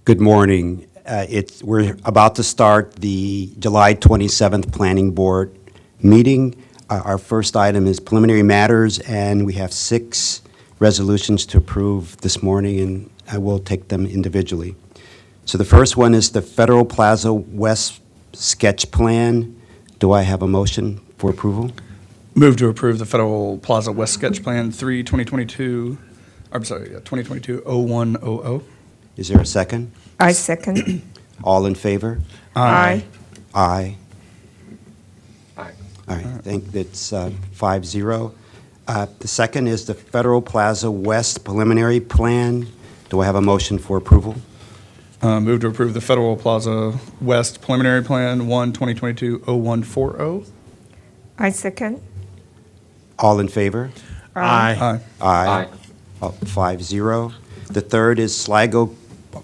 Good morning. We're about to start the July 27th Planning Board meeting. Our first item is preliminary matters, and we have 6 resolutions to approve this morning, and I will take them individually. So the first one is the Federal Plaza West Sketch Plan. Do I have a motion for approval? Move to approve the Federal Plaza West Sketch Plan 2022-0100. Is there a second? I second. All in favor? Aye. Aye. Aye. All right, I think that's 5-0. The second is the Federal Plaza West Preliminary Plan. Do I have a motion for approval? Move to approve the Federal Plaza West Preliminary Plan 2022-0140. I second. All in favor? Aye. Aye. 5-0. The third is Sligo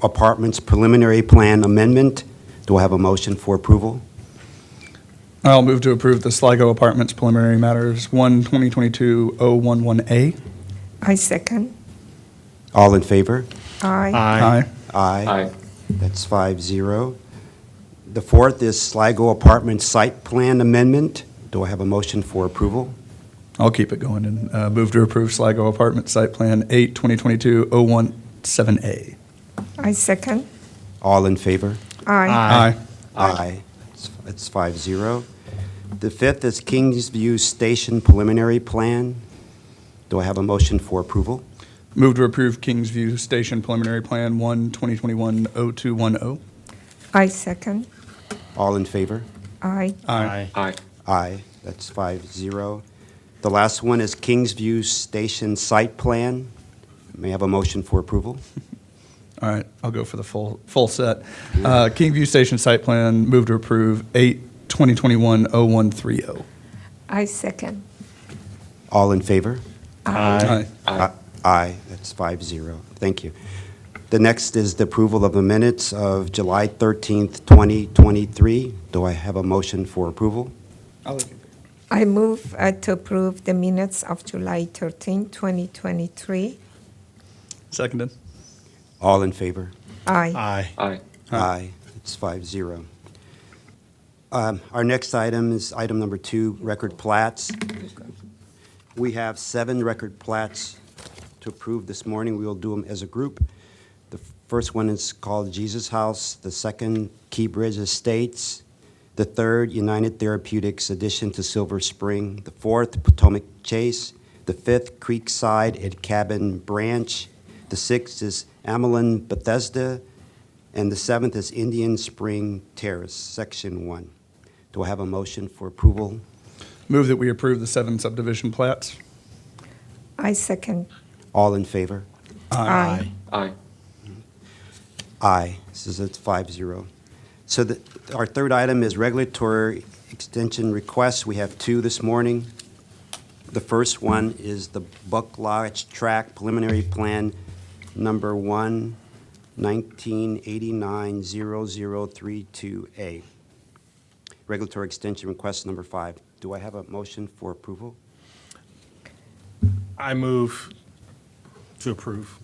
Apartments Preliminary Plan Amendment. Do I have a motion for approval? I'll move to approve the Sligo Apartments Preliminary Matters 2022-011A. I second. All in favor? Aye. Aye. Aye. That's 5-0. The fourth is Sligo Apartments Site Plan Amendment. Do I have a motion for approval? I'll keep it going and move to approve Sligo Apartment Site Plan 8-2022-017A. I second. All in favor? Aye. Aye. It's 5-0. The fifth is Kingsview Station Preliminary Plan. Do I have a motion for approval? Move to approve Kingsview Station Preliminary Plan 1-2021-0210. I second. All in favor? Aye. Aye. Aye. Aye. That's 5-0. The last one is Kingsview Station Site Plan. May I have a motion for approval? All right, I'll go for the full set. Kingview Station Site Plan, move to approve 8-2021-0130. I second. All in favor? Aye. Aye. That's 5-0. Thank you. The next is the approval of the minutes of July 13th, 2023. Do I have a motion for approval? I move to approve the minutes of July 13, 2023. Seconded. All in favor? Aye. Aye. Aye. It's 5-0. Our next item is item number 2, record plats. We have 7 record plats to approve this morning. We will do them as a group. The first one is called Jesus House. The second, Key Bridge Estates. The third, United Therapeutics addition to Silver Spring. The fourth, Potomac Chase. The fifth, Creekside at Cabin Branch. The sixth is Amelin Bethesda. And the seventh is Indian Spring Terrace, Section 1. Do I have a motion for approval? Move that we approve the 7 subdivision plats. I second. All in favor? Aye. Aye. Aye. This is it's 5-0. So our third item is regulatory extension requests. We have 2 this morning. The first one is the Buck Lodge Track Preliminary Plan Number 1, 1989-0032A. Regulatory extension request number 5. Do I have a motion for approval? I move to approve.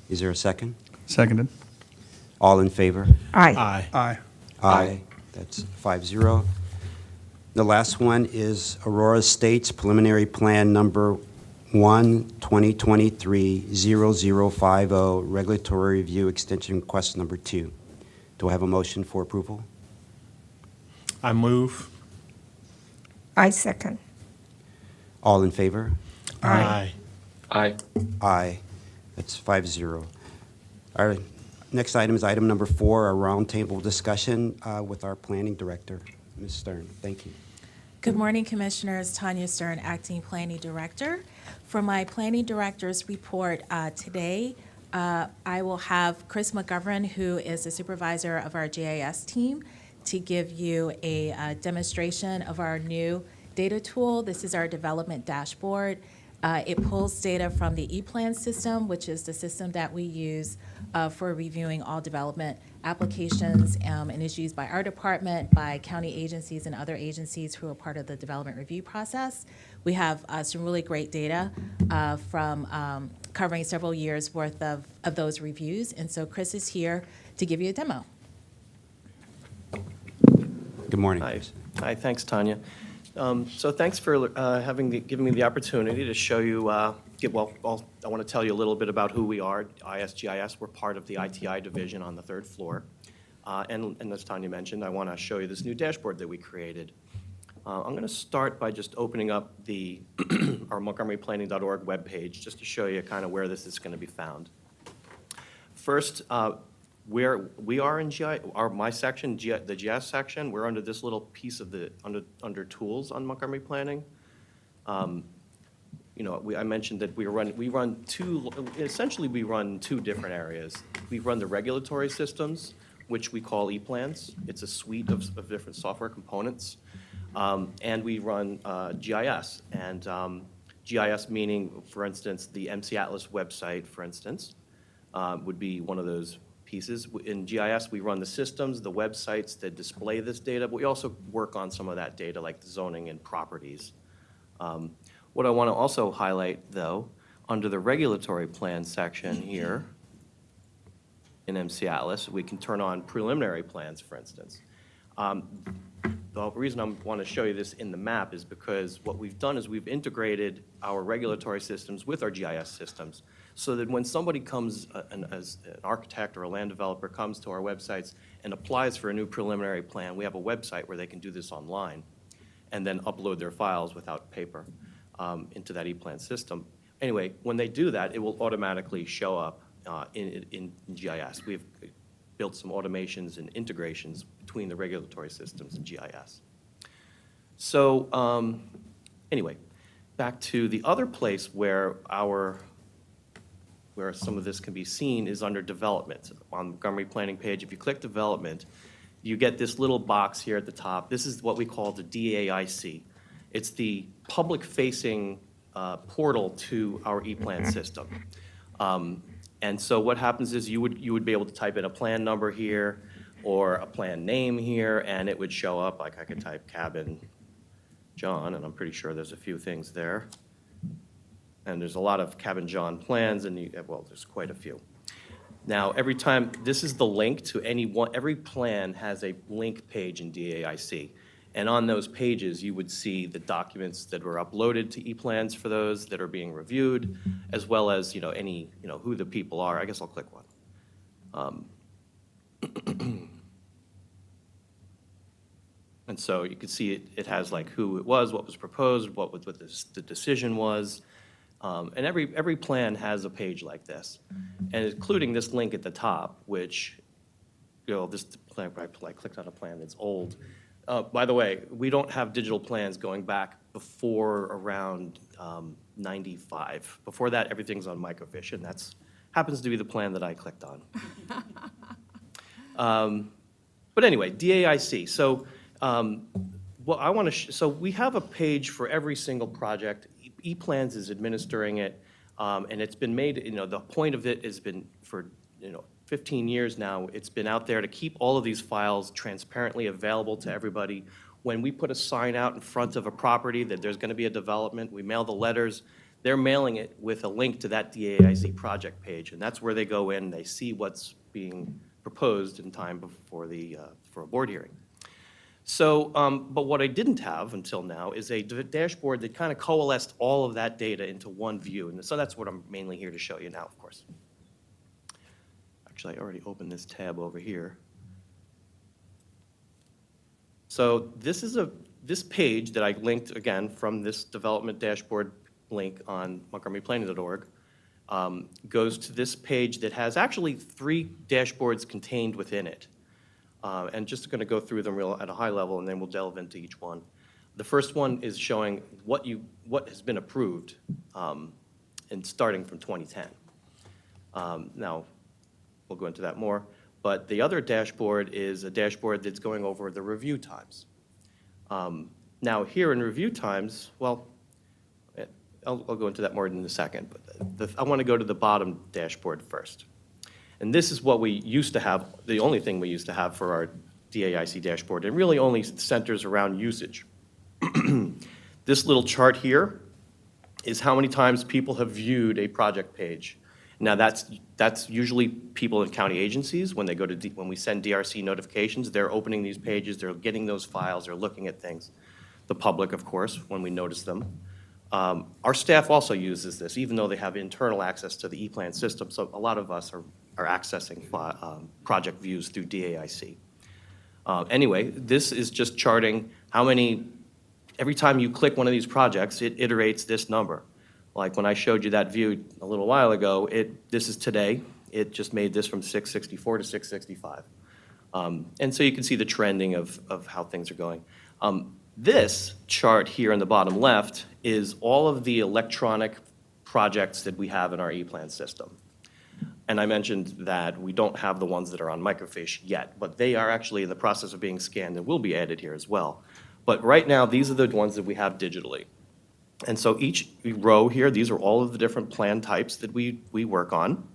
Is there a second? Seconded. All in favor? Aye. Aye. Aye. Aye. That's 5-0. The last one is Aurora Estates Preliminary Plan Number 1, 2023-0050, Regulatory Review Extension Request Number 2. Do I have a motion for approval? I move. I second. All in favor? Aye. Aye. Aye. That's 5-0. Our next item is item number 4, a roundtable discussion with our planning director, Ms. Stern. Thank you. Good morning, Commissioners. Tanya Stern, Acting Planning Director. For my Planning Director's report today, I will have Chris McGovern, who is the supervisor of our GIS team, to give you a demonstration of our new data tool. This is our development dashboard. It pulls data from the ePlan system, which is the system that we use for reviewing all development applications, and is used by our department, by county agencies and other agencies who are part of the development review process. We have some really great data from covering several years' worth of those reviews. And so Chris is here to give you a demo. Good morning, Hi. Chris. Hi, thanks, Tanya. So thanks for giving me the opportunity to show you, I want to tell you a little bit about who we are. ISGIS, we're part of the ITI division on the third floor. And as Tanya mentioned, I want to show you this new dashboard that we created. I'm going to start by just opening up our montgomeryplanning.org webpage, just to show you kind of where this is going to be found. First, where we are in my section, the GIS section, we're under this little piece of under tools on Montgomery Planning. I mentioned that we run two different areas. We run the regulatory systems, which we call ePlans. It's a suite of different software components. And we run GIS. And GIS meaning, for instance, the MC Atlas website, for instance, would be one of those pieces. In GIS, we run the systems, the websites that display this data, but we also work on some of that data, like the zoning and properties. What I want to also highlight, though, under the regulatory plan section here in MC Atlas, we can turn on preliminary plans, for instance. The reason I want to show you this in the map is because what we've done is we've integrated our regulatory systems with our GIS systems, so that when somebody comes, as an architect or a land developer comes to our websites and applies for a new preliminary plan, we have a website where they can do this online and then upload their files without paper into that ePlan system. Anyway, when they do that, it will automatically show up in GIS. We've built some automations and integrations between the regulatory systems and GIS. So anyway, back to the other place where some of this can be seen is under development. On the Montgomery Planning page, if you click development, you get this little box here at the top. This is what we call the DAIC. It's the public-facing portal to our ePlan system. And so what happens is you would be able to type in a plan number here or a plan name here, and it would show up. Like I could type Cabin John, and I'm pretty sure there's a few things there. And there's a lot of Cabin John plans, and there's quite a few. Now, this is the link to every plan has a link page in DAIC. And on those pages, you would see the documents that were uploaded to ePlans for those that are being reviewed, as well as, who the people are. I guess I'll click one. And so you can see it has like who it was, what was proposed, what the decision was. And every plan has a page like this, and including this link at the top, which, this plan, I clicked on a plan that's old. By the way, we don't have digital plans going back before around 95. Before that, everything's on microfiche, and that happens to be the plan that I clicked on. But anyway, DAIC. So so we have a page for every single project. ePlans is administering it, and it's been made, the point of it has been for, 15 years now, it's been out there to keep all of these files transparently available to everybody. When we put a sign out in front of a property that there's going to be a development, we mail the letters. They're mailing it with a link to that DAIC project page, and that's where they go in, they see what's being proposed in time before for a board hearing. So, but what I didn't have until now is a dashboard that kind of coalesced all of that data into one view, and so that's what I'm mainly here to show you now, of course. Actually, I already opened this tab over here. So this page that I linked, again, from this development dashboard link on montgomeryplanning.org, goes to this page that has actually 3 dashboards contained within it. And just going to go through them at a high level, and then we'll delve into each one. The first one is showing what has been approved, and starting from 2010. Now, we'll go into that more. But the other dashboard is a dashboard that's going over the review times. Now, here in review times, I'll go into that more in a second, but I want to go to the bottom dashboard first. And this is what we used to have, the only thing we used to have for our DAIC dashboard, and really only centers around usage. This little chart here is how many times people have viewed a project page. Now, that's usually people in county agencies, when they go to, when we send DRC notifications, they're opening these pages, they're getting those files, they're looking at things. The public, of course, when we notice them. Our staff also uses this, even though they have internal access to the E-Plan system, so a lot of us are accessing project views through DAIC. Anyway, this is just charting how many, every time you click one of these projects, it iterates this number. Like when I showed you that view a little while ago, this is today. It just made this from 664 to 665. And so you can see the trending of how things are going. This chart here in the bottom left is all of the electronic projects that we have in our E-Plan system. And I mentioned that we don't have the ones that are on microfiche yet, but they are actually in the process of being scanned and will be added here as well. But right now, these are the ones that we have digitally. And so each row here, these are all of the different plan types that we work on.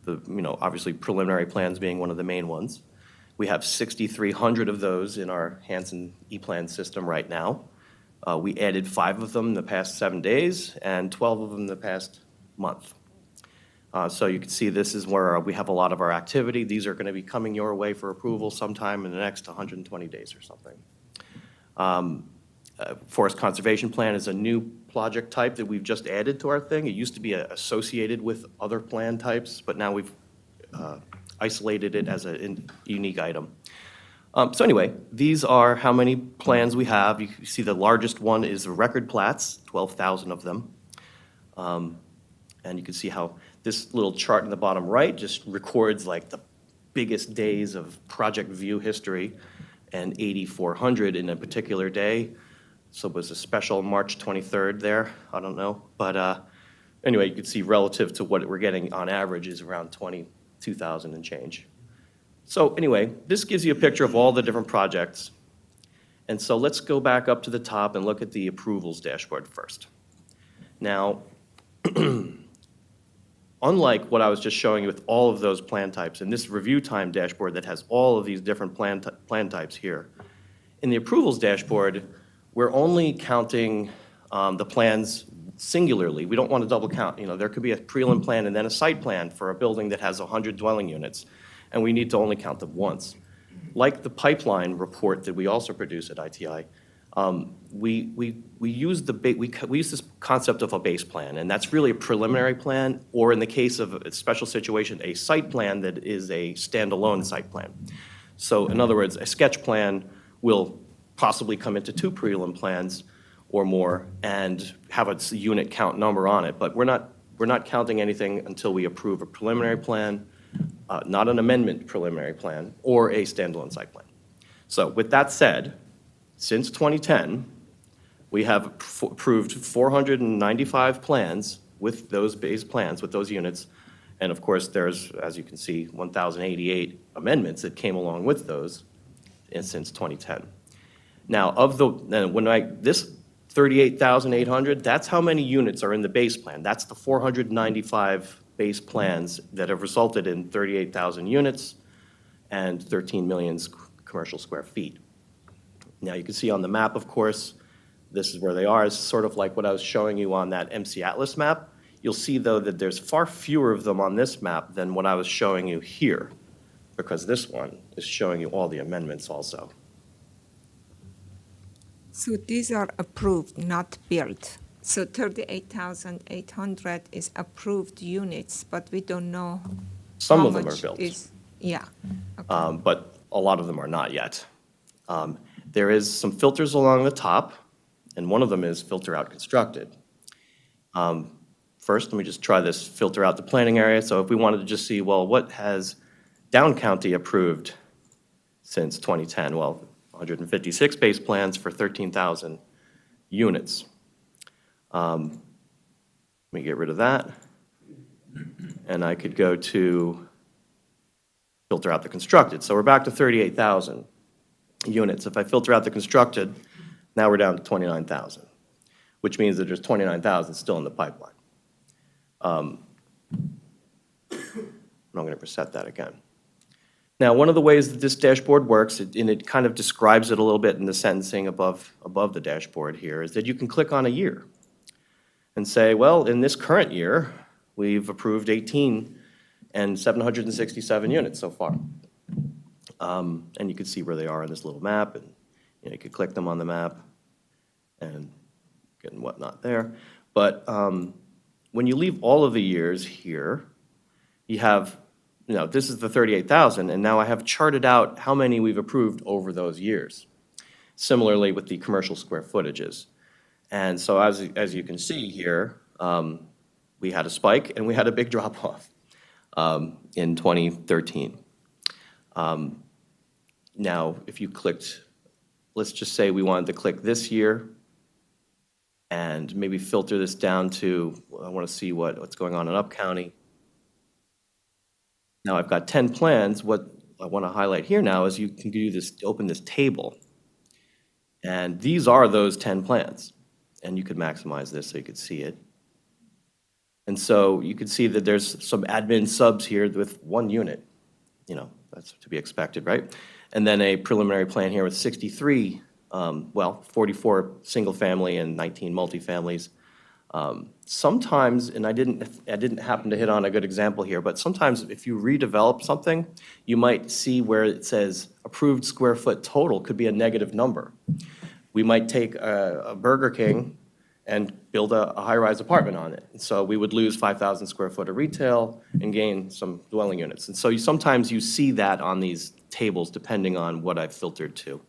Obviously preliminary plans being one of the main ones. We have 6,300 of those in our Hanson E-Plan system right now. We added 5 of them in the past 7 days and 12 of them in the past month. So you can see this is where we have a lot of our activity. These are going to be coming your way for approval sometime in the next 120 days or something. Forest Conservation Plan is a new project type that we've just added to our thing. It used to be associated with other plan types, but now we've isolated it as a unique item. So anyway, these are how many plans we have. You see the largest one is the record plats, 12,000 of them. And you can see how this little chart in the bottom right just records like the biggest days of project view history, and 8,400 in a particular day. So it was a special March 23rd there, I don't know. But anyway, you can see relative to what we're getting on average is around 22,000 and change. So anyway, this gives you a picture of all the different projects. And so let's go back up to the top and look at the approvals dashboard first. Now, unlike what I was just showing you with all of those plan types, and this review time dashboard that has all of these different plan types here, in the approvals dashboard, we're only counting the plans singularly. We don't want to double count. There could be a prelim plan and then a site plan for a building that has 100 dwelling units, and we need to only count them once. Like the pipeline report that we also produce at ITI, we use this concept of a base plan, and that's really a preliminary plan, or in the case of a special situation, a site plan that is a standalone site plan. So in other words, a sketch plan will possibly come into 2 prelim plans or more and have a unit count number on it, but we're not counting anything until we approve a preliminary plan, not an amendment preliminary plan, or a standalone site plan. So with that said, since 2010, we have approved 495 plans with those base plans, with those units. And of course, there's, as you can see, 1,088 amendments that came along with those since 2010. Now, this 38,800, that's how many units are in the base plan. That's the 495 base plans that have resulted in 38,000 units and 13 million commercial square feet. Now, you can see on the map, of course, this is where they are. It's sort of like what I was showing you on that MC Atlas map. You'll see, though, that there's far fewer of them on this map than what I was showing you here, because this one is showing you all the amendments also. So these are approved, not built. So 38,800 is approved units, but we don't know Some how of them are much built. Yeah. Okay. But a lot of them are not yet. There is some filters along the top, and one of them is filter out constructed. First, let me just try this filter out the planning area. So if we wanted to just see, well, what has Down County approved since 2010? Well, 156 base plans for 13,000 units. Let me get rid of that. And I could go to filter out the constructed. So we're back to 38,000 units. If I filter out the constructed, now we're down to 29,000, which means that there's 29,000 still in the pipeline. I'm going to reset that again. Now, one of the ways that this dashboard works, and it kind of describes it a little bit in the sentencing above the dashboard here, is that you can click on a year. and say, well, in this current year, we've approved 18 and 767 units so far. And you can see where they are on this little map, and you could click them on the map and whatnot there. But when you leave all of the years here, you have, this is the 38,000, and now I have charted out how many we've approved over those years. Similarly with the commercial square footages. And so as you can see here, we had a spike and we had a big drop-off in 2013. Now, if you clicked, let's just say we wanted to click this year and maybe filter this down to, I want to see what's going on in Up County. Now I've got 10 plans. What I want to highlight here now is you can do this, open this table. And these are those 10 plans. And you could maximize this so you could see it. And so you can see that there's some admin subs here with 1 unit. That's to be expected, right? And then a preliminary plan here with 63, 44 single family and 19 multifamilies. Sometimes, and I didn't happen to hit on a good example here, but sometimes if you redevelop something, you might see where it says approved square foot total could be a negative number. We might take a Burger King and build a high-rise apartment on it. And so we would lose 5,000 square foot of retail and gain some dwelling units. And so sometimes you see that on these tables depending on what I've filtered to.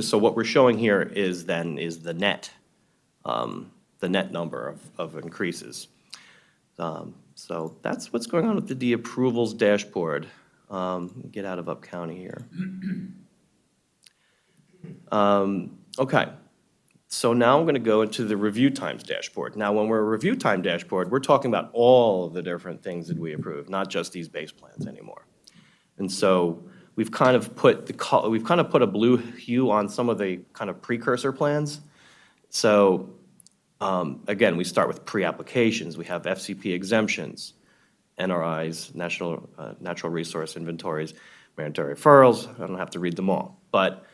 So what we're showing here is the net number of increases. So that's what's going on with the approvals dashboard. Get out of Up County here. Okay, so now I'm going to go into the review times dashboard. Now, when we're a review time dashboard, we're talking about all of the different things that we approve, not just these base plans anymore. And so we've kind of put a blue hue on some of the kind of precursor plans. So again, we start with pre-applications. We have FCP exemptions, NRIs, natural resource inventories, mandatory referrals. I don't have to read them all, but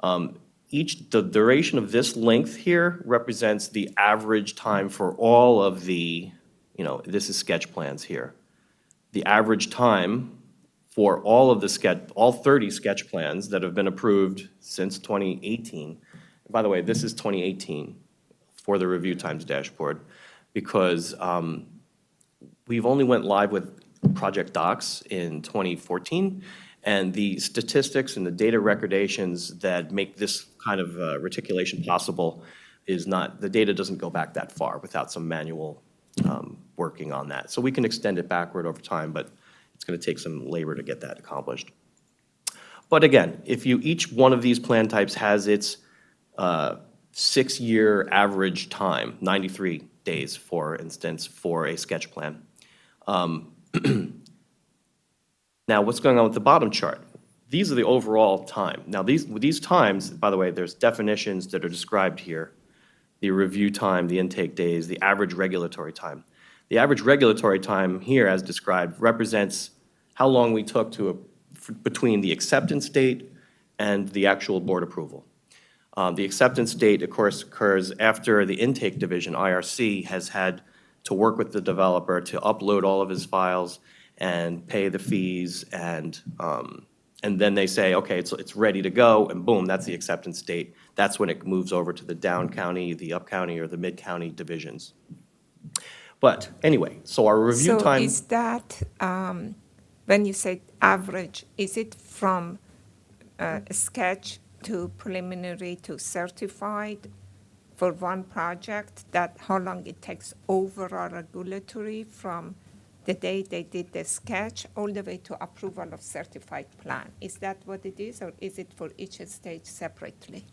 the duration of this length here represents the average time for all of the, this is sketch plans here. The average time for all 30 sketch plans that have been approved since 2018. By the way, this is 2018 for the review times dashboard because we've only went live with project docs in 2014. And the statistics and the data recordations that make this kind of reticulation possible the data doesn't go back that far without some manual working on that. So we can extend it backward over time, but it's going to take some labor to get that accomplished. But again, each one of these plan types has its 6-year average time, 93 days, for instance, for a sketch plan. Now, what's going on with the bottom chart? These are the overall time. Now, these times, by the way, there's definitions that are described here. The review time, the intake days, the average regulatory time. The average regulatory time here, as described, represents how long we took between the acceptance date and the actual board approval. The acceptance date, of course, occurs after the intake division, IRC, has had to work with the developer to upload all of his files and pay the fees, and then they say, okay, it's ready to go, and boom, that's the acceptance date. That's when it moves over to the down county, the up county, or the mid county divisions. But anyway, so our review time. So is that, when you say average, is it from sketch to preliminary to certified for one project, that how long it takes overall regulatory from the day they did the sketch all the way to approval of certified plan? Is that what it is, or is it for each stage separately?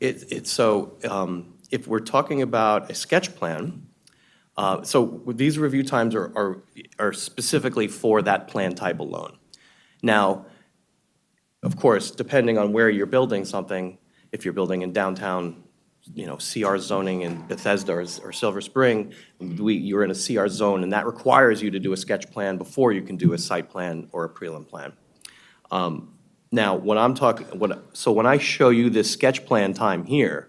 If we're talking about a sketch plan, so these review times are specifically for that plan type alone. Now, of course, depending on where you're building something, if you're building in downtown, CR zoning in Bethesda or Silver Spring, you're in a CR zone, and that requires you to do a sketch plan before you can do a site plan or a prelim plan. Now, when I show you this sketch plan time here,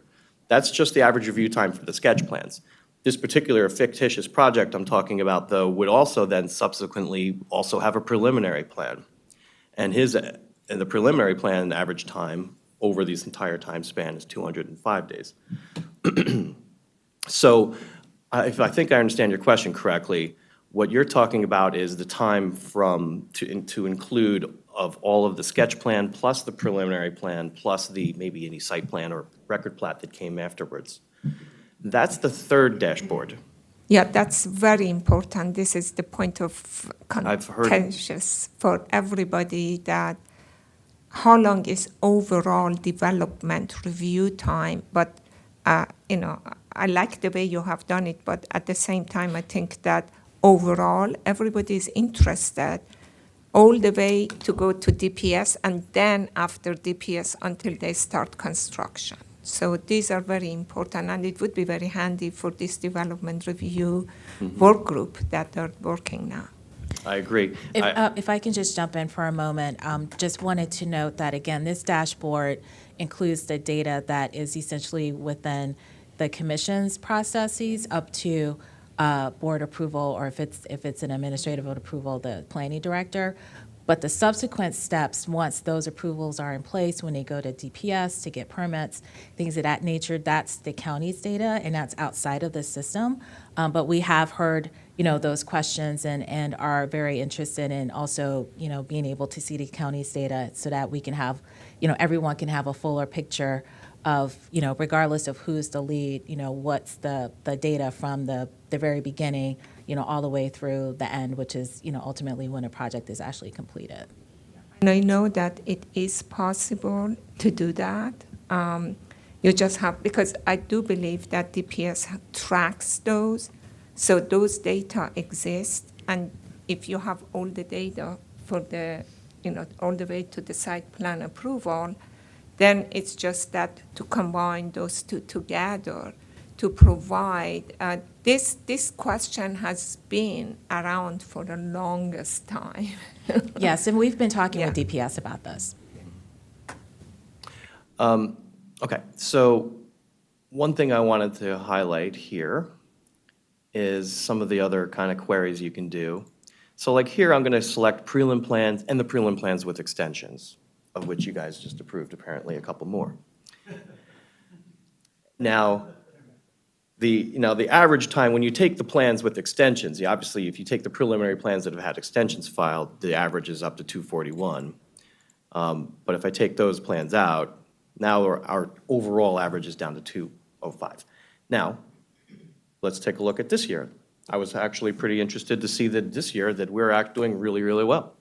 That's just the average review time for the sketch plans. This particular fictitious project I'm talking about, though, would also then subsequently also have a preliminary plan. And the preliminary plan average time over this entire time span is 205 days. So if I think I understand your question correctly, what you're talking about is the time to include of all of the sketch plan plus the preliminary plan plus maybe any site plan or record plat that came afterwards. That's the third dashboard. Yeah, that's very important. This is the point of I've heard- contentious for everybody, that how long is overall development review time? But, I like the way you have done it, but at the same time, I think that overall, everybody is interested all the way to go to DPS and then after DPS until they start construction. So these are very important, and it would be very handy for this development review work group that are working now. I agree. If I can just jump in for a moment, just wanted to note that, again, this dashboard includes the data that is essentially within the commission's processes up to board approval, or if it's an administrative approval, the planning director. But the subsequent steps, once those approvals are in place, when they go to DPS to get permits, things of that nature, that's the county's data, and that's outside of the system. But we have heard, those questions and are very interested in also, being able to see the county's data so that we can have, everyone can have a fuller picture of, regardless of who's the lead, what's the data from the very beginning, all the way through the end, which is, ultimately when a project is actually completed. And I know that it is possible to do that. You just have, because I do believe that DPS tracks those, so those data exist, and if you have all the data for the, all the way to the site plan approval, then it's just that to combine those two together to provide, this question has been around for the longest time. Yes, and we've been talking with Yeah. DPS about this. Okay, so one thing I wanted to highlight here is some of the other kind of queries you can do. So like here, I'm going to select prelim plans and the prelim plans with extensions, of which you guys just approved apparently a couple more. Now, the average time, when you take the plans with extensions, obviously if you take the preliminary plans that have had extensions filed, the average is up to 241. But if I take those plans out, now our overall average is down to 205. Now, let's take a look at this year. I was actually pretty interested to see that this year that we're doing really, really well.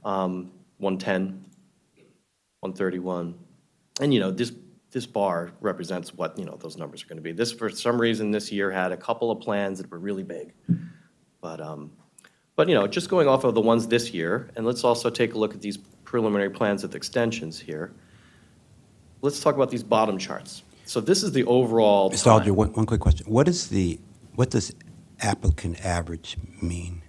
110, 131. And this bar represents what those numbers are going to be. This, for some reason, this year had a couple of plans that were really big. But just going off of the ones this year, and let's also take a look at these preliminary plans with extensions here. Let's talk about these bottom charts. So this is the overall Mr. time. Alger, one quick question. What does applicant average mean?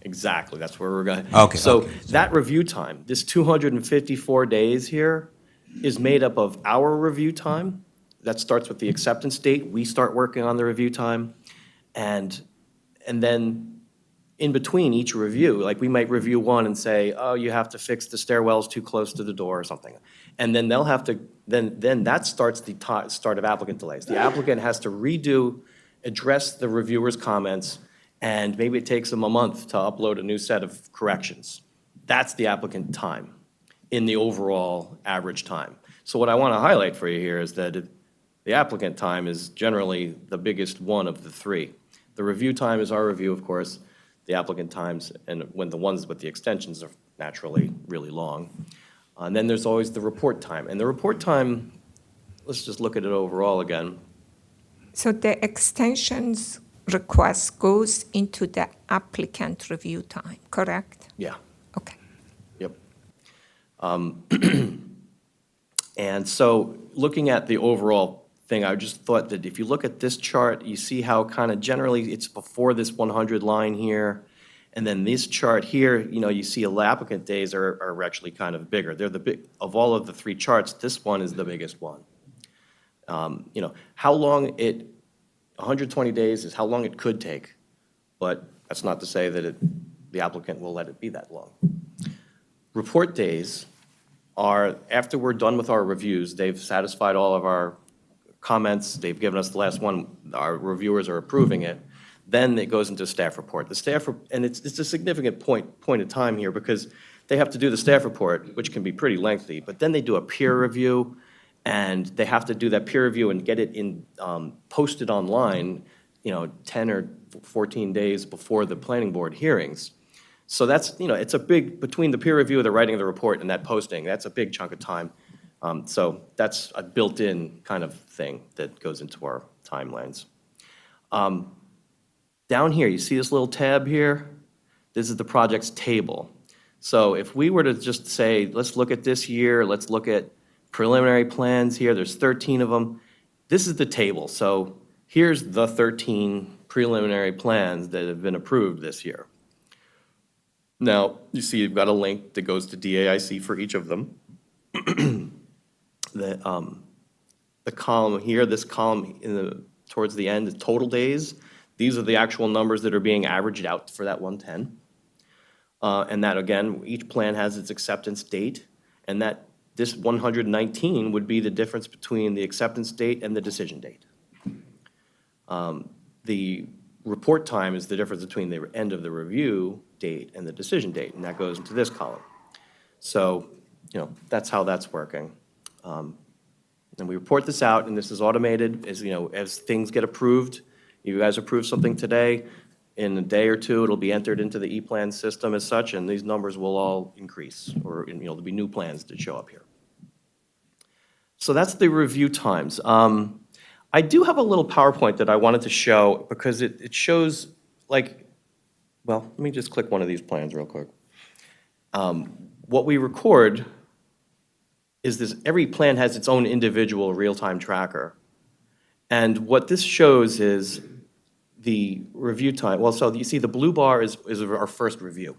Exactly, that's where we're going. Okay, So okay, that review time, this 254 days here, is made up of our review time. That starts with the acceptance date. We start working on the review time. And then in between each review, like we might review one and say, oh, you have to fix the stairwells too close to the door or something. And then they'll have to, then that starts the start of applicant delays. The applicant has to address the reviewer's comments, and maybe it takes them a month to upload a new set of corrections. That's the applicant time in the overall average time. So what I want to highlight for you here is that the applicant time is generally the biggest one of the three. The review time is our review, of course, the applicant times, and when the ones with the extensions are naturally really long. And then there's always the report time. And the report time, let's just look at it overall again. So the extensions request goes into the applicant review time, correct? Yeah. Okay. Yep. And so looking at the overall thing, I just thought that if you look at this chart, you see how kind of generally it's before this 100 line here. And then this chart here, you see applicant days are actually kind of bigger. They're of all of the three charts, this one is the biggest one. You know, how long 120 days is how long it could take, but that's not to say that the applicant will let it be that long. Report days are, after we're done with our reviews, they've satisfied all of our comments, they've given us the last one, our reviewers are approving it, then it goes into staff report. The staff, and it's a significant point of time here, because they have to do the staff report, which can be pretty lengthy, but then they do a peer review, and they have to do that peer review and get it posted online, 10 or 14 days before the planning board hearings. So that's, it's a big, between the peer review, the writing of the report, and that posting, that's a big chunk of time. So that's a built-in kind of thing that goes into our timelines. Down here, you see this little tab here? This is the project's table. So if we were to just say, let's look at this year, let's look at preliminary plans here, there's 13 of them. This is the table. So here's the 13 preliminary plans that have been approved this year. Now, you see you've got a link that goes to DAIC for each of them. The column here, this column towards the end, is total days. These are the actual numbers that are being averaged out for that 110. And that, again, each plan has its acceptance date, and that this 119 would be the difference between the acceptance date and the decision date. The report time is the difference between the end of the review date and the decision date, and that goes into this column. So, that's how that's working. And we report this out, and this is automated, as things get approved. You guys approve something today, in a day or two, it'll be entered into the E-plan system as such, and these numbers will all increase, or, there'll be new plans that show up here. So that's the review times. I do have a little PowerPoint that I wanted to show, because it shows, well, let me just click one of these plans real quick. What we record is this, every plan has its own individual real-time tracker. And what this shows is the review time. Well, so you see the blue bar is our first review.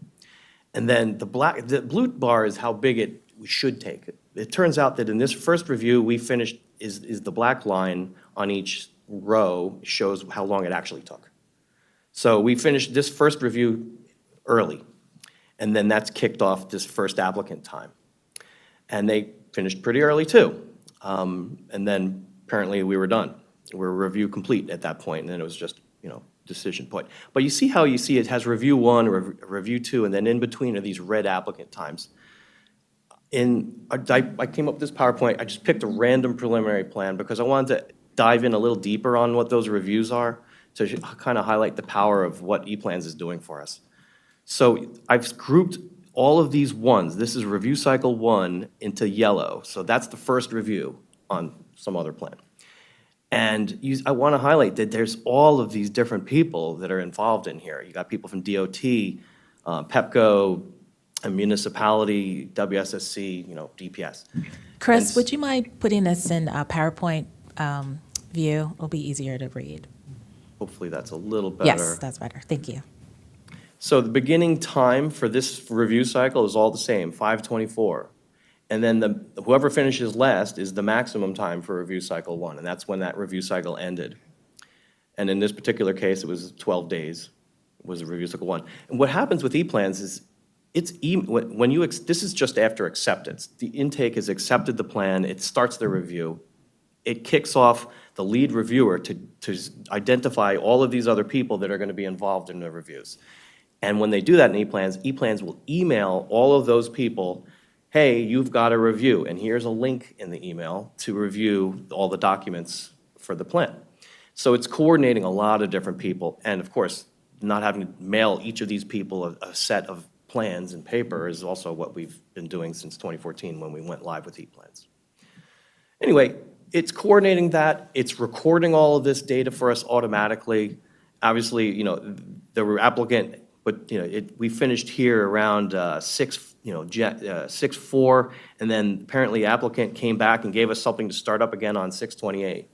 And then the blue bar is how big it should take. It turns out that in this first review, we finished, is the black line on each row shows how long it actually took. So we finished this first review early, and then that's kicked off this first applicant time. And they finished pretty early too. And then apparently we were done. We're review complete at that point, and then it was just, decision point. But you see how it has review 1, review 2, and then in between are these red applicant times. I came up with this PowerPoint, I just picked a random preliminary plan because I wanted to dive in a little deeper on what those reviews are to kind of highlight the power of what E-Plans is doing for us. So I've grouped all of these ones, this is review cycle 1, into yellow. So that's the first review on some other plan. And I want to highlight that there's all of these different people that are involved in here. You got people from DOT, PEPCO, a municipality, WSSC, DPS. Chris, would you mind putting this in a PowerPoint view? It'll be easier to read. Hopefully that's a little better. Yes, that's better. Thank you. So the beginning time for this review cycle is all the same, 5:24. And then whoever finishes last is the maximum time for review cycle 1, and that's when that review cycle ended. And in this particular case, it was 12 days was review cycle 1. And what happens with E-Plans is this is just after acceptance. The intake has accepted the plan, it starts the review. It kicks off the lead reviewer to identify all of these other people that are going to be involved in the reviews. And when they do that in E-Plans will email all of those people, hey, you've got a review, and here's a link in the email to review all the documents for the plan. So it's coordinating a lot of different people, and of course, not having to mail each of these people a set of plans and paper is also what we've been doing since 2014 when we went live with E-Plans. Anyway, it's coordinating that, it's recording all of this data for us automatically. Obviously, the applicant, but we finished here around 6/4, and then apparently the applicant came back and gave us something to start up again on 6/28.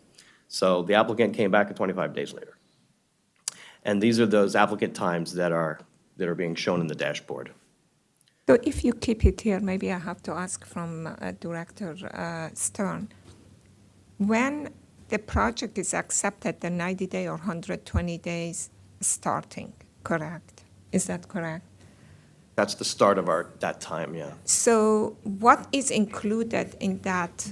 So the applicant came back 25 days later. And these are those applicant times that are being shown in the dashboard. So if you keep it here, maybe I have to ask from Director Stern. When the project is accepted, the 90-day or 120 days starting, correct? Is that correct? That's the start of that time, yeah. So what is included in that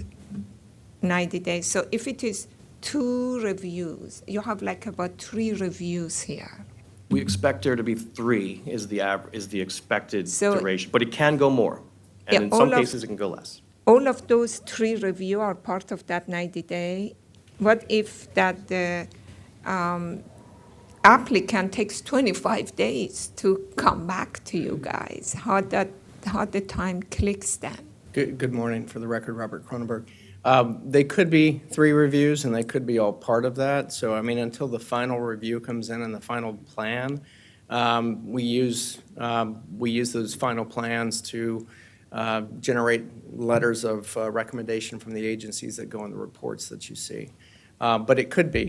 90 days? So if it is 2 reviews, you have like about 3 reviews here. We expect there to be 3 is the expected So- duration, but it can go more. Yeah, And in some all of- cases, it can go less. All of those 3 reviews are part of that 90-day. What if that the applicant takes 25 days to come back to you guys? How the time clicks then? Good morning. For the record, Robert Cronenberg. They could be 3 reviews, and they could be all part of that. So, I mean, until the final review comes in and the final plan, we use those final plans to generate letters of recommendation from the agencies that go in the reports that you see. But it could be.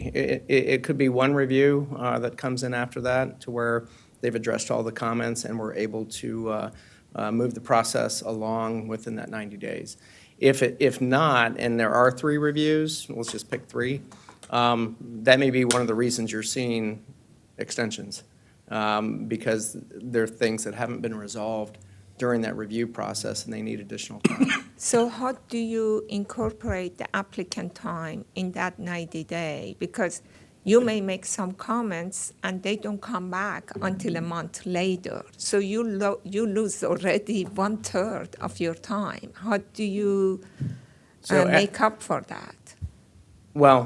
It could be 1 review that comes in after that to where they've addressed all the comments and we're able to move the process along within that 90 days. If not, and there are 3 reviews, let's just pick 3, that may be one of the reasons you're seeing extensions, because there are things that haven't been resolved during that review process and they need additional time. So how do you incorporate the applicant time in that 90-day? Because you may make some comments and they don't come back until a month later. So you lose already 1/3 of your time. How do you So make up for that? Well,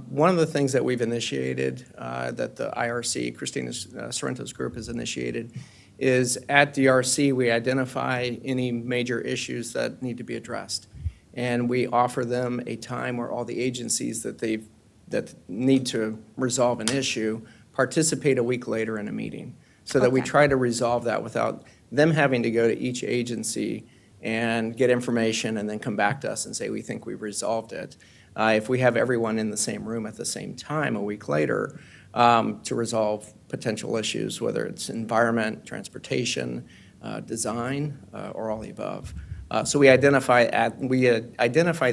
one of the things that we've initiated, that the IRC, Christina Sorrento's group has initiated, is at DRC, we identify any major issues that need to be addressed. And we offer them a time where all the agencies that need to resolve an issue participate a week later in a meeting, so that we Okay. try to resolve that without them having to go to each agency and get information and then come back to us and say, we think we've resolved it. If we have everyone in the same room at the same time a week later to resolve potential issues, whether it's environment, transportation, design, or all the above. So we identify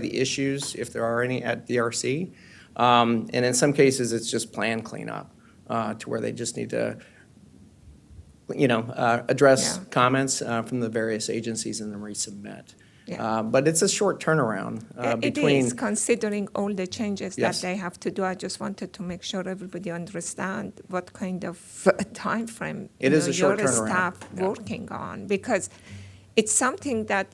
the issues, if there are any, at DRC. And in some cases, it's just plan cleanup, to where they just need to, address Yeah. comments from the various agencies and then resubmit. Yeah. But it's a short turnaround between. It is, considering all the changes that Yes. they have to do. I just wanted to make sure everybody understand what kind of time frame It is a short your turnaround. staff Yeah. working on, because it's something that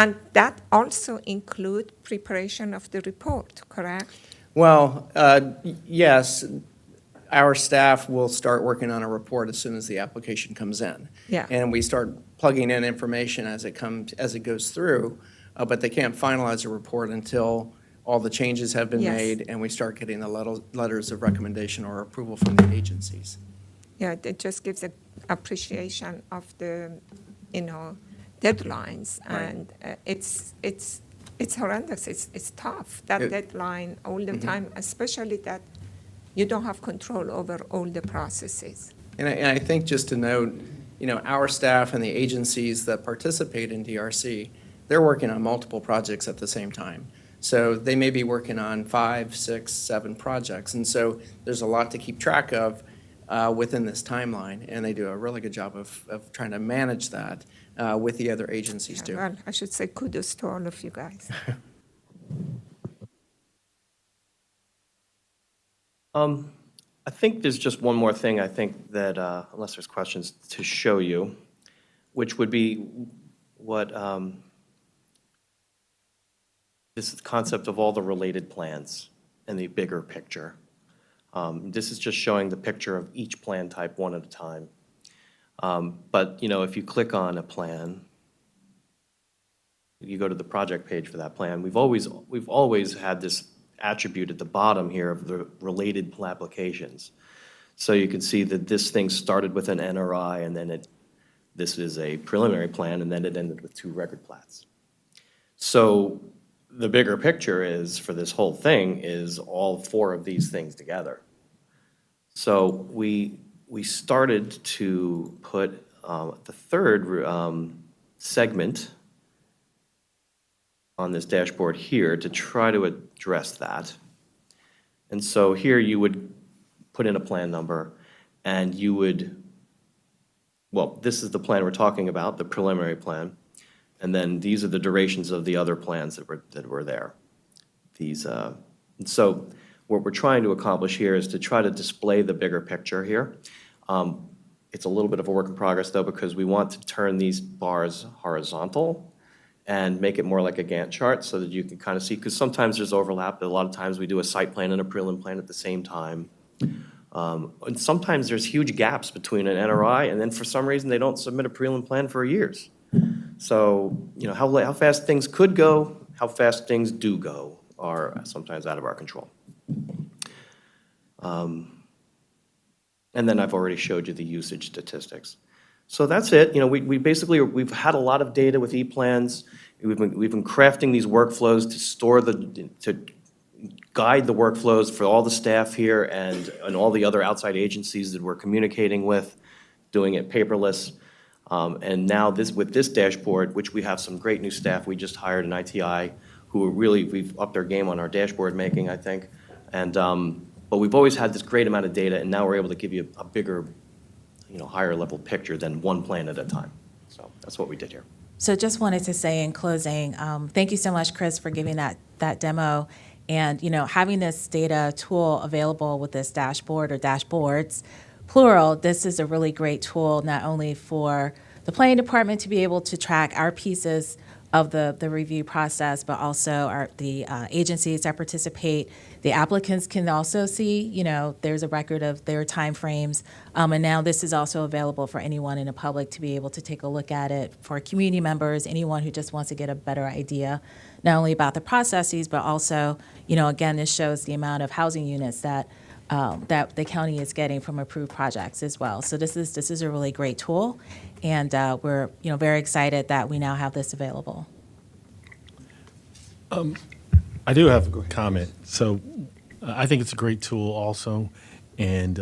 and that also include preparation of the report, correct? Well, yes, our staff will start working on a report as soon as the application comes in. Yeah. And we start plugging in information as it goes through, but they can't finalize a report until all the changes have been Yes. made and we start getting the letters of recommendation or approval from the agencies. Yeah, it just gives an appreciation of the, deadlines, Right. and it's horrendous. It's tough, that deadline all the time, especially that you don't have control over all the processes. And I think just to note, our staff and the agencies that participate in DRC, they're working on multiple projects at the same time. So they may be working on 5, 6, 7 projects. And so there's a lot to keep track of within this timeline. And they do a really good job of trying to manage that with the other agencies too. Well, I should say kudos to all of you guys. I think there's just one more thing, I think that, unless there's questions, to show you, which would be what, this concept of all the related plans and the bigger picture. This is just showing the picture of each plan type one at a time. But, if you click on a plan, you go to the project page for that plan, we've always had this attribute at the bottom here of the related applications. So you can see that this thing started with an NRI, and then this is a preliminary plan, and then it ended with 2 record plats. So the bigger picture is, for this whole thing, is all 4 of these things together. So we started to put the third segment on this dashboard here to try to address that. And so here you would put in a plan number, and you would, well, this is the plan we're talking about, the preliminary plan, and then these are the durations of the other plans that were there. And so what we're trying to accomplish here is to try to display the bigger picture here. It's a little bit of a work in progress, though, because we want to turn these bars horizontal and make it more like a Gantt chart so that you can kind of see, because sometimes there's overlap. A lot of times we do a site plan and a prelim plan at the same time. And sometimes there's huge gaps between an NRI, and then for some reason, they don't submit a prelim plan for years. So, how fast things could go, how fast things do go are sometimes out of our control. And then I've already showed you the usage statistics. So that's it. We basically, we've had a lot of data with E-plans. We've been crafting these workflows to guide the workflows for all the staff here and all the other outside agencies that we're communicating with, doing it paperless. And now with this dashboard, which we have some great new staff, we just hired an ITI who are really, we've upped our game on our dashboard making, I think. But we've always had this great amount of data, and now we're able to give you a bigger, higher level picture than one plan at a time. So that's what we did here. So just wanted to say in closing, thank you so much, Chris, for giving that demo. And, having this data tool available with this dashboard or dashboards, plural, this is a really great tool, not only for the planning department to be able to track our pieces of the review process, but also the agencies that participate. The applicants can also see, there's a record of their timeframes. And now this is also available for anyone in the public to be able to take a look at it, for community members, anyone who just wants to get a better idea, not only about the processes, but also, again, this shows the amount of housing units that the county is getting from approved projects as well. So this is a really great tool, and we're very excited that we now have this available. I do have a comment. So I think it's a great tool also, and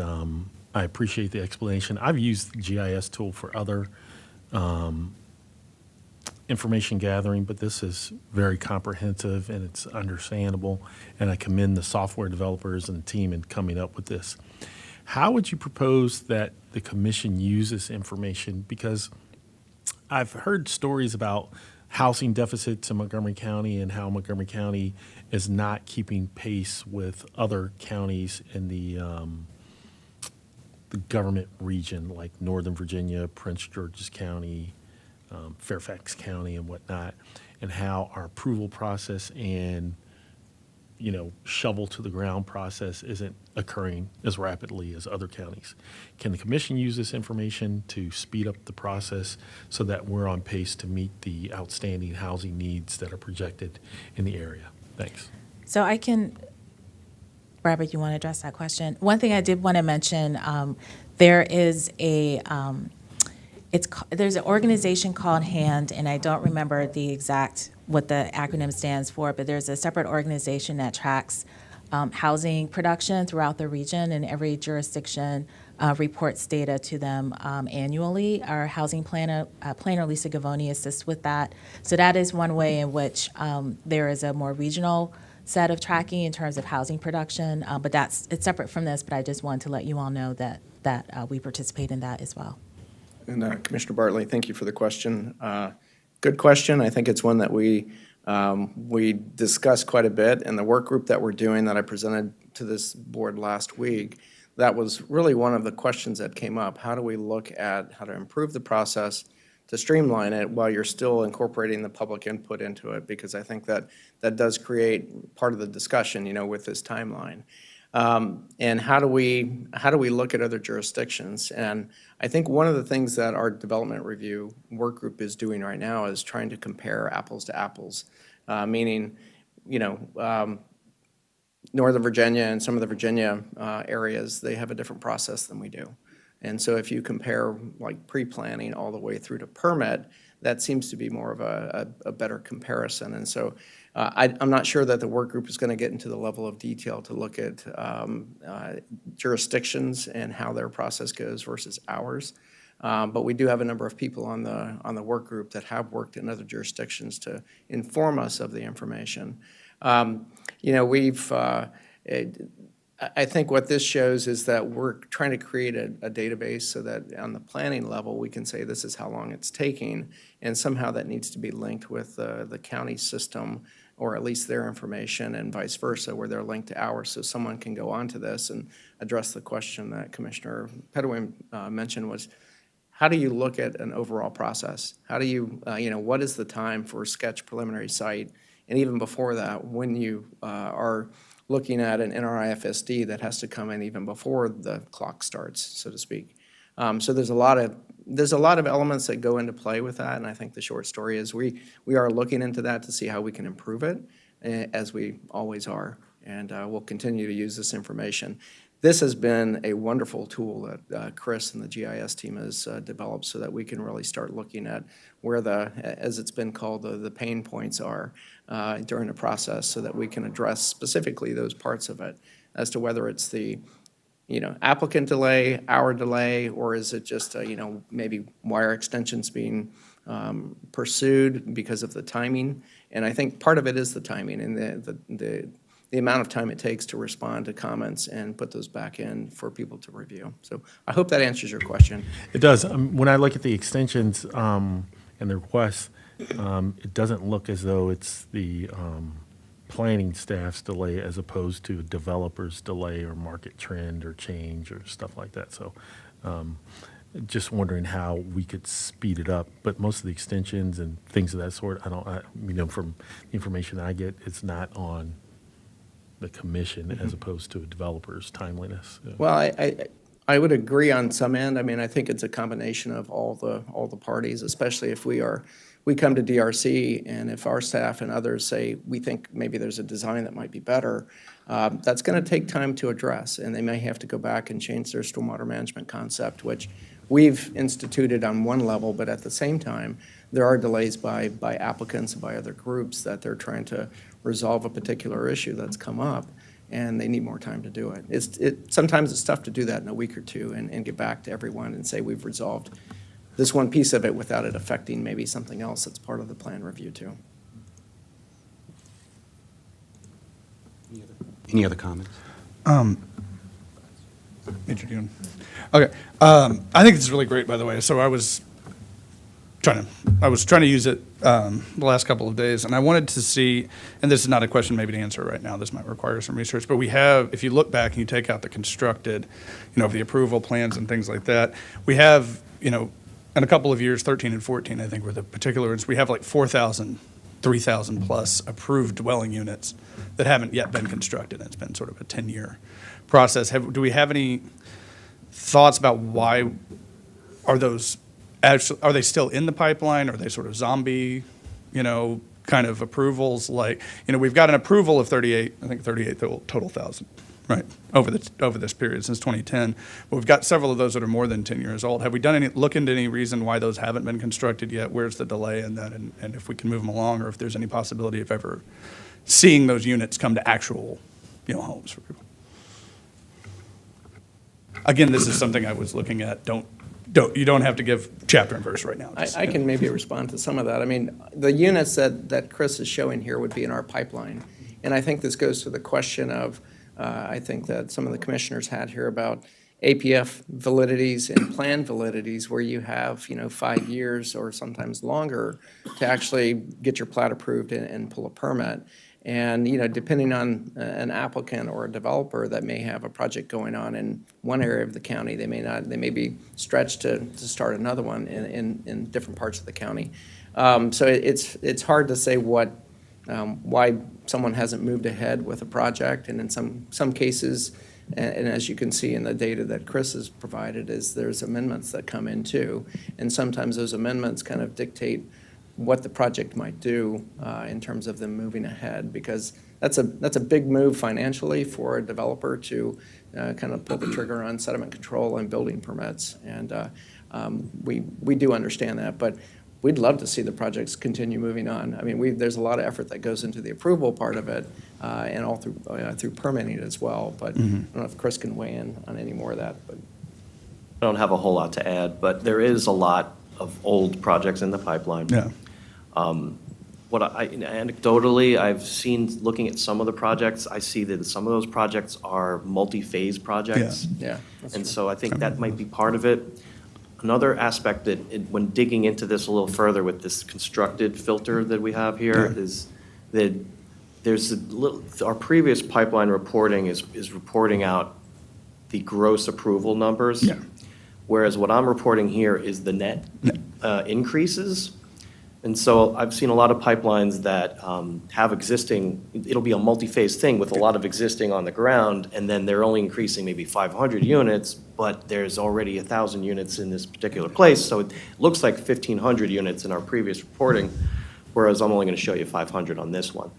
I appreciate the explanation. I've used the GIS tool for other information gathering, but this is very comprehensive and it's understandable, and I commend the software developers and the team in coming up with this. How would you propose that the commission use this information? Because I've heard stories about housing deficits in Montgomery County and how Montgomery County is not keeping pace with other counties in the government region, like Northern Virginia, Prince George's County, Fairfax County and whatnot, and how our approval process and, shovel to the ground process isn't occurring as rapidly as other counties. Can the commission use this information to speed up the process so that we're on pace to meet the outstanding housing needs that are projected in the area? Thanks. So Robert, you want to address that question? One thing I did want to mention, there is there's an organization called HAND, and I don't remember what the acronym stands for, but there's a separate organization that tracks housing production throughout the region, and every jurisdiction reports data to them annually. Our housing planner, Lisa Gavoni, assists with that. So that is one way in which there is a more regional set of tracking in terms of housing production, but it's separate from this, but I just wanted to let you all know that we participate in that as well. And Commissioner Bartley, thank you for the question. Good question. I think it's one that we discussed quite a bit in the work group that we're doing that I presented to this board last week. That was really one of the questions that came up. How do we look at how to improve the process to streamline it while you're still incorporating the public input into it? Because I think that does create part of the discussion, with this timeline. And how do we look at other jurisdictions? And I think one of the things that our development review work group is doing right now is trying to compare apples to apples, meaning, Northern Virginia and some of the Virginia areas, they have a different process than we do. And so if you compare like pre-planning all the way through to permit, that seems to be more of a better comparison. And so I'm not sure that the work group is going to get into the level of detail to look at jurisdictions and how their process goes versus ours. But we do have a number of people on the work group that have worked in other jurisdictions to inform us of the information. I think what this shows is that we're trying to create a database so that on the planning level, we can say this is how long it's taking, and somehow that needs to be linked with the county system, or at least their information, and vice versa, where they're linked to ours, so someone can go onto this and address the question that Commissioner Petaway mentioned was, how do you look at an overall process? How do you, what is the time for sketch preliminary site? And even before that, when you are looking at an NRIFSD that has to come in even before the clock starts, so to speak. So there's a lot of elements that go into play with that, and I think the short story is we are looking into that to see how we can improve it, as we always are, and we'll continue to use this information. This has been a wonderful tool that Chris and the GIS team has developed so that we can really start looking at where as it's been called, the pain points are during the process, so that we can address specifically those parts of it as to whether it's the applicant delay, our delay, or is it just, maybe wire extensions being pursued because of the timing. And I think part of it is the timing and the amount of time it takes to respond to comments and put those back in for people to review. So I hope that answers your question. It does. When I look at the extensions and the requests, it doesn't look as though it's the planning staff's delay as opposed to a developer's delay or market trend or change or stuff like that. So just wondering how we could speed it up. But most of the extensions and things of that sort, from the information that I get, it's not on the commission as opposed to a developer's timeliness. Well, I would agree on some end. I mean, I think it's a combination of all the parties, especially if we come to DRC, and if our staff and others say, we think maybe there's a design that might be better, that's going to take time to address, and they may have to go back and change their stormwater management concept, which we've instituted on one level, but at the same time, there are delays by applicants and by other groups that they're trying to resolve a particular issue that's come up, and they need more time to do it. Sometimes it's tough to do that in a week or two and get back to everyone and say we've resolved this one piece of it without it affecting maybe something else that's part of the plan review too. Any other comments? Major Dune. Okay. I think it's really great, by the way. So I was trying to use it the last couple of days, and I wanted to see, and this is not a question maybe to answer right now, this might require some research, but we have, if you look back and you take out the constructed, the approval plans and things like that, we have, in a couple of years, 13 and 14, I think were the particular ones, we have like 4,000, 3,000 plus approved dwelling units that haven't yet been constructed. It's been sort of a 10-year process. Do we have any thoughts about why are those actually, are they still in the pipeline? Are they sort of zombie, kind of approvals? Like, we've got an approval of 38 total thousand, right, over this period since 2010. But we've got several of those that are more than 10 years old. Have we look into any reason why those haven't been constructed yet? Where's the delay in that? And if we can move them along, or if there's any possibility of ever seeing those units come to actual, homes for people? Again, this is something I was looking at. You don't have to give chapter and verse right now. I can maybe respond to some of that. I mean, the units that Chris is showing here would be in our pipeline. And I think this goes to the question of, I think that some of the commissioners had here about APF validities and plan validities, where you have, 5 years or sometimes longer to actually get your plat approved and pull a permit. And, depending on an applicant or a developer that may have a project going on in one area of the county, they may be stretched to start another one in different parts of the county. So it's hard to say why someone hasn't moved ahead with a project. And in some cases, and as you can see in the data that Chris has provided, there's amendments that come in too. And sometimes those amendments kind of dictate what the project might do in terms of them moving ahead, because that's a big move financially for a developer to kind of pull the trigger on sediment control and building permits. And we do understand that, but we'd love to see the projects continue moving on. I mean, there's a lot of effort that goes into the approval part of it and all through permitting as well. But I don't know if Chris can weigh in on any more of that. But I don't have a whole lot to add, but there is a lot of old projects in the pipeline. Yeah. Anecdotally, I've seen, looking at some of the projects, I see that some of those projects are multi-phase projects. Yeah. that's And true. so I think that might be part of it. Another aspect that, when digging into this a little further with this constructed filter that we have here, is that there's a little, our previous pipeline reporting is reporting out the gross approval numbers. Yeah. Whereas what I'm reporting here is the net increases. And so I've seen a lot of pipelines that have existing, it'll be a multi-phase thing with a lot of existing on the ground, and then they're only increasing maybe 500 units, but there's already 1,000 units in this particular place. So it looks like 1,500 units in our previous reporting, whereas I'm only going to show you 500 on this one.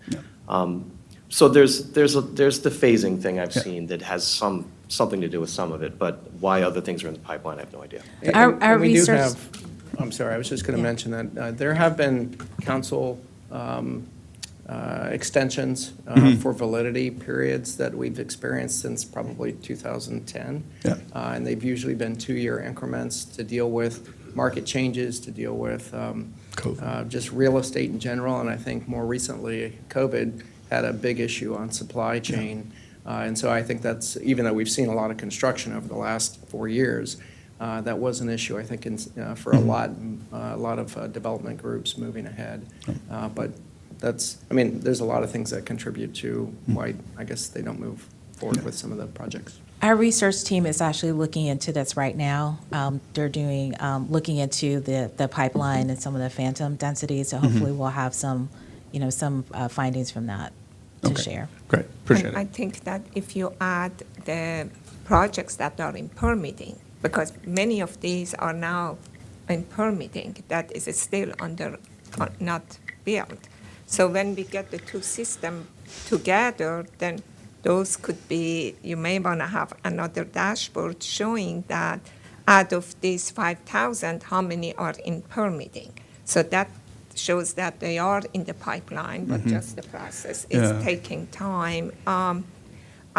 So there's the phasing thing I've seen that has something to do with some of it, but why other things are in the pipeline, I have no idea. Our We do research- have, I'm sorry, I was just going to Yeah. mention that there have been council extensions for validity periods that we've experienced since probably 2010. Yeah. And they've usually been 2-year increments to deal with market changes, to deal with COVID. just real estate in general. And I think more recently, COVID had a big issue on supply chain. And so I think that's, even though we've seen a lot of construction over the last 4 years, that was an issue, I think, for a lot of development groups moving ahead. But that's, I mean, there's a lot of things that contribute to why, I guess, they don't move forward with some of the projects. Our research team is actually looking into this right now. They're doing, looking into the pipeline and some of the phantom densities, so hopefully we'll have some, some findings from that to Okay. share. Great, appreciate And I it. think that if you add the projects that are in permitting, because many of these are now in permitting, that is still not built. So when we get the two systems together, then those could be, you may want to have another dashboard showing that out of these 5,000, how many are in permitting. So that shows that they are in the pipeline, but just the process is Yeah. taking time.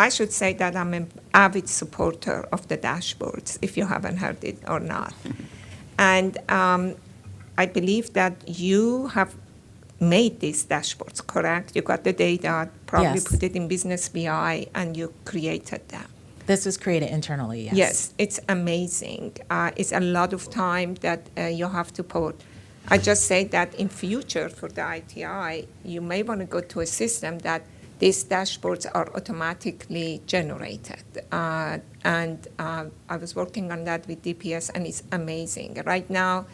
I should say that I'm an avid supporter of the dashboards, if you haven't heard it or not. And I believe that you have made these dashboards, correct? You got the data, probably Yes. put it in Business BI, and you created them. This was created internally, yes. Yes, it's amazing. It's a lot of time that you have to put. I just say that in future for the ITI, you may want to go to a system that these dashboards are automatically generated. And I was working on that with DPS, and it's amazing. Right now,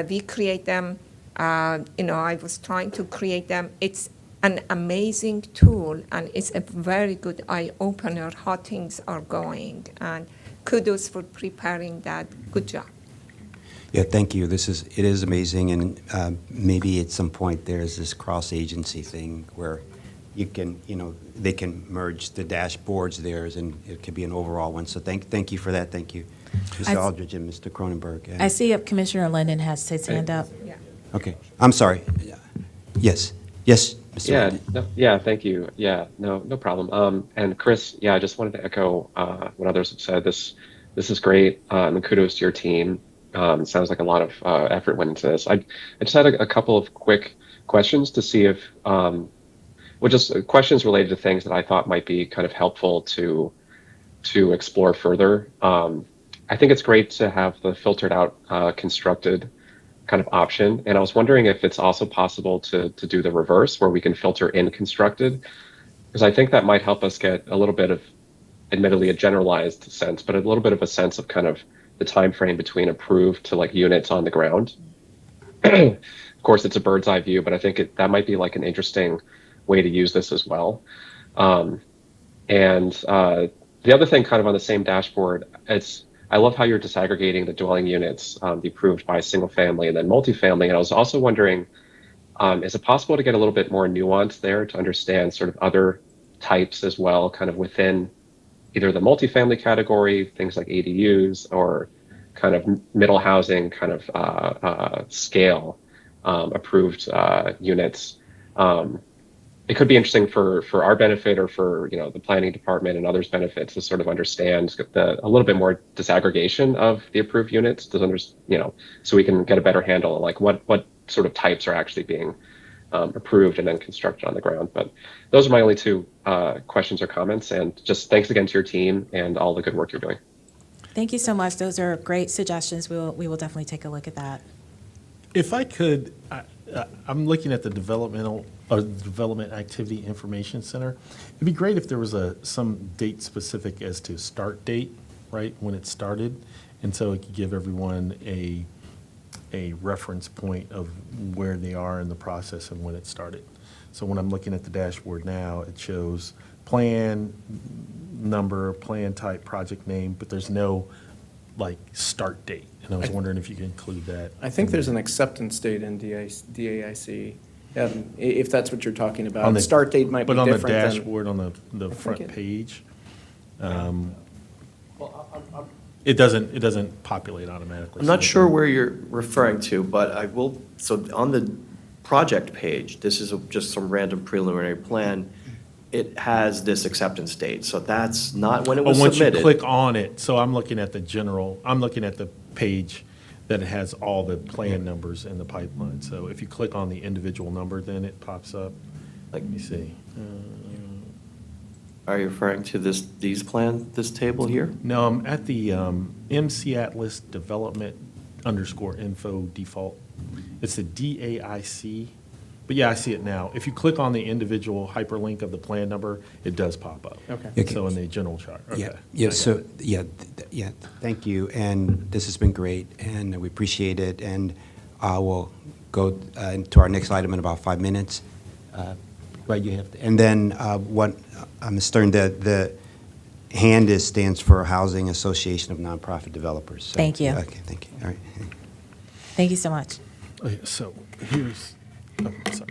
we create them. I was trying to create them. It's an amazing tool, and it's a very good eye-opener how things are going. And kudos for preparing that. Good job. Yeah, thank you. It is amazing, and maybe at some point there's this cross-agency thing where you can, they can merge the dashboards there, and it could be an overall one. So thank you for that. Thank you, Mr. Aldridge and Mr. Cronenberg. I see Commissioner Linden has his hand up. Yeah. Okay, I'm sorry. Yes, Mr. Yeah, Linden. yeah, thank you. Yeah, no problem. And Chris, yeah, I just wanted to echo what others have said. This is great, and kudos to your team. It sounds like a lot of effort went into this. I just had a couple of quick questions to see if, just questions related to things that I thought might be kind of helpful to explore further. I think it's great to have the filtered out constructed kind of option, and I was wondering if it's also possible to do the reverse, where we can filter in constructed, because I think that might help us get a little bit of, admittedly a generalized sense, but a little bit of a sense of kind of the time frame between approved to like units on the ground. Of course, it's a bird's eye view, but I think that might be like an interesting way to use this as well. And the other thing kind of on the same dashboard, I love how you're disaggregating the dwelling units, the approved by single family and then multifamily. And I was also wondering, is it possible to get a little bit more nuance there to understand sort of other types as well, kind of within either the multifamily category, things like ADUs, or kind of middle housing kind of scale approved units. It could be interesting for our benefit, or for the planning department and others' benefits, to sort of understand a little bit more disaggregation of the approved units, so we can get a better handle on like what sort of types are actually being approved and then constructed on the ground. But those are my only two questions or comments. And just thanks again to your team and all the good work you're doing. Thank you so much. Those are great suggestions. We will definitely take a look at that. If I could, I'm looking at the Development Activity Information Center. It'd be great if there was some date specific as to start date, right, when it started. And so it could give everyone a reference point of where they are in the process and when it started. So when I'm looking at the dashboard now, it shows plan number, plan type, project name, but there's no like start date. And I was wondering if you could include that. I think there's an acceptance date in DAIC, if that's what you're talking about. On The start date might be But on different the than. dashboard, on the think front it- page, it doesn't populate automatically. I'm not sure where you're referring to, but I will, so on the project page, this is just some random preliminary plan. It has this acceptance date, so that's not when it But was once you submitted. click on it, so I'm looking at I'm looking at the page that it has all the plan numbers in the pipeline. So if you click on the individual number, then it pops up. Let me see. Are you referring to this table here? No, I'm at the MC Atlas Development _info default. It's the DAIC. But yeah, I see it now. If you click on the individual hyperlink of the plan number, it does pop up. Okay. So in the general chart. Yeah, Okay. yeah, I got so, it. yeah, thank you, and this has been great, and we appreciate it, and we'll go into our next item in about 5 minutes. Right, you have, and then Ms. Stern, the HAND stands for Housing Association of Nonprofit Developers. So- Thank you. Okay, thank you, all right. Thank you so much. Okay, so here's, oh, sorry.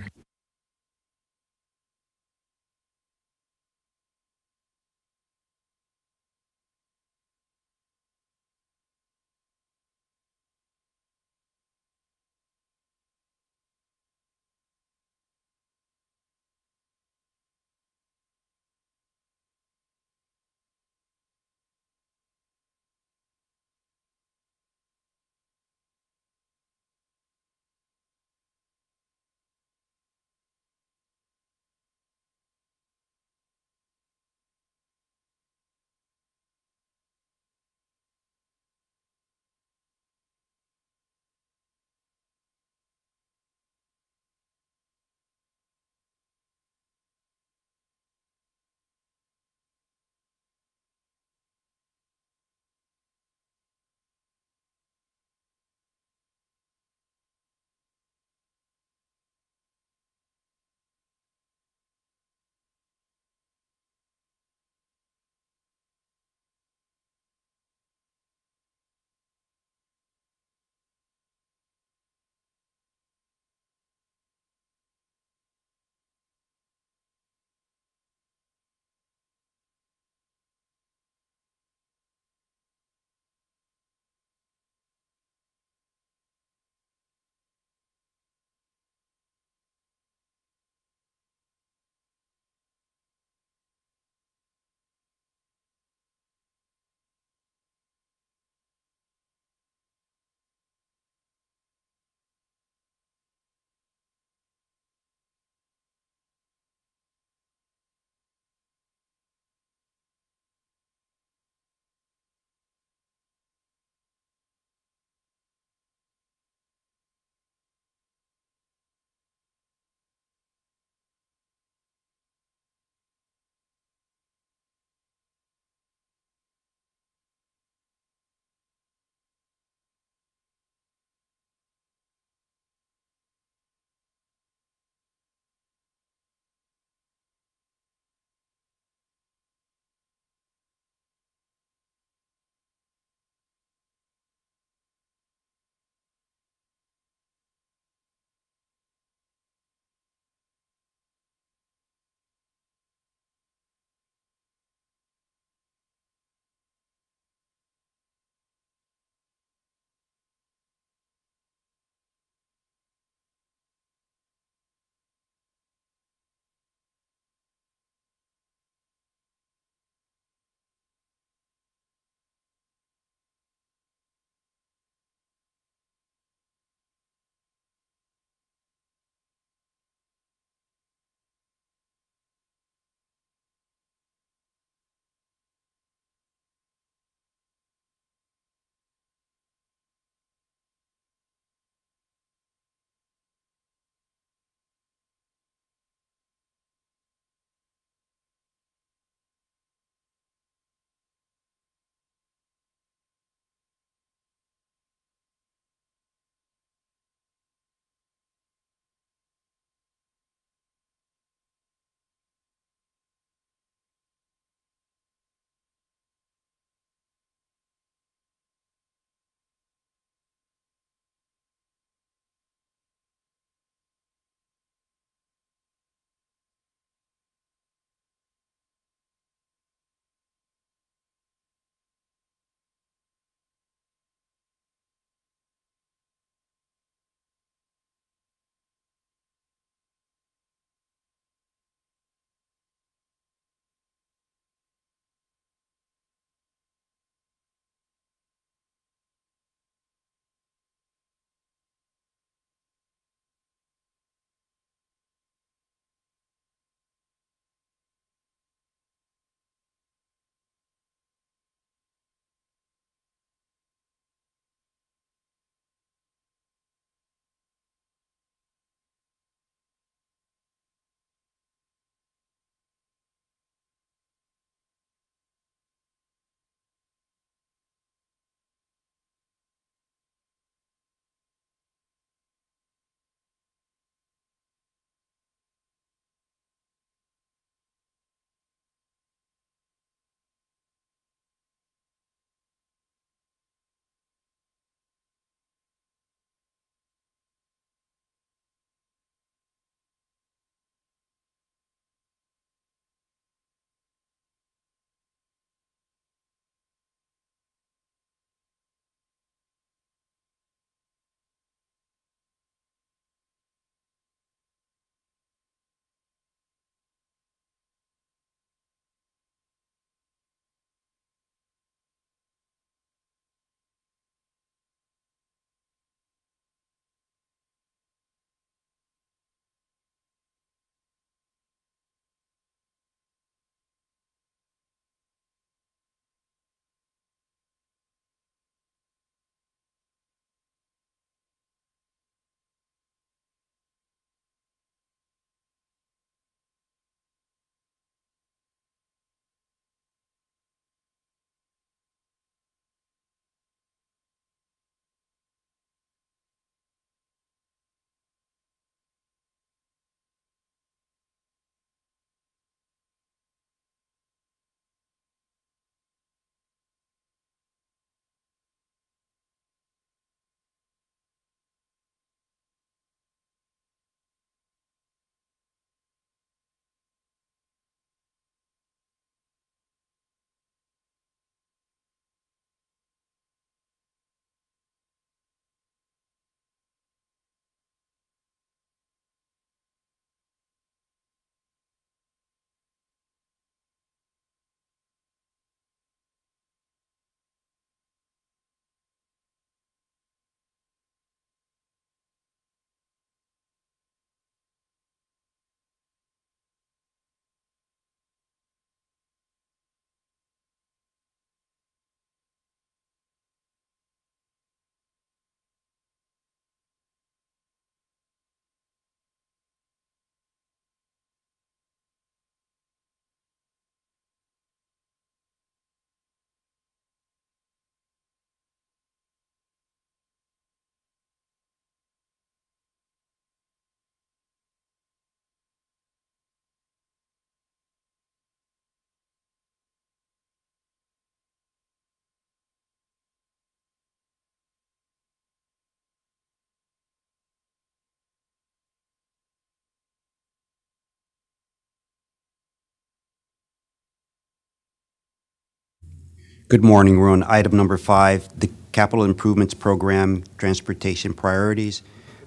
Good morning. We're on item number 5, the Capital Improvements Program Transportation Priorities.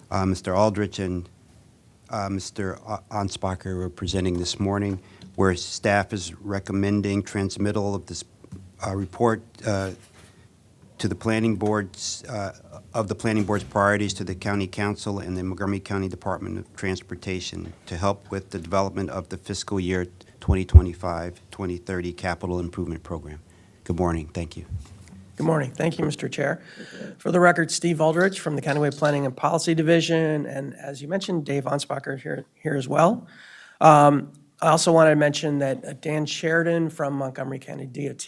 Mr. Aldrich and Mr. Anspacher were presenting this morning, where staff is recommending transmittal of this report to the planning boards, of the planning board's priorities to the county council and the Montgomery County Department of Transportation to help with the development of the fiscal year 2025-2030 capital improvement program. Good morning. Thank you. Good morning. Thank you, Mr. Chair. For the record, Steve Aldrich from the Countywide Planning and Policy Division, and as you mentioned, Dave Anspacher here as well. I also wanted to mention that Dan Sheridan from Montgomery County DOT,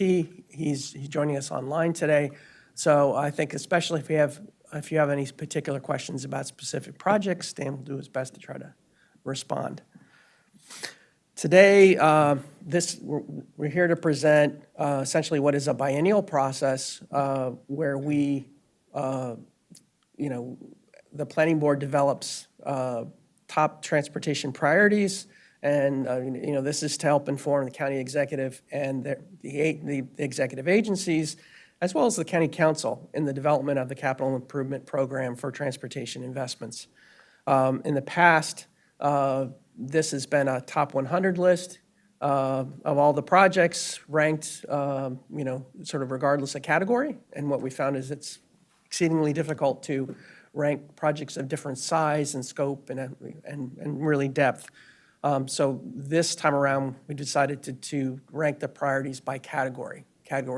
he's joining us online today. So I think especially if you have any particular questions about specific projects, Dan will do his best to try to respond. Today, we're here to present essentially what is a biennial process where we, the planning board develops top transportation priorities, and this is to help inform the county executive and the executive agencies, as well as the county council in the development of the capital improvement program for transportation investments. In the past, this has been a top 100 list of all the projects ranked, sort of regardless of category. And what we found is it's exceedingly difficult to rank projects of different size and scope and really depth. So this time around, we decided to rank the priorities by categories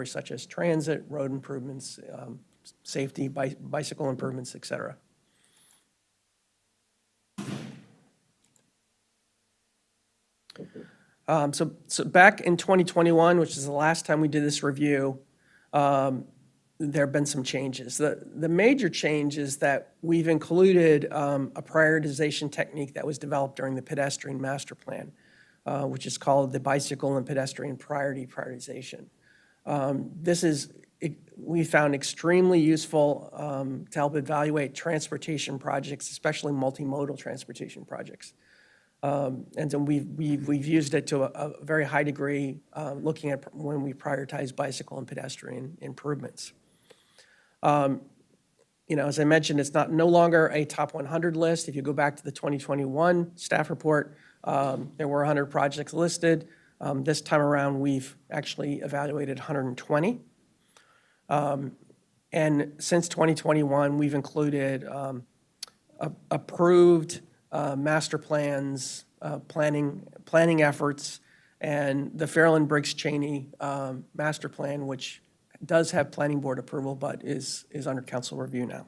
such as transit, road improvements, safety, bicycle improvements, et cetera. So back in 2021, which is the last time we did this review, there have been some changes. The major change is that we've included a prioritization technique that was developed during the pedestrian master plan, which is called the bicycle and pedestrian prioritization. We found extremely useful to help evaluate transportation projects, especially multimodal transportation projects. And so we've used it to a very high degree, looking at when we prioritize bicycle and pedestrian improvements. As I mentioned, it's no longer a top 100 list. If you go back to the 2021 staff report, there were 100 projects listed. This time around, we've actually evaluated 120. And since 2021, we've included approved master plans, planning efforts, and the Fairland Briggs Cheney master plan, which does have planning board approval, but is under council review now.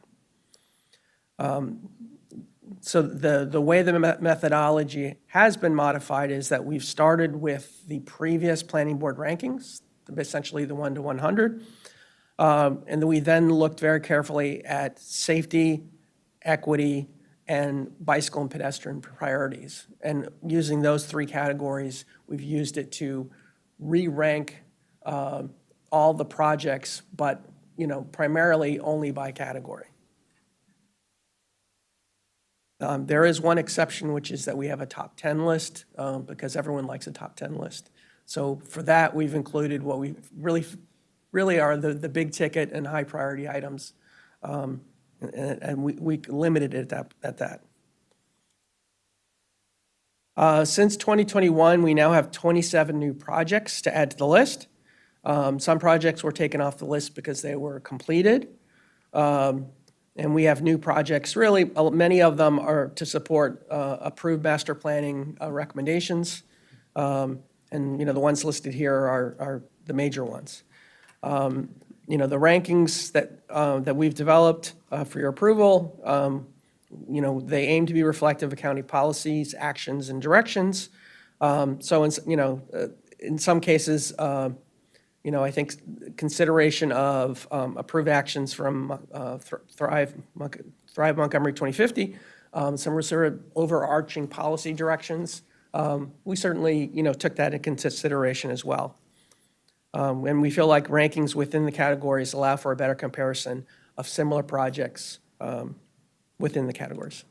So the way the methodology has been modified is that we've started with the previous planning board rankings, essentially the 1 to 100, and then we looked very carefully at safety, equity, and bicycle and pedestrian priorities. And using those 3 categories, we've used it to re-rank all the projects, but primarily only by category. There is one exception, which is that we have a top 10 list, because everyone likes a top 10 list. So for that, we've included what we really are the big ticket and high priority items, and we limited it at that. Since 2021, we now have 27 new projects to add to the list. Some projects were taken off the list because they were completed. And we have new projects, really, many of them are to support approved master planning recommendations. And, the ones listed here are the major ones. The rankings that we've developed for your approval, they aim to be reflective of county policies, actions, and directions. So, in some cases, I think consideration of approved actions from Thrive Montgomery 2050, some were sort of overarching policy directions. We certainly, took that into consideration as well. And we feel like rankings within the categories allow for a better comparison of similar projects within the categories.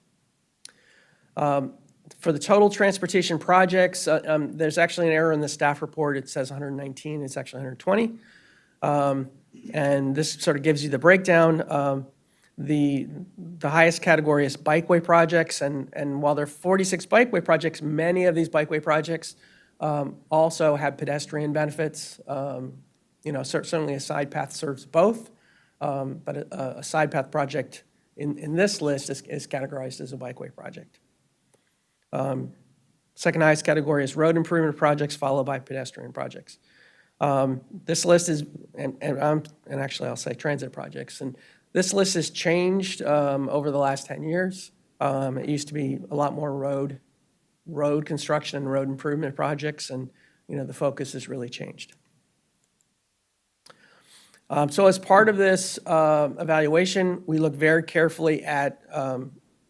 For the total transportation projects, there's actually an error in the staff report. It says 119, it's actually 120. And this sort of gives you the breakdown. The highest category is bikeway projects, and while there are 46 bikeway projects, many of these bikeway projects also have pedestrian benefits. Certainly a side path serves both, but a side path project in this list is categorized as a bikeway project. Second highest category is road improvement projects, followed by pedestrian projects. This list is, and actually I'll say transit projects, and this list has changed over the last 10 years. It used to be a lot more road construction and road improvement projects, and the focus has really changed. So as part of this evaluation, we look very carefully at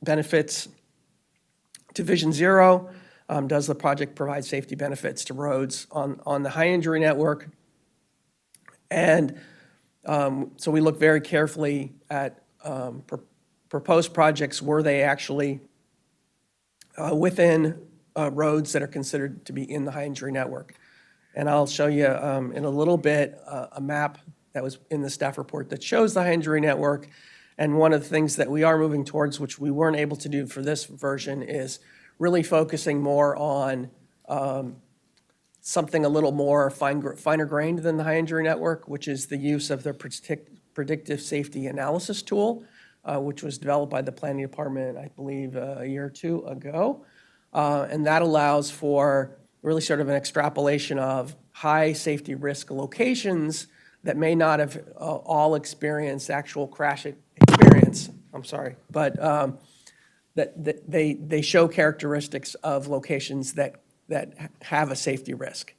benefits to Vision Zero. Does the project provide safety benefits to roads on the high injury network? And so we look very carefully at proposed projects. Were they actually within roads that are considered to be in the high injury network? And I'll show you in a little bit a map that was in the staff report that shows the high injury network. And one of the things that we are moving towards, which we weren't able to do for this version, is really focusing more on something a little more finer grained than the high injury network, which is the use of the predictive safety analysis tool, which was developed by the planning department, I believe, a year or two ago. And that allows for really sort of an extrapolation of high safety risk locations that may not have all experienced actual crash experience, but that they show characteristics of locations that have a safety risk.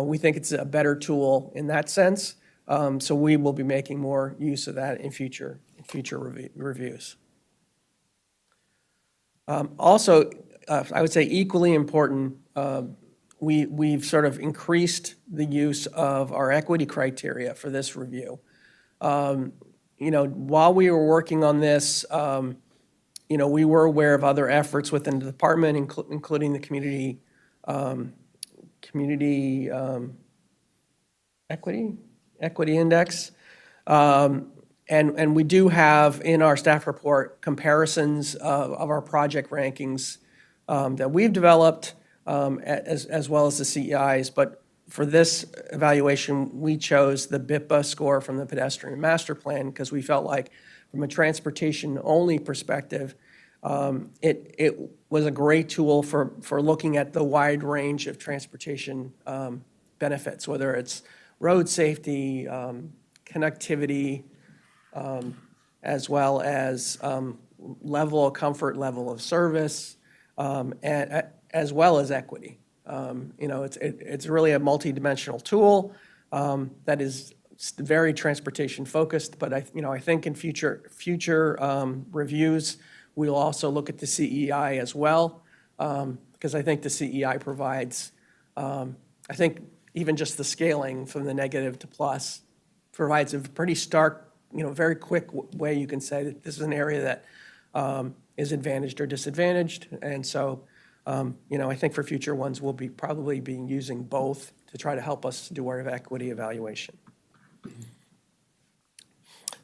We think it's a better tool in that sense, so we will be making more use of that in future reviews. Also, I would say equally important, we've sort of increased the use of our equity criteria for this review. While we were working on this, we were aware of other efforts within the department, including the community equity index. And we do have in our staff report comparisons of our project rankings that we've developed, as well as the CEIs. But for this evaluation, we chose the BIPA score from the pedestrian master plan because we felt like from a transportation-only perspective, it was a great tool for looking at the wide range of transportation benefits, whether it's road safety, connectivity, as well as level of comfort, level of service, and as well as equity. It's really a multidimensional tool that is very transportation focused, but I think in future reviews, we'll also look at the CEI as well, because I think the CEI provides, I think even just the scaling from the negative to plus provides a pretty stark, very quick way you can say that this is an area that is advantaged or disadvantaged. And so, I think for future ones, we'll be probably using both to try to help us do our equity evaluation.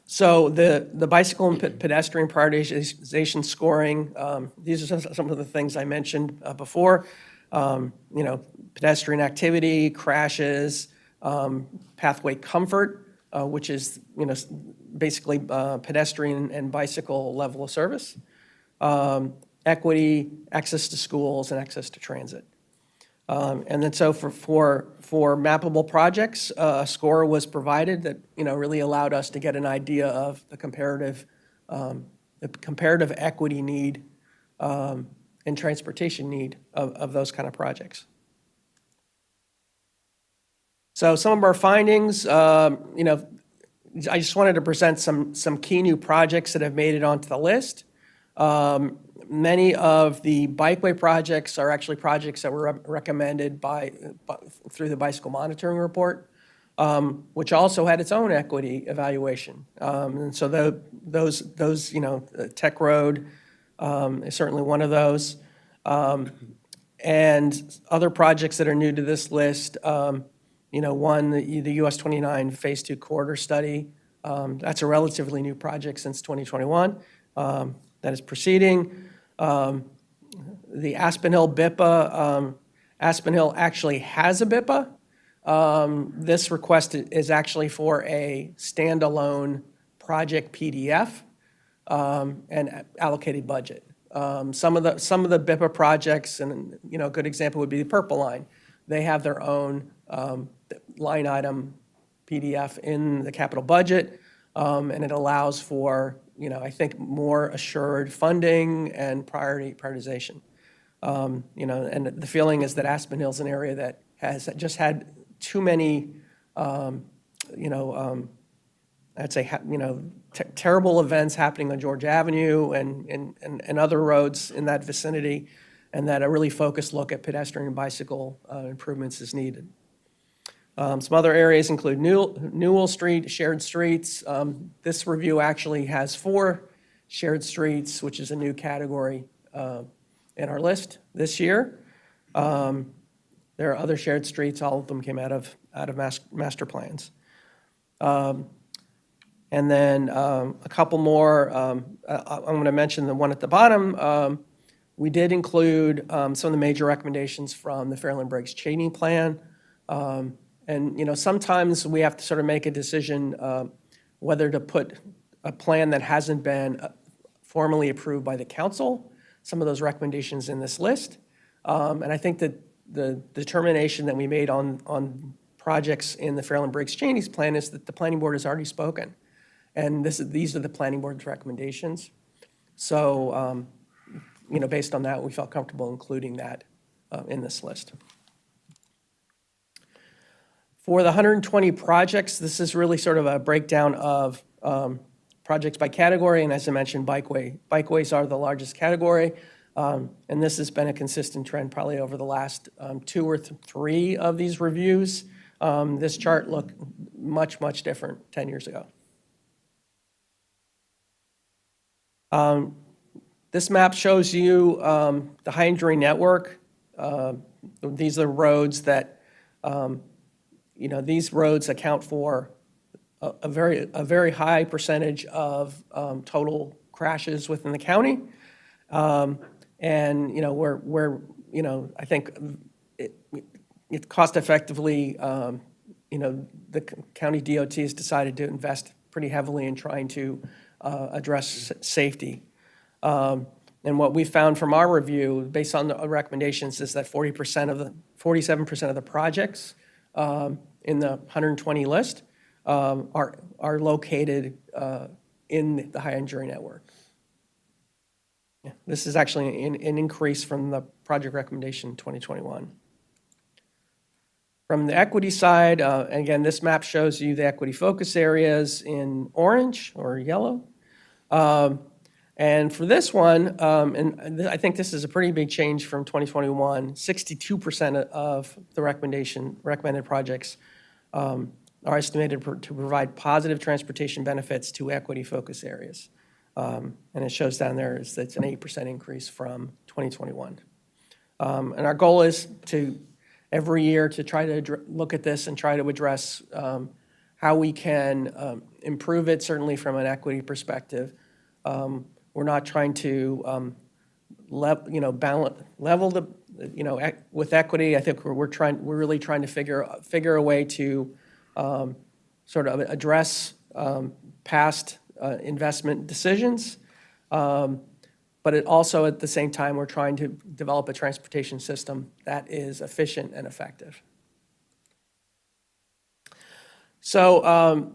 So the bicycle and pedestrian prioritization scoring, these are some of the things I mentioned before. Pedestrian activity, crashes, pathway comfort, which is basically pedestrian and bicycle level of service, equity, access to schools, and access to transit. And then so for mappable projects, a score was provided that really allowed us to get an idea of the comparative equity need and transportation need of those kind of projects. So some of our findings, I just wanted to present some key new projects that have made it onto the list. Many of the bikeway projects are actually projects that were recommended through the bicycle monitoring report, which also had its own equity evaluation. And so those Tech Road is certainly one of those. And other projects that are new to this list, One, the US 29 Phase 2 corridor study. That's a relatively new project since 2021 that is proceeding. The Aspen Hill BIPA, Aspen Hill actually has a BIPA. This request is actually for a standalone project PDF and allocated budget. Some of the BIPA projects, and a good example would be the Purple Line. They have their own line item PDF in the capital budget, and it allows for I think more assured funding and prioritization. And the feeling is that Aspen Hill's an area that has just had too many, I'd say, terrible events happening on George Avenue and other roads in that vicinity, and that a really focused look at pedestrian and bicycle improvements is needed. Some other areas include Newell Street, shared streets. This review actually has 4 shared streets, which is a new category in our list this year. There are other shared streets. All of them came out of master plans. And then a couple more. I'm going to mention the one at the bottom. We did include some of the major recommendations from the Fairland Briggs Cheney plan. And sometimes we have to sort of make a decision whether to put a plan that hasn't been formally approved by the council, some of those recommendations in this list. And I think that the determination that we made on projects in the Fairland Briggs Cheney's plan is that the planning board has already spoken. And these are the planning board's recommendations. So, based on that, we felt comfortable including that in this list. For the 120 projects, this is really sort of a breakdown of projects by category, and as I mentioned, bikeways are the largest category, and this has been a consistent trend probably over the last 2 or 3 of these reviews. This chart looked much different 10 years ago. This map shows you the high injury network. These are roads that these roads account for a very high percentage of total crashes within the county, and where I think it cost effectively. The county DOT has decided to invest pretty heavily in trying to address safety. And what we found from our review, based on the recommendations, is that 47% of the projects in the 120 list are located in the high injury network. Yeah, this is actually an increase from the project recommendation in 2021. From the equity side, again, this map shows you the equity focus areas in orange or yellow. And for this one, and I think this is a pretty big change from 2021, 62% of the recommended projects are estimated to provide positive transportation benefits to equity focus areas. And it shows down there it's an 8% increase from 2021. And our goal is to every year to try to look at this and try to address how we can improve it, certainly from an equity perspective. We're not trying to level the with equity. I think we're really trying to figure a way to sort of address past investment decisions, but it also at the same time we're trying to develop a transportation system that is efficient and effective. So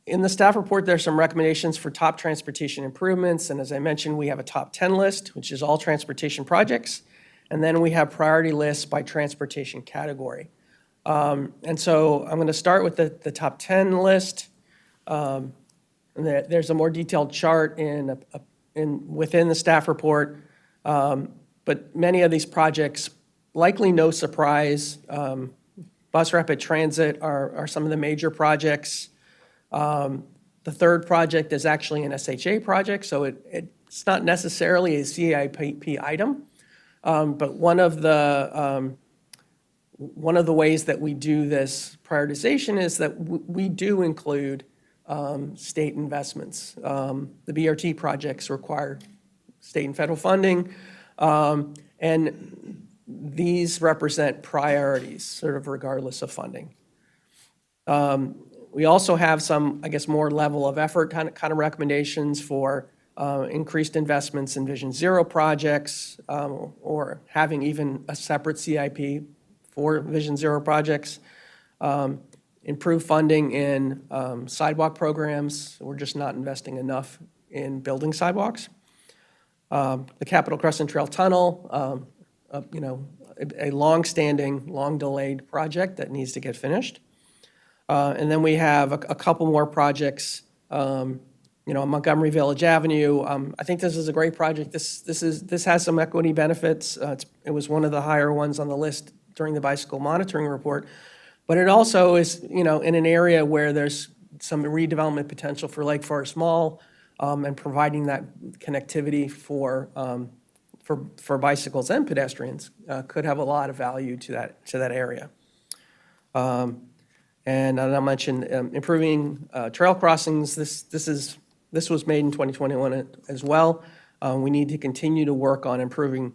in the staff report, there's some recommendations for top transportation improvements, and as I mentioned, we have a top 10 list, which is all transportation projects, and then we have priority lists by transportation category. And so I'm going to start with the top 10 list. And there's a more detailed chart within the staff report, but many of these projects, likely no surprise, bus rapid transit are some of the major projects. The third project is actually an SHA project, so it's not necessarily a CIP item, but one of the one of the ways that we do this prioritization is that we do include state investments. The BRT projects require state and federal funding, and these represent priorities, sort of regardless of funding. We also have some, I guess, more level of effort kind of recommendations for increased investments in Vision Zero projects, or having even a separate CIP for Vision Zero projects. Improve funding in sidewalk programs. We're just not investing enough in building sidewalks. The Capitol Crescent Trail Tunnel, a long-standing, long-delayed project that needs to get finished. And then we have a couple more projects, on Montgomery Village Avenue. I think this is a great project. This has some equity benefits. It was one of the higher ones on the list during the bicycle monitoring report. But it also is, in an area where there's some redevelopment potential for Lake Forest Mall, and providing that connectivity for bicycles and pedestrians could have a lot of value to that area. And I mentioned improving trail crossings. This was made in 2021 as well. We need to continue to work on improving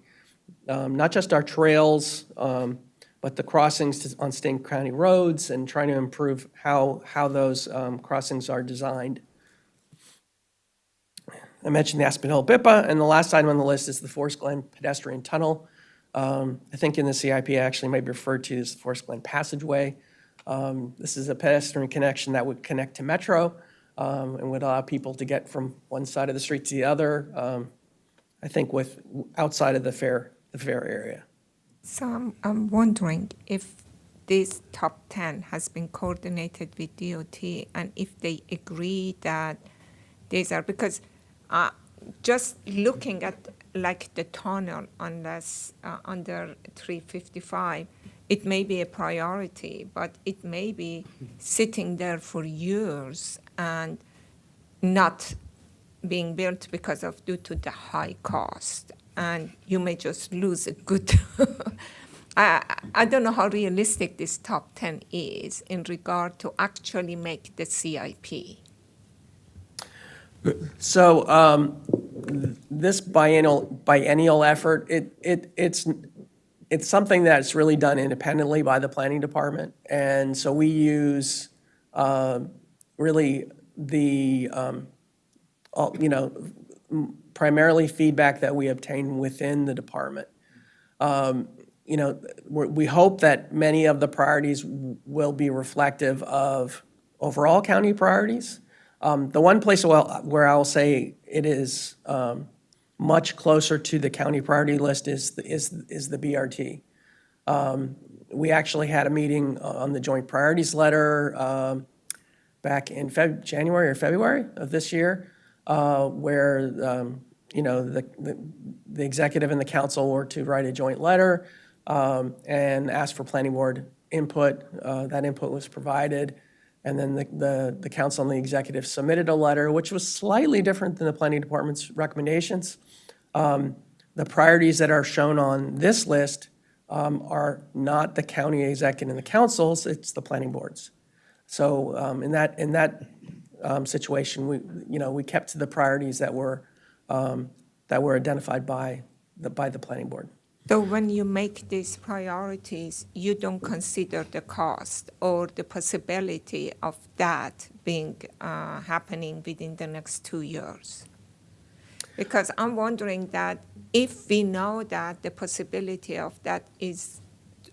not just our trails, but the crossings on state county roads, and trying to improve how those crossings are designed. I mentioned the Aspen Hill BIPA, and the last item on the list is the Forest Glen pedestrian tunnel. I think in the CIP actually might be referred to as the Forest Glen Passageway. This is a pedestrian connection that would connect to Metro, and would allow people to get from one side of the street to the other, I think outside of the fair area. So I'm wondering if this top 10 has been coordinated with DOT, and if they agree that these are, because just looking at like the tunnel under 355, it may be a priority, but it may be sitting there for years and not being built due to the high cost. And you may just lose a good, I don't know how realistic this top 10 is in regard to actually make the CIP. So this biennial effort, it's something that's really done independently by the planning department. And so we use really the, primarily feedback that we obtain within the department. We hope that many of the priorities will be reflective of overall county priorities. The one place where I'll say it is much closer to the county priority list is the BRT. We actually had a meeting on the joint priorities letter back in January or February of this year, where the executive and the council were to write a joint letter and ask for planning board input. That input was provided. And then the council and the executive submitted a letter, which was slightly different than the planning department's recommendations. The priorities that are shown on this list are not the county executive and the councils, it's the planning boards. So in that situation, we kept to the priorities that were identified by the planning board. So when you make these priorities, you don't consider the cost or the possibility of that being happening within the next 2 years? Because I'm wondering that if we know that the possibility of that is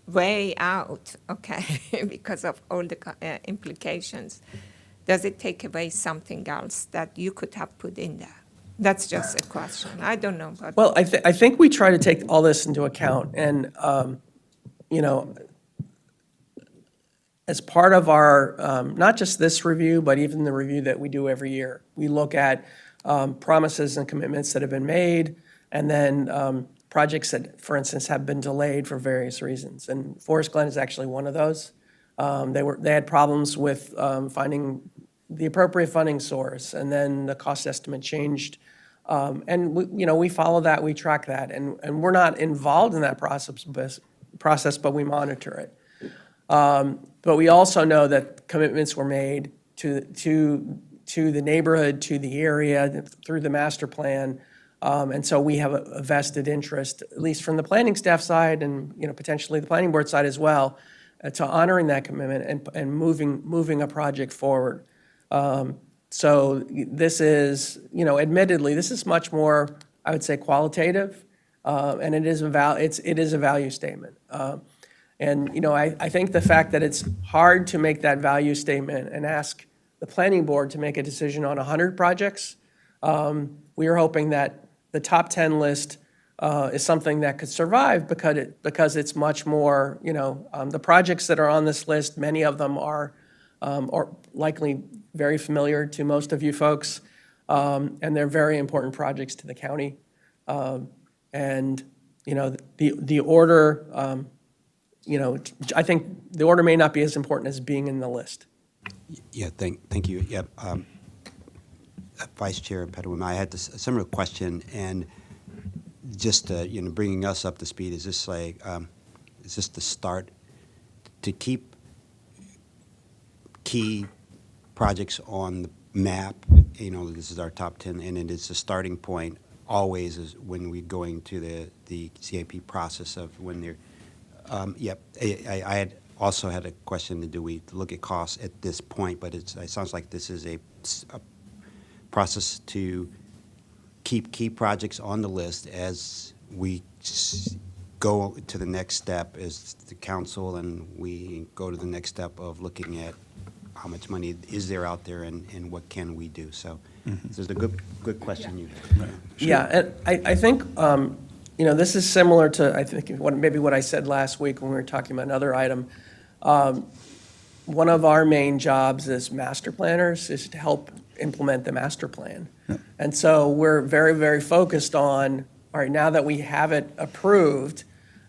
way out, okay, because of all the implications, does it take away something else that you could have put in there? That's just a question. I don't know. But Well, I think we try to take all this into account. And, as part of our, not just this review, but even the review that we do every year, we look at promises and commitments that have been made, and then projects that, for instance, have been delayed for various reasons. And Forest Glen is actually one of those. They had problems with finding the appropriate funding source, and then the cost estimate changed. And we follow that, we track that, and we're not involved in that process, but we monitor it. But we also know that commitments were made to the neighborhood, to the area, through the master plan. And so we have a vested interest, at least from the planning staff side and, potentially the planning board side as well, to honoring that commitment and moving a project forward. So this is, admittedly, this is much more, I would say, qualitative, and it is a value statement. And, I think the fact that it's hard to make that value statement and ask the planning board to make a decision on 100 projects, we are hoping that the top 10 list is something that could survive because it's much more, the projects that are on this list, many of them are likely very familiar to most of you folks, and they're very important projects to the county. And, the order, I think the order may not be as important as being in the list. Yeah, thank you. Yeah, Vice Chair Petawim, I had a similar question, and just bringing us up to speed. Is this the start to keep key projects on the map? This is our top 10, and it is the starting point always is when we're going to the CIP process of when they're. Yep, I had also had a question: do we look at costs at this point? But it sounds like this is a process to keep key projects on the list as we go to the next step as the council, and we go to the next step of looking at how much money is there out there and what can we do. So this is a good question you have. Yeah, and I think, this is similar to, I think, what I said last week when we were talking about another item. One of our main jobs as master planners is to help implement the master plan. And so we're very, very focused on, all right, now that we have it approved,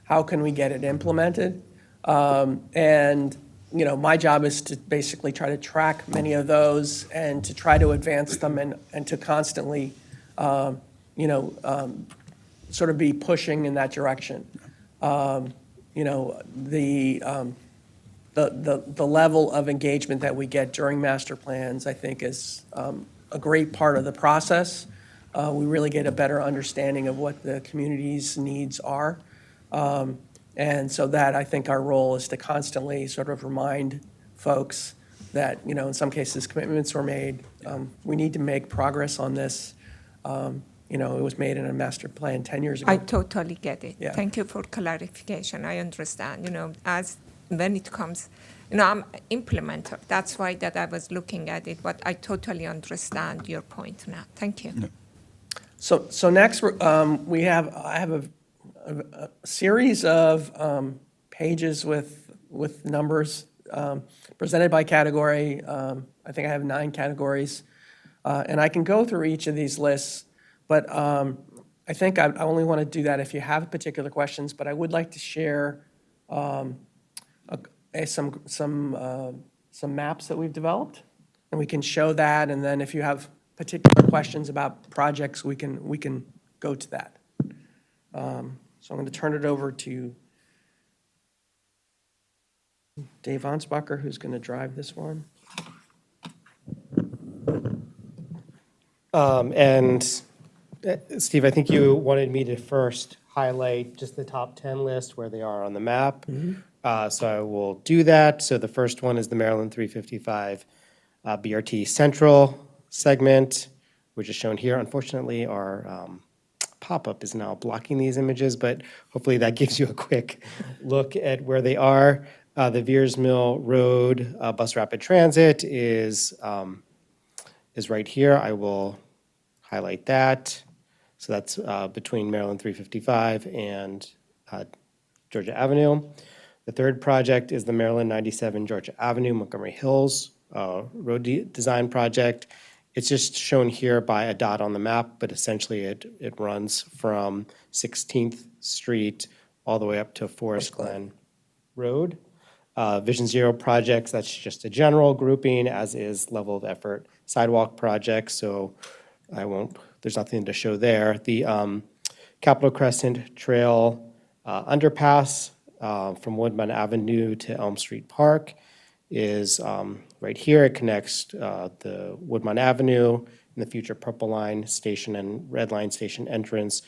how can we get it implemented? And, my job is to basically try to track many of those and to try to advance them and to constantly, sort of be pushing in that direction. The level of engagement that we get during master plans, I think, is a great part of the process. We really get a better understanding of what the community's needs are. And so that, I think, our role is to constantly sort of remind folks that, in some cases, commitments were made. We need to make progress on this. It was made in a master plan 10 years ago. I totally get it. Yeah. Thank you for clarification. I understand, as when it comes, I'm implementer. That's why that I was looking at it, but I totally understand your point now. Thank you. No. So next, I have a series of pages with numbers presented by category. I think I have 9 categories, and I can go through each of these lists, but I think I only want to do that if you have particular questions. But I would like to share some maps that we've developed, and we can show that. And then if you have particular questions about projects, we can go to that. So I'm going to turn it over to Dave Ansbacher, who's going to drive this one. And Steve, I think you wanted me to first highlight just the top 10 list where they are on the map. So I will do that. So the first one is the Maryland 355 BRT Central segment, which is shown here. Unfortunately, our pop-up is now blocking these images, but hopefully that gives you a quick look at where they are. The Veers Mill Road Bus Rapid Transit is right here. I will highlight that. So that's between Maryland 355 and Georgia Avenue. The third project is the Maryland 97 Georgia Avenue, Montgomery Hills road design project. It's just shown here by a dot on the map, but essentially it runs from 16th Street all the way up to Forest Glen Road. Vision Zero projects, that's just a general grouping, as is level of effort sidewalk projects, so there's nothing to show there. The Capitol Crescent Trail underpass from Woodman Avenue to Elm Street Park is right here. It connects the Woodman Avenue and the future Purple Line station and Red Line station entrance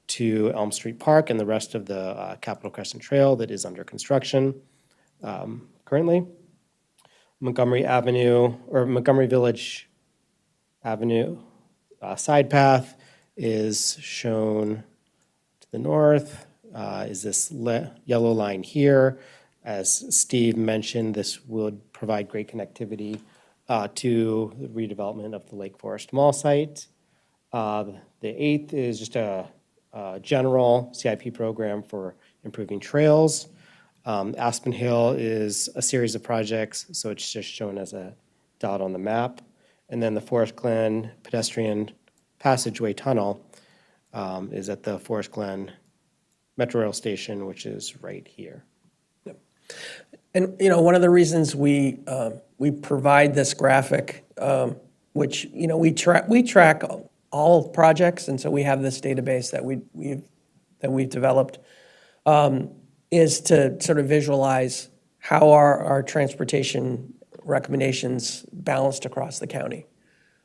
to Elm Street Park and the rest of the Capitol Crescent Trail that is under construction currently. Montgomery Avenue, or Montgomery Village Avenue side path is shown to the north, is this yellow line here. As Steve mentioned, this would provide great connectivity to the redevelopment of the Lake Forest Mall site. The eighth is just a general CIP program for improving trails. Aspen Hill is a series of projects, so it's just shown as a dot on the map. And then the Forest Glen pedestrian passageway tunnel is at the Forest Glen Metro Rail station, which is right here. And, one of the reasons we provide this graphic, which, we track all projects, and so we have this database that we've developed, is to sort of visualize how our transportation recommendations balanced across the county.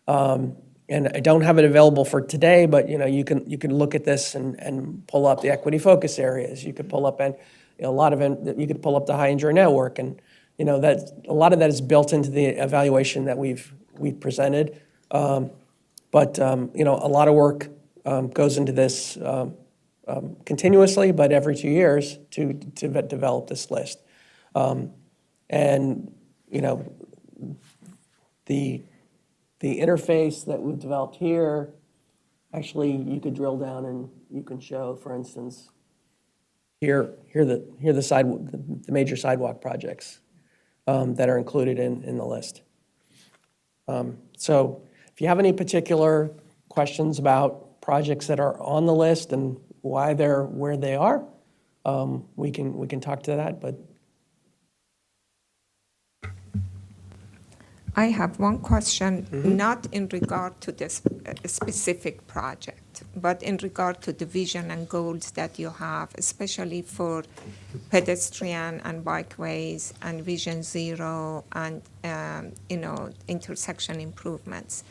And I don't have it available for today, but you can look at this and pull up the equity focus areas. You could pull up you could pull up the high injury network, and that a lot of that is built into the evaluation that we've presented. But a lot of work goes into this continuously, but every 2 years to develop this list. And the interface that we've developed here, actually, you could drill down and you can show, for instance, here the major sidewalk projects that are included in the list. So if you have any particular questions about projects that are on the list and why they're where they are, we can talk to that. But I have one question, not in regard to this specific project, but in regard to the vision and goals that you have, especially for pedestrian and bikeways and Vision Zero and, intersection improvements.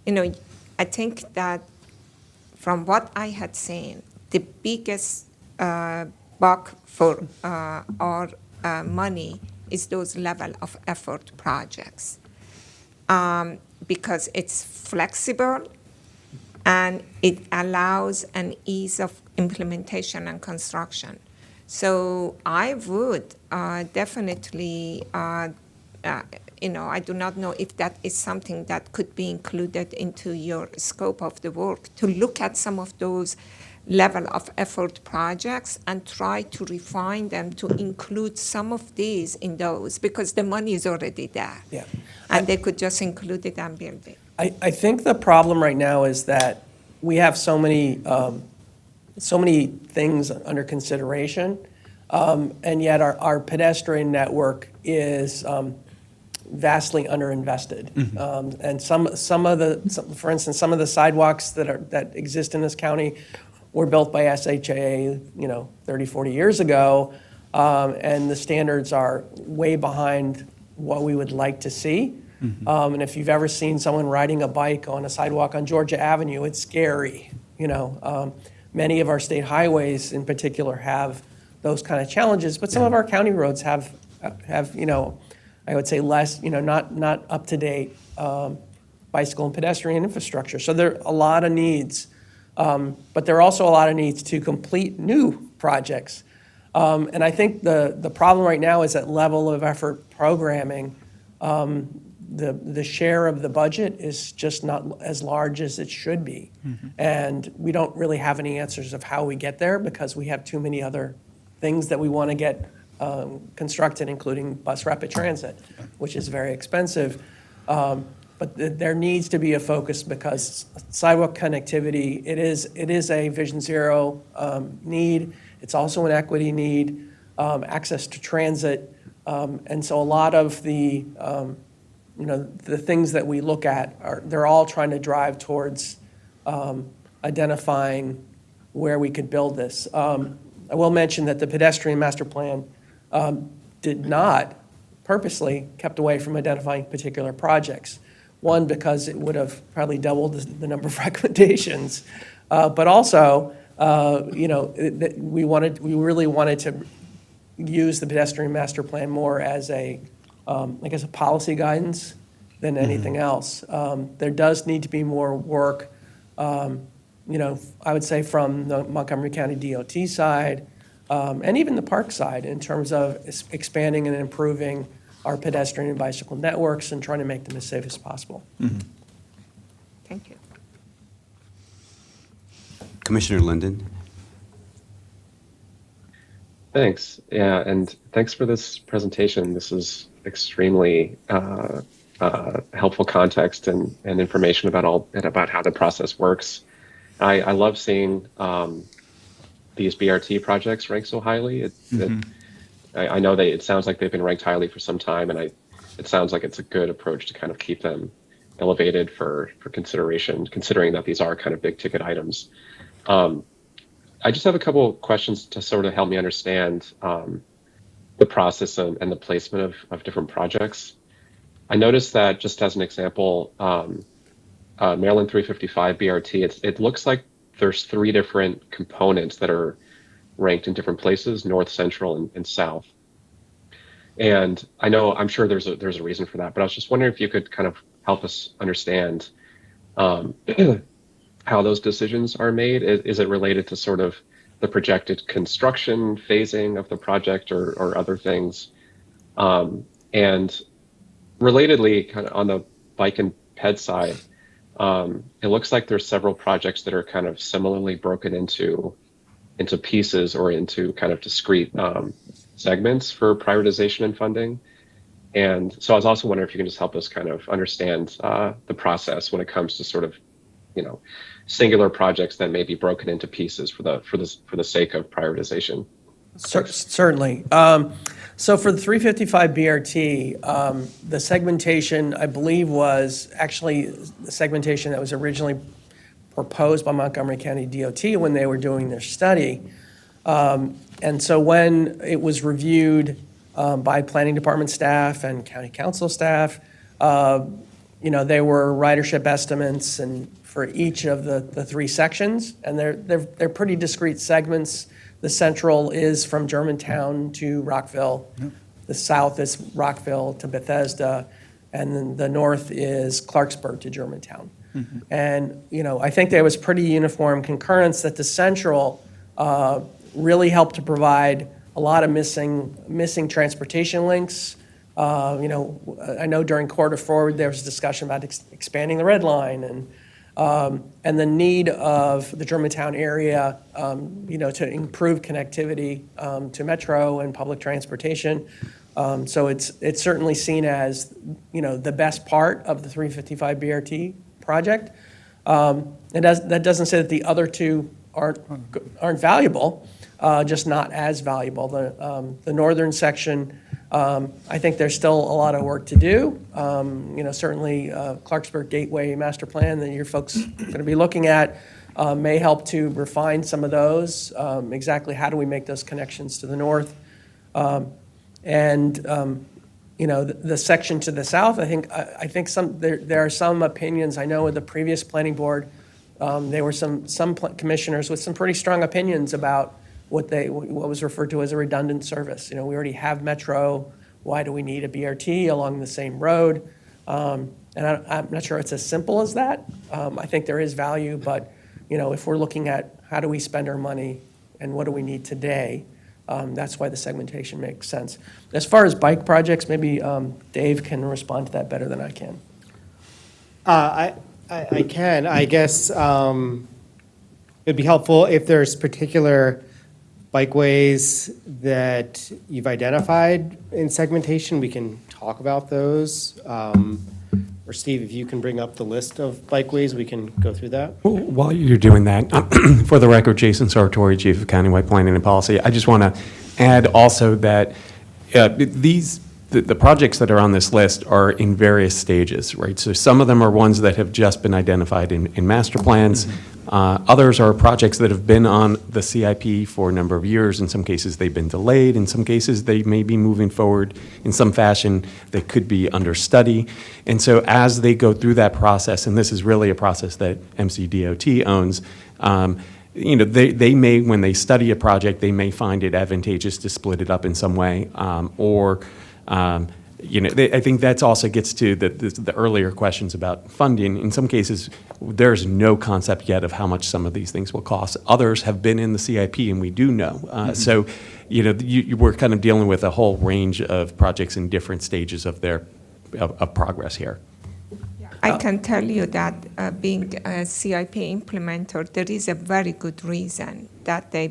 I think that from what I had seen, the biggest buck for our money is those level of effort projects. Because it's flexible and it allows an ease of implementation and construction. So I would definitely, I do not know if that is something that could be included into your scope of the work, to look at some of those level of effort projects and try to refine them to include some of these in those, because the money is already there. Yeah. And they could just include it and build it. I think the problem right now is that we have so many things under consideration, and yet our pedestrian network is vastly underinvested. And for instance, some of the sidewalks that exist in this county were built by SHA, 30, 40 years ago, and the standards are way behind what we would like to see. And if you've ever seen someone riding a bike on a sidewalk on Georgia Avenue, it's scary. Many of our state highways in particular have those kind of challenges, but some of our county roads have I would say less, not up to date bicycle and pedestrian infrastructure. So there are a lot of needs, but there are also a lot of needs to complete new projects. And I think the problem right now is that level of effort programming. The share of the budget is just not as large as it should be. And we don't really have any answers of how we get there because we have too many other things that we want to get constructed, including bus rapid transit, which is very expensive. But there needs to be a focus because sidewalk connectivity, it is a Vision Zero need. It's also an equity need, access to transit. And so a lot of the things that we look at they're all trying to drive towards identifying where we could build this. I will mention that the pedestrian master plan did not purposely kept away from identifying particular projects. One, because it would have probably doubled the number of recommendations, but also, we really wanted to use the pedestrian master plan more as a policy guidance than anything else. There does need to be more work, I would say from the Montgomery County DOT side, and even the park side, in terms of expanding and improving our pedestrian and bicycle networks and trying to make them as safe as possible. Thank you. Commissioner Linden? Thanks. Yeah, and thanks for this presentation. This is extremely helpful context and information about how the process works. I love seeing these BRT projects ranked so highly. I know it sounds like they've been ranked highly for some time, and it sounds like it's a good approach to kind of keep them elevated for consideration, considering that these are kind of big ticket items. I just have a couple of questions to sort of help me understand the process and the placement of different projects. I noticed that, just as an example, Maryland 355 BRT, it looks like there's 3 different components that are ranked in different places: north, central, and south. And I'm sure there's a reason for that, but I was just wondering if you could kind of help us understand how those decisions are made. Is it related to sort of the projected construction phasing of the project or other things? And relatedly, kind of on the bike and ped side, it looks like there's several projects that are kind of similarly broken into pieces or into kind of discrete segments for prioritization and funding. And so I was also wondering if you can just help us kind of understand the process when it comes to sort of, singular projects that may be broken into pieces for the sake of prioritization. Certainly. So for the 355 BRT, the segmentation, I believe, was actually the segmentation that was originally proposed by Montgomery County DOT when they were doing their study. And so when it was reviewed by planning department staff and county council staff, they were ridership estimates and for each of the 3 sections, and they're pretty discrete segments. The central is from Germantown to Rockville. Yep. The south is Rockville to Bethesda, and then the north is Clarksburg to Germantown. Mm-hmm. And I think there was pretty uniform concurrence that the central really helped to provide a lot of missing transportation links. I know during Quarter Forward there was discussion about expanding the Red Line and the need of the Germantown area, to improve connectivity to metro and public transportation. So it's certainly seen as the best part of the 355 BRT project. That doesn't say that the other 2 aren't valuable, just not as valuable. The northern section, I think there's still a lot of work to do. Certainly Clarksburg Gateway Master Plan that your folks are going to be looking at may help to refine some of those. Exactly how do we make those connections to the north? The section to the south, I think there are some opinions. I know with the previous planning board, there were some commissioners with some pretty strong opinions about what was referred to as a redundant service. We already have Metro. Why do we need a BRT along the same road? And I'm not sure it's as simple as that. I think there is value, but if we're looking at how do we spend our money and what do we need today, that's why the segmentation makes sense. As far as bike projects, maybe Dave can respond to that better than I can. I can. I guess it'd be helpful if there's particular bikeways that you've identified in segmentation. We can talk about those. Or Steve, if you can bring up the list of bikeways, we can go through that. While you're doing that, for the record, Jason Sartori, Chief of Countywide Planning and Policy, I just want to add also that the projects that are on this list are in various stages, right? So some of them are ones that have just been identified in master plans. Others are projects that have been on the CIP for a number of years. In some cases, they've been delayed. In some cases, they may be moving forward in some fashion that could be under study. And so as they go through that process, and this is really a process that MCDOT owns, they may, when they study a project, they may find it advantageous to split it up in some way, I think that also gets to the earlier questions about funding. In some cases, there's no concept yet of how much some of these things will cost. Others have been in the CIP, and we do know. So, we're kind of dealing with a whole range of projects in different stages of their of progress here. I can tell you that being a CIP implementer, there is a very good reason that they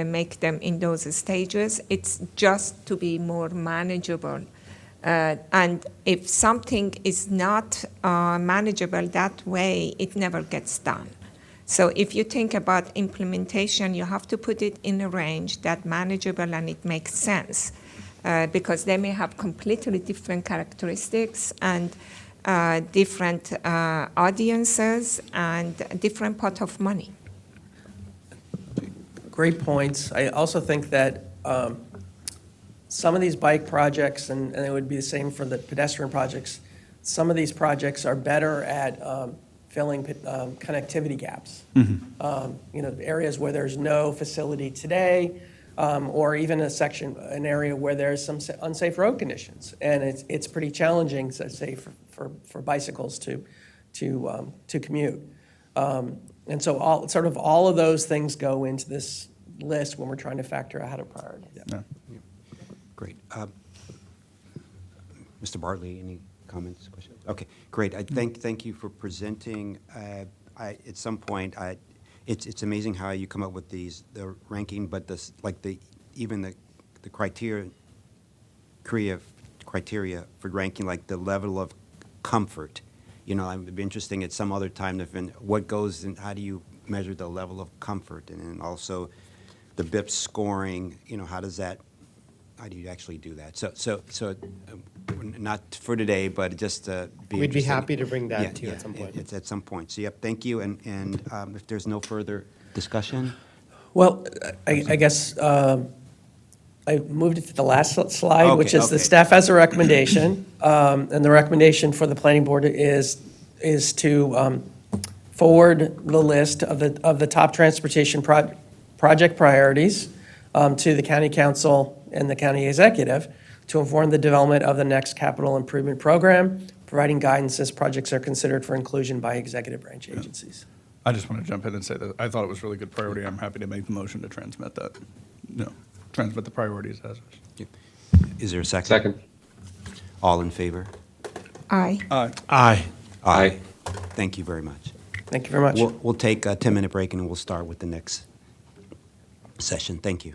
make them in those stages. It's just to be more manageable. And if something is not manageable that way, it never gets done. So if you think about implementation, you have to put it in a range that's manageable and it makes sense, because they may have completely different characteristics and different audiences and different pot of money. Great points. I also think that some of these bike projects, and it would be the same for the pedestrian projects, some of these projects are better at filling connectivity gaps. Areas where there's no facility today, or even an area where there's some unsafe road conditions. And it's pretty challenging, say, for bicycles to commute. And so all of those things go into this list when we're trying to factor out how to prioritize. Yeah. Great. Mr. Bartley, any comments, questions? Okay, great. I thank you for presenting. At some point, it's amazing how you come up with the ranking, but even the criteria for ranking, like the level of comfort. It'd be interesting at some other time what goes and how do you measure the level of comfort, and then also the BIP scoring. How do you actually do that? So not for today, but just We'd be happy to bring that to you at some point. It's at some point. So, thank you. And if there's no further discussion? Well, I guess I moved it to the last slide, which is the staff has a recommendation. And the recommendation for the planning board is to forward the list of the top transportation project priorities to the county council and the county executive to inform the development of the next capital improvement program, providing guidance as projects are considered for inclusion by executive branch agencies. I just want to jump in and say that I thought it was really good priority. I'm happy to make the motion to transmit that, transmit the priorities as is. Is there a second? Second. All in favor? Aye. Aye. Aye. Aye. Thank you very much. Thank you very much. We'll take a 10-minute break and we'll start with the next session. Thank you.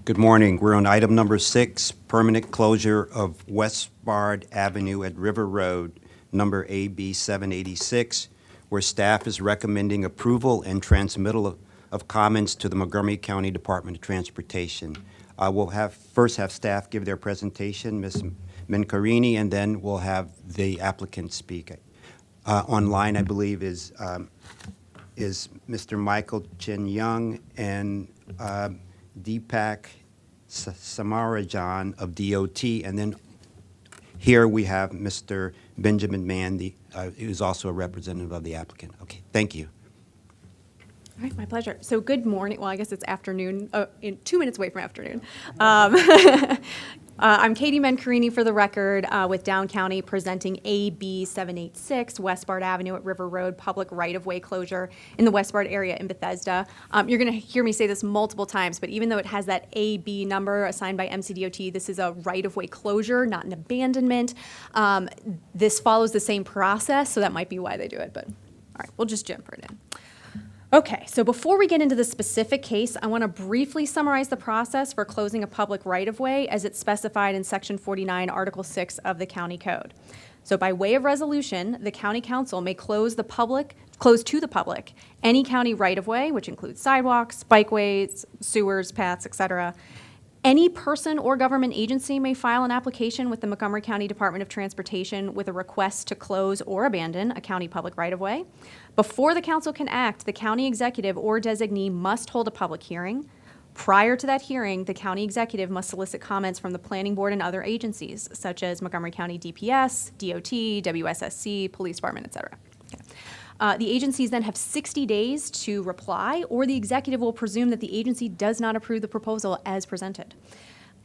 Good morning. We're on item number 6, permanent closure of West Bard Avenue at River Road, number AB 786, where staff is recommending approval and transmittal of comments to the Montgomery County Department of Transportation. We'll first have staff give their presentation, Ms. Mencarini, and then we'll have the applicant speak. Online, I believe, is Mr. Michael Chin Young and Deepak Samarajan of DOT, and then here we have Mr. Benjamin Mann, who is also a representative of the applicant. Okay, thank you. All right, my pleasure. So good morning. Well, I guess it's afternoon, in 2 minutes away from afternoon. I'm Katie Mencarini for the record with Down County presenting AB 786 West Bard Avenue at River Road public right-of-way closure in the West Bard area in Bethesda. You're going to hear me say this multiple times, but even though it has that AB number assigned by MCDOT, this is a right-of-way closure, not an abandonment. This follows the same process, so that might be why they do it, but all right, we'll just jump right in. Okay, so before we get into the specific case, I want to briefly summarize the process for closing a public right-of-way as it's specified in Section 49, Article 6 of the County Code. So by way of resolution, the County Council may close to the public any county right-of-way, which includes sidewalks, bikeways, sewers, paths, etc. Any person or government agency may file an application with the Montgomery County Department of Transportation with a request to close or abandon a county public right-of-way. Before the council can act, the county executive or designee must hold a public hearing. Prior to that hearing, the county executive must solicit comments from the planning board and other agencies, such as Montgomery County DPS, DOT, WSSC, Police Department, etc. The agencies then have 60 days to reply, or the executive will presume that the agency does not approve the proposal as presented.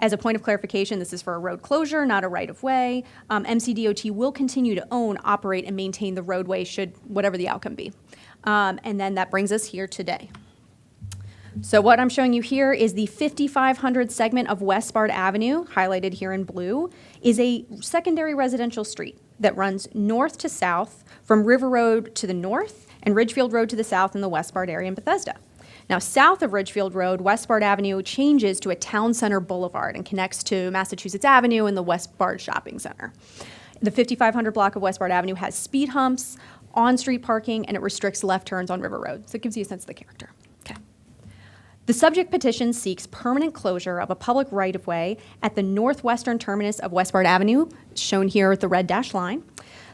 As a point of clarification, this is for a road closure, not a right-of-way. MCDOT will continue to own, operate, and maintain the roadway should whatever the outcome be. And then that brings us here today. So what I'm showing you here is the 5500 segment of West Bard Avenue, highlighted here in blue, is a secondary residential street that runs north to south from River Road to the north and Ridgefield Road to the south in the West Bard area in Bethesda. Now, south of Ridgefield Road, West Bard Avenue changes to a town center boulevard and connects to Massachusetts Avenue and the West Bard Shopping Center. The 5500 block of West Bard Avenue has speed humps, on-street parking, and it restricts left turns on River Road. So it gives you a sense of the character. Okay. The subject petition seeks permanent closure of a public right-of-way at the northwestern terminus of West Bard Avenue, shown here with the red dashed line.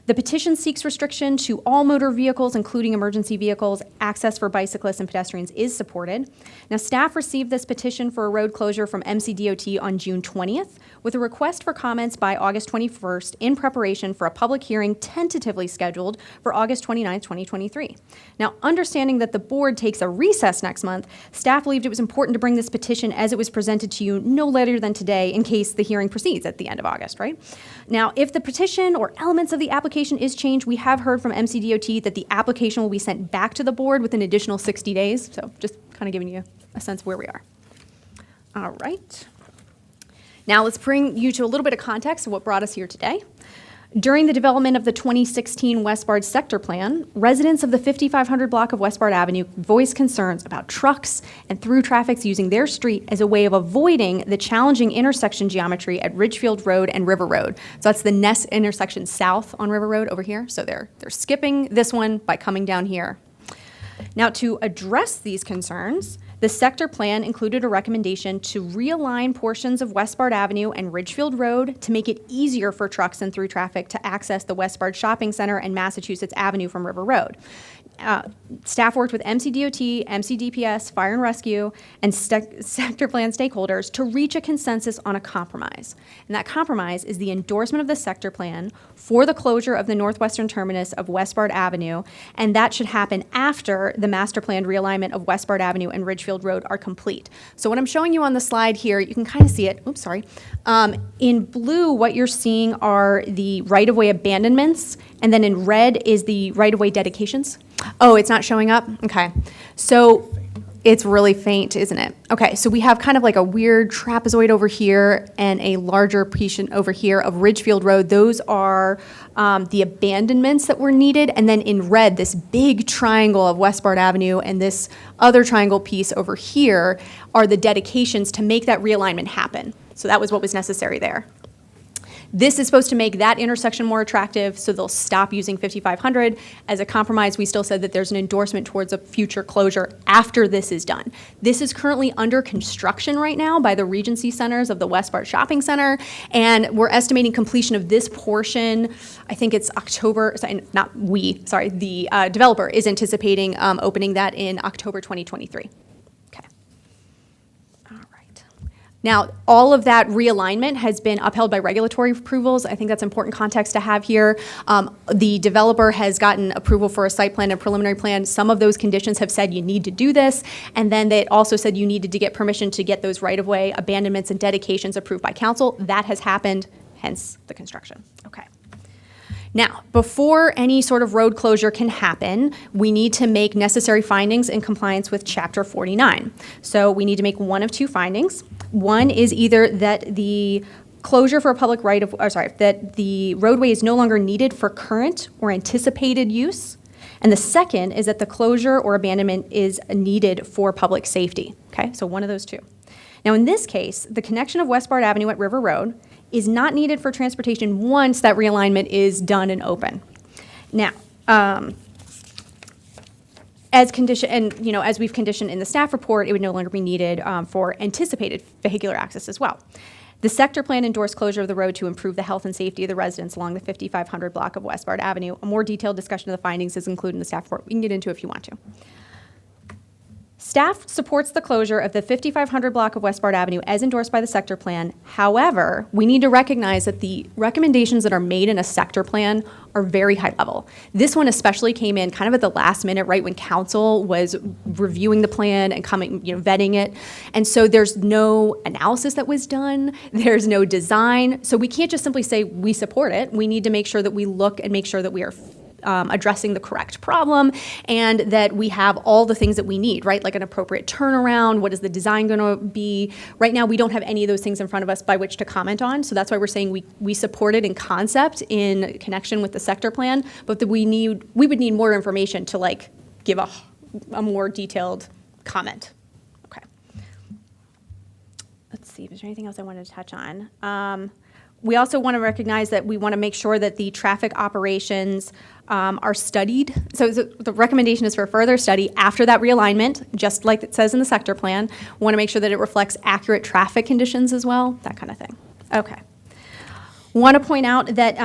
The petition seeks restriction to all motor vehicles, including emergency vehicles. Access for bicyclists and pedestrians is supported. Now, staff received this petition for a road closure from MCDOT on June 20th with a request for comments by August 21st in preparation for a public hearing tentatively scheduled for August 29th, 2023. Now, understanding that the board takes a recess next month, staff believed it was important to bring this petition as it was presented to you no later than today in case the hearing proceeds at the end of August, right? Now, if the petition or elements of the application is changed, we have heard from MCDOT that the application will be sent back to the board with an additional 60 days. So just kind of giving you a sense of where we are. All right. Now let's bring you to a little bit of context of what brought us here today. During the development of the 2016 West Bard Sector Plan, residents of the 5500 block of West Bard Avenue voiced concerns about trucks and through traffics using their street as a way of avoiding the challenging intersection geometry at Ridgefield Road and River Road. So that's the Ness intersection south on River Road over here. So they're skipping this one by coming down here. Now, to address these concerns, the sector plan included a recommendation to realign portions of West Bard Avenue and Ridgefield Road to make it easier for trucks and through traffic to access the West Bard Shopping Center and Massachusetts Avenue from River Road. Staff worked with MCDOT, MCDPS, Fire and Rescue, and sector plan stakeholders to reach a consensus on a compromise. And that compromise is the endorsement of the sector plan for the closure of the northwestern terminus of West Bard Avenue, and that should happen after the master plan realignment of West Bard Avenue and Ridgefield Road are complete. So what I'm showing you on the slide here, you can kind of see it. Oops, sorry. In blue, what you're seeing are the right-of-way abandonments, and then in red is the right-of-way dedications. Oh, it's not showing up? Okay. So It's really faint, isn't it? Okay, so we have kind of like a weird trapezoid over here and a larger piece over here of Ridgefield Road. Those are the abandonments that were needed. And then in red, this big triangle of Westbard Avenue and this other triangle piece over here are the dedications to make that realignment happen. So that was what was necessary there. This is supposed to make that intersection more attractive, so they'll stop using 5500. As a compromise, we still said that there's an endorsement towards a future closure after this is done. This is currently under construction right now by the Regency Centers of the Westbard Shopping Center, and we're estimating completion of this portion, I think it's October, the developer is anticipating opening that in October 2023. Now, all of that realignment has been upheld by regulatory approvals. I think that's important context to have here. The developer has gotten approval for a site plan and preliminary plan. Some of those conditions have said you need to do this, and then they also said you needed to get permission to get those right-of-way abandonments and dedications approved by council. That has happened, hence the construction. Okay. Now, before any sort of road closure can happen, we need to make necessary findings in compliance with Chapter 49. So we need to make one of two findings. One is either that the closure for a public that the roadway is no longer needed for current or anticipated use. And the second is that the closure or abandonment is needed for public safety. Okay, so one of those two. Now, in this case, the connection of Westbard Avenue at River Road is not needed for transportation once that realignment is done and open. Now, as we've conditioned in the staff report, it would no longer be needed for anticipated vehicular access as well. The sector plan endorsed closure of the road to improve the health and safety of the residents along the 5500 block of Westbard Avenue. A more detailed discussion of the findings is included in the staff report. We can get into it if you want to. Staff supports the closure of the 5500 block of Westbard Avenue as endorsed by the sector plan. However, we need to recognize that the recommendations that are made in a sector plan are very high level. This one especially came in kind of at the last minute, right when council was reviewing the plan and vetting it. And so there's no analysis that was done. There's no design. So we can't just simply say we support it. We need to make sure that we look and make sure that we are addressing the correct problem and that we have all the things that we need, right? Like an appropriate turnaround, what is the design going to be? Right now, we don't have any of those things in front of us by which to comment on, so that's why we're saying we support it in concept in connection with the sector plan, but that we would need more information to give a more detailed comment. Okay. Let's see, is there anything else I wanted to touch on? We also want to recognize that we want to make sure that the traffic operations are studied. So the recommendation is for further study after that realignment, just like it says in the sector plan. We want to make sure that it reflects accurate traffic conditions as well, that kind of thing. Okay. Want to point out that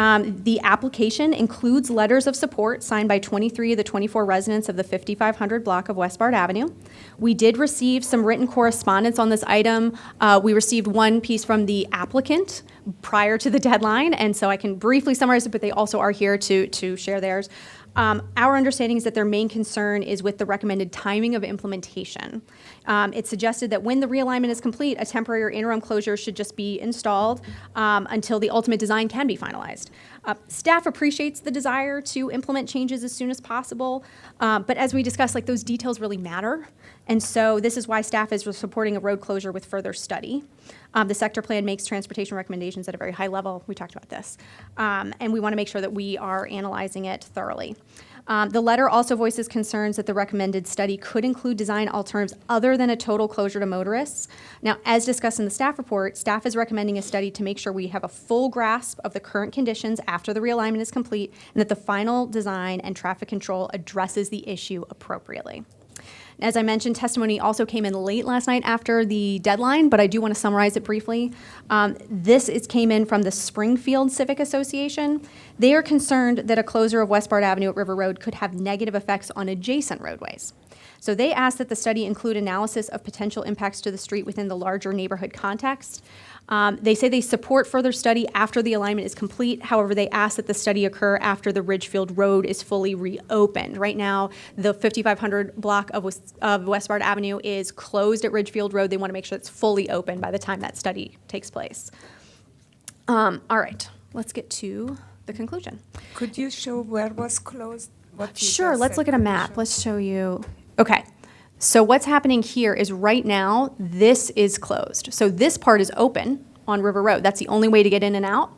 the application includes letters of support signed by 23 of the 24 residents of the 5500 block of Westbard Avenue. We did receive some written correspondence on this item. We received one piece from the applicant prior to the deadline, and so I can briefly summarize it, but they also are here to share theirs. Our understanding is that their main concern is with the recommended timing of implementation. It suggested that when the realignment is complete, a temporary or interim closure should just be installed until the ultimate design can be finalized. Staff appreciates the desire to implement changes as soon as possible, but as we discussed, those details really matter. And so this is why staff is supporting a road closure with further study. The sector plan makes transportation recommendations at a very high level. We talked about this. And we want to make sure that we are analyzing it thoroughly. The letter also voices concerns that the recommended study could include design alternatives other than a total closure to motorists. Now, as discussed in the staff report, staff is recommending a study to make sure we have a full grasp of the current conditions after the realignment is complete and that the final design and traffic control addresses the issue appropriately. As I mentioned, testimony also came in late last night after the deadline, but I do want to summarize it briefly. This came in from the Springfield Civic Association. They are concerned that a closure of Westbard Avenue at River Road could have negative effects on adjacent roadways. So they asked that the study include analysis of potential impacts to the street within the larger neighborhood context. They say they support further study after the alignment is complete. However, they ask that the study occur after the Ridgefield Road is fully reopened. Right now, the 5500 block of Westbard Avenue is closed at Ridgefield Road. They want to make sure it's fully open by the time that study takes place. All right, let's get to the conclusion. Could you show where was closed? What you Sure, just let's said? look at a map. Let's show you. Okay, So what's happening here is right now, this is closed. So this part is open on River Road. That's the only way to get in and out.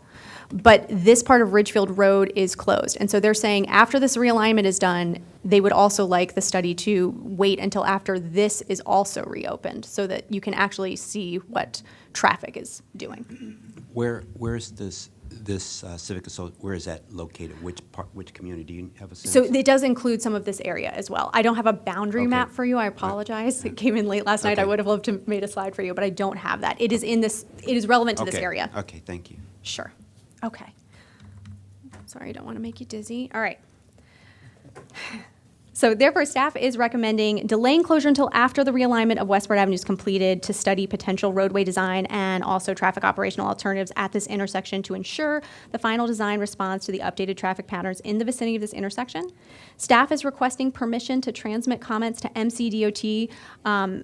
But this part of Ridgefield Road is closed. And so they're saying after this realignment is done, they would also like the study to wait until after this is also reopened so that you can actually see what traffic is doing. Where's this civic where is that located? Which community? Do you have a sense? So it does include some of this area as well. I don't have a boundary Okay. map for you. I apologize. It came in late last night. I Okay. would have loved to made a slide for you, but I don't have that. It is in this, it is relevant to this Okay. area. Okay, thank you. Sure. Okay. Sorry, I don't want to make you dizzy. All right. So therefore, staff is recommending delaying closure until after the realignment of Westward Avenue is completed to study potential roadway design and also traffic operational alternatives at this intersection to ensure the final design responds to the updated traffic patterns in the vicinity of this intersection. Staff is requesting permission to transmit comments to MCDOT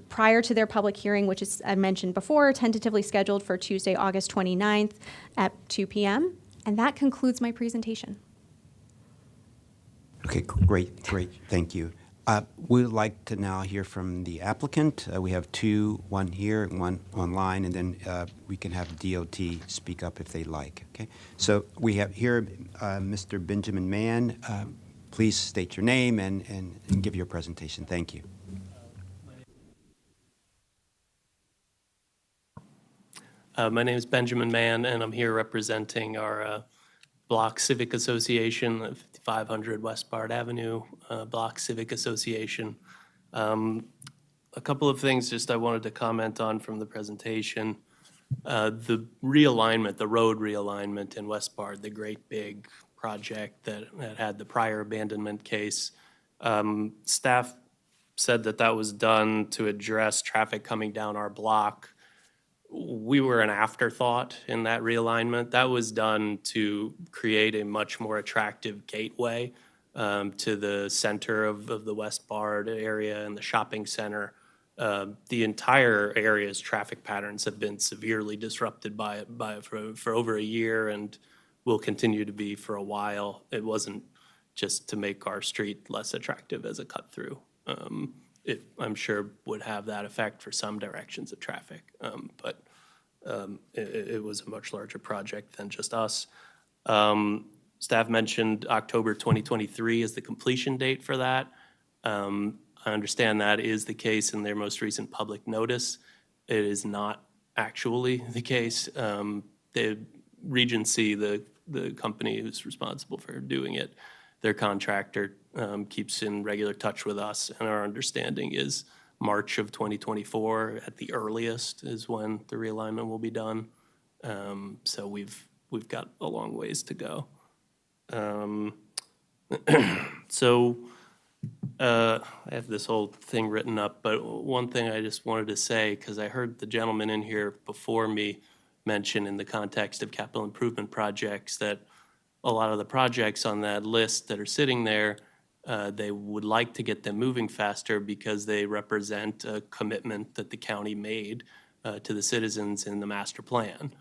prior to their public hearing, which is, I mentioned before, tentatively scheduled for Tuesday, August 29th at 2 p.m. And that concludes my presentation. Okay, great, thank you. We'd like to now hear from the applicant. We have two, one here and one online, and then we can have DOT speak up if they like, okay? So we have here Mr. Benjamin Mann. Please state your name and give your presentation. Thank you. My name is Benjamin Mann, and I'm here representing our Block Civic Association, 5500 West Bard Avenue, Block Civic Association. A couple of things just I wanted to comment on from the presentation. The realignment, the road realignment in West Bard, the great big project that had the prior abandonment case. Staff said that that was done to address traffic coming down our block. We were an afterthought in that realignment. That was done to create a much more attractive gateway to the center of the West Bard area and the shopping center. The entire area's traffic patterns have been severely disrupted by it for over a year and will continue to be for a while. It wasn't just to make our street less attractive as a cut-through. It, I'm sure, would have that effect for some directions of traffic, but it was a much larger project than just us. Staff mentioned October 2023 as the completion date for that. I understand that is the case in their most recent public notice. It is not actually the case. The Regency, the company who's responsible for doing it, their contractor keeps in regular touch with us, and our understanding is March of 2024 at the earliest is when the realignment will be done. So we've got a long ways to go. I have this whole thing written up, but one thing I just wanted to say, because I heard the gentleman in here before me mention in the context of capital improvement projects that a lot of the projects on that list that are sitting there, they would like to get them moving faster because they represent a commitment that the county made to the citizens in the master plan.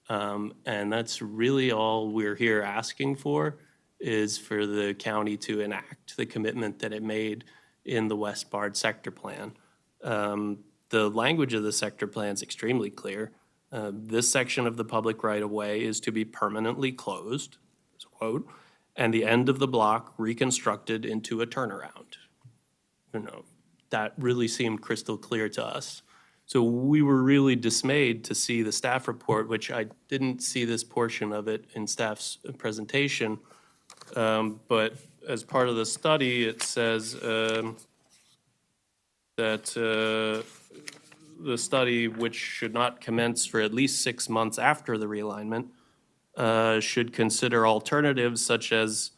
And that's really all we're here asking for, is for the county to enact the commitment that it made in the West Bard sector plan. The language of the sector plan is extremely clear. This section of the public right-of-way is to be permanently closed, as a quote, and the end of the block reconstructed into a turnaround. You know, that really seemed crystal clear to us. So we were really dismayed to see the staff report, which I didn't see this portion of it in staff's presentation, but as part of the study, it says that the study, which should not commence for at least 6 months after the realignment, should consider alternatives such as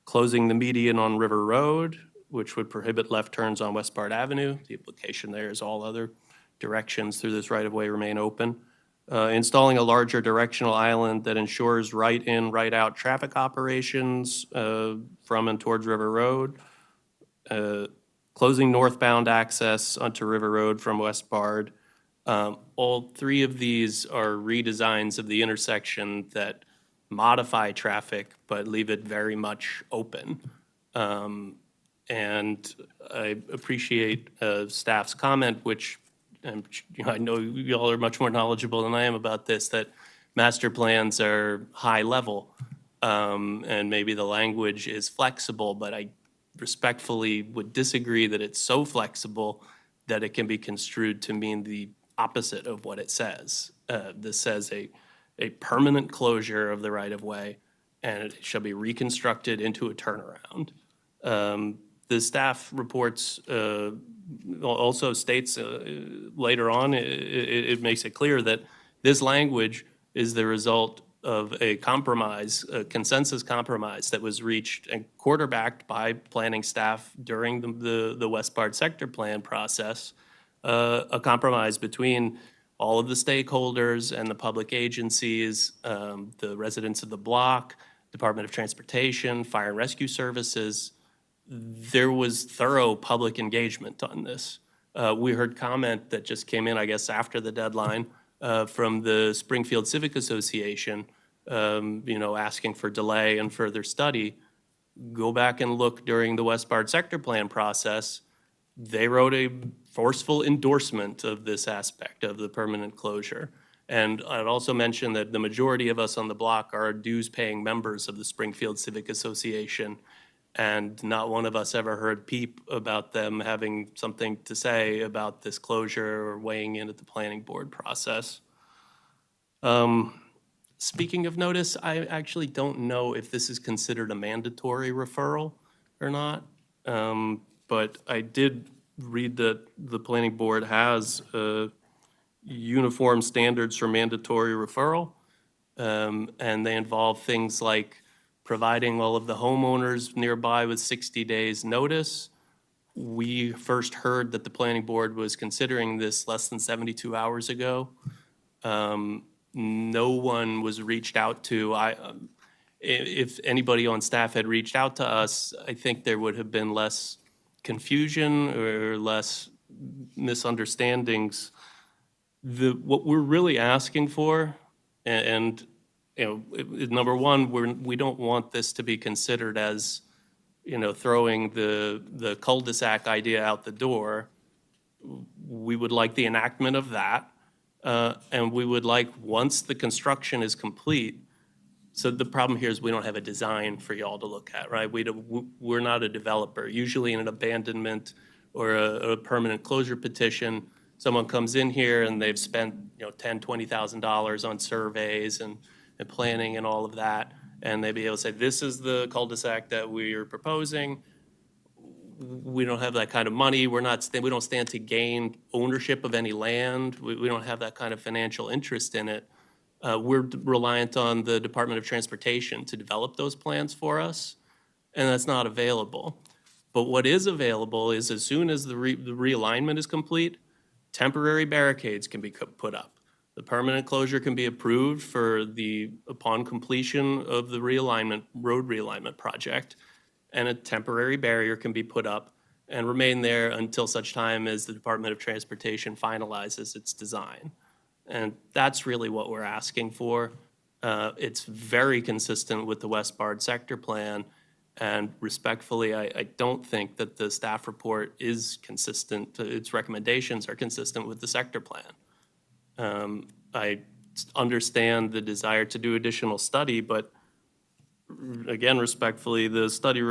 closing the median on River Road, which would prohibit left turns on West Bard Avenue. The implication there is all other directions through this right-of-way remain open. Installing a larger directional island that ensures right-in, right-out traffic operations from and towards River Road. Closing northbound access onto River Road from West Bard. All three of these are redesigns of the intersection that modify traffic but leave it very much open. And I appreciate staff's comment, which I know you all are much more knowledgeable than I am about this, that master plans are high level, and maybe the language is flexible, but I respectfully would disagree that it's so flexible that it can be construed to mean the opposite of what it says. This says a permanent closure of the right-of-way, and it shall be reconstructed into a turnaround. The staff reports also states later on, it makes it clear that this language is the result of a compromise, a consensus compromise that was reached and quarterbacked by planning staff during the West Bard sector plan process, a compromise between all of the stakeholders and the public agencies, the residents of the block, Department of Transportation, Fire and Rescue Services. There was thorough public engagement on this. We heard comment that just came in, I guess, after the deadline from the Springfield Civic Association, asking for delay and further study. Go back and look during the West Bard sector plan process. They wrote a forceful endorsement of this aspect of the permanent closure. And I'd also mention that the majority of us on the block are dues-paying members of the Springfield Civic Association, and not one of us ever heard peep about them having something to say about this closure or weighing in at the planning board process. Speaking of notice, I actually don't know if this is considered a mandatory referral or not, but I did read that the planning board has uniform standards for mandatory referral, and they involve things like providing all of the homeowners nearby with 60 days notice. We first heard that the planning board was considering this less than 72 hours ago. No one was reached out to. If anybody on staff had reached out to us, I think there would have been less confusion or less misunderstandings. What we're really asking for, and number one, we don't want this to be considered as, throwing the cul-de-sac idea out the door. We would like the enactment of that, and we would like, once the construction is complete, so the problem here is we don't have a design for y'all to look at, right? We're not a developer. Usually in an abandonment or a permanent closure petition, someone comes in here and they've spent, $10,000, $20,000 on surveys and planning and all of that, and they'd be able to say, this is the cul-de-sac that we are proposing. We don't have that kind of money. We don't stand to gain ownership of any land. We don't have that kind of financial interest in it. We're reliant on the Department of Transportation to develop those plans for us, and that's not available. But what is available is, as soon as the realignment is complete, temporary barricades can be put up. The permanent closure can be approved upon completion of the road realignment project, and a temporary barrier can be put up and remain there until such time as the Department of Transportation finalizes its design. And that's really what we're asking for. It's very consistent with the West Bard sector plan, and respectfully, I don't think that the staff report is consistent. Its recommendations are consistent with the sector plan. I understand the desire to do additional study, but again, respectfully, the study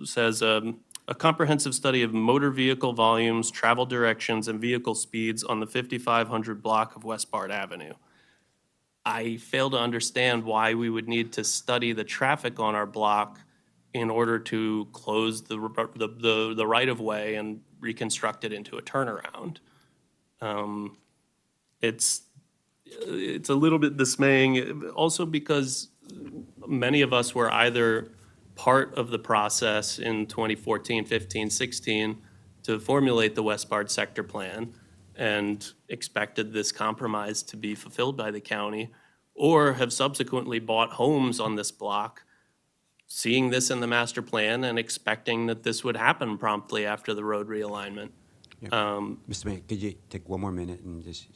says a comprehensive study of motor vehicle volumes, travel directions, and vehicle speeds on the 5500 block of West Bard Avenue. I fail to understand why we would need to study the traffic on our block in order to close the right-of-way and reconstruct it into a turnaround. It's a little bit dismaying, also because many of us were either part of the process in 2014, 15, 16 to formulate the West Bard sector plan and expected this compromise to be fulfilled by the county, or have subsequently bought homes on this block, seeing this in the master plan and expecting that this would happen promptly after the road realignment. Mr. Mayor, could you take one more minute and just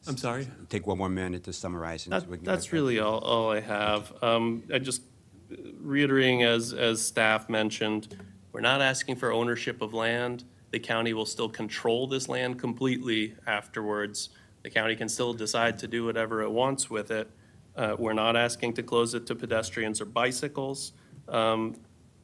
I'm sorry? take one more minute to summarize? And so we can That's get back. really all I have. I just reiterating, as staff mentioned, We're not asking for ownership of land. The county will still control this land completely afterwards. The county can still decide to do whatever it wants with it. We're not asking to close it to pedestrians or bicycles. And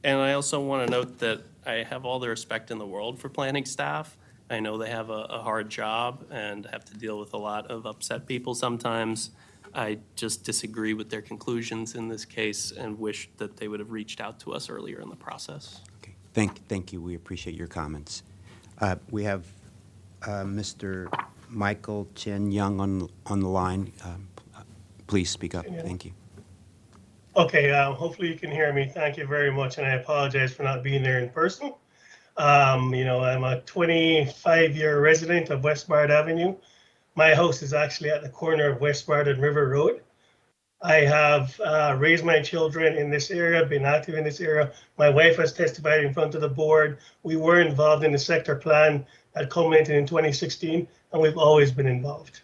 I also want to note that I have all the respect in the world for planning staff. I know they have a hard job and have to deal with a lot of upset people sometimes. I just disagree with their conclusions in this case and wish that they would have reached out to us earlier in the process. Okay. Thank you. We appreciate your comments. We have Mr. Michael Chen Young on the line. Please speak up. Thank you. Okay, hopefully you can hear me. Thank you very much, and I apologize for not being there in person. I'm a 25-year resident of Westbard Avenue. My house is actually at the corner of Westbard and River Road. I have raised my children in this area, been active in this area. My wife has testified in front of the board. We were involved in the sector plan that culminated in 2016, and we've always been involved.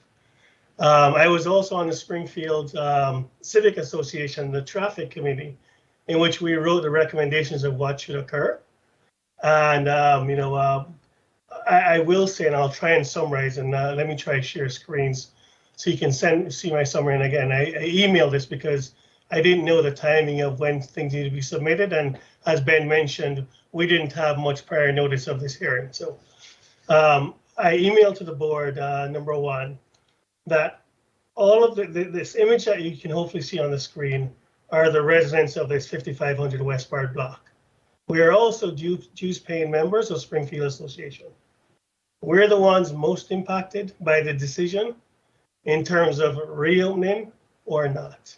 I was also on the Springfield Civic Association, the traffic committee, in which we wrote the recommendations of what should occur. And, I will say, and I'll try and summarize, and let me try to share screens so you can see my summary. And again, I emailed this because I didn't know the timing of when things need to be submitted. And as Ben mentioned, we didn't have much prior notice of this hearing. So I emailed to the board, number one, that all of this image that you can hopefully see on the screen are the residents of this 5500 Westbard block. We are also dues paying members of Springfield Association. We're the ones most impacted by the decision in terms of reopening or not.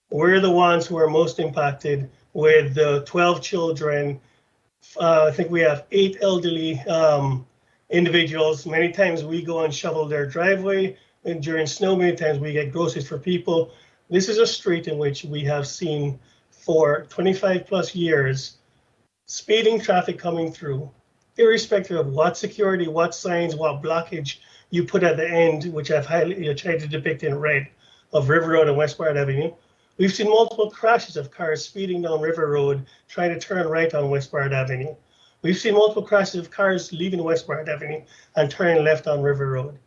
We're the ones who are most impacted with the 12 children. I think we have 8 elderly individuals. Many times we go and shovel their driveway, and during snow, many times we get groceries for people. This is a street in which we have seen for 25 plus years speeding traffic coming through, irrespective of what security, what signs, what blockage you put at the end, which I've tried to depict in red, of River Road and Westbard Avenue. We've seen multiple crashes of cars speeding down River Road, trying to turn right on Westbard Avenue. We've seen multiple crashes of cars leaving Westbard Avenue and turning left on River Road.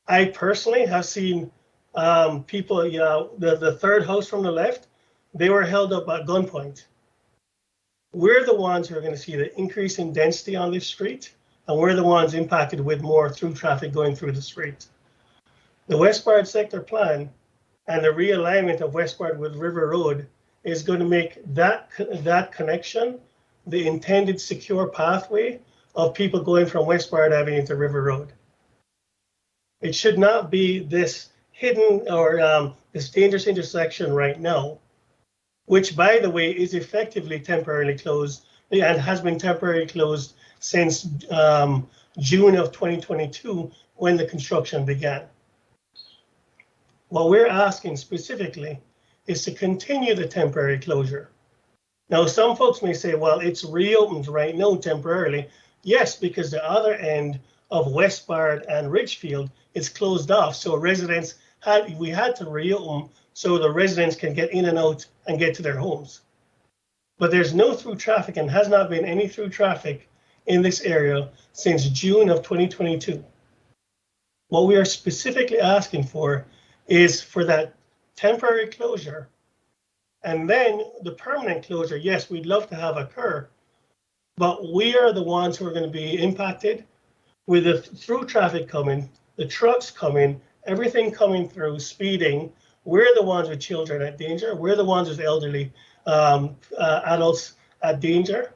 I personally have seen people, the third house from the left, they were held up at gunpoint. We're the ones who are going to see the increase in density on this street, and we're the ones impacted with more through traffic going through the street. The Westbard sector plan and the realignment of Westbard with River Road is going to make that connection the intended secure pathway of people going from Westbard Avenue to River Road. It should not be this hidden or this dangerous intersection right now, which, by the way, is effectively temporarily closed and has been temporarily closed since June of 2022 when the construction began. What we're asking specifically is to continue the temporary closure. Now, some folks may say, well, it's reopened right now temporarily. Yes, because the other end of Westbard and Ridgefield is closed off. So residents we had to reopen so the residents can get in and out and get to their homes. But there's no through traffic and has not been any through traffic in this area since June of 2022. What we are specifically asking for is for that temporary closure, and then the permanent closure. Yes, we'd love to have occur, but we are the ones who are going to be impacted with the through traffic coming, the trucks coming, everything coming through, speeding. We're the ones with children at danger. We're the ones with elderly adults at danger.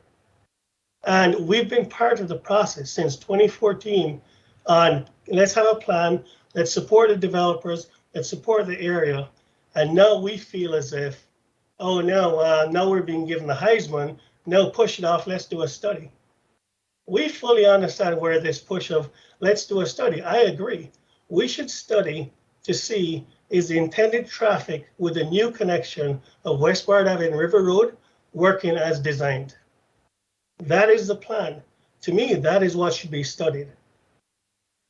And we've been part of the process since 2014 on let's have a plan, let's support the developers, let's support the area. And now we feel as if, oh no, now we're being given the Heisman, now push it off, let's do a study. We fully understand where this push of let's do a study, I agree. We should study to see is the intended traffic with the new connection of Westbard Avenue and River Road working as designed. That is the plan. To me, that is what should be studied.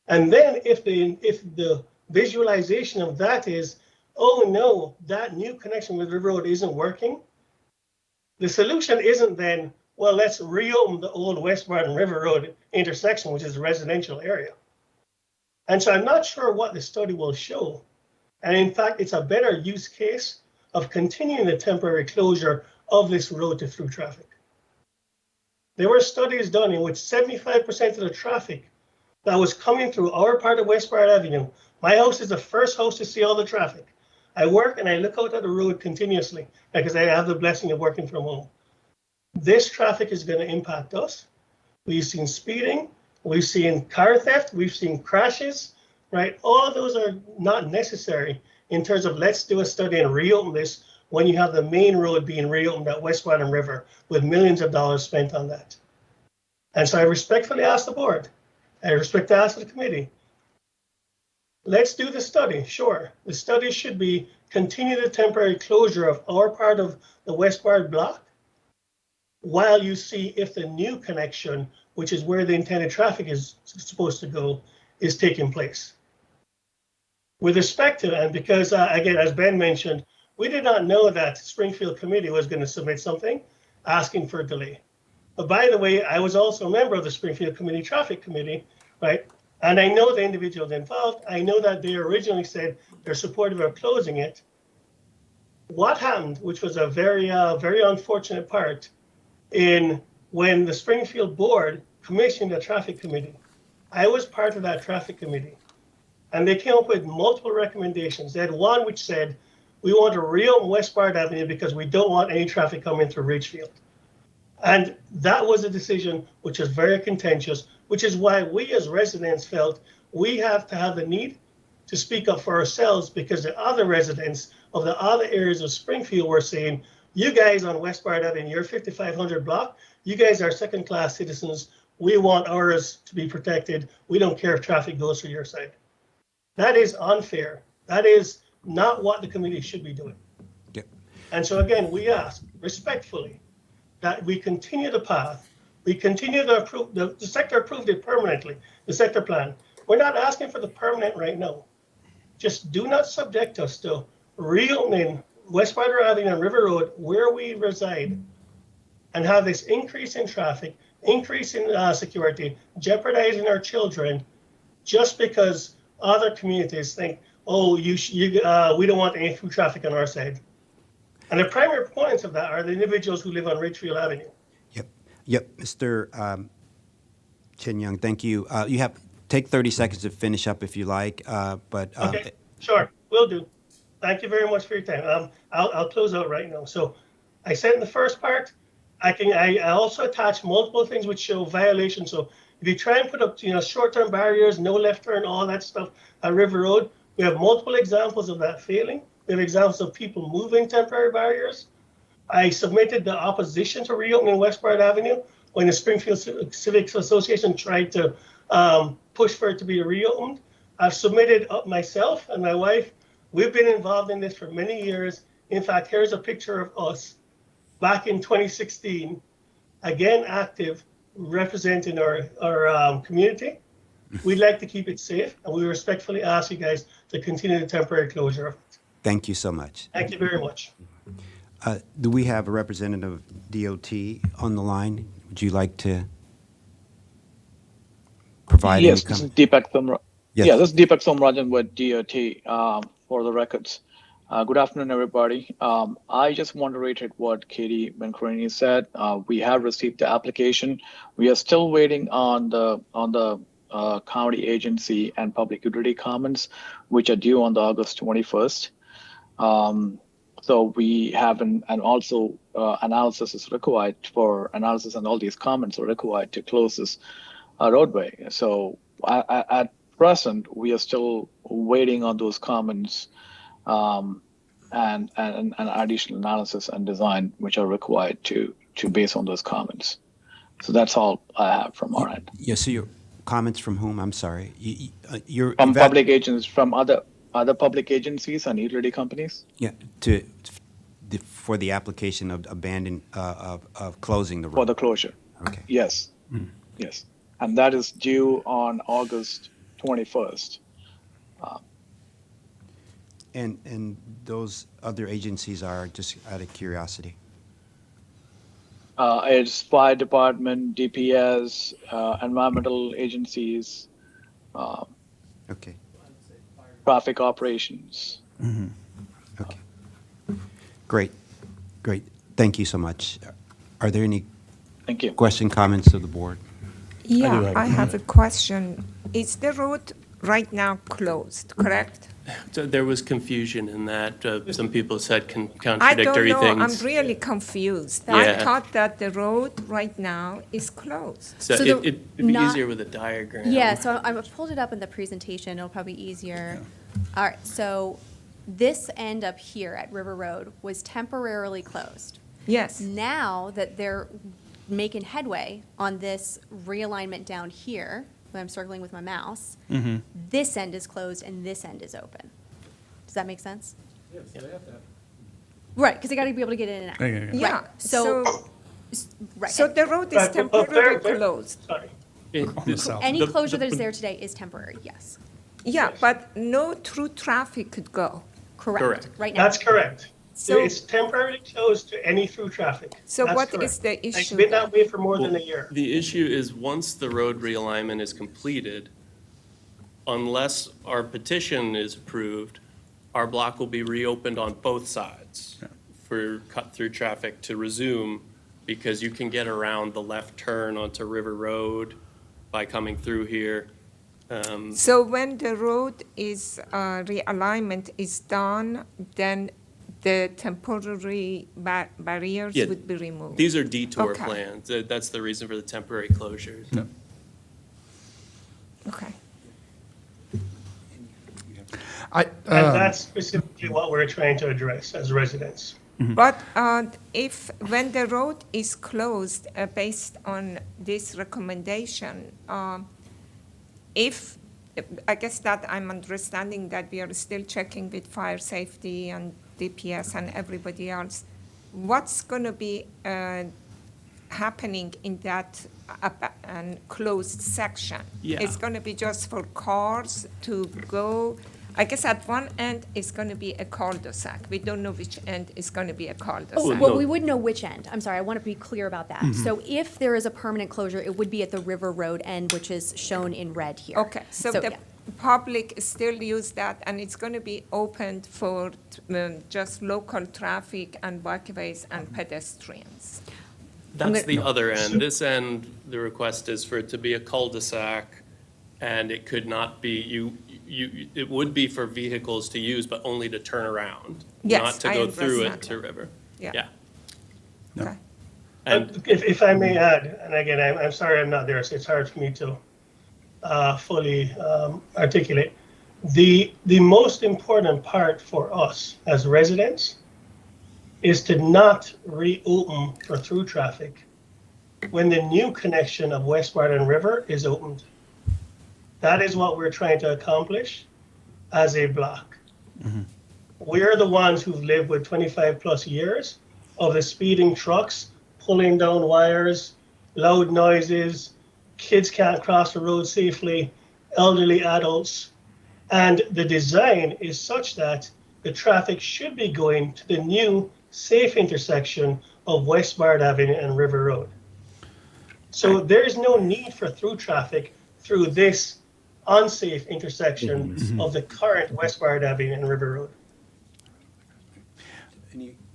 And then if the visualization of that is, oh no, that new connection with River Road isn't working, the solution isn't then, well, let's reopen the old West Barton River Road intersection, which is a residential area. And so I'm not sure what the study will show. And in fact, it's a better use case of continuing the temporary closure of this road to through traffic. There were studies done in which 75% of the traffic that was coming through our part of West Barton Avenue, my house is the first house to see all the traffic. I work and I look out at the road continuously because I have the blessing of working from home. This traffic is going to impact us. We've seen speeding, we've seen car theft, we've seen crashes, right? All those are not necessary in terms of let's do a study and reopen this when you have the main road being reopened at West Barton River with millions of dollars spent on that. And so I respectfully ask the board, I respect to ask the committee, let's do the study, sure. The study should be continue the temporary closure of our part of the West Barton block while you see if the new connection, which is where the intended traffic is supposed to go, is taking place. With respect to, and because again, as Ben mentioned, we did not know that Springfield Committee was going to submit something asking for a delay. But by the way, I was also a member of the Springfield Committee Traffic Committee, right? And I know the individuals involved. I know that they originally said they're supportive of closing it. What happened, which was a very unfortunate part, in when the Springfield board commissioned a traffic committee. I was part of that traffic committee, and they came up with multiple recommendations. They had one which said, we want to reopen West Barton Avenue because we don't want any traffic coming through Ridgefield. And that was a decision which was very contentious, which is why we as residents felt we have to have the need to speak up for ourselves, because the other residents of the other areas of Springfield were saying, you guys on West Barton Avenue, your 5500 block, you guys are second-class citizens. We want ours to be protected. We don't care if traffic goes through your side. That is unfair. That is not what the committee should be doing. Yep. And so again, we ask respectfully that we continue the path. We continue to approve, the sector approved it permanently, the sector plan. We're not asking for the permanent right now. Just do not subject us to reopening West Barton Avenue and River Road where we reside and have this increase in traffic, increase in security, jeopardizing our children just because other communities think, oh, we don't want any through traffic on our side. And the primary proponents of that are the individuals who live on Ridgefield Avenue. Yep, Mr. Chen Young, thank you. You have, take 30 seconds to finish up if you like, but. Okay, sure, will do. Thank you very much for your time. I'll close out right now. So I said in the first part, I also attach multiple things which show violations. So if you try and put up, short-term barriers, no left turn, all that stuff at River Road, we have multiple examples of that failing. We have examples of people moving temporary barriers. I submitted the opposition to reopening West Barton Avenue when the Springfield Civic Association tried to push for it to be reopened. I've submitted up myself and my wife. We've been involved in this for many years. In fact, here's a picture of us back in 2016, again active, representing our community. We'd like to keep it safe, and we respectfully ask you guys to continue the temporary closure of it. Thank you so much. Thank you very much. Do we have a representative of DOT on the line? Would you like to provide Yes, any this is comment? Deepak Thumra. Yes. Yeah, this is Deepak Somrajan with DOT for the records. Good afternoon, everybody. I just want to reiterate what Katie Bencarini said. We have received the application. We are still waiting on the county agency and public utility comments, which are due on the August 21st. So we have and also analysis is required for analysis, and all these comments are required to close this roadway. So at present, we are still waiting on those comments and additional analysis and design, which are required to base on those comments. So that's all I have from our end. Yes, so your comments from whom? I'm sorry. From public agents, from other public agencies and utility companies. Yeah, for the application of of closing the road. For the closure. Okay. Yes. Yes. And that is due on August 21st. And those other agencies are, just out of curiosity? It's fire department, DPS, environmental agencies, Okay, traffic operations. okay. Great, great. Thank you so much. Are there any Thank you. question, comments of the board? Yeah, I have a question. Is the road right now closed, correct? So there was confusion in that. Some people said I don't contradictory know, I'm things. really confused. I Yeah. thought that the road right now is closed. So So it'd be not- easier with a diagram. Yeah, so I pulled it up in the presentation, it'll probably be easier. All right, so this end up here at River Road was temporarily closed. Yes, Now that they're making headway on this realignment down here, when I'm circling with my mouse, this end is closed and this end is open. Does that make sense? Right, because they got to be able to get in and out. Yeah. yeah, Right, so, right. so the road is Right, but temporarily very- closed. Sorry. On the south. Any closure that is there today is temporary, yes. Yeah, but no through traffic could go. Correct. Right now. That's correct. So- It's temporarily closed to any through traffic. So That's what correct. is the issue It's been then? that way for more than Well, a year. The issue is, once the road realignment is completed, unless our petition is approved, our block will be reopened on both sides for cut-through traffic to resume, because you can get around the left turn onto River Road by coming through here. So when the road is, realignment is done, then the temporary barriers Yeah, would be removed? These are detour Okay. plans. That's the reason for the temporary closures. Okay. And that's specifically what we're trying to address as residents. But if, when the road is closed, based on this recommendation, if, I guess that I'm understanding that we are still checking with fire safety and DPS and everybody else, what's going to be happening in that closed section? Yeah. It's going to be just for cars to go. I guess at one end is going to be a cul-de-sac. We don't know which end is going to be a Oh, cul-de-sac. well, we would know which end. I'm sorry, I want to be clear about that. So if there is a permanent closure, it would be at the River Road end, which is shown in red here. Okay, so the yeah. public still use that, and it's going to be opened for just local traffic and bikeways and pedestrians. That's the other end. This end, the request is for it to be a cul-de-sac, and it could not be, it would be for vehicles to use, but only to turn around. Yes, not to I go through it understand to that. River. Yeah. Okay. And If I may add, and again, I'm sorry I'm not there, so it's hard for me to fully articulate. The most important part for us as residents is to not reopen for through traffic when the new connection of West Barton River is opened. That is what we're trying to accomplish as a block. We're the ones who've lived with 25 plus years of the speeding trucks, pulling down wires, loud noises, kids can't cross the road safely, elderly adults. And the design is such that the traffic should be going to the new safe intersection of West Bard Avenue and River Road. So there is no need for through traffic through this unsafe intersection of the current West Bard Avenue and River Road.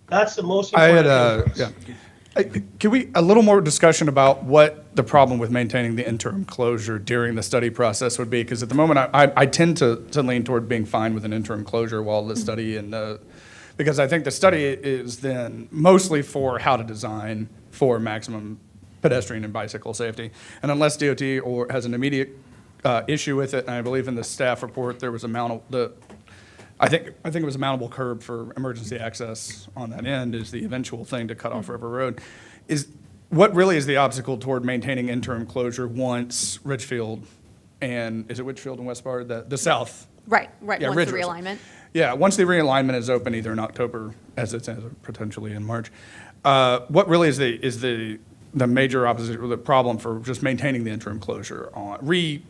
That's the most I had important thing for us. can we, a little more discussion about what the problem with maintaining the interim closure during the study process would be? Because at the moment, I tend to lean toward being fine with an interim closure while the study because I think the study is then mostly for how to design for maximum pedestrian and bicycle safety. And unless DOT has an immediate issue with it, and I believe in the staff report, there was I think it was a mountable curb for emergency access on that end is the eventual thing to cut off River Road. What really is the obstacle toward maintaining interim closure once Richfield and, is it Richfield and West Bard, the south? Right, Yeah, once Ridge the Road. realignment. Yeah, once the realignment is open, either in October, as it's potentially in March, what really is the major opposition or the problem for just maintaining the interim closure on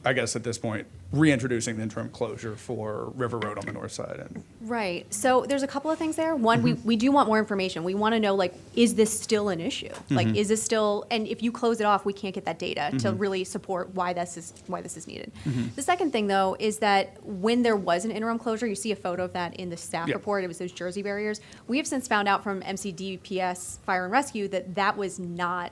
I guess at this point, reintroducing the interim closure for River Road on the north side. And Right. So there's a couple of things there. One, we do want more information. We want to know, like, is this still an issue? Like, is this still, and if you close it off, we can't get that data to really support why this is needed. The second thing, though, is that when there was an interim closure, you see a photo of that in the staff Yep. report. It was those Jersey barriers. We have since found out from MCDPS Fire and Rescue that that was not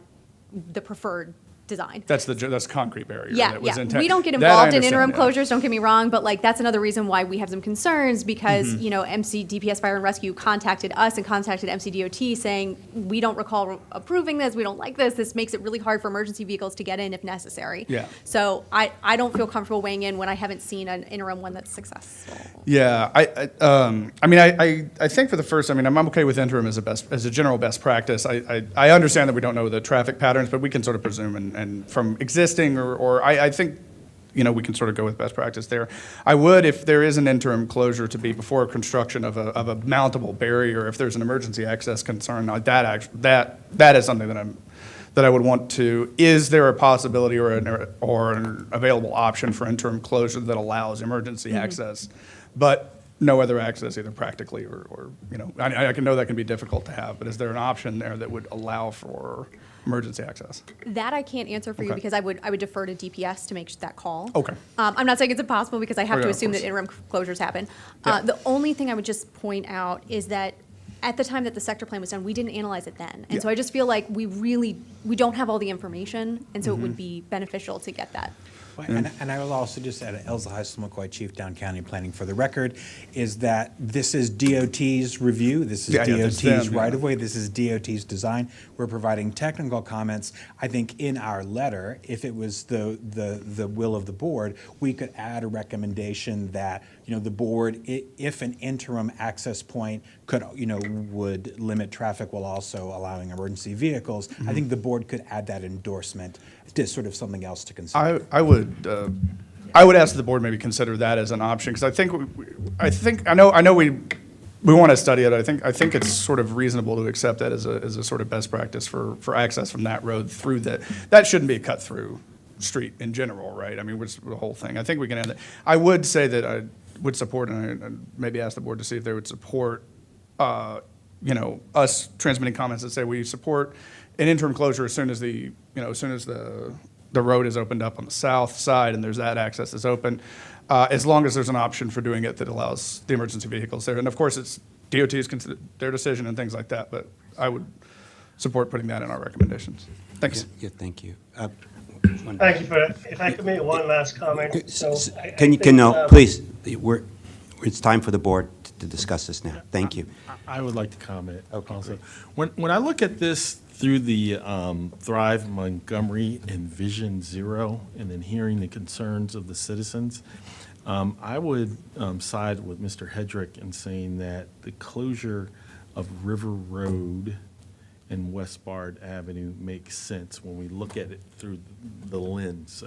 the preferred design. that's concrete barrier. Yeah, that was yeah. intended. We don't get That I involved in interim understand, yeah. closures, don't get me wrong, but like that's another reason why we have some concerns because, you know, MCDPS Fire and Rescue contacted us and contacted MCDOT saying, we don't recall approving this, we don't like this, this makes it really hard for emergency vehicles to get in if necessary. Yeah. So I don't feel comfortable weighing in when I haven't seen an interim one that's successful. Yeah, I think for the first, I'm okay with interim as a general best practice. I understand that we don't know the traffic patterns, but we can sort of presume and from existing or I think, you know, we can sort of go with best practice there. I would, if there is an interim closure, to be before construction of a mountable barrier, if there's an emergency access concern, that is something that I would want to. Is there a possibility or an available option for interim closure that allows emergency access, but no other access either practically or you know, I can know that can be difficult to have, but is there an option there that would allow for emergency access? That I can't answer for you Okay. because I would defer to DPS to make that call. Okay. I'm not saying it's impossible because I have Oh, to yeah, of assume that course. interim closures happen. Yeah. The only thing I would just point out is that at the time that the sector plan was done, we didn't analyze it then. And so Yeah. I just feel like we don't have all the information, and so it Mm-hmm. would be beneficial to get that. And I will also just add, Elza Heisel-McCoy, Chief Down County Planning for the record, is that this is DOT's review, this is Yeah, that's DOT's them, yeah. right-of-way, this is DOT's design. We're providing technical comments. I think in our letter, if it was the will of the board, we could add a recommendation that, you know, the board, if an interim access point could, you know, would limit traffic while also allowing emergency vehicles, I think the board could add that endorsement to sort of something else to consider. I would ask the board maybe consider that as an option because I know we want to study it. I think it's sort of reasonable to accept that as a sort of best practice for access from that road through that shouldn't be a cut through street in general, right? I mean, what's the whole thing? I think we can add that. I would say that I would support and I'd maybe ask the board to see if they would support you know, us transmitting comments that say we support an interim closure as soon as the road is opened up on the south side and there's that access is open, as long as there's an option for doing it that allows the emergency vehicles there. And of course, it's DOT's their decision and things like that, but I would support putting that in our recommendations. Thanks. Yeah, thank you. Thank you for that. If I could make one last comment. So I think, Please, it's time for the board to discuss this now. Thank you. I would like to comment also. When I look at this through the Thrive Montgomery and Vision Zero, and then hearing the concerns of the citizens, I would side with Mr. Hedrick in saying that the closure of River Road and West Bard Avenue makes sense when we look at it through the lens.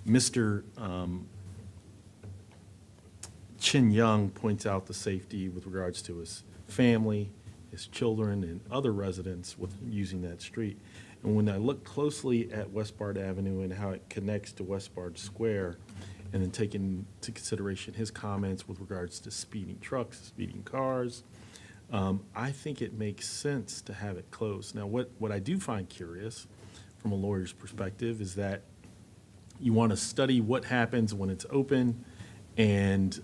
Mr. Chin Young points out the safety with regards to his family, his children, and other residents with using that street. And when I look closely at West Bard Avenue and how it connects to West Bard Square, and then taking into consideration his comments with regards to speeding trucks, speeding cars, I think it makes sense to have it closed. Now, what I do find curious from a lawyer's perspective is that you want to study what happens when it's open and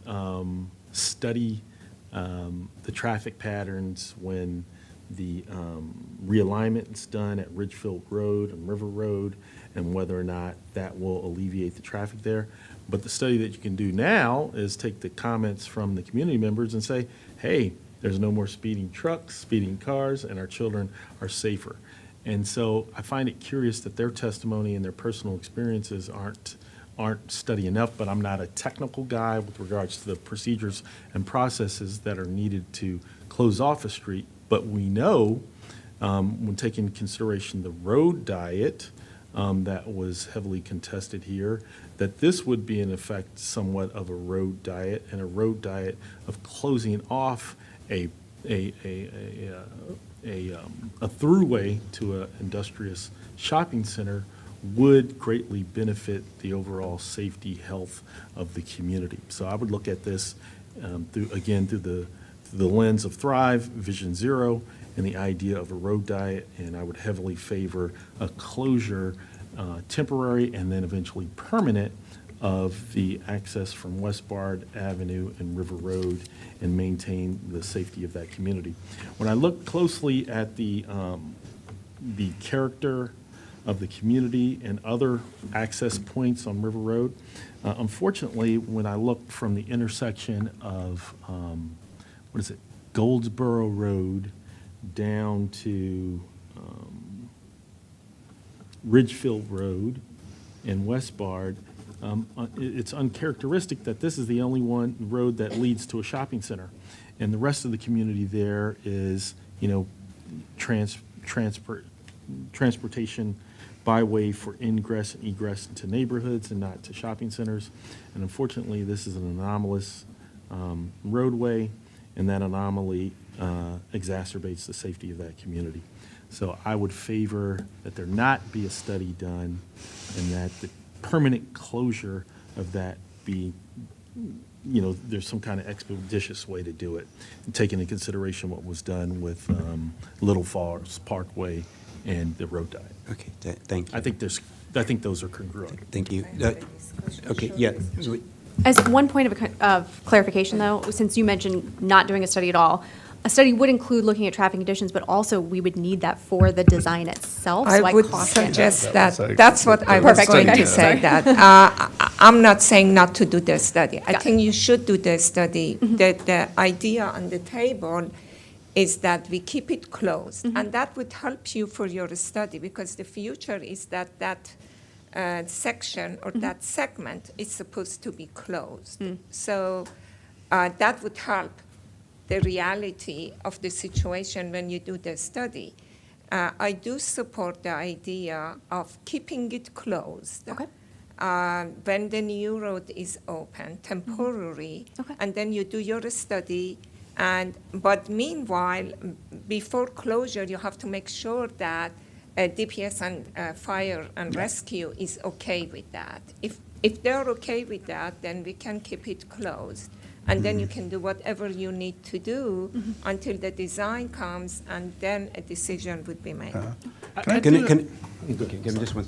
study the traffic patterns when the realignment is done at Ridgefield Road and River Road, and whether or not that will alleviate the traffic there. But the study that you can do now is take the comments from the community members and say, hey, there's no more speeding trucks, speeding cars, and our children are safer. And so I find it curious that their testimony and their personal experiences aren't studied enough, but I'm not a technical guy with regards to the procedures and processes that are needed to close off a street. But we know, when taking into consideration the road diet that was heavily contested here, that this would be in effect somewhat of a road diet, and a road diet of closing off a throughway to an industrious shopping center would greatly benefit the overall safety, health of the community. So I would look at this through the lens of Thrive, Vision Zero, and the idea of a road diet, and I would heavily favor a closure, temporary and then eventually permanent, of the access from West Bard Avenue and River Road and maintain the safety of that community. When I look closely at the character of the community and other access points on River Road, unfortunately, when I look from the intersection of, Goldsboro Road down to Ridgefield Road and West Bard, it's uncharacteristic that this is the only road that leads to a shopping center. And the rest of the community there is, transportation byway for ingress and egress into neighborhoods and not to shopping centers. And unfortunately, this is an anomalous roadway, and that anomaly exacerbates the safety of that community. So I would favor that there not be a study done and that the permanent closure of that be, there's some kind of expeditious way to do it, and take into consideration what was done with Little Falls Parkway and the road diet. Okay, thank you. I think those are congruent. Thank you. Okay, yeah. As one point of clarification, though, since you mentioned not doing a study at all, a study would include looking at traffic conditions, but also we would need that for the design itself. I So would caution- suggest that, that's what I was Perfect, going okay, to say, sorry. that I'm not saying not to do the study. I think you should do the study. The idea on the table is that we keep it closed, and that would help you for your study, because the future is that section or that segment is supposed to be closed. So that would help the reality of the situation when you do the study. I do support the idea of keeping it closed. Okay. When the new road is open, temporary, Okay. and then you do your study. But meanwhile, before closure, you have to make sure that DPS and fire and rescue is okay with that. If they're okay with that, then we can keep it closed. And then you can do whatever you need to do until the design comes, and then a decision would be made. Okay, give me just one.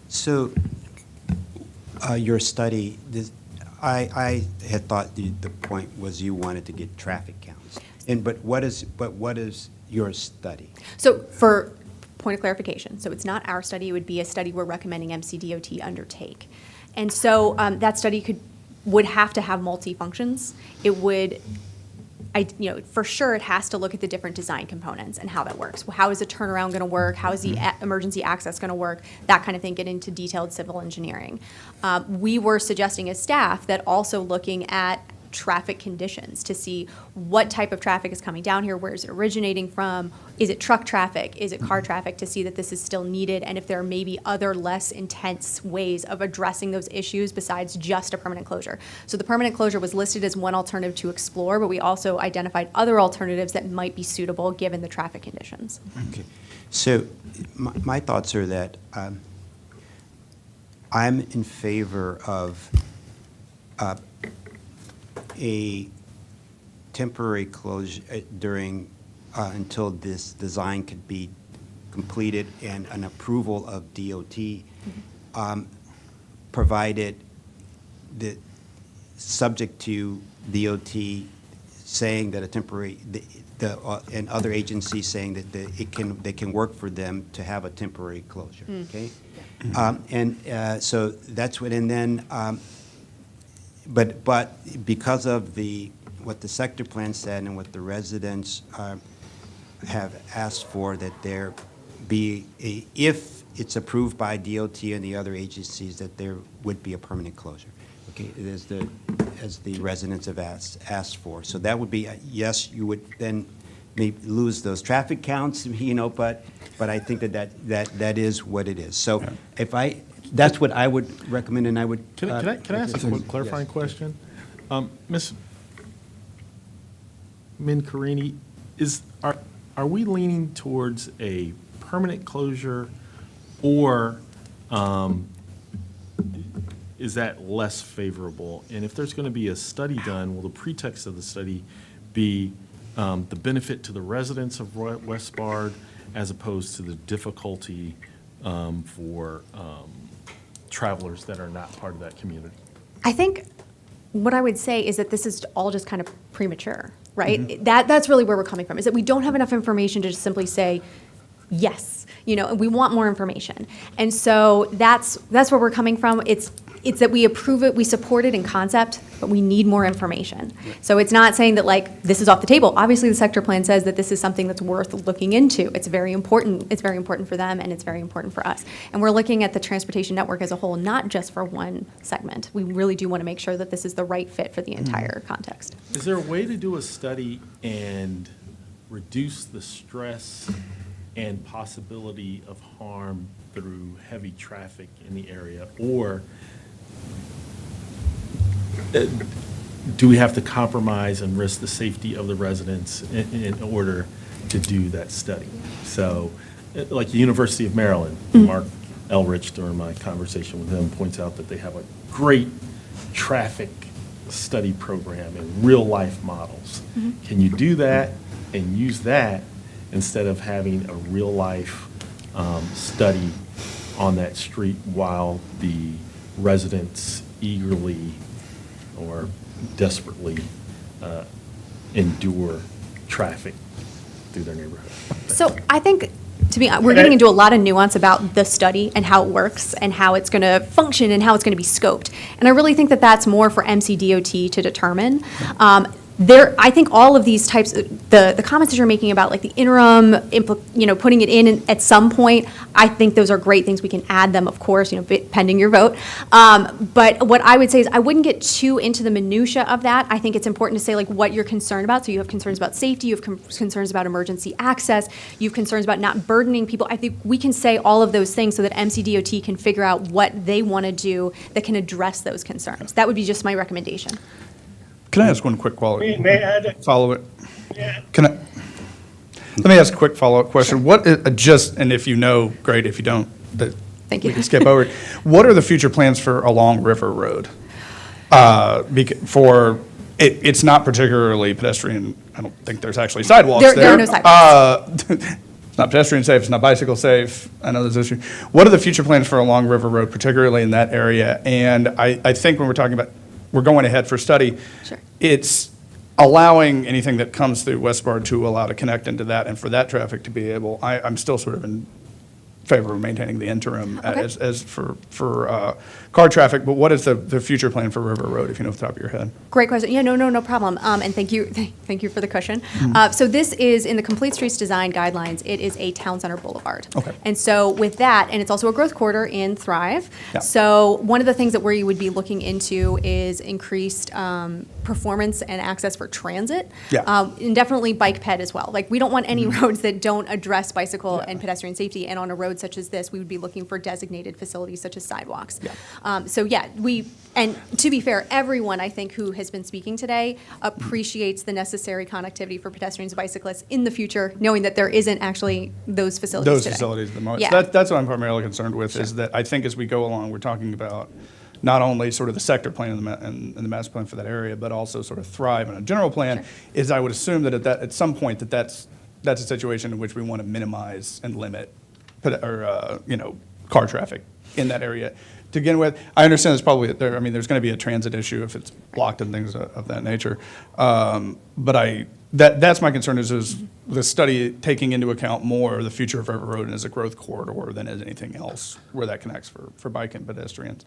So, your study, I had thought the point was you wanted to get traffic counts. But what is your study? So for point of clarification, so it's not our study, it would be a study we're recommending MCDOT undertake. And so that study would have to have multi-functions. It would, for sure, it has to look at the different design components and how that works. How is the turnaround going to work? How is the emergency access going to work? That kind of thing, get into detailed civil engineering. We were suggesting as staff that also looking at traffic conditions to see what type of traffic is coming down here, where is it originating from, is it truck traffic, is it car traffic, to see that this is still needed, and if there may be other less intense ways of addressing those issues besides just a permanent closure. So the permanent closure was listed as one alternative to explore, but we also identified other alternatives that might be suitable given the traffic conditions. Okay. So my thoughts are that I'm in favor of a temporary closure during until this design could be completed and an approval of DOT, provided that subject to DOT saying that a temporary and other agencies saying that they can work for them to have a temporary closure. Okay, so that's what. And then, but because of what the sector plan said and what the residents have asked for, that there be if it's approved by DOT and the other agencies, that there would be a permanent closure. Okay, as the residents have asked for. So that would be, yes, you would then maybe lose those traffic counts, but I think that is what it is. So that's what I would recommend, and I would. Can I ask a quick clarifying question? Ms. Mincarini, are we leaning towards a permanent closure or is that less favorable? And if there's going to be a study done, will the pretext of the study be the benefit to the residents of Westbard as opposed to the difficulty for travelers that are not part of that community? I think what I would say is that this is all just kind of premature, right? That's really where we're coming from, is that we don't have enough information to just simply say, yes, we want more information. And so that's where we're coming from. It's that we approve it, we support it in concept, but we need more information. So it's not saying that this is off the table. Obviously, the sector plan says that this is something that's worth looking into. It's very important. It's very important for them, and it's very important for us. And we're looking at the transportation network as a whole, not just for one segment. We really do want to make sure that this is the right fit for the entire context. Is there a way to do a study and reduce the stress and possibility of harm through heavy traffic in the area? Or do we have to compromise and risk the safety of the residents in order to do that study? So, like the University of Maryland, Mark Elrich, during my conversation with him, points out that they have a great traffic study program and real-life models. Can you do that and use that instead of having a real-life study on that street while the residents eagerly or desperately endure traffic through their neighborhood? So I think, we're getting into a lot of nuance about the study and how it works and how it's going to function and how it's going to be scoped. And I really think that that's more for MCDOT to determine. I think all of these types, the comments that you're making about the interim, putting it in at some point, I think those are great things. We can add them, of course, pending your vote. But what I would say is I wouldn't get too into the minutia of that. I think it's important to say what you're concerned about. So you have concerns about safety, you have concerns about emergency access, you have concerns about not burdening people. I think we can say all of those things so that MCDOT can figure out what they want to do that can address those concerns. That would be just my recommendation. Can I ask one quick May I add? follow-up? Yeah. Let me ask a quick follow-up question. And if you know, great. If you don't, Thank you. we can skip over it. What are the future plans for along River Road? It's not particularly pedestrian. I don't think there's actually sidewalks there. There are no sidewalks. It's not pedestrian safe, it's not bicycle safe. I know there's issue. What are the future plans for along River Road, particularly in that area? And I think when we're talking about, we're going ahead for study. Sure. It's allowing anything that comes through Westbard to allow to connect into that, and for that traffic to be able, I'm still sort of in favor of maintaining the interim as for car traffic, but what is the future plan for River Road, if you know off the top of your head? Great question. Yeah, no problem. And thank you for the question. So this is in the Complete Streets Design Guidelines. It is a town center boulevard. Okay. And so with that, and it's also a growth corridor in Thrive. Yeah. So one of the things that we would be looking into is increased performance and access for transit. Yeah. And definitely bike ped as well. We don't want any roads that don't address bicycle and pedestrian safety. And on a road such as this, we would be looking for designated facilities such as sidewalks. Yeah. And to be fair, everyone I think who has been speaking today appreciates the necessary connectivity for pedestrians and bicyclists in the future, knowing that there isn't actually those facilities today. Those facilities at the moment. Yeah. So that's what I'm primarily concerned with, is that I think as we go along, we're talking about not only sort of the sector plan and the master plan for that area, but also sort of Thrive and a general plan, Sure. is I would assume that at some point that's a situation in which we want to minimize and limit car traffic in that area. To begin with, I understand there's going to be a transit issue if it's blocked and things of that nature. But that's my concern is the study taking into account more the future of River Road as a growth corridor than as anything else where that connects for bike and pedestrians.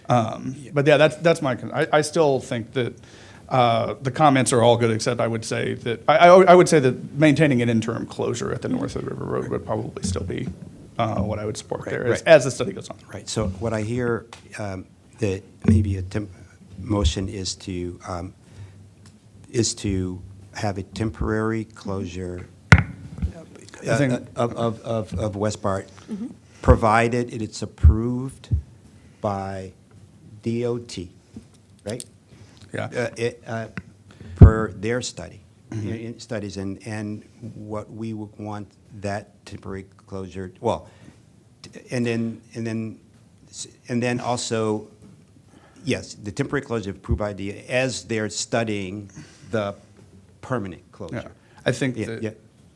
But yeah, that's my concern. I still think that the comments are all good, except I would say that I would say that maintaining an interim closure at the north of River Road would probably still be what I would support there as the study goes on. Right, so what I hear that maybe a motion is to have a temporary closure I think- of West Bart, provided it's approved by DOT, right? Yeah. Per their study, studies, and what we would want that temporary closure, and then And then also, yes, the temporary closure approved by DOT as they're studying the permanent Yeah, closure. I think Yeah, that, yeah.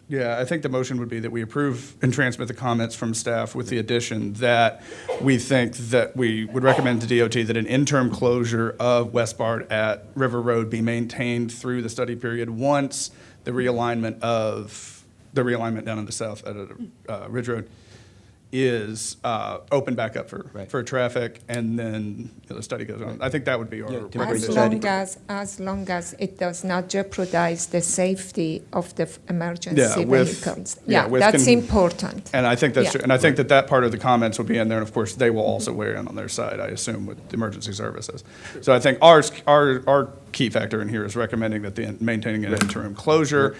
yeah, I think the motion would be that we approve and transmit the comments from staff with the addition that we think that we would recommend to DOT that an interim closure of West Bard at River Road be maintained through the study period once the realignment down in the south at Ridge Road is opened back up Right. for traffic, and then the study goes on. I think that would be our Yeah, temporary recommendation. As long as it does not jeopardize the safety of the emergency Yeah, with- vehicles. yeah, Yeah, with that's con- important. And I think that's Yeah. true. And I think that that part of the comments will be in there, and of course, they will also weigh in on their side, I assume, with the emergency services. So I think our key factor in here is recommending that maintaining an interim closure,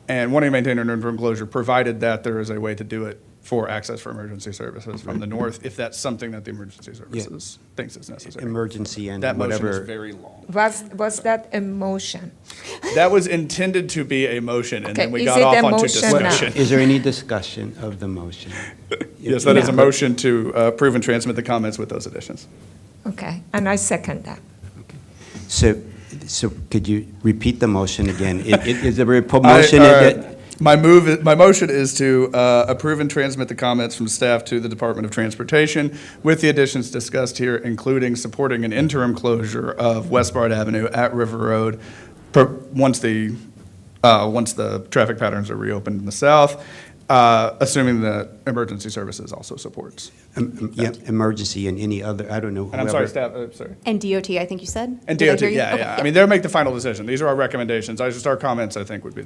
and wanting to maintain an interim closure, provided that there is a way to do it for access for emergency services from the north, if that's something that the emergency services thinks is necessary. Emergency and That motion is whatever. very long. Was that a motion? That was intended to be a motion, and then Okay, we is got it off a onto motion now? discussion. Is there any discussion of the motion? Yes, that is a Yeah. motion to approve and transmit the comments with those additions. Okay, and I second that. So could you repeat the motion again? Is there a promotion? that- My motion is to approve and transmit the comments from staff to the Department of Transportation with the additions discussed here, including supporting an interim closure of West Bard Avenue at River Road once the traffic patterns are reopened in the south, assuming that emergency services also supports. Yeah, emergency and any other, I don't know. And I'm sorry, whoever- staff, sorry. And DOT, I think you said? And Did I DOT, hear you? yeah, Okay, yeah. I mean, they'll make the final decision. These are our recommendations. Our comments, I think, would be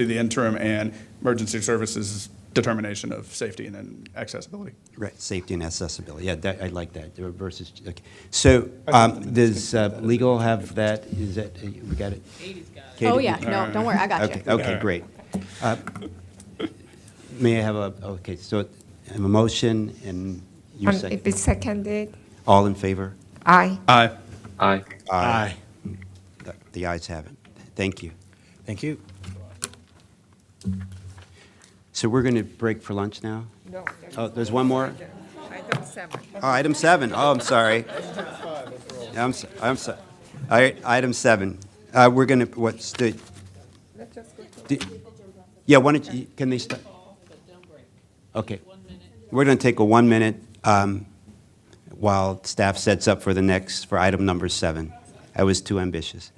the interim and emergency services determination of safety and then accessibility. Right, safety and accessibility. Yeah, that, I like that, versus, okay. So, does legal have that? Is that, we got it? Oh, Katie? yeah, no, don't worry, I got you. Okay, great. May I have okay, so I have a motion and you And second? if it's seconded, All in favor? aye. Aye. Aye. Aye. The ayes have it. Thank you. Thank you. So we're going to break for lunch now? No. Oh, there's one more? Item 7. Oh, item 7. Oh, I'm sorry. I'm sorry. All right, item 7. We're going to, what's the, Let's just go to yeah, why don't you, can they start? Okay. We're going to take a 1 minute while staff sets up for the next, for item number 7. I was too ambitious.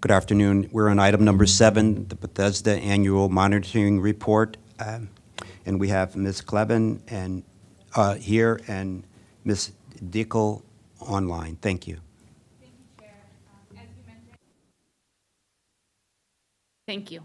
Good afternoon. We're on item number 7, the Bethesda Annual Monitoring Report. And we have Ms. Kleben and here and Ms. Dickel online. Thank you. Thank you.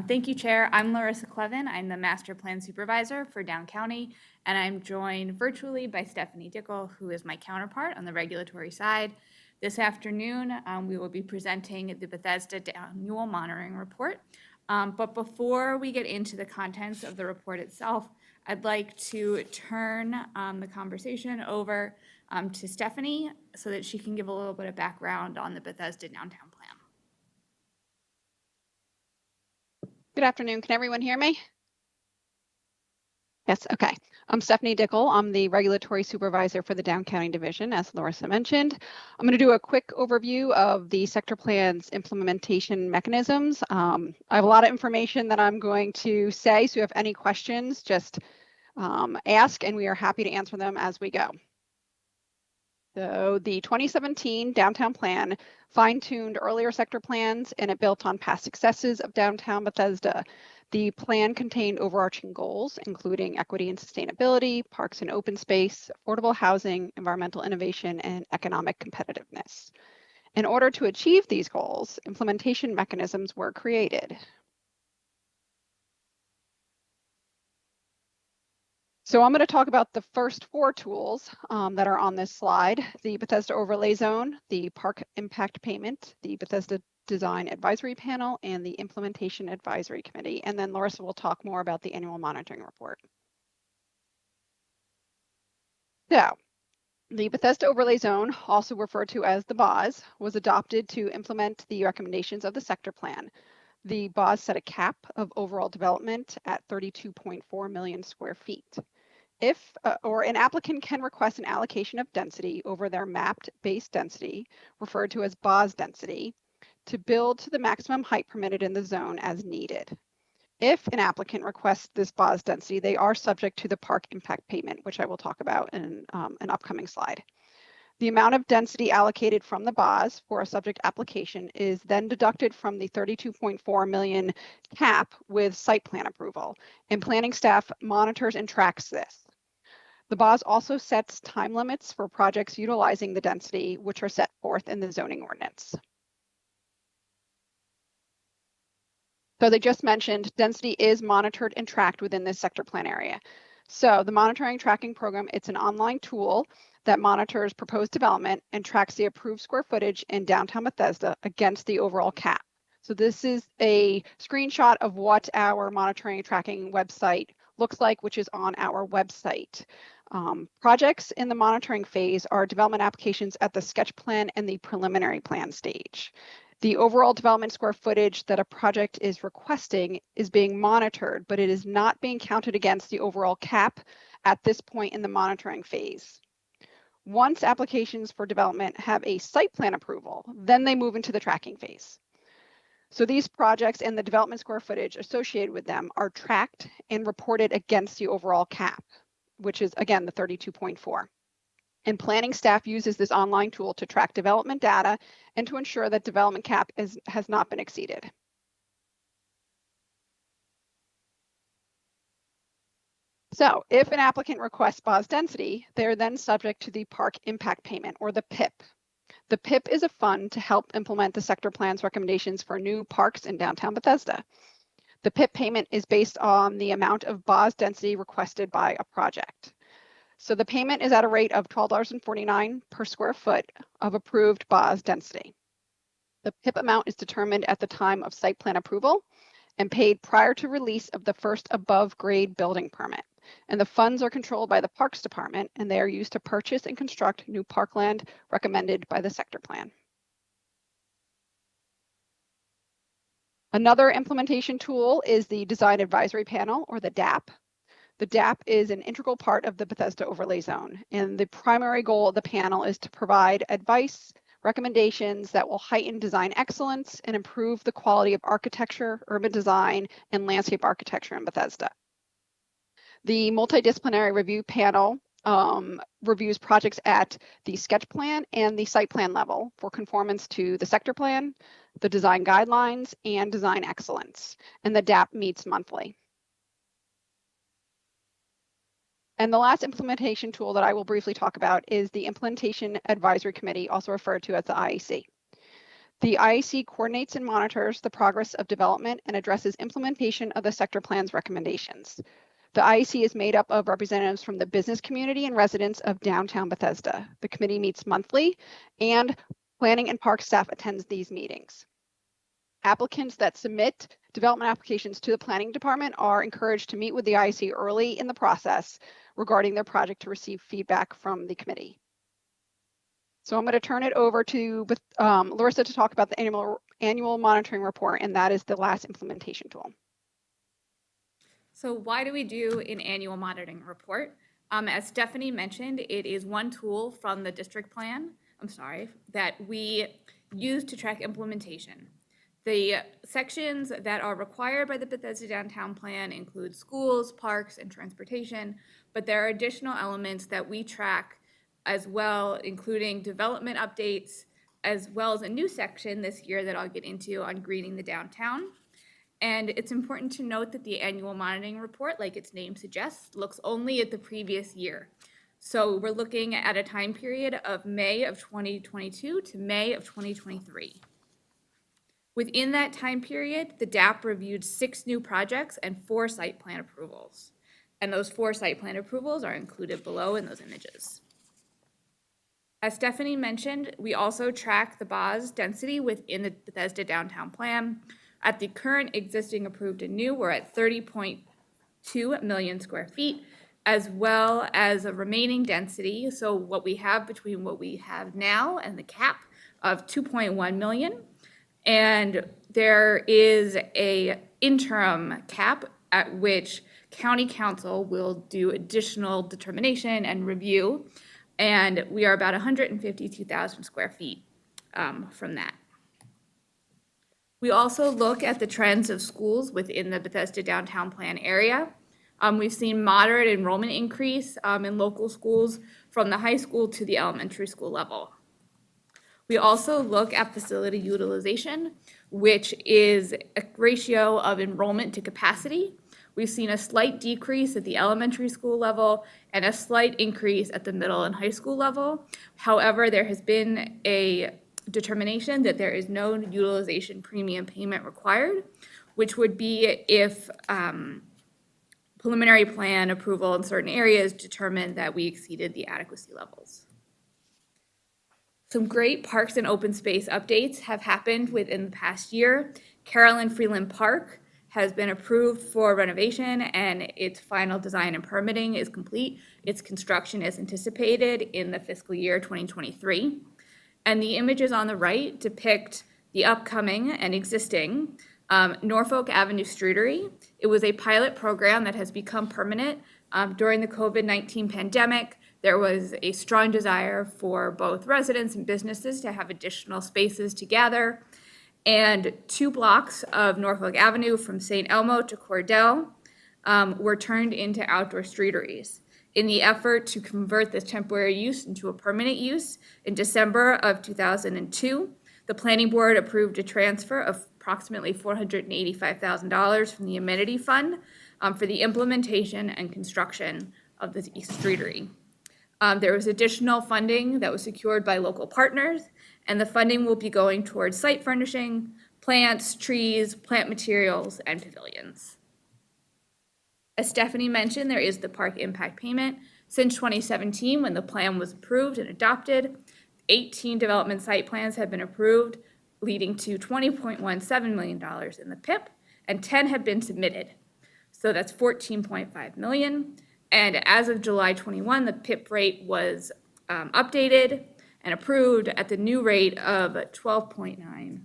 Thank you, Chair. I'm Larissa Clevin. I'm the Master Plan Supervisor for Down County, and I'm joined virtually by Stephanie Dickel, who is my counterpart on the regulatory side. This afternoon, we will be presenting the Bethesda Annual Monitoring Report. But before we get into the contents of the report itself, I'd like to turn the conversation over to Stephanie so that she can give a little bit of background on the Bethesda Downtown Plan. Good afternoon. Can everyone hear me? Yes, okay. I'm Stephanie Dickel. I'm the Regulatory Supervisor for the Down County Division, as Larissa mentioned. I'm going to do a quick overview of the sector plan's implementation mechanisms. I have a lot of information that I'm going to say, so if you have any questions, just ask, and we are happy to answer them as we go. So the 2017 Downtown Plan fine-tuned earlier sector plans, and it built on past successes of downtown Bethesda. The plan contained overarching goals, including equity and sustainability, parks and open space, affordable housing, environmental innovation, and economic competitiveness. In order to achieve these goals, implementation mechanisms were created. So I'm going to talk about the first 4 tools that are on this slide: the Bethesda Overlay Zone, the Park Impact Payment, the Bethesda Design Advisory Panel, and the Implementation Advisory Committee. And then Larissa will talk more about the Annual Monitoring Report. So the Bethesda Overlay Zone, also referred to as the BOZ, was adopted to implement the recommendations of the sector plan. The BOZ set a cap of overall development at 32.4 million square feet. If or an applicant can request an allocation of density over their mapped base density, referred to as BOZ density, to build to the maximum height permitted in the zone as needed. If an applicant requests this BOZ density, they are subject to the park impact payment, which I will talk about in an upcoming slide. The amount of density allocated from the BOZ for a subject application is then deducted from the 32.4 million cap with site plan approval, and planning staff monitors and tracks this. The BOZ also sets time limits for projects utilizing the density, which are set forth in the zoning ordinance. So they just mentioned density is monitored and tracked within this sector plan area. So the monitoring tracking program, it's an online tool that monitors proposed development and tracks the approved square footage in downtown Bethesda against the overall cap. So this is a screenshot of what our monitoring and tracking website looks like, which is on our website. Projects in the monitoring phase are development applications at the sketch plan and the preliminary plan stage. The overall development square footage that a project is requesting is being monitored, but it is not being counted against the overall cap at this point in the monitoring phase. Once applications for development have a site plan approval, then they move into the tracking phase. So these projects and the development square footage associated with them are tracked and reported against the overall cap, which is, again, the 32.4. And planning staff uses this online tool to track development data and to ensure that development cap has not been exceeded. So if an applicant requests BOZ density, they're then subject to the Park Impact Payment, or the PIP. The PIP is a fund to help implement the sector plan's recommendations for new parks in downtown Bethesda. The PIP payment is based on the amount of BOZ density requested by a project. So the payment is at a rate of $12.49 per square foot of approved BOZ density. The PIP amount is determined at the time of site plan approval and paid prior to release of the first above grade building permit. And the funds are controlled by the Parks Department, and they are used to purchase and construct new parkland recommended by the sector plan. Another implementation tool is the Design Advisory Panel, or the DAP. The DAP is an integral part of the Bethesda Overlay Zone, and the primary goal of the panel is to provide advice, recommendations that will heighten design excellence and improve the quality of architecture, urban design, and landscape architecture in Bethesda. The multidisciplinary review panel reviews projects at the sketch plan and the site plan level for conformance to the sector plan, the design guidelines, and design excellence. And the DAP meets monthly. And the last implementation tool that I will briefly talk about is the Implementation Advisory Committee, also referred to as the IAC. The IAC coordinates and monitors the progress of development and addresses implementation of the sector plan's recommendations. The IAC is made up of representatives from the business community and residents of downtown Bethesda. The committee meets monthly, and planning and park staff attends these meetings. Applicants that submit development applications to the planning department are encouraged to meet with the IAC early in the process regarding their project to receive feedback from the committee. So I'm going to turn it over to Larissa to talk about the annual monitoring report, and that is the last implementation tool. So why do we do an annual monitoring report? As Stephanie mentioned, it is one tool from the district plan, that we use to track implementation. The sections that are required by the Bethesda Downtown Plan include schools, parks, and transportation, but there are additional elements that we track as well, including development updates, as well as a new section this year that I'll get into on greening the downtown. And it's important to note that the annual monitoring report, like its name suggests, looks only at the previous year. So we're looking at a time period of May of 2022 to May of 2023. Within that time period, the DAP reviewed 6 new projects and 4 site plan approvals. And those 4 site plan approvals are included below in those images. As Stephanie mentioned, we also track the BOS density within the Bethesda Downtown Plan. At the current existing approved and new, we're at 30.2 million square feet, as well as a remaining density. So what we have between what we have now and the cap of 2.1 million. And there is a interim cap at which county council will do additional determination and review. And we are about 152,000 square feet from that. We also look at the trends of schools within the Bethesda Downtown Plan area. We've seen moderate enrollment increase in local schools from the high school to the elementary school level. We also look at facility utilization, which is a ratio of enrollment to capacity. We've seen a slight decrease at the elementary school level and a slight increase at the middle and high school level. However, there has been a determination that there is no utilization premium payment required, which would be if preliminary plan approval in certain areas determined that we exceeded the adequacy levels. Some great parks and open space updates have happened within the past year. Carolyn Freeland Park has been approved for renovation and its final design and permitting is complete. Its construction is anticipated in the fiscal year 2023. And the images on the right depict the upcoming and existing Norfolk Avenue Streetery. It was a pilot program that has become permanent. During the COVID-19 pandemic, there was a strong desire for both residents and businesses to have additional spaces to gather. And 2 blocks of Norfolk Avenue from St. Elmo to Cordell were turned into outdoor streeteries. In the effort to convert this temporary use into a permanent use, in December of 2002, the Planning Board approved a transfer of approximately $485,000 from the amenity fund for the implementation and construction of this streetery. There was additional funding that was secured by local partners, and the funding will be going towards site furnishing, plants, trees, plant materials, and pavilions. As Stephanie mentioned, there is the park impact payment. Since 2017, when the plan was approved and adopted, 18 development site plans have been approved, leading to $20.17 million in the PIP, and 10 have been submitted. So that's $14.5 million. And as of July 21, the PIP rate was updated and approved at the new rate of $12.49.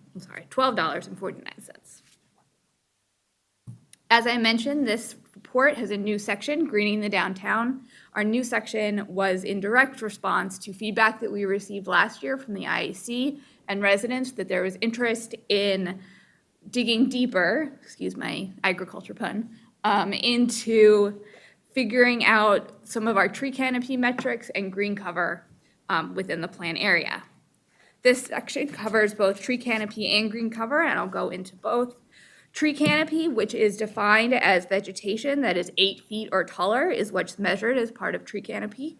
As I mentioned, this report has a new section, Greening the Downtown. Our new section was in direct response to feedback that we received last year from the IAC and residents that there was interest in digging deeper, excuse my agriculture pun, into figuring out some of our tree canopy metrics and green cover within the plan area. This section covers both tree canopy and green cover, and I'll go into both. Tree canopy, which is defined as vegetation that is 8 feet or taller, is what's measured as part of tree canopy.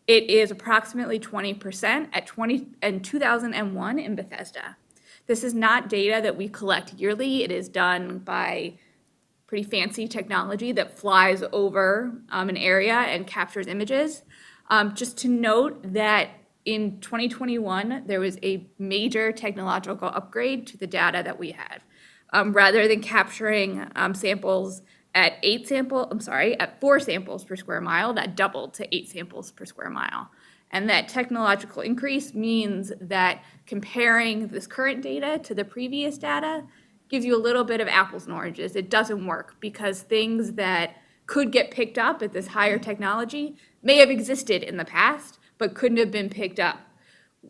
It is approximately 20% in 2001 in Bethesda. This is not data that we collect yearly. It is done by pretty fancy technology that flies over an area and captures images. Just to note that in 2021, there was a major technological upgrade to the data that we had. Rather than capturing samples at 4 samples per square mile, that doubled to 8 samples per square mile. And that technological increase means that comparing this current data to the previous data gives you a little bit of apples and oranges. It doesn't work because things that could get picked up at this higher technology may have existed in the past, but couldn't have been picked up.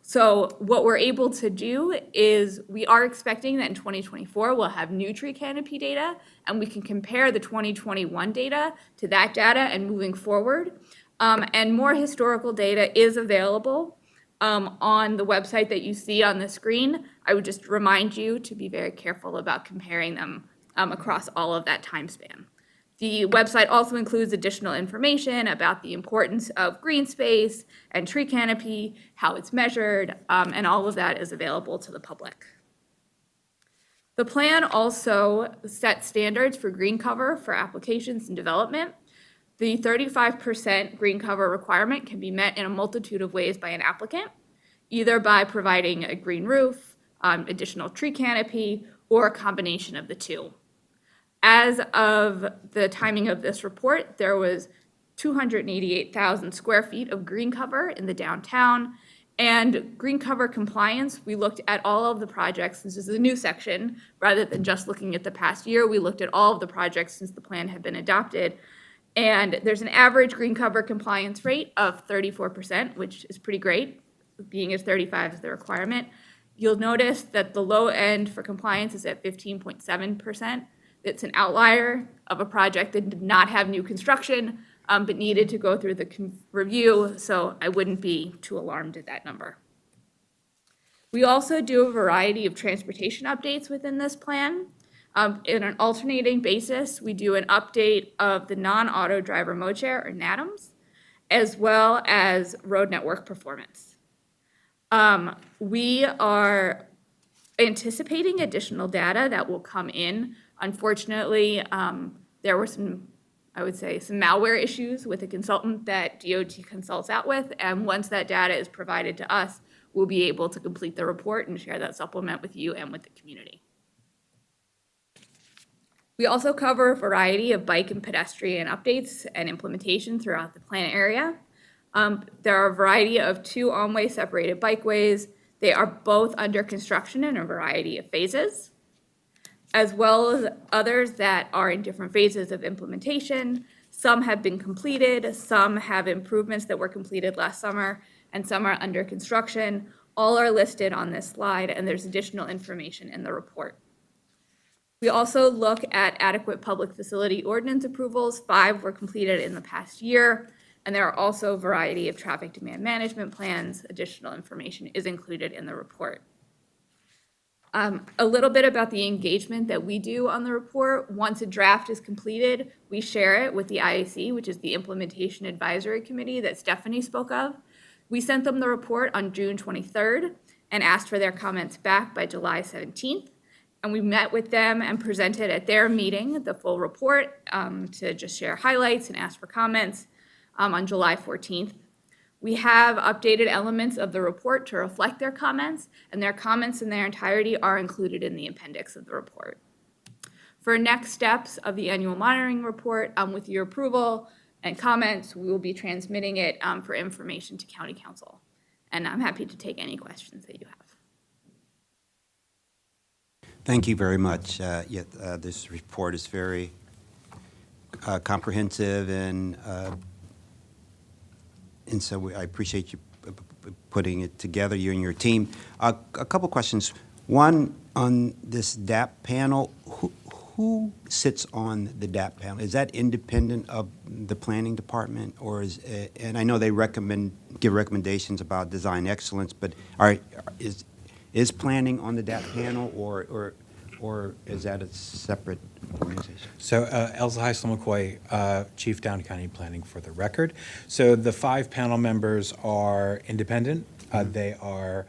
So what we're able to do is we are expecting that in 2024, we'll have new tree canopy data, and we can compare the 2021 data to that data and moving forward. And more historical data is available on the website that you see on the screen. I would just remind you to be very careful about comparing them across all of that time span. The website also includes additional information about the importance of green space and tree canopy, how it's measured, and all of that is available to the public. The plan also sets standards for green cover for applications and development. The 35% green cover requirement can be met in a multitude of ways by an applicant, either by providing a green roof, additional tree canopy, or a combination of the two. As of the timing of this report, there was 288,000 square feet of green cover in the downtown. And green cover compliance, we looked at all of the projects. This is a new section. Rather than just looking at the past year, we looked at all of the projects since the plan had been adopted. And there's an average green cover compliance rate of 34%, which is pretty great, being as 35 is the requirement. You'll notice that the low end for compliance is at 15.7%. It's an outlier of a project that did not have new construction, but needed to go through the review, so I wouldn't be too alarmed at that number. We also do a variety of transportation updates within this plan. In an alternating basis, we do an update of the non-auto driver mode share, or NADMs, as well as road network performance. We are anticipating additional data that will come in. Unfortunately, there were some malware issues with a consultant that DOT consults out with, and once that data is provided to us, we'll be able to complete the report and share that supplement with you and with the community. We also cover a variety of bike and pedestrian updates and implementation throughout the plan area. There are a variety of 2 on-way separated bikeways. They are both under construction in a variety of phases, as well as others that are in different phases of implementation. Some have been completed, some have improvements that were completed last summer, and some are under construction. All are listed on this slide, and there's additional information in the report. We also look at adequate public facility ordinance approvals. 5 were completed in the past year, and there are also a variety of traffic demand management plans. Additional information is included in the report. A little bit about the engagement that we do on the report. Once a draft is completed, we share it with the IAC, which is the Implementation Advisory Committee that Stephanie spoke of. We sent them the report on June 23rd and asked for their comments back by July 17th. And we met with them and presented at their meeting the full report to just share highlights and ask for comments on July 14th. We have updated elements of the report to reflect their comments, and their comments in their entirety are included in the appendix of the report. For next steps of the annual monitoring report, with your approval and comments, we will be transmitting it for information to County Council. And I'm happy to take any questions that you have. Thank you very much. This report is very comprehensive, and so I appreciate you putting it together, you and your team. A couple questions. One, on this DAP panel, who sits on the DAP panel? Is that independent of the planning department, or and I know they give recommendations about design excellence, but is planning on the DAP panel, or is that a separate organization? So Elsa Heisel-McCoy, Chief Down County Planning for the record. So the 5 panel members are independent. They are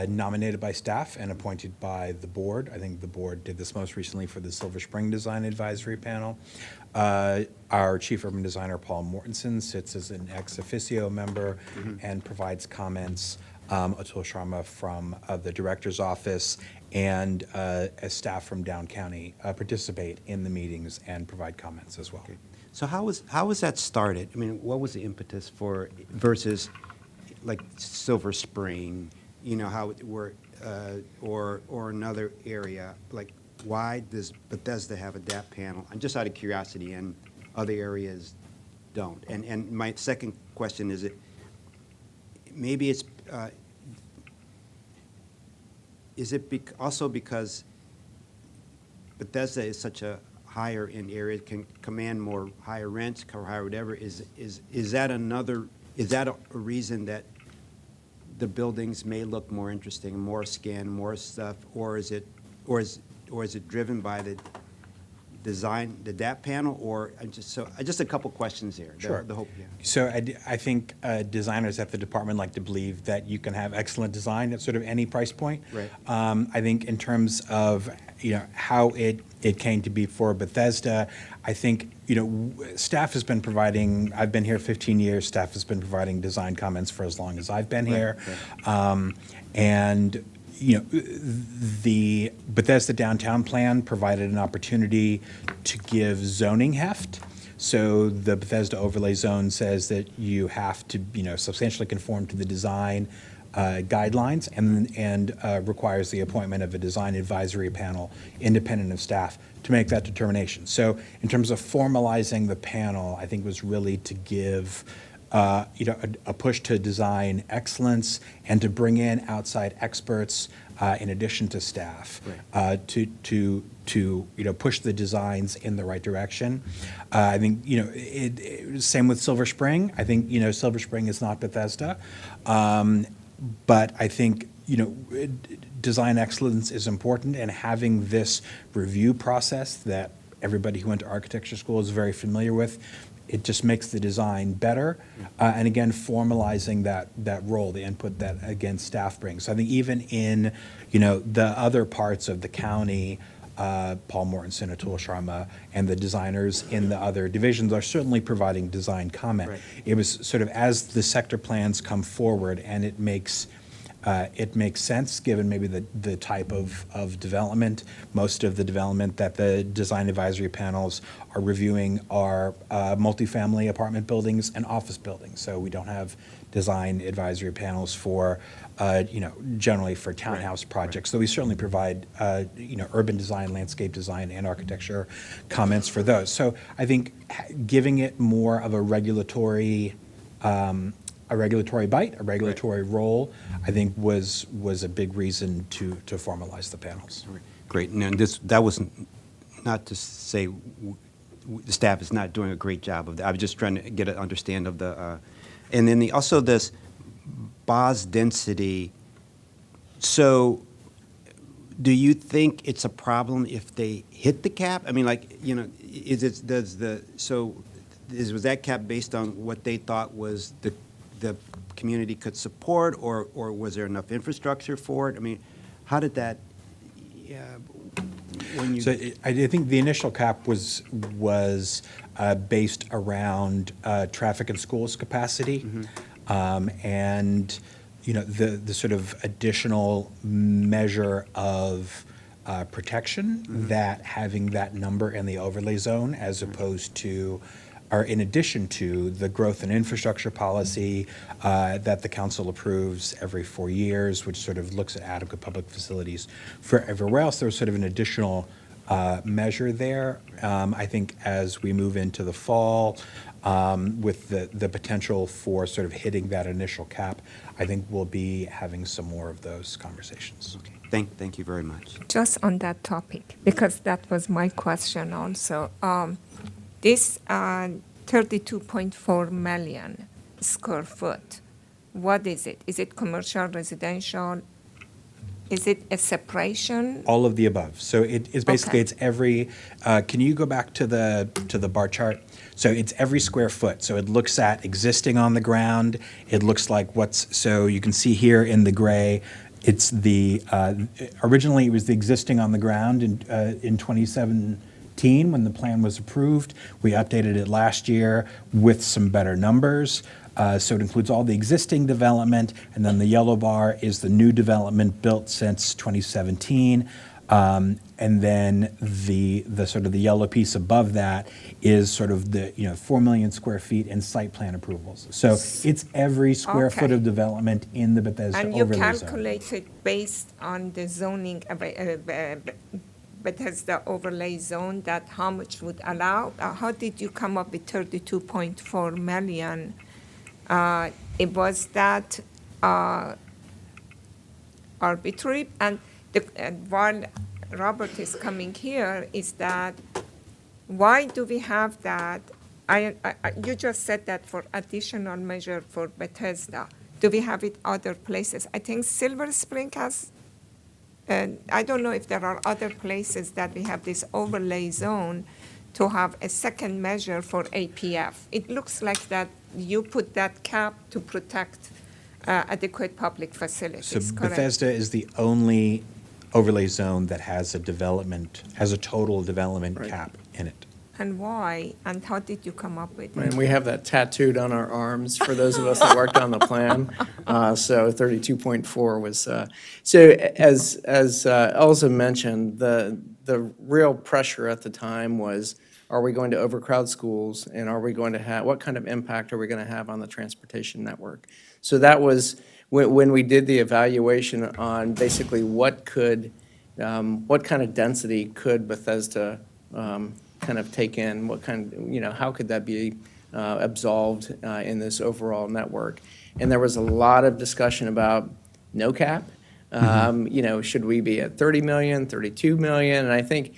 nominated by staff and appointed by the board. I think the board did this most recently for the Silver Spring Design Advisory Panel. Our chief urban designer, Paul Mortensen, sits as an ex officio member and provides comments. Atul Sharma from the director's office and as staff from Down County participate in the meetings and provide comments as well. Okay. So how was that started? I mean, what was the impetus for versus like Silver Spring? You know, how it worked, or another area, like why does Bethesda have a DAP panel? I'm just out of curiosity, and other areas don't. And my second question is, maybe it's, is it also because Bethesda is such a higher end area, can command more higher rents, or higher whatever, is that a reason that the buildings may look more interesting, more skin, more stuff, or is it driven by the design, the DAP panel, or just a couple questions there. Sure. The hope, yeah. So I think designers at the department like to believe that you can have excellent design at sort of any price point. Right. I think in terms of how it came to be for Bethesda, I think staff has been providing. I've been here 15 years. Staff has been providing design comments for as long as I've been here, and the Bethesda downtown plan provided an opportunity to give zoning heft. So the Bethesda overlay zone says that you have to, substantially conform to the design guidelines and requires the appointment of a design advisory panel independent of staff to make that determination. So in terms of formalizing the panel, I think was really to give a push to design excellence and to bring in outside experts in addition to staff to push the designs in the right direction. I think same with Silver Spring. I think Silver Spring is not Bethesda, but I think design excellence is important, and having this review process that everybody who went to architecture school is very familiar with. It just makes the design better, and again, formalizing that role, the input that, again, staff brings. So I think even in, the other parts of the county, Paul Mortensen, Atul Sharma, and the designers in the other divisions are certainly providing design comment. Right. It was sort of as the sector plans come forward, and it makes sense, given maybe the type of development. Most of the development that the design advisory panels are reviewing are multifamily apartment buildings and office buildings. So we don't have design advisory panels for, generally for townhouse projects. So we certainly provide, urban design, landscape design, and architecture comments for those. So I think giving it more of a regulatory bite, a regulatory role, I think was a big reason to formalize the panels. Great. And that was not to say the staff is not doing a great job of that. I was just trying to get an understand of the, and then also this BOS density. So do you think it's a problem if they hit the cap? I mean, was that cap based on what they thought was the community could support, or was there enough infrastructure for it? I mean, how did that, when you... So I think the initial cap was based around traffic and schools capacity, and the sort of additional measure of protection that having that number in the overlay zone, as opposed to, or in addition to, the growth and infrastructure policy that the council approves every 4 years, which sort of looks at adequate public facilities for everywhere else. There was sort of an additional measure there. I think as we move into the fall, with the potential for sort of hitting that initial cap, I think we'll be having some more of those conversations. Okay. Thank you very much. Just on that topic, because that was my question also. This 32.4 million square foot. What is it? Is it commercial, residential? Is it a separation? All of the above. So it's basically, Okay. it's every, can you go back to the bar chart? So it's every square foot. So it looks at existing on the ground. It looks like so you can see here in the gray, it's originally it was the existing on the ground in 2017 when the plan was approved. We updated it last year with some better numbers. So it includes all the existing development, and then the yellow bar is the new development built since 2017. And then the sort of the yellow piece above that is sort of the 4 million square feet in site plan approvals. So it's every square foot Okay. of development in the Bethesda And you overlay zone. calculated based on the zoning, Bethesda overlay zone, that how much would allow? How did you come up with 32.4 million? It was that arbitrary, and while Robert is coming here, is that why do we have that? You just said that for additional measure for Bethesda. Do we have it other places? I think Silver Spring has, and I don't know if there are other places that we have this overlay zone to have a second measure for APF. It looks like that you put that cap to protect adequate public facilities, So correct? Bethesda is the only overlay zone that has a total development cap in it. And why? And how did you come up with And it? we have that tattooed on our arms for those of us that worked on the plan. So 32.4 was, so as Elza mentioned, the real pressure at the time was, are we going to overcrowd schools, and are we going to have, what kind of impact are we going to have on the transportation network? So that was, when we did the evaluation on basically what kind of density could Bethesda kind of take in, how could that be absolved in this overall network? And there was a lot of discussion about no cap. Should we be at 30 million, 32 million? And I think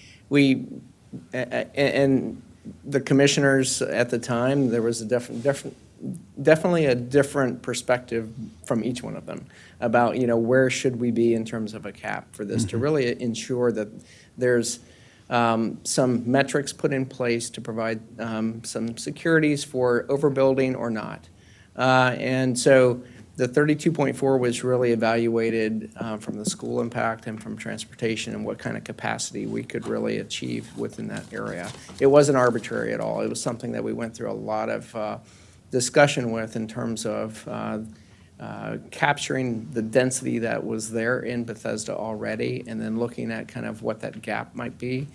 and the commissioners at the time, there was definitely a different perspective from each one of them about, where should we be in terms of a cap for this to really ensure that there's some metrics put in place to provide some securities for overbuilding or not. And so the 32.4 was really evaluated from the school impact and from transportation and what kind of capacity we could really achieve within that area. It wasn't arbitrary at all. It was something that we went through a lot of discussion with in terms of capturing the density that was there in Bethesda already, and then looking at kind of what that gap might be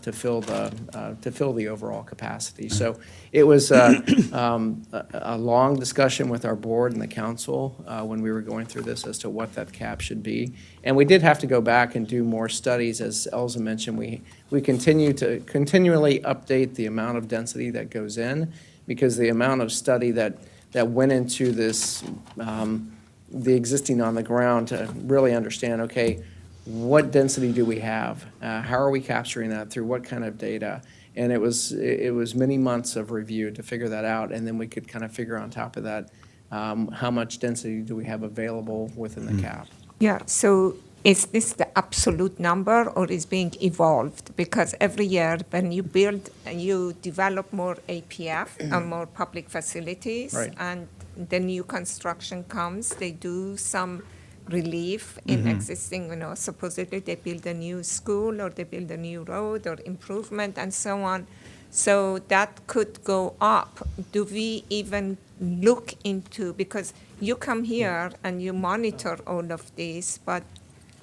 to fill the overall capacity. So it was a long discussion with our board and the council when we were going through this as to what that cap should be. And we did have to go back and do more studies. As Elza mentioned, we continue to continually update the amount of density that goes in, because the amount of study that went into this, the existing on the ground, to really understand, okay, what density do we have? How are we capturing that? Through what kind of data? And it was many months of review to figure that out, and then we could kind of figure on top of that, how much density do we have available within the cap? Yeah, so is this the absolute number, or is being evolved? Because every year when you build and you develop more APF and more public facilities, Right. and the new construction comes, they do some relief in existing, supposedly they build a new school or they build a new road or improvement and so on. So that could go up. Do we even look into, because you come here and you monitor all of this, but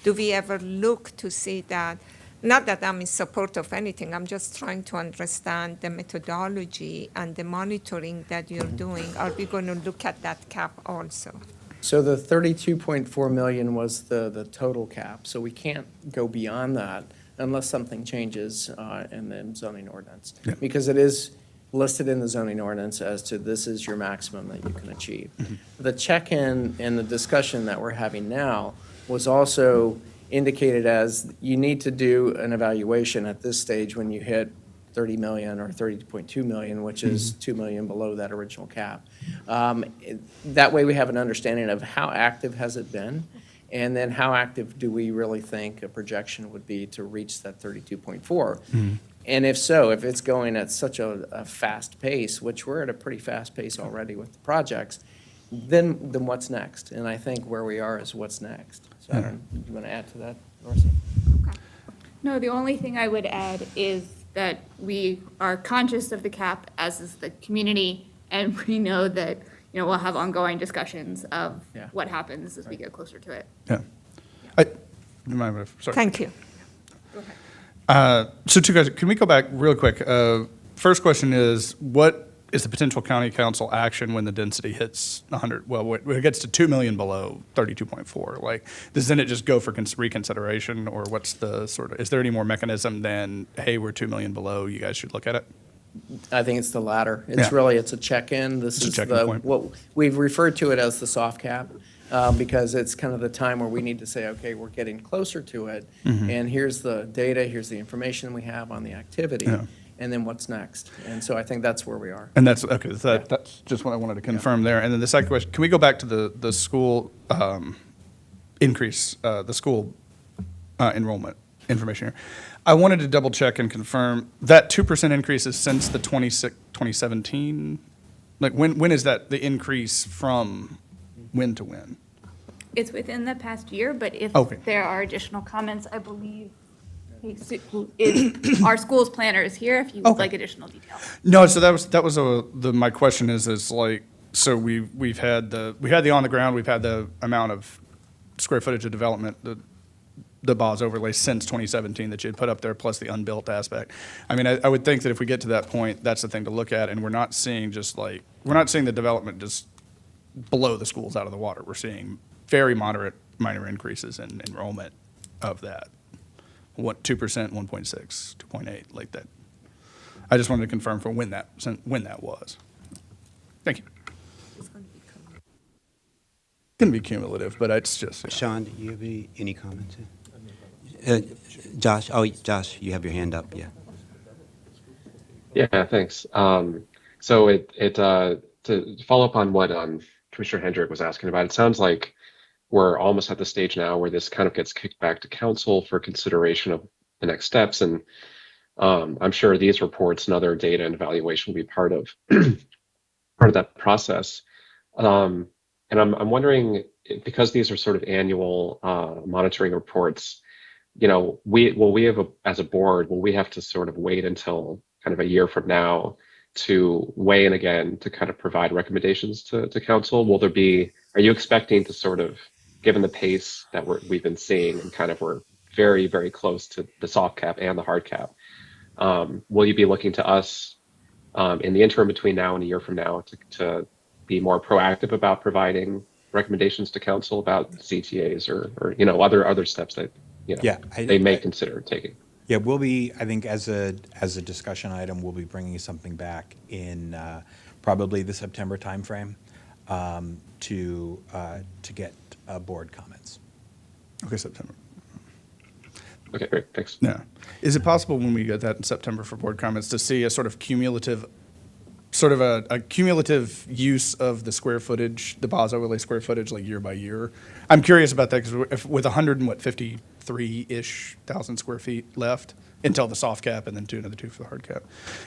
do we ever look to see that? Not that I'm in support of anything, I'm just trying to understand the methodology and the monitoring that you're doing. Are we going to look at that cap also? So the 32.4 million was the total cap, so we can't go beyond that unless something changes in the zoning ordinance. Because it is listed in the zoning ordinance as to this is your maximum that you can achieve. The check-in and the discussion that we're having now was also indicated as you need to do an evaluation at this stage when you hit 30 million or 30.2 million, which is 2 million below that original cap. That way we have an understanding of how active has it been, and then how active do we really think a projection would be to reach that 32.4? And if so, if it's going at such a fast pace, which we're at a pretty fast pace already with the projects, then what's next? And I think where we are is what's next. So I don't, you want to add to that, Marcy? No, the only thing I would add is that we are conscious of the cap, as is the community, and we know that, we'll have ongoing discussions of what happens as we get closer to it. Yeah. Sorry. Thank you. So two guys, can we go back real quick? First question is, what is the potential county council action when the density hits 100, well, when it gets to 2 million below 32.4? Like, does then it just go for reconsideration, or what's the sort of, is there any more mechanism than, hey, we're 2 million below, you guys should look at it? I think it's the latter. It's really, it's a check-in. This is what we've referred to it as the soft cap, because it's kind of the time where we need to say, okay, we're getting closer to it, and here's the data, here's the information we have on the activity, and then what's next. And so I think that's where we are. And that's, okay, that's just what I wanted to confirm there. And then the second question, can we go back to the school increase, the school enrollment information here? I wanted to double check and confirm that 2% increase is since the 2017? Like, when is that, the increase from when to when? It's within the past year, but if there are additional comments, I believe our school's planner is here if you would like additional detail. No, so that was my question is like, so we had the on the ground, we've had the amount of square footage of development, the BOS overlay since 2017 that you had put up there, plus the unbuilt aspect. I mean, I would think that if we get to that point, that's the thing to look at, and we're not seeing the development just blow the schools out of the water. We're seeing very minor increases in enrollment of that. 2%, 1.6, 2.8, like that. I just wanted to confirm for when that was. Thank you. It's going to be cumulative, but it's just. Sean, do you have any comments? Josh, you have your hand up, yeah. Yeah, thanks. So to follow up on what Commissioner Hendrick was asking about, it sounds like we're almost at the stage now where this kind of gets kicked back to council for consideration of the next steps. And I'm sure these reports and other data and evaluation will be part of that process. And I'm wondering, because these are sort of annual monitoring reports, as a board, will we have to sort of wait until kind of a year from now to weigh in again to kind of provide recommendations to council? Are you expecting to sort of, given the pace that we've been seeing, and kind of we're very, very close to the soft cap and the hard cap, will you be looking to us in the interim between now and a year from now to be more proactive about providing recommendations to council about CTAs or other steps that they may consider taking? Yeah, we'll be, I think, as a discussion item, we'll be bringing something back in probably the September timeframe to get board comments. Okay, September. Okay, great, thanks. Yeah. Is it possible when we get that in September for board comments to see a sort of cumulative, a cumulative use of the square footage, the BOS overlay square footage, like year by year? I'm curious about that, because with 153-ish thousand square feet left until the soft cap, and then another 2 for the hard cap,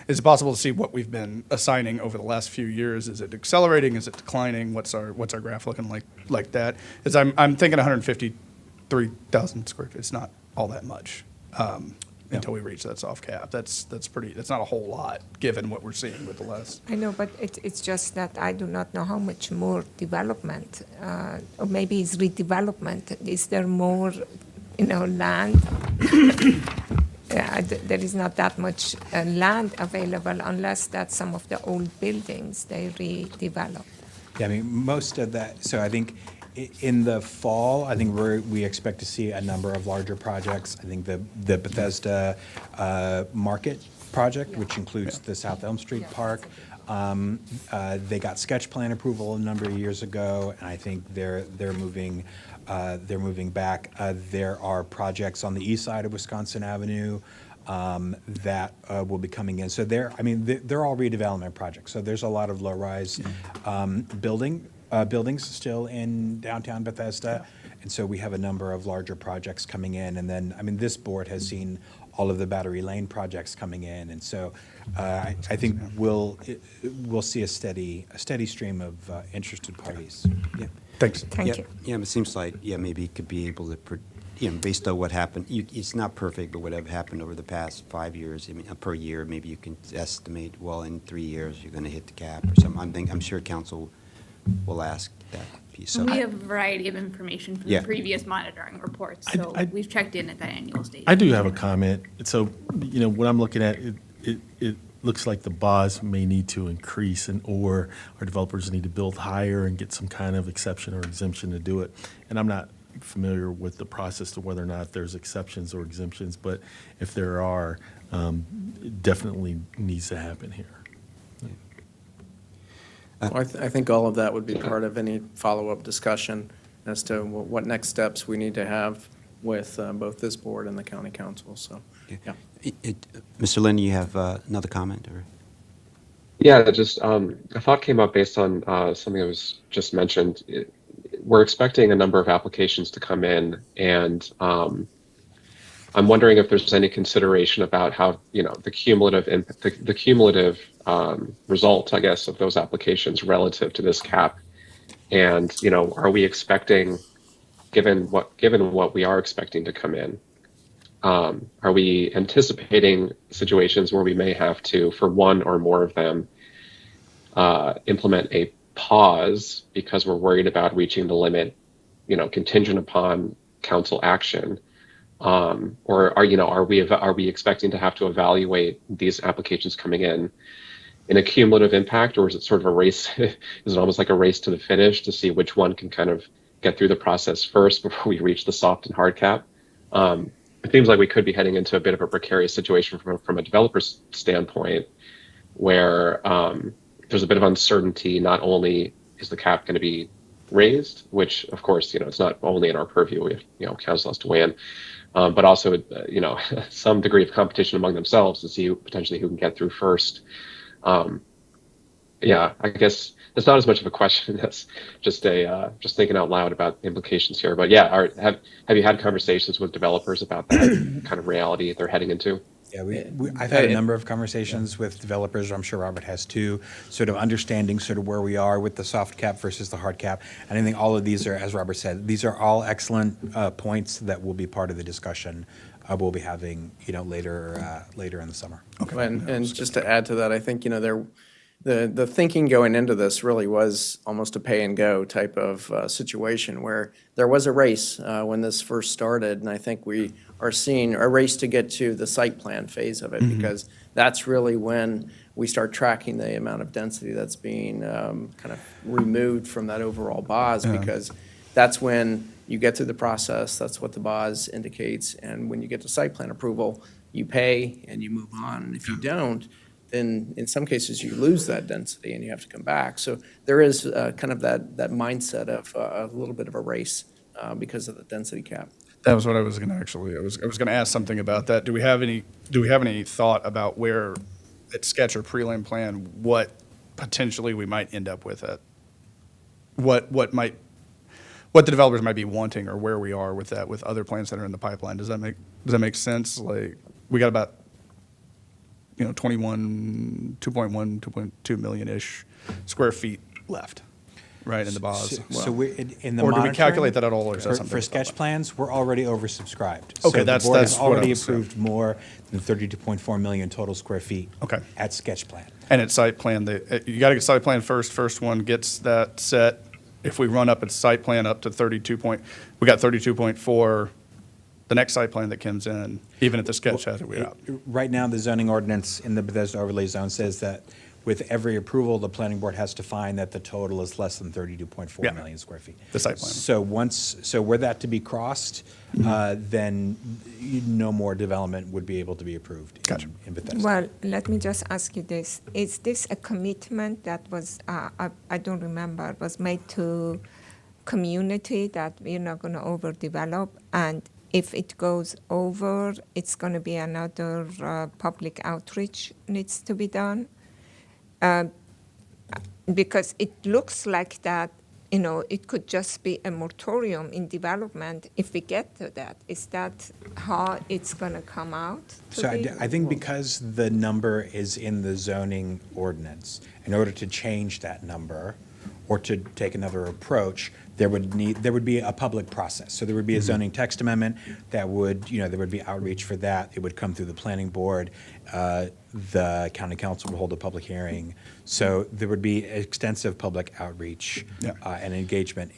is it possible to see what we've been assigning over the last few years? Is it accelerating? Is it declining? What's our graph looking like that? Is I'm thinking 153,000 square feet. It's not all that much until we reach that soft cap. That's not a whole lot given what we're seeing with the last. I know, but it's just that I do not know how much more development, or maybe it's redevelopment. Is there more, land? There is not that much land available unless that some of the old buildings they redevelop. Yeah, I mean, most of that, so I think in the fall, I think we expect to see a number of larger projects. I think the Bethesda Market project, which includes the South Elm Street Park. They got sketch plan approval a number of years ago, and I think they're moving back. There are projects on the east side of Wisconsin Avenue that will be coming in. So they're all redevelopment projects. So there's a lot of low-rise buildings still in downtown Bethesda. And so we have a number of larger projects coming in. And then, this board has seen all of the Battery Lane projects coming in. And so I think we'll see a steady stream of interested parties. Yeah. Thanks. Thank you. Yeah, it seems like, maybe it could be able to, based on what happened, it's not perfect, but whatever happened over the past 5 years, per year, maybe you can estimate, well, in 3 years, you're going to hit the cap or something. I'm sure council will ask that piece. So We have a variety of information from Yeah. the previous monitoring reports, so we've checked in at that annual stage. I do have a comment. So, what I'm looking at, it looks like the BOS may need to increase or our developers need to build higher and get some kind of exception or exemption to do it. And I'm not familiar with the process to whether or not there's exceptions or exemptions, but if there are, it definitely needs to happen here. Well, I think all of that would be part of any follow-up discussion as to what next steps we need to have with both this board and the county council, so, yeah. Mr. Lynn, you have another comment? Or? Yeah, just a thought came up based on something that was just mentioned. We're expecting a number of applications to come in, and I'm wondering if there's any consideration about how the cumulative result, I guess, of those applications relative to this cap, and are we expecting, given what we are expecting to come in, are we anticipating situations where we may have to, for one or more of them, implement a pause because we're worried about reaching the limit, contingent upon council action, or are we expecting to have to evaluate these applications coming in a cumulative impact, or is it sort of a race? Is it almost like a race to the finish to see which one can kind of get through the process first before we reach the soft and hard cap? It seems like we could be heading into a bit of a precarious situation from a developer's standpoint, where there's a bit of uncertainty. Not only is the cap going to be raised, which of course, it's not only in our purview, we have, council has to weigh in, but also, some degree of competition among themselves to see potentially who can get through first. I guess it's not as much of a question as just just thinking out loud about the implications here. But have you had conversations with developers about that kind of reality they're heading into? Yeah, I've had a number of conversations with developers, I'm sure Robert has too, sort of understanding sort of where we are with the soft cap versus the hard cap. And I think all of these are, as Robert said, these are all excellent points that will be part of the discussion we'll be having, later in the summer. Okay. And just to add to that, I think, the thinking going into this really was almost a pay-and-go type of situation where there was a race when this first started, and I think we are seeing a race to get to the site plan phase of it, because that's really when we start tracking the amount of density that's being kind of removed from that overall BOS, because that's when you get through the process, that's what the BOS indicates, and when you get to site plan approval, you pay and you move on. And if you don't, then in some cases you lose that density and you have to come back. So there is kind of that mindset of a little bit of a race because of the density cap. That was what I was going to actually, I was going to ask something about that. Do we have any thought about where at sketch or prelim plan, what potentially we might end up with it? What the developers might be wanting, or where we are with that, with other plans that are in the pipeline? Does that make sense? Like, we got about 2.2 million-ish square feet left, right, in the BOS. So we, in the or do we monitoring, calculate that at all, or is that something? For sketch plans, we're already oversubscribed. Okay, So that's the board has what I already was saying. approved more than 32.4 million total square feet. Okay. At sketch plan. And at site plan, you got to get site plan first. First one gets that set. If we run up at site plan up to we got 32.4. The next site plan that comes in, even if the sketch has it, we're out. Right now, the zoning ordinance in the Bethesda overlay zone says that with every approval, the planning board has to find that the total is less than 32.4 million square feet. The site plan. So were that to be crossed, then no more development would be able to be approved in Bethesda. Well, let me just ask you this. Is this a commitment that was, I don't remember, was made to community that we're not going to overdevelop? And if it goes over, it's going to be another public outreach needs to be done. Because it looks like that, you know, it could just be a moratorium in development if we get to that. Is that how it's going to come out? So I think because the number is in the zoning ordinance, in order to change that number or to take another approach, there would be a public process. So there would be a zoning text amendment that would, you know, there would be outreach for that. It would come through the planning board. The county council would hold a public hearing. So there would be extensive public outreach and engagement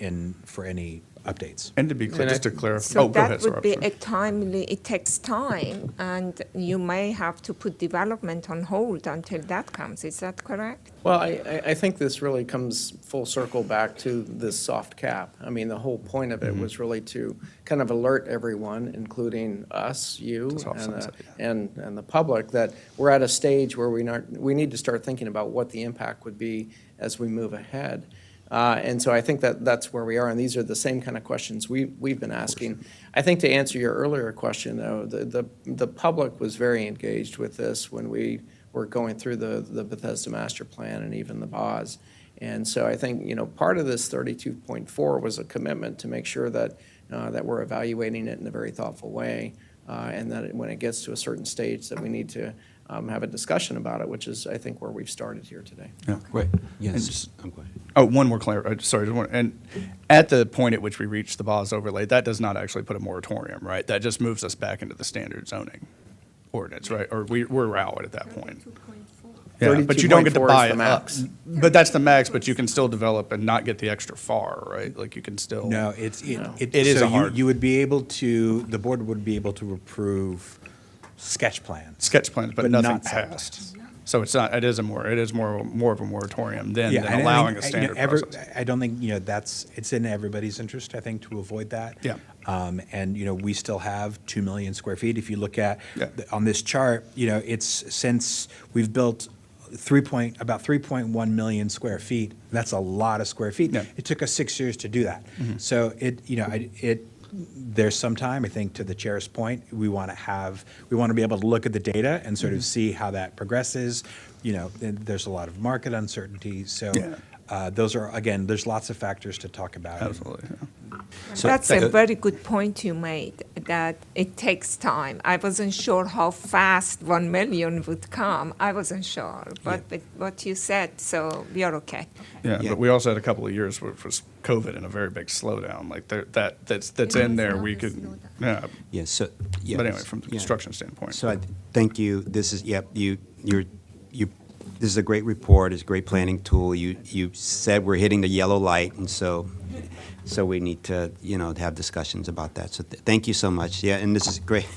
for any updates. And to be clear, just to clarify, So go that ahead, would Saurabh, be sorry. a timely, it takes time, and you may have to put development on hold until that comes. Is that correct? Well, I think this really comes full circle back to this soft cap. I mean, the whole point of it was really to kind of alert everyone, including us, you, and the public, that we're at a stage where we need to start thinking about what the impact would be as we move ahead. And so I think that that's where we are, and these are the same kind of questions we've been asking. I think to answer your earlier question, though, the public was very engaged with this when we were going through the Bethesda Master Plan and even the BOS. And so I think, you know, part of this 32.4 was a commitment to make sure that that we're evaluating it in a very thoughtful way, and that when it gets to a certain stage that we need to have a discussion about it, which is, I think, where we've started here today. Yeah. Right, And yes. just- I'm glad. Oh, one more sorry, just one, and at the point at which we reach the BOS overlay, that does not actually put a moratorium, right? That just moves us back into the standard zoning ordinance, right? Or we're out at that point. Yeah, but you don't get to 32.4 buy is the it max. up. But that's the max, but you can still develop and not get the extra FAR, right? Like you can still. No, It is so a hard. you would be able to, the board would be able to approve sketch plans. Sketch plans, but nothing not site passed. So it's not, it is more of a moratorium than Yeah, and I allowing think, a you know, standard process. I don't think, you know, it's in everybody's interest, I think, to avoid that. Yeah. And, you know, we still have 2 million square feet. If you look at, Yeah. on this chart, you know, it's since we've built about 3.1 million square feet, that's a lot of square feet. Yeah. It took us 6 years to do that. So there's some time, I think, to the chair's point, we want to be able to look at the data and sort of see how that progresses. You know, there's a lot of market uncertainty, so those are, again, there's lots of factors to talk about. Absolutely. Yeah. So- That's a very good point you made, that it takes time. I wasn't sure how fast 1 million would come. I wasn't sure, but with what you said, so we are okay. Yeah, Yeah. but we also had a couple of years which was COVID and a very big slowdown. Like that's in there. We could, yeah. Yes, so, yes. But anyway, from the Yeah. construction standpoint. So thank you. This is, this is a great report, it's a great planning tool. You said we're hitting the yellow light, and so we need to, you know, have discussions about that. So thank you so much. Yeah, and this is great.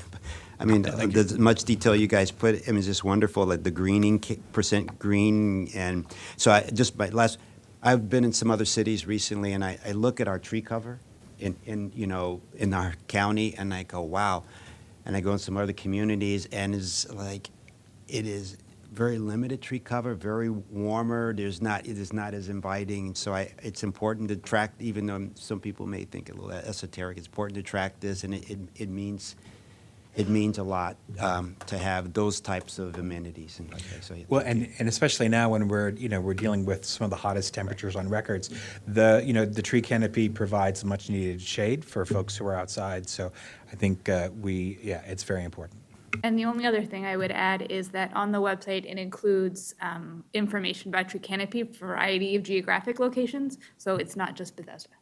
I mean, there's much detail you guys put, I mean, it's just wonderful, like the greening, percent green, and so I've been in some other cities recently, and I look at our tree cover in our county, and I go, wow. And I go in some other communities, and it's like, it is very limited tree cover, very warmer. It is not as inviting. So it's important to track, even though some people may think a little esoteric, it's important to track this, and it means a lot to have those types of amenities. And Well, and especially now when we're dealing with some of the hottest temperatures on records, the tree canopy provides much needed shade for folks who are outside. So I think it's very important. And the only other thing I would add is that on the website, it includes information about tree canopy, variety of geographic locations, so it's not just Bethesda.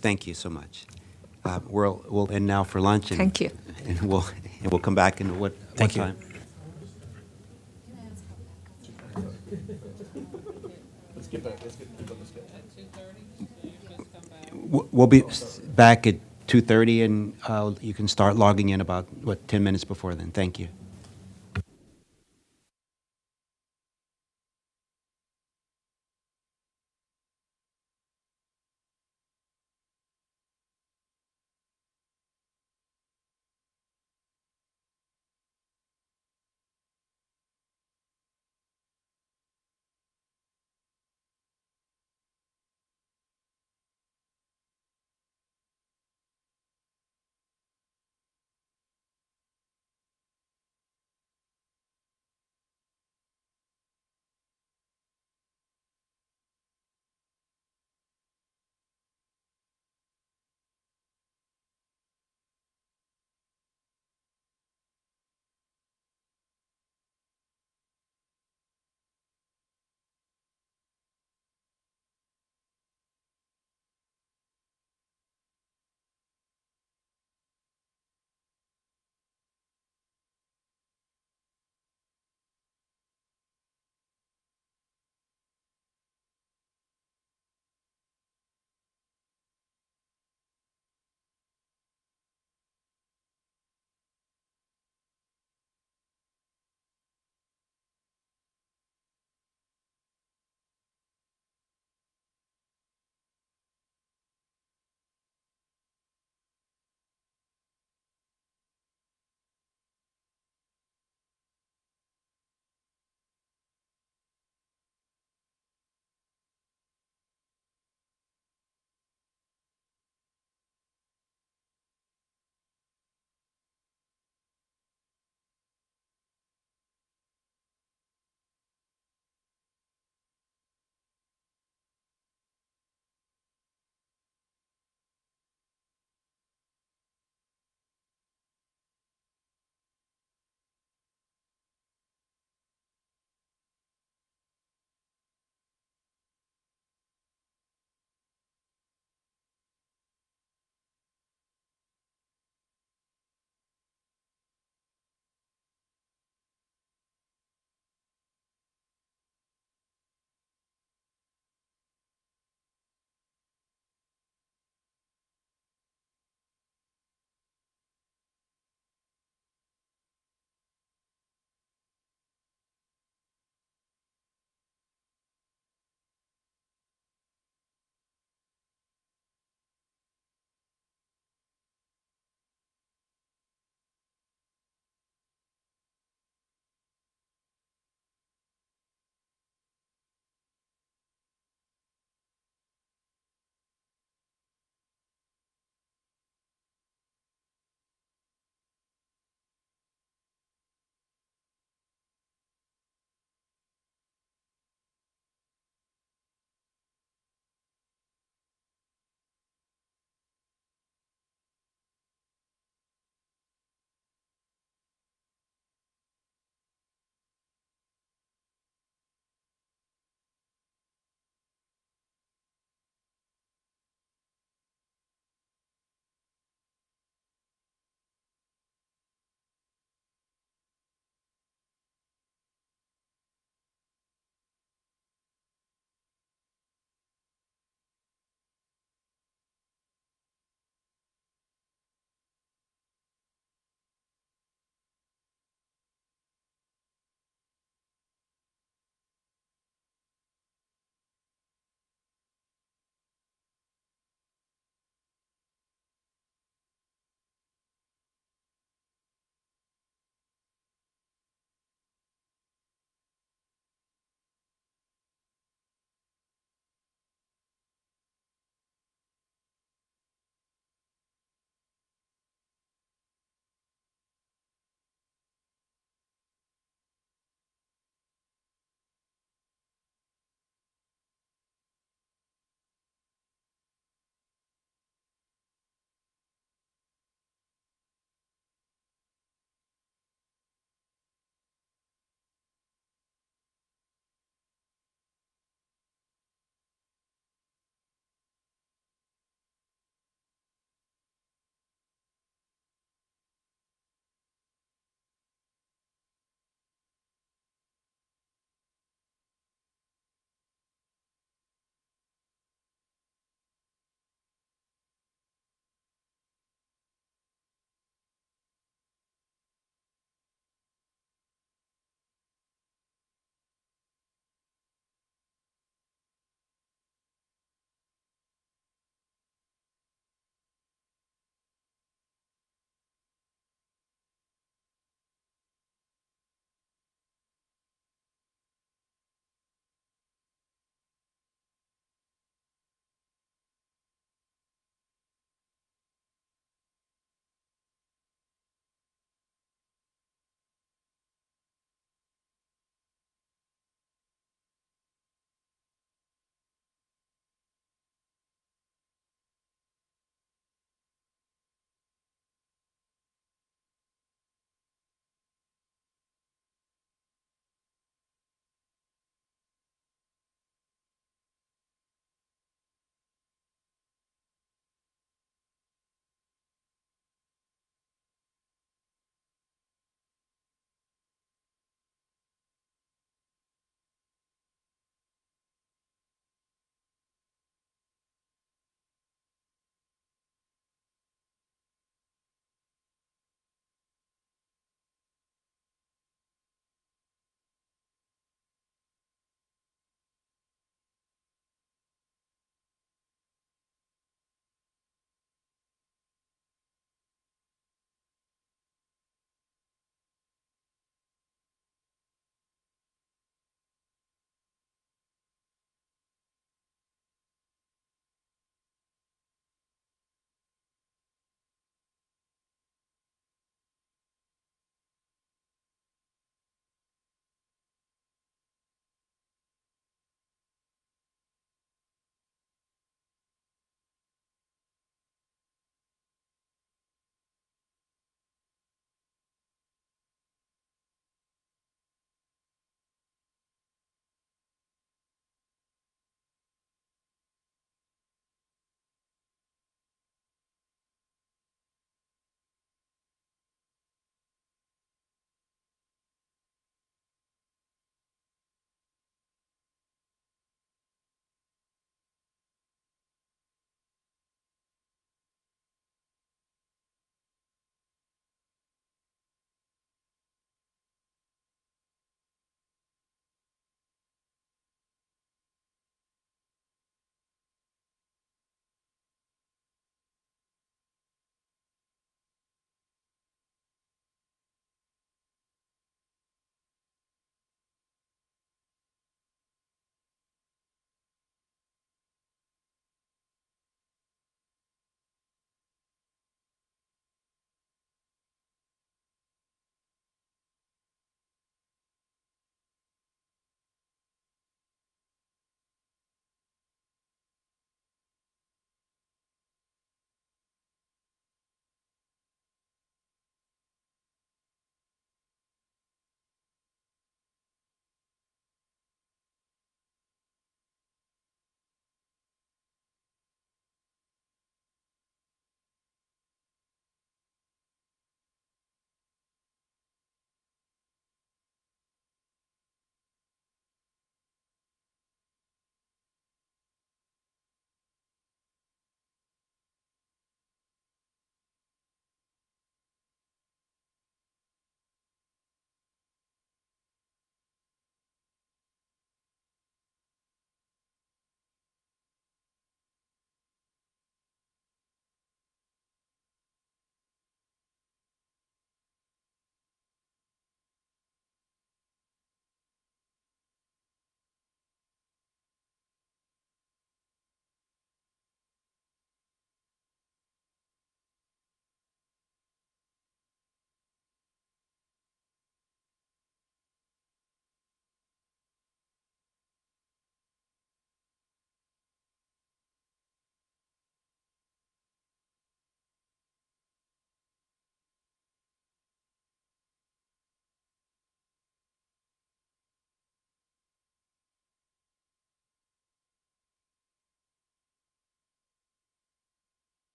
Thank you so much. We'll end now for lunch. And, Thank you. And we'll come back in what Thank you. time? We'll be back at 2:30, and you can start logging in about, 10 minutes before then. Thank you.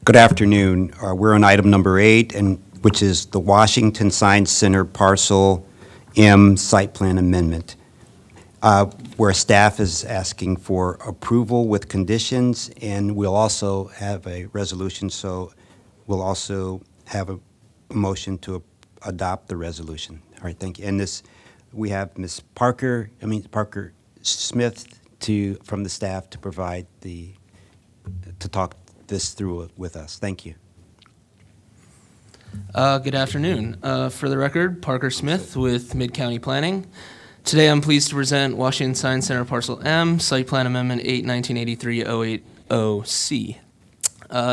Good afternoon. We're on item number 8, and which is the Washington Science Center Parcel M Site Plan Amendment, where staff is asking for approval with conditions, and we'll also have a resolution, so we'll also have a motion to adopt the resolution. All right, thank you. And this, we have Ms. Parker Smith from the staff to provide to talk this through with us. Thank you. Good afternoon. For the record, Parker Smith with Mid-County Planning. Today I'm pleased to present Washington Science Center Parcel M, Site Plan Amendment 8, 1983-080C.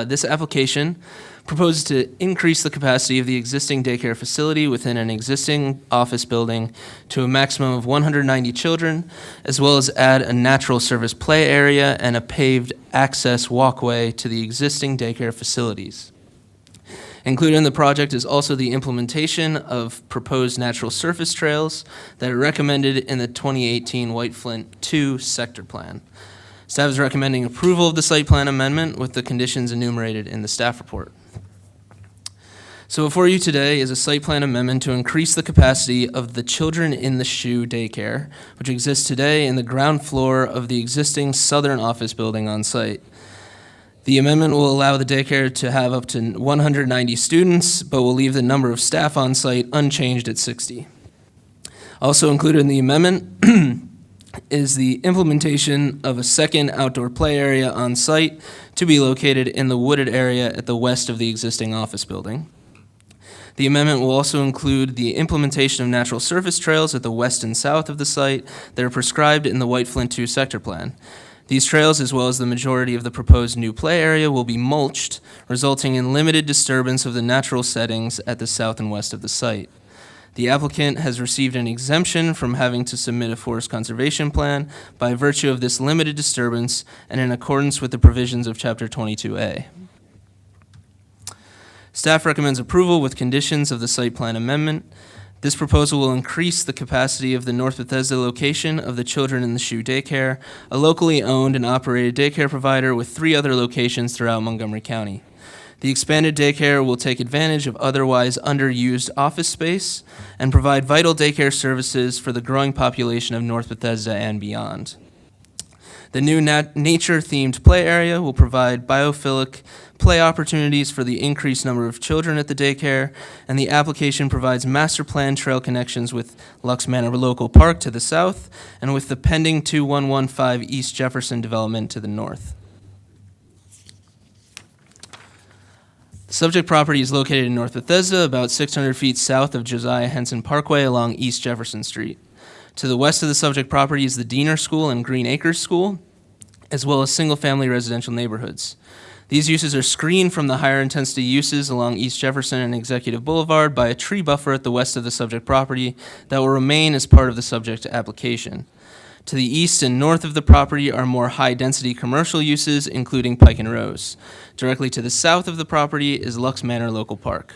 This application proposes to increase the capacity of the existing daycare facility within an existing office building to a maximum of 190 children, as well as add a natural service play area and a paved access walkway to the existing daycare facilities. Included in the project is also the implementation of proposed natural surface trails that are recommended in the 2018 White Flint 2 sector plan. Staff is recommending approval of the site plan amendment with the conditions enumerated in the staff report. So before you today is a site plan amendment to increase the capacity of the Children in the Shoe daycare, which exists today in the ground floor of the existing southern office building on site. The amendment will allow the daycare to have up to 190 students, but will leave the number of staff on site unchanged at 60. Also included in the amendment is the implementation of a second outdoor play area on site to be located in the wooded area at the west of the existing office building. The amendment will also include the implementation of natural surface trails at the west and south of the site that are prescribed in the White Flint 2 sector plan. These trails, as well as the majority of the proposed new play area, will be mulched, resulting in limited disturbance of the natural settings at the south and west of the site. The applicant has received an exemption from having to submit a forest conservation plan by virtue of this limited disturbance and in accordance with the provisions of Chapter 22A. Staff recommends approval with conditions of the site plan amendment. This proposal will increase the capacity of the North Bethesda location of the Children in the Shoe daycare, a locally owned and operated daycare provider with 3 other locations throughout Montgomery County. The expanded daycare will take advantage of otherwise underused office space and provide vital daycare services for the growing population of North Bethesda and beyond. The new nature-themed play area will provide biophilic play opportunities for the increased number of children at the daycare, and the application provides master plan trail connections with Lux Manor Local Park to the south and with the pending 2115 East Jefferson development to the north. The subject property is located in North Bethesda, about 600 feet south of Josiah Henson Parkway along East Jefferson Street. To the west of the subject property is the Diener School and Green Acres School, as well as single-family residential neighborhoods. These uses are screened from the higher intensity uses along East Jefferson and Executive Boulevard by a tree buffer at the west of the subject property that will remain as part of the subject application. To the east and north of the property are more high-density commercial uses, including Pike and Rose. Directly to the south of the property is Lux Manor Local Park.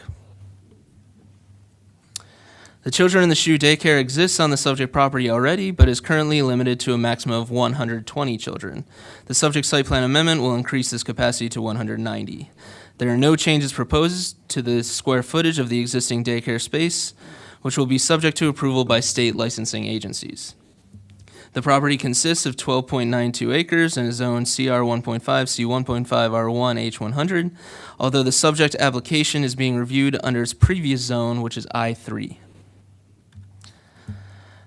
The Children in the Shoe daycare exists on the subject property already, but is currently limited to a maximum of 120 children. The subject site plan amendment will increase this capacity to 190. There are no changes proposed to the square footage of the existing daycare space, which will be subject to approval by state licensing agencies. The property consists of 12.92 acres and is zoned CR 1.5, C1.5, R1, H100, although the subject application is being reviewed under its previous zone, which is I3.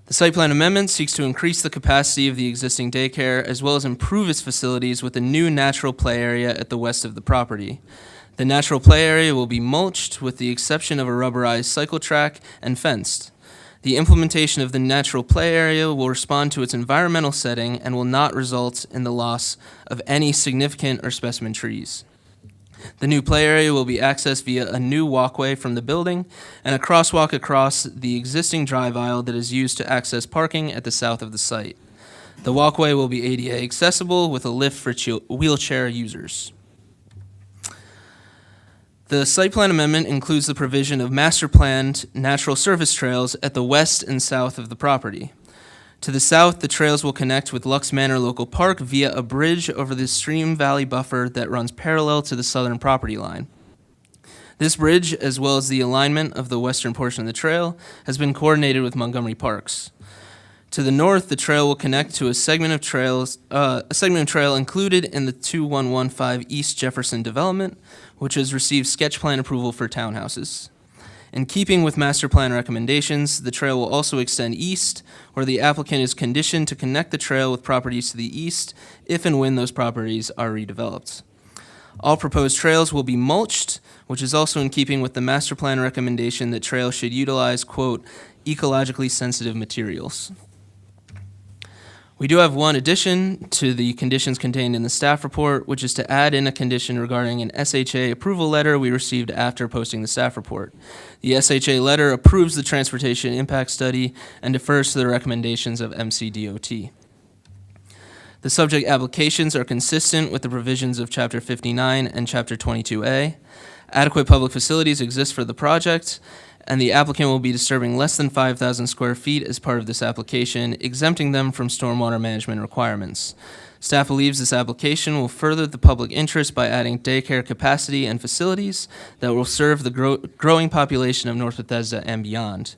The site plan amendment seeks to increase the capacity of the existing daycare as well as improve its facilities with a new natural play area at the west of the property. The natural play area will be mulched with the exception of a rubberized cycle track and fenced. The implementation of the natural play area will respond to its environmental setting and will not result in the loss of any significant or specimen trees. The new play area will be accessed via a new walkway from the building and a crosswalk across the existing drive aisle that is used to access parking at the south of the site. The walkway will be ADA accessible with a lift for wheelchair users. The site plan amendment includes the provision of master planned natural surface trails at the west and south of the property. To the south, the trails will connect with Lux Manor Local Park via a bridge over the stream valley buffer that runs parallel to the southern property line. This bridge, as well as the alignment of the western portion of the trail, has been coordinated with Montgomery Parks. To the north, the trail will connect to a segment of trail included in the 2115 East Jefferson development, which has received sketch plan approval for townhouses. In keeping with master plan recommendations, the trail will also extend east, where the applicant is conditioned to connect the trail with properties to the east if and when those properties are redeveloped. All proposed trails will be mulched, which is also in keeping with the master plan recommendation that trails should utilize, quote, ecologically sensitive materials. We do have one addition to the conditions contained in the staff report, which is to add in a condition regarding an SHA approval letter we received after posting the staff report. The SHA letter approves the transportation impact study and defers to the recommendations of MCDOT. The subject applications are consistent with the provisions of Chapter 59 and Chapter 22A. Adequate public facilities exist for the project, and the applicant will be disturbing less than 5,000 square feet as part of this application, exempting them from stormwater management requirements. Staff believes this application will further the public interest by adding daycare capacity and facilities that will serve the growing population of North Bethesda and beyond.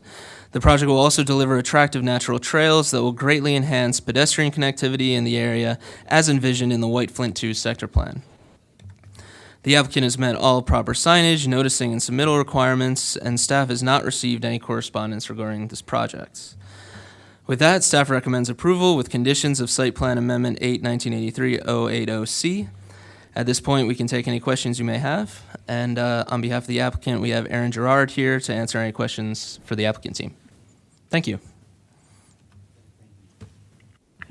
The project will also deliver attractive natural trails that will greatly enhance pedestrian connectivity in the area as envisioned in the White Flint 2 sector plan. The applicant has met all proper signage, noticing, and submittal requirements, and staff has not received any correspondence regarding this project. With that, staff recommends approval with conditions of Site Plan Amendment 8, 1983-080C. At this point, we can take any questions you may have, and on behalf of the applicant, we have Aaron Gerard here to answer any questions for the applicant team. Thank you.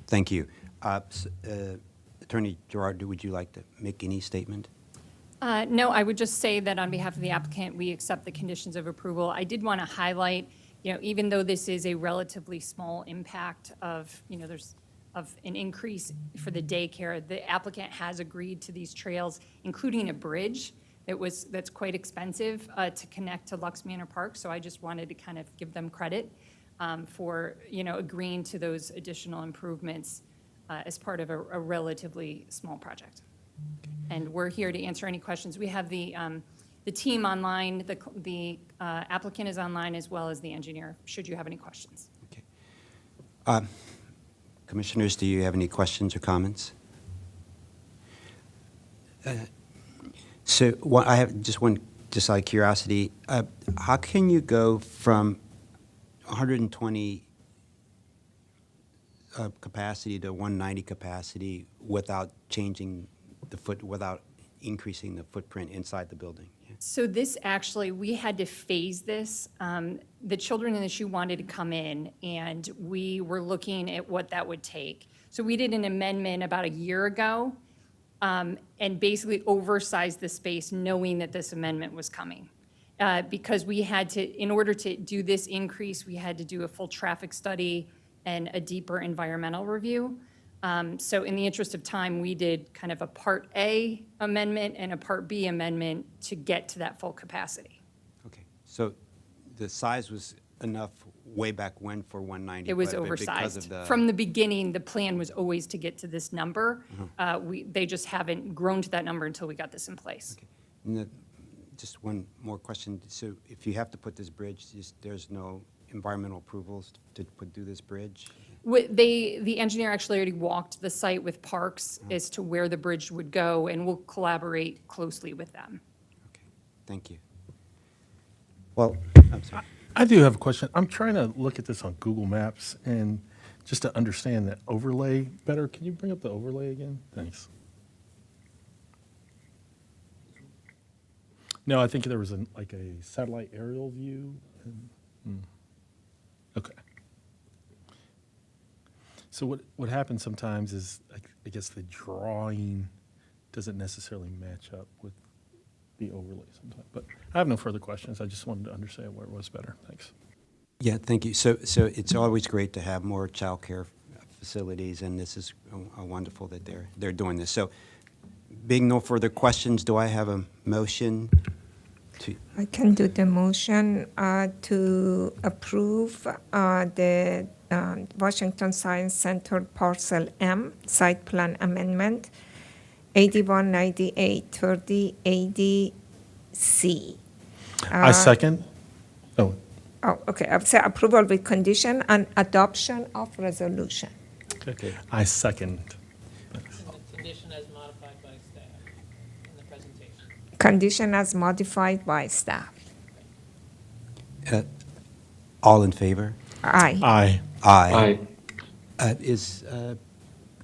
Thank you. Attorney Gerard, would you like to make any statement? No, I would just say that on behalf of the applicant, we accept the conditions of approval. I did want to highlight, even though this is a relatively small impact of, of an increase for the daycare, the applicant has agreed to these trails, including a bridge that's quite expensive to connect to Lux Manor Park. So I just wanted to kind of give them credit for, agreeing to those additional improvements as part of a relatively small project. And we're here to answer any questions. We have the team online, the applicant is online, as well as the engineer, should you have any questions. Okay. Commissioners, do you have any questions or comments? I have just out of curiosity, how can you go from 120 capacity to 190 capacity without changing without increasing the footprint inside the building? Yeah. So this actually, we had to phase this. The children in the SHU wanted to come in, and we were looking at what that would take. So we did an amendment about a year ago, and basically oversized the space knowing that this amendment was coming. Because we had to, in order to do this increase, we had to do a full traffic study and a deeper environmental review. So in the interest of time, we did kind of a Part A amendment and a Part B amendment to get to that full capacity. Okay, so the size was enough way back when for 190? It was but oversized. because of the- From the beginning, the plan was always to get to this number. Mm-hmm. They just haven't grown to that number until we got this in place. Okay. And just one more question. So if you have to put this bridge, there's no environmental approvals to do this bridge? The engineer actually already walked the site with Parks as to where the bridge would go, and we'll collaborate closely with them. Okay, thank you. Well, I'm sorry. I do have a question. I'm trying to look at this on Google Maps and just to understand the overlay better. Can you bring up the overlay again? Thanks. No, I think there was like a satellite aerial view. Okay. So what happens sometimes is, I guess the drawing doesn't necessarily match up with the overlay sometimes. But I have no further questions. I just wanted to understand where it was better. Thanks. Yeah, thank you. So it's always great to have more child care facilities, and this is wonderful that they're doing this. So being no further questions, do I have a motion to? I can do the motion to approve the Washington Science Center Parcel M, site plan amendment, 819830 ADC. I second. Oh, Oh, okay, I would say approval with condition and adoption of resolution. okay. I second. Condition as modified by staff in the presentation. Condition as modified by staff. All in favor? Aye. Aye. Aye. Is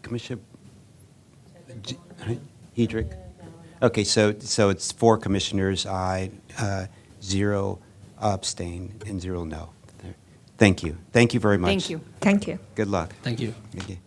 Commissioner Hedrick? Okay, so it's 4 commissioners, aye, 0 abstain, and 0 no. Thank you. Thank you very much. Thank you. Thank you. Good luck. Thank you. Okay.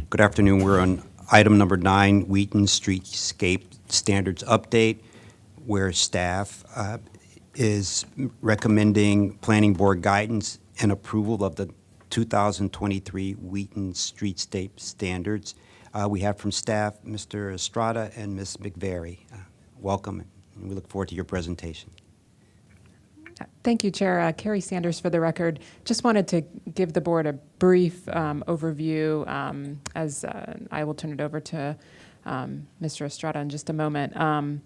Good afternoon. We're on item number 9, Wheaton Streetscape Standards Update, where staff is recommending planning board guidance and approval of the 2023 Wheaton Streetscape Standards. We have from staff Mr. Estrada and Ms. McVary. Welcome, and we look forward to your presentation. Thank you, Chair. Carrie Sanders for the record. Just wanted to give the board a brief overview as I will turn it over to Mr. Estrada in just a moment.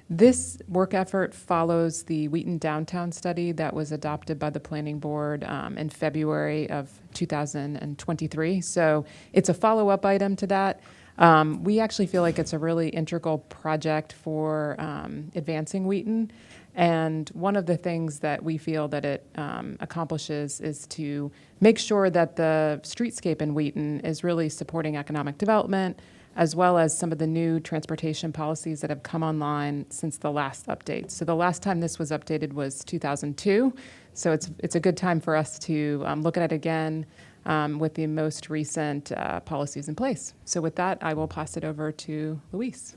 This work effort follows the Wheaton Downtown Study that was adopted by the Planning Board in February of 2023. So it's a follow-up item to that. We actually feel like it's a really integral project for advancing Wheaton. And one of the things that we feel that it accomplishes is to make sure that the streetscape in Wheaton is really supporting economic development, as well as some of the new transportation policies that have come online since the last update. So the last time this was updated was 2002. So it's a good time for us to look at it again with the most recent policies in place. So with that, I will pass it over to Luis.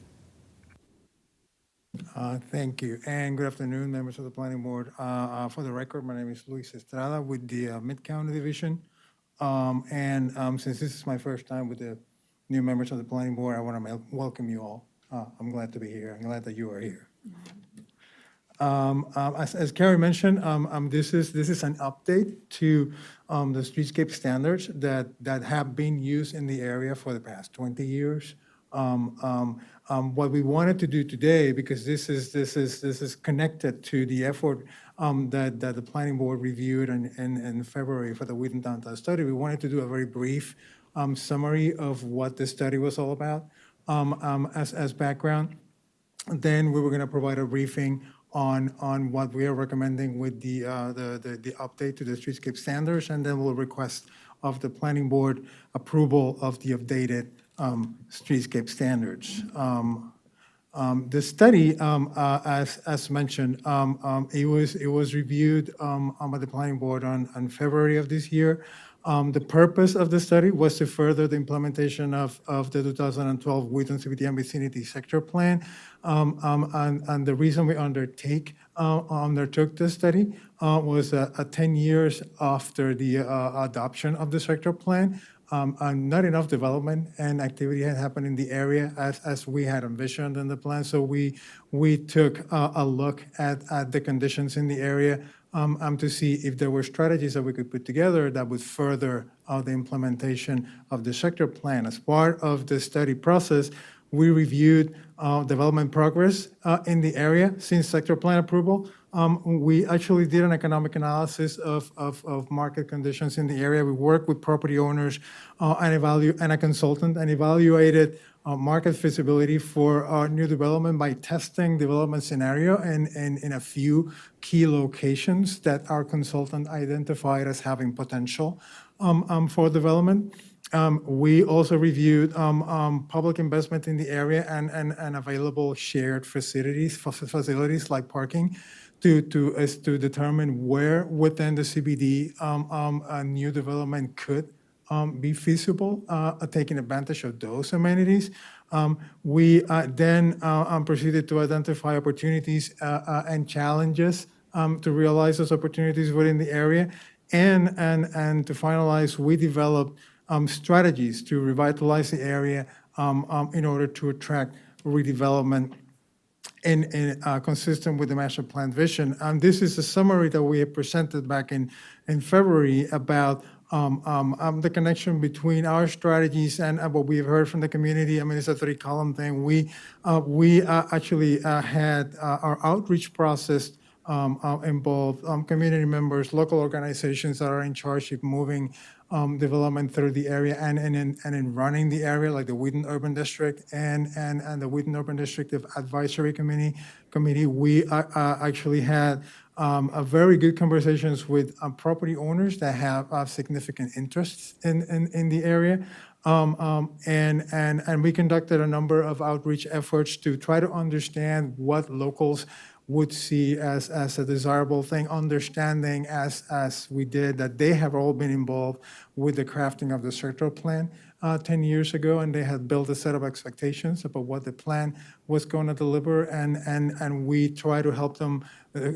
Thank you, and good afternoon, members of the Planning Board. For the record, my name is Luis Estrada with the Mid-County Division. Since this is my first time with the new members of the Planning Board, I want to welcome you all. I'm glad to be here. I'm glad that you are here. As Carrie mentioned, this is an update to the streetscape standards that have been used in the area for the past 20 years. What we wanted to do today, because this is connected to the effort that the planning board reviewed in February for the Wheaton Downtown study, we wanted to do a very brief summary of what the study was all about as background. Then we were going to provide a briefing on what we are recommending with the update to the streetscape standards, and then we'll request of the planning board approval of the updated streetscape standards. The study, as mentioned, it was reviewed by the planning board on February of this year. The purpose of the study was to further the implementation of the 2012 Wheaton CBD and Vicinity Sector Plan. And the reason we undertook this study was 10 years after the adoption of the sector plan. And not enough development and activity had happened in the area as we had envisioned in the plan. So we took a look at the conditions in the area to see if there were strategies that we could put together that would further the implementation of the sector plan. As part of the study process, we reviewed development progress in the area since sector plan approval. We actually did an economic analysis of market conditions in the area. We worked with property owners and a consultant and evaluated market feasibility for new development by testing development scenario in a few key locations that our consultant identified as having potential for development. We also reviewed public investment in the area and available shared facilities like parking to determine where within the CBD a new development could be feasible, taking advantage of those amenities. We then proceeded to identify opportunities and challenges to realize those opportunities within the area. And to finalize, we developed strategies to revitalize the area in order to attract redevelopment and consistent with the master plan vision. And this is a summary that we have presented back in February about the connection between our strategies and what we've heard from the community. I mean, it's a 3-column thing. We actually had our outreach process involve community members, local organizations that are in charge of moving development through the area and in running the area, like the Wheaton Urban District and the Wheaton Urban District Advisory Committee. We actually had a very good conversations with property owners that have significant interests in the area. And we conducted a number of outreach efforts to try to understand what locals would see as a desirable thing, understanding as we did that they have all been involved with the crafting of the sectoral plan 10 years ago, and they had built a set of expectations about what the plan was going to deliver, and we try to help them,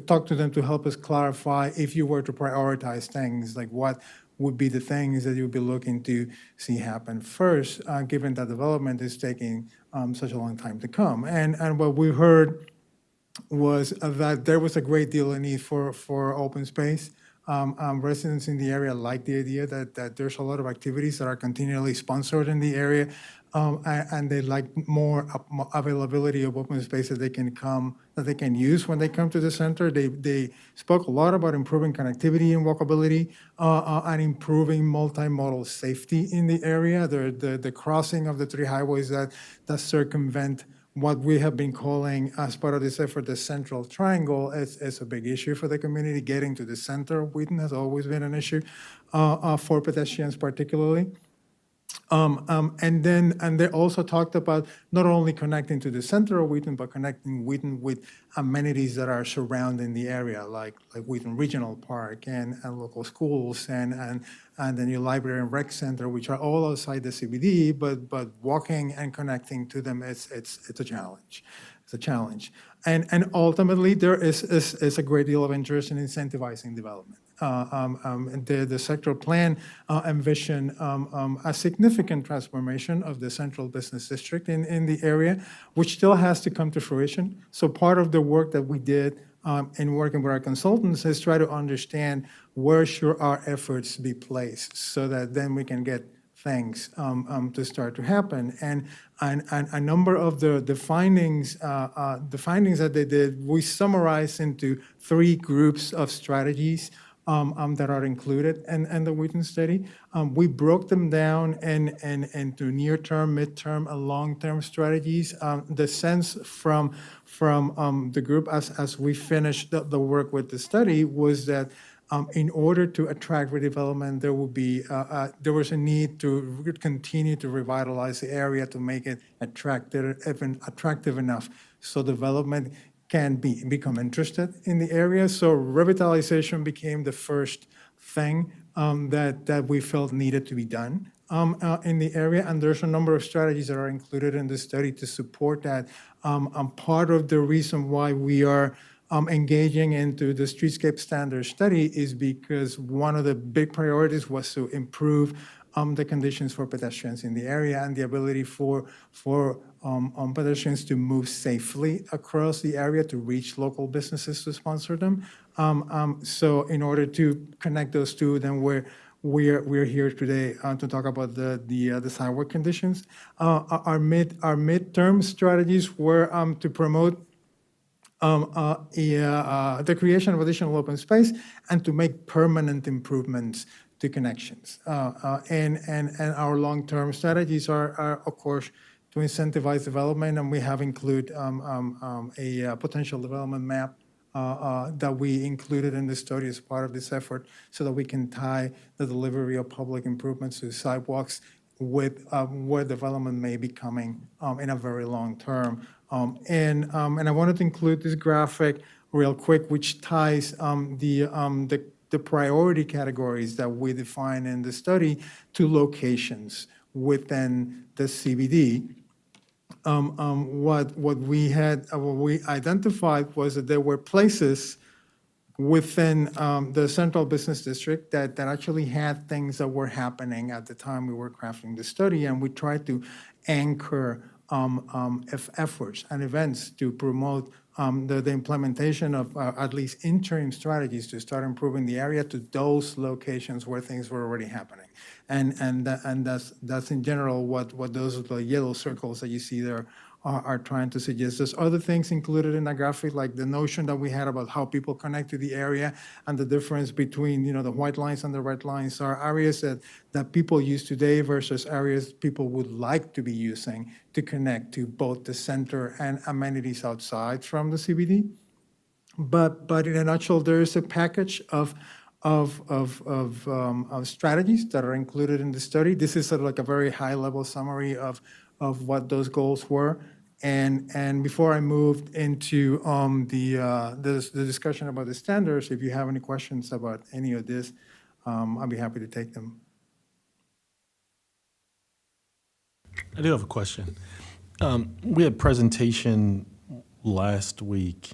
talk to them to help us clarify if you were to prioritize things, like what would be the things that you'd be looking to see happen first, given that development is taking such a long time to come. And what we heard was that there was a great deal of need for open space. Residents in the area like the idea that there's a lot of activities that are continually sponsored in the area, and they like more availability of open space that they can use when they come to the center. They spoke a lot about improving connectivity and walkability and improving multimodal safety in the area. The crossing of the 3 highways that circumvent what we have been calling, as part of this effort, the Central Triangle, is a big issue for the community. Getting to the center of Wheaton has always been an issue for pedestrians particularly. And they also talked about not only connecting to the center of Wheaton, but connecting Wheaton with amenities that are surrounding the area, like Wheaton Regional Park and local schools and the new library and rec center, which are all outside the CBD, but walking and connecting to them, it's a challenge. It's a challenge. And ultimately, there is a great deal of interest in incentivizing development. The sectoral plan envisioned a significant transformation of the central business district in the area, which still has to come to fruition. So part of the work that we did in working with our consultants is try to understand where should our efforts be placed so that then we can get things to start to happen. And a number of the findings that they did, we summarized into 3 groups of strategies that are included in the Wheaton study. We broke them down into near-term, mid-term, and long-term strategies. The sense from the group as we finished the work with the study was that in order to attract redevelopment, there was a need to continue to revitalize the area to make it attractive enough so development can become interested in the area. So revitalization became the first thing that we felt needed to be done in the area. And there's a number of strategies that are included in the study to support that. Part of the reason why we are engaging into the streetscape standards study is because one of the big priorities was to improve the conditions for pedestrians in the area and the ability for pedestrians to move safely across the area to reach local businesses to sponsor them. So in order to connect those two, then we're here today to talk about the sidewalk conditions. Our midterm strategies were to promote the creation of additional open space and to make permanent improvements to connections. And our long-term strategies are, of course, to incentivize development, and we have included a potential development map that we included in the study as part of this effort so that we can tie the delivery of public improvements to sidewalks with where development may be coming in a very long term. And I wanted to include this graphic real quick, which ties the priority categories that we define in the study to locations within the CBD. What we identified was that there were places within the central business district that actually had things that were happening at the time we were crafting the study, and we tried to anchor efforts and events to promote the implementation of at least interim strategies to start improving the area to those locations where things were already happening. And that's in general what those the yellow circles that you see there are trying to suggest. There's other things included in the graphic, like the notion that we had about how people connect to the area and the difference between, the white lines and the red lines are areas that people use today versus areas people would like to be using to connect to both the center and amenities outside from the CBD. But in a nutshell, there is a package of strategies that are included in the study. This is sort of like a very high-level summary of what those goals were. And before I moved into the discussion about the standards, if you have any questions about any of this, I'd be happy to take them. I do have a question. We had a presentation last week,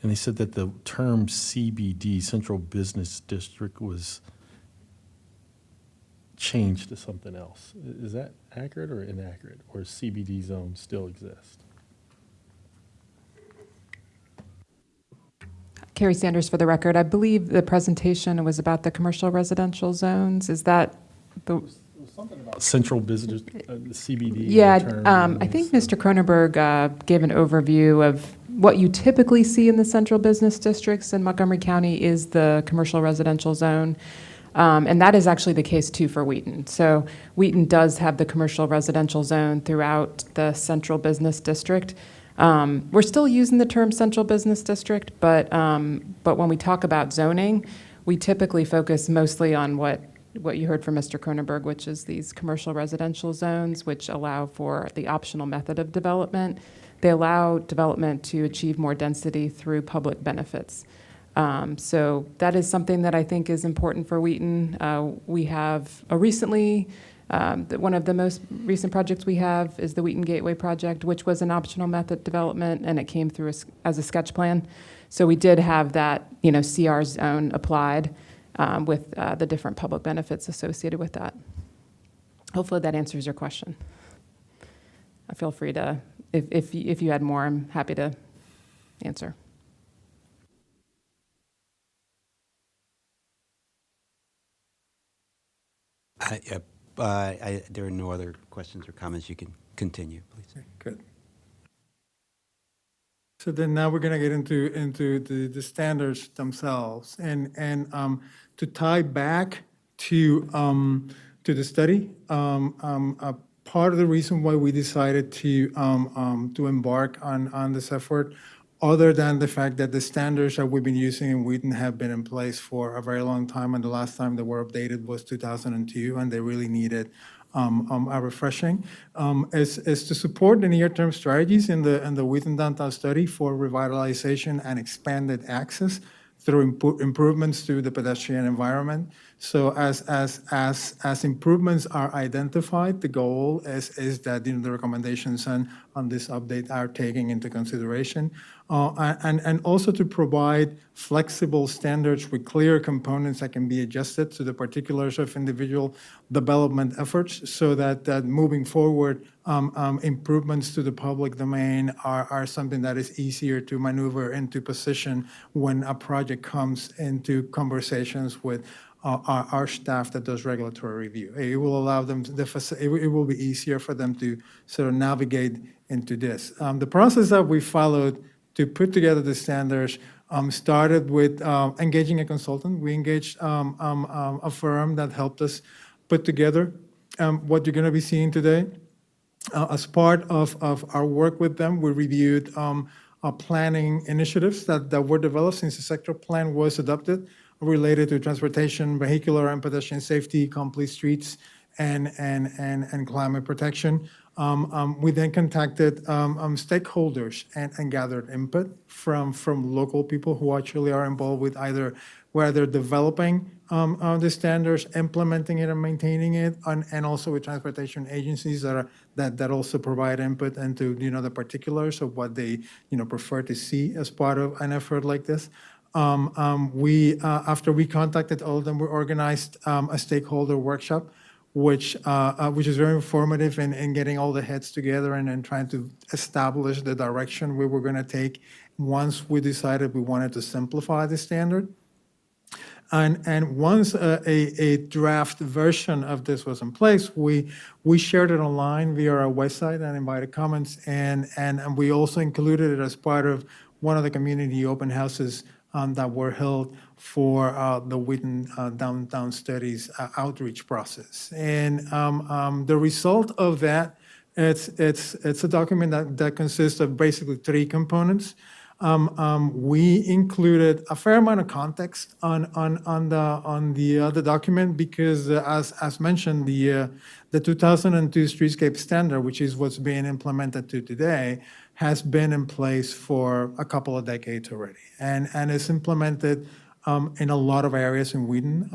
and they said that the term CBD, Central Business District, was changed to something else. Is that accurate or inaccurate, or CBD zones still exist? Carrie Sanders for the record. I believe the presentation was about the commercial residential zones. Is that the? Something about central business, CBD. Yeah, I think Mr. Cronenberg gave an overview of what you typically see in the central business districts in Montgomery County is the commercial residential zone. And that is actually the case too for Wheaton. So Wheaton does have the commercial residential zone throughout the central business district. We're still using the term central business district, but when we talk about zoning, we typically focus mostly on what you heard from Mr. Cronenberg, which is these commercial residential zones, which allow for the optional method of development. They allow development to achieve more density through public benefits. So that is something that I think is important for Wheaton. We have recently, one of the most recent projects we have is the Wheaton Gateway project, which was an optional method development, and it came through as a sketch plan. So we did have that, CR zone applied with the different public benefits associated with that. Hopefully that answers your question. Feel free to, if you had more, I'm happy to answer. There are no other questions or comments. You can continue, please. Good. So then now we're going to get into the standards themselves, and to tie back to the study. Part of the reason why we decided to embark on this effort, other than the fact that the standards that we've been using in Wheaton have been in place for a very long time, and the last time they were updated was 2002, and they really needed a refreshing, is to support the near-term strategies in the Wheaton Downtown Study for revitalization and expanded access through improvements to the pedestrian environment. So as improvements are identified, the goal is that the recommendations on this update are taken into consideration, and also to provide flexible standards with clear components that can be adjusted to the particulars of individual development efforts, so that moving forward, improvements to the public domain are something that is easier to maneuver into position when a project comes into conversations with our staff that does regulatory review. It will allow them it will be easier for them to sort of navigate into this. The process that we followed to put together the standards started with engaging a consultant. We engaged a firm that helped us put together what you're going to be seeing today. As part of our work with them, we reviewed planning initiatives that were developed since the sector plan was adopted, related to transportation, vehicular and pedestrian safety, complete streets, and climate protection. We then contacted stakeholders and gathered input from local people who actually are involved with either whether developing the standards, implementing it and maintaining it, and also with transportation agencies that also provide input into the particulars of what they prefer to see as part of an effort like this. After we contacted all of them, we organized a stakeholder workshop, which is very informative in getting all the heads together and trying to establish the direction we were going to take once we decided we wanted to simplify the standard. And once a draft version of this was in place, we shared it online via our website and invited comments, and we also included it as part of one of the community open houses that were held for the Wheaton Downtown Studies outreach process. And the result of that, it's a document that consists of basically three components. We included a fair amount of context on the document because, as mentioned, the 2002 Streetscape Standard, which is what's being implemented to today, has been in place for a couple of decades already, and is implemented in a lot of areas in Wheaton.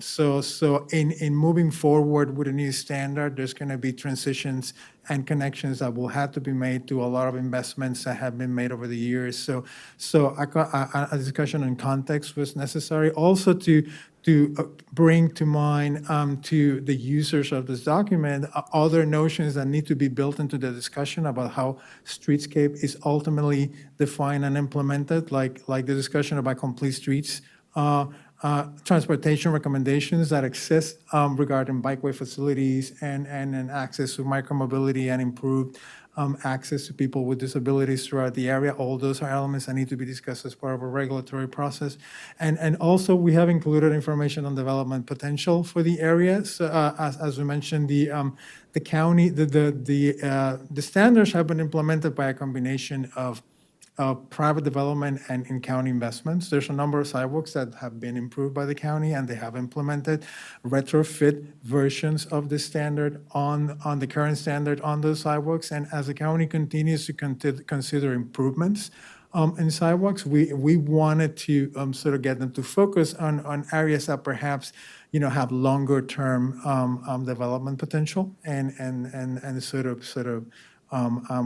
So in moving forward with a new standard, there's going to be transitions and connections that will have to be made to a lot of investments that have been made over the years. So a discussion on context was necessary. Also to bring to mind to the users of this document other notions that need to be built into the discussion about how streetscape is ultimately defined and implemented, like the discussion about complete streets, transportation recommendations that exist regarding bikeway facilities and access to micromobility and improved access to people with disabilities throughout the area. All those are elements that need to be discussed as part of a regulatory process. And also we have included information on development potential for the area. So, as we mentioned, the county, the standards have been implemented by a combination of private development and in-county investments. There's a number of sidewalks that have been improved by the county, and they have implemented retrofit versions of the standard on the current standard on those sidewalks. And as the county continues to consider improvements in sidewalks, we wanted to sort of get them to focus on areas that perhaps have longer term development potential and sort of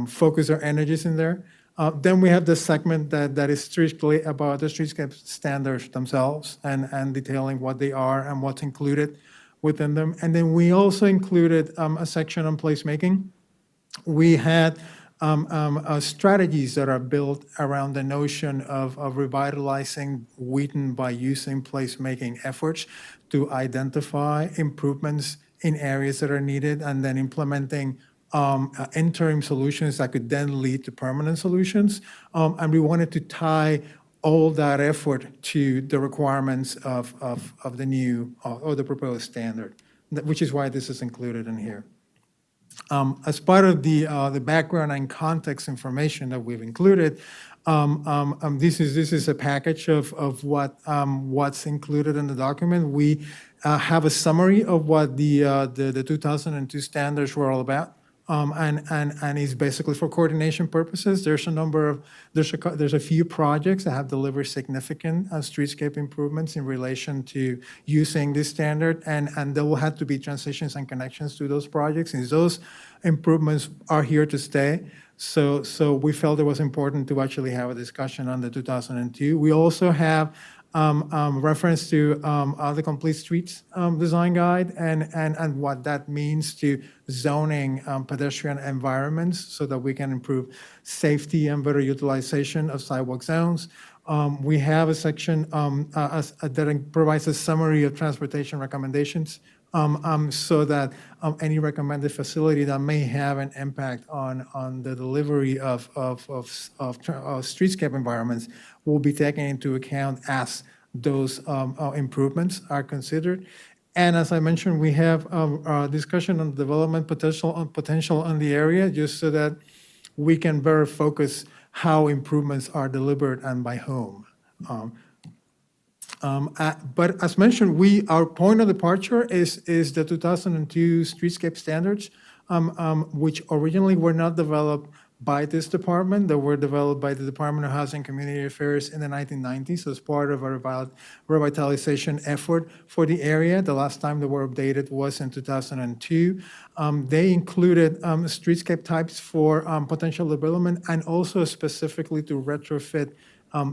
focus our energies in there. Then we have the segment that is strictly about the streetscape standards themselves and detailing what they are and what's included within them. And then we also included a section on placemaking. We had strategies that are built around the notion of revitalizing Wheaton by using placemaking efforts to identify improvements in areas that are needed and then implementing interim solutions that could then lead to permanent solutions. And we wanted to tie all that effort to the requirements of the new or the proposed standard, which is why this is included in here. As part of the background and context information that we've included, this is a package of what's included in the document. We have a summary of what the 2002 standards were all about. And it's basically for coordination purposes. There's a few projects that have delivered significant streetscape improvements in relation to using this standard, and there will have to be transitions and connections to those projects, and those improvements are here to stay. So we felt it was important to actually have a discussion on the 2002. We also have reference to the Complete Streets Design Guide and what that means to zoning pedestrian environments so that we can improve safety and better utilization of sidewalk zones. We have a section that provides a summary of transportation recommendations so that any recommended facility that may have an impact on the delivery of streetscape environments will be taken into account as those improvements are considered. And as I mentioned, we have a discussion on development potential on the area, just so that we can better focus how improvements are delivered and by whom. But as mentioned, our point of departure is the 2002 streetscape standards, which originally were not developed by this department. They were developed by the Department of Housing and Community Affairs in the 1990s as part of a revitalization effort for the area. The last time they were updated was in 2002. They included streetscape types for potential development and also specifically to retrofit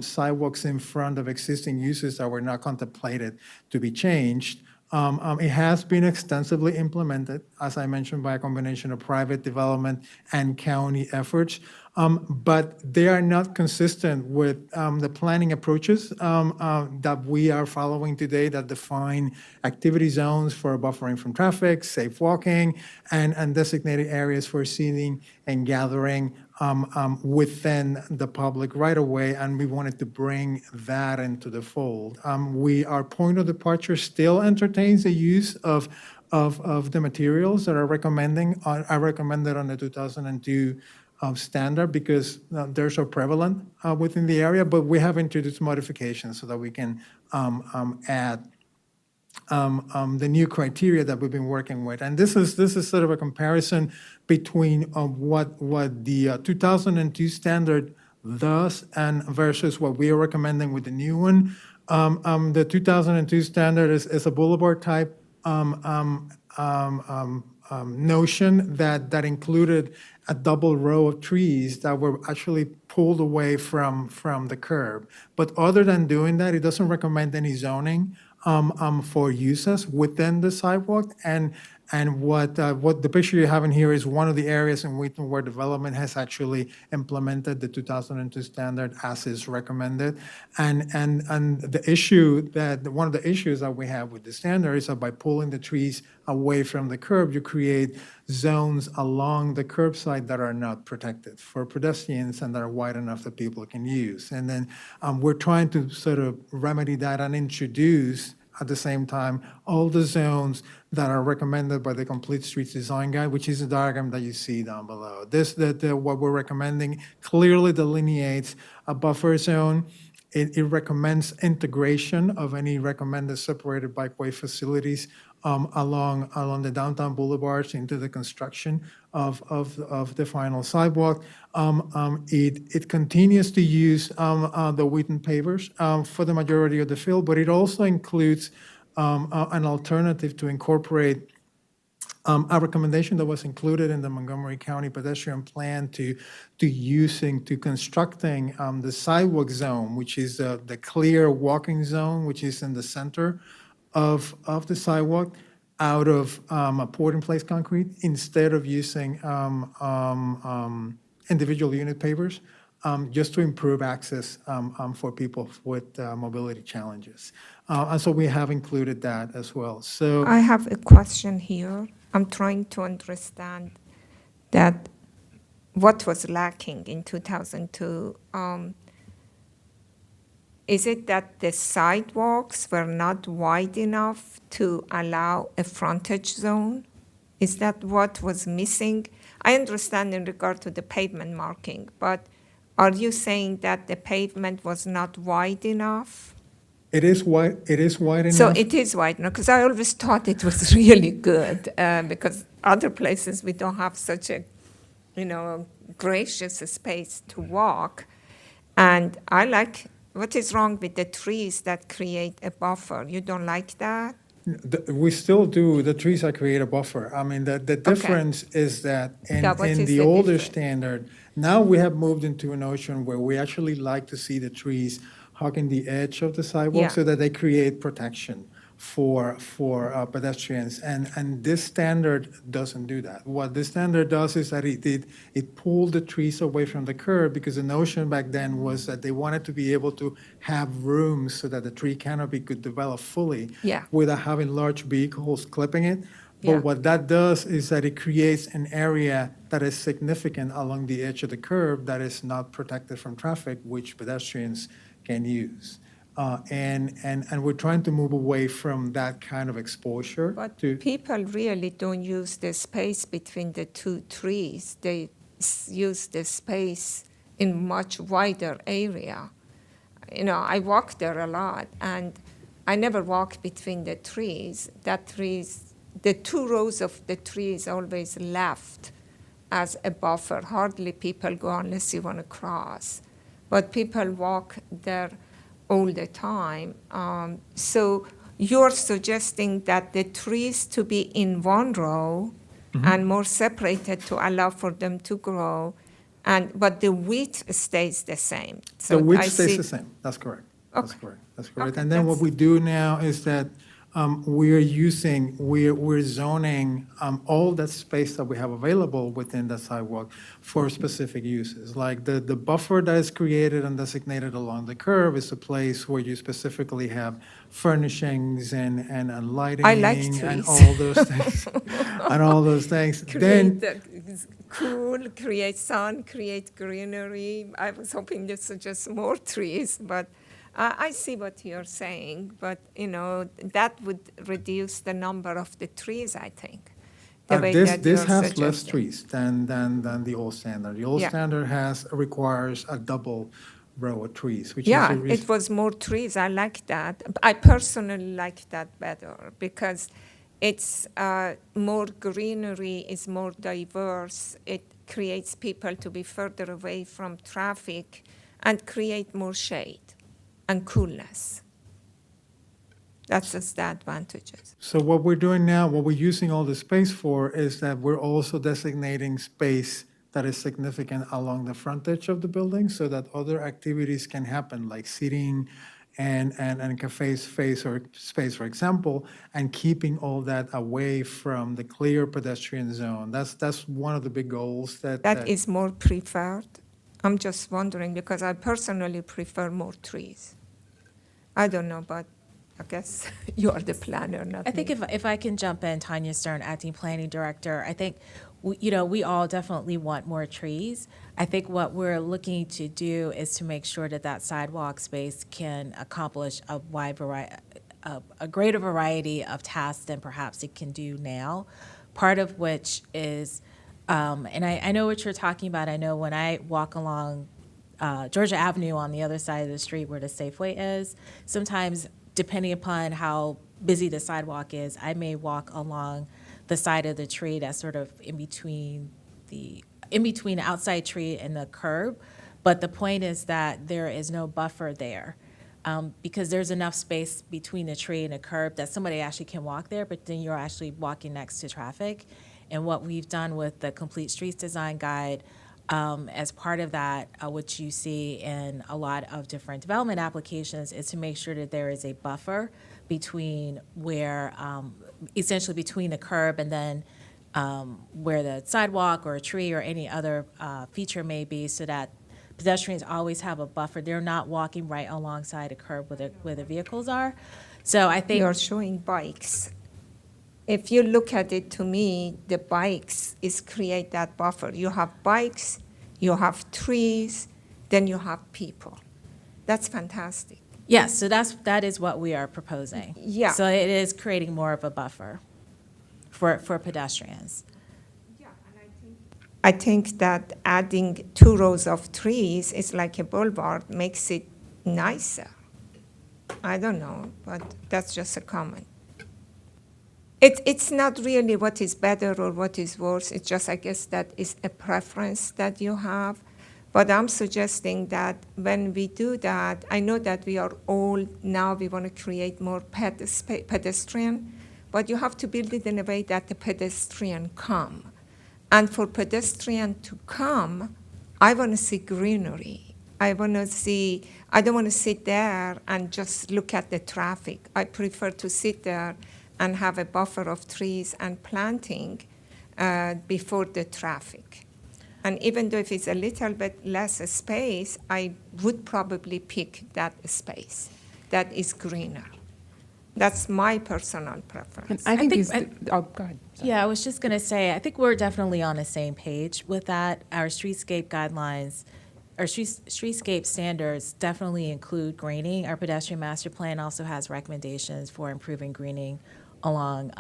sidewalks in front of existing uses that were not contemplated to be changed. It has been extensively implemented, as I mentioned, by a combination of private development and county efforts, but they are not consistent with the planning approaches that we are following today that define activity zones for buffering from traffic, safe walking, and designated areas for seating and gathering within the public right-of-way, and we wanted to bring that into the fold. Our point of departure still entertains the use of the materials that are recommended on the 2002 standard because they're so prevalent within the area, but we have introduced modifications so that we can add the new criteria that we've been working with. And this is sort of a comparison between what the 2002 standard does and versus what we are recommending with the new one. The 2002 standard is a boulevard type notion that included a double row of trees that were actually pulled away from the curb. But other than doing that, it doesn't recommend any zoning for uses within the sidewalk. And what the picture you have in here is one of the areas in Wheaton where development has actually implemented the 2002 standard as is recommended. And the issue one of the issues that we have with the standard is that by pulling the trees away from the curb, you create zones along the curbside that are not protected for pedestrians and that are wide enough that people can use. And then we're trying to sort of remedy that and introduce at the same time all the zones that are recommended by the Complete Streets Design Guide, which is the diagram that you see down below. What we're recommending clearly delineates a buffer zone. It recommends integration of any recommended separated bikeway facilities along the downtown boulevards into the construction of the final sidewalk. It continues to use the Wheaton pavers for the majority of the field, but it also includes an alternative to incorporate a recommendation that was included in the Montgomery County pedestrian plan to constructing the sidewalk zone, which is the clear walking zone, which is in the center of the sidewalk, out of a poured-in-place concrete instead of using individual unit pavers, just to improve access for people with mobility challenges. And so we have included that as well. So I have a question here. I'm trying to understand that what was lacking in 2002. Is it that the sidewalks were not wide enough to allow a frontage zone? Is that what was missing? I understand in regard to the pavement marking, but are you saying that the pavement was not wide enough? it is wide enough. So it is wide enough, because I always thought it was really good, because other places we don't have such a, gracious space to walk. And I like, what is wrong with the trees that create a buffer? You don't like that? We still do, the trees that create a buffer. I mean, the difference is that Yeah, what in is the the older difference? standard, now we have moved into a notion where we actually like to see the trees hugging the edge of the sidewalk Yeah. so that they create protection for pedestrians. And this standard doesn't do that. What this standard does is that it pulled the trees away from the curb, because the notion back then was that they wanted to be able to have rooms so that the tree canopy could develop fully Yeah. without having large vehicles clipping it. Yeah. But what that does is that it creates an area that is significant along the edge of the curb that is not protected from traffic, which pedestrians can use. And we're trying to move away from that kind of exposure But to. people really don't use the space between the two trees. They use the space in much wider area. I walk there a lot, and I never walk between the trees. The two rows of the trees always left as a buffer. Hardly people go unless you want to cross. But people walk there all the time. So you're suggesting that the trees to be in one row and more separated to allow for them to grow, but the width stays the same. So The width I stays see- the same. That's correct. That's Okay. correct. That's correct. Okay, And then what that's- we do now is that we're zoning all that space that we have available within the sidewalk for specific uses. Like the buffer that is created and designated along the curb is a place where you specifically have furnishings and lighting I like and trees. all those things. And all those things. Then Create cool, create sun, create greenery. I was hoping to suggest more trees, but I see what you're saying. But, that would reduce the number of the trees, I think. The way that This you're has less suggesting. trees than the old standard. The old Yeah. standard requires a double row of trees, which is Yeah, a reason. it was more trees. I like that. I personally like that better because it's more greenery, is more diverse. It creates people to be further away from traffic and create more shade and coolness. That's just the advantages. So what we're doing now, what we're using all the space for, is that we're also designating space that is significant along the frontage of the building so that other activities can happen, like seating and cafe space, for example, and keeping all that away from the clear pedestrian zone. That's one of the big goals That is more preferred. I'm just wondering because I personally prefer more trees. I don't know, but I guess you are the planner, not I think me. if I can jump in, Tanya Stern, Acting Planning Director, I think, we all definitely want more trees. I think what we're looking to do is to make sure that that sidewalk space can accomplish a wide variety, a greater variety of tasks than perhaps it can do now. Part of which is, and I know what you're talking about. I know when I walk along Georgia Avenue on the other side of the street where the Safeway is, sometimes depending upon how busy the sidewalk is, I may walk along the side of the tree that's sort of in between the outside tree and the curb. But the point is that there is no buffer there because there's enough space between the tree and the curb that somebody actually can walk there, but then you're actually walking next to traffic. And what we've done with the Complete Streets Design Guide, as part of that, what you see in a lot of different development applications is to make sure that there is a buffer between where, essentially between the curb and then where the sidewalk or a tree or any other feature may be, so that pedestrians always have a buffer. They're not walking right alongside a curb where the vehicles are. So I think You're showing bikes. If you look at it, to me, the bikes is create that buffer. You have bikes, you have trees, then you have people. That's fantastic. yes, so that is what we are proposing. Yeah. So it is creating more of a buffer for pedestrians. I think that adding 2 rows of trees is like a boulevard, makes it nicer. I don't know, but that's just a comment. It's not really what is better or what is worse. It's just, I guess, that is a preference that you have. But I'm suggesting that when we do that, I know that we are all now, we want to create more pedestrian, but you have to build it in a way that the pedestrian come. And for pedestrian to come, I want to see greenery. I don't want to sit there and just look at the traffic. I prefer to sit there and have a buffer of trees and planting before the traffic. And even though if it's a little bit less space, I would probably pick that space that is greener. That's my personal preference. I think I- oh, go ahead. Yeah, I was just going to say, I think we're definitely on the same page with that. Our streetscape guidelines, our streetscape standards definitely include greening. Our pedestrian master plan also has recommendations for improving greening along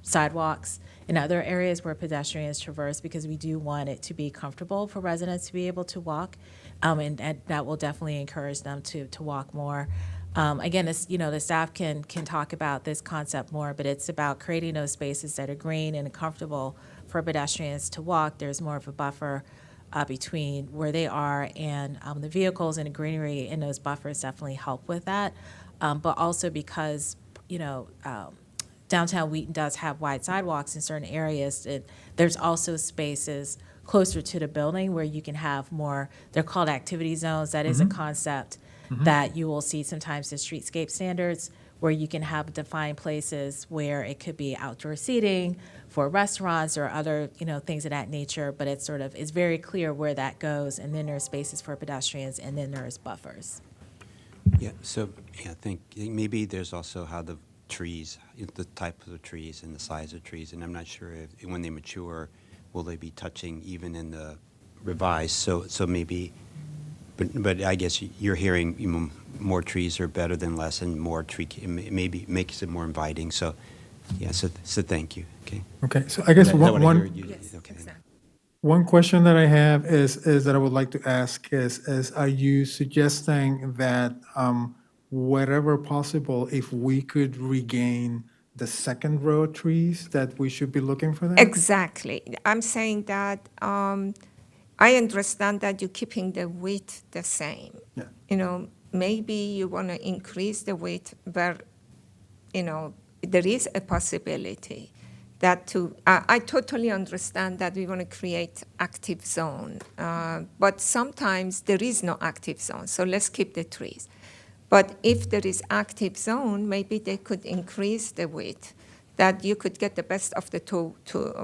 sidewalks and other areas where pedestrians traverse, because we do want it to be comfortable for residents to be able to walk, and that will definitely encourage them to walk more. Again, the staff can talk about this concept more, but it's about creating those spaces that are green and comfortable for pedestrians to walk. There's more of a buffer between where they are and the vehicles, and the greenery in those buffers definitely help with that. But also because, downtown Wheaton does have wide sidewalks in certain areas, there's also spaces closer to the building where you can have more, they're called activity zones. That is a concept that you will see sometimes in streetscape standards, where you can have defined places where it could be outdoor seating for restaurants or other, things of that nature, but it's very clear where that goes, and then there's spaces for pedestrians, and then there's buffers. Yeah, so, I think maybe there's also how the trees, the type of the trees and the size of trees, and I'm not sure if, when they mature, will they be touching even in the revised, so maybe, but I guess you're hearing, more trees are better than less, and more maybe makes it more inviting, so, yeah, so thank you, okay? Okay, so I guess That what I one, heard you- okay. one question that I have is that I would like to ask is are you suggesting that wherever possible, if we could regain the second row of trees, that we should be looking for that? Exactly. I'm saying that I understand that you're keeping the width the same. Yeah. Maybe you want to increase the width, but, there is a possibility that I totally understand that we want to create active zone, but sometimes there is no active zone, so let's keep the trees. But if there is active zone, maybe they could increase the width, that you could get the best of the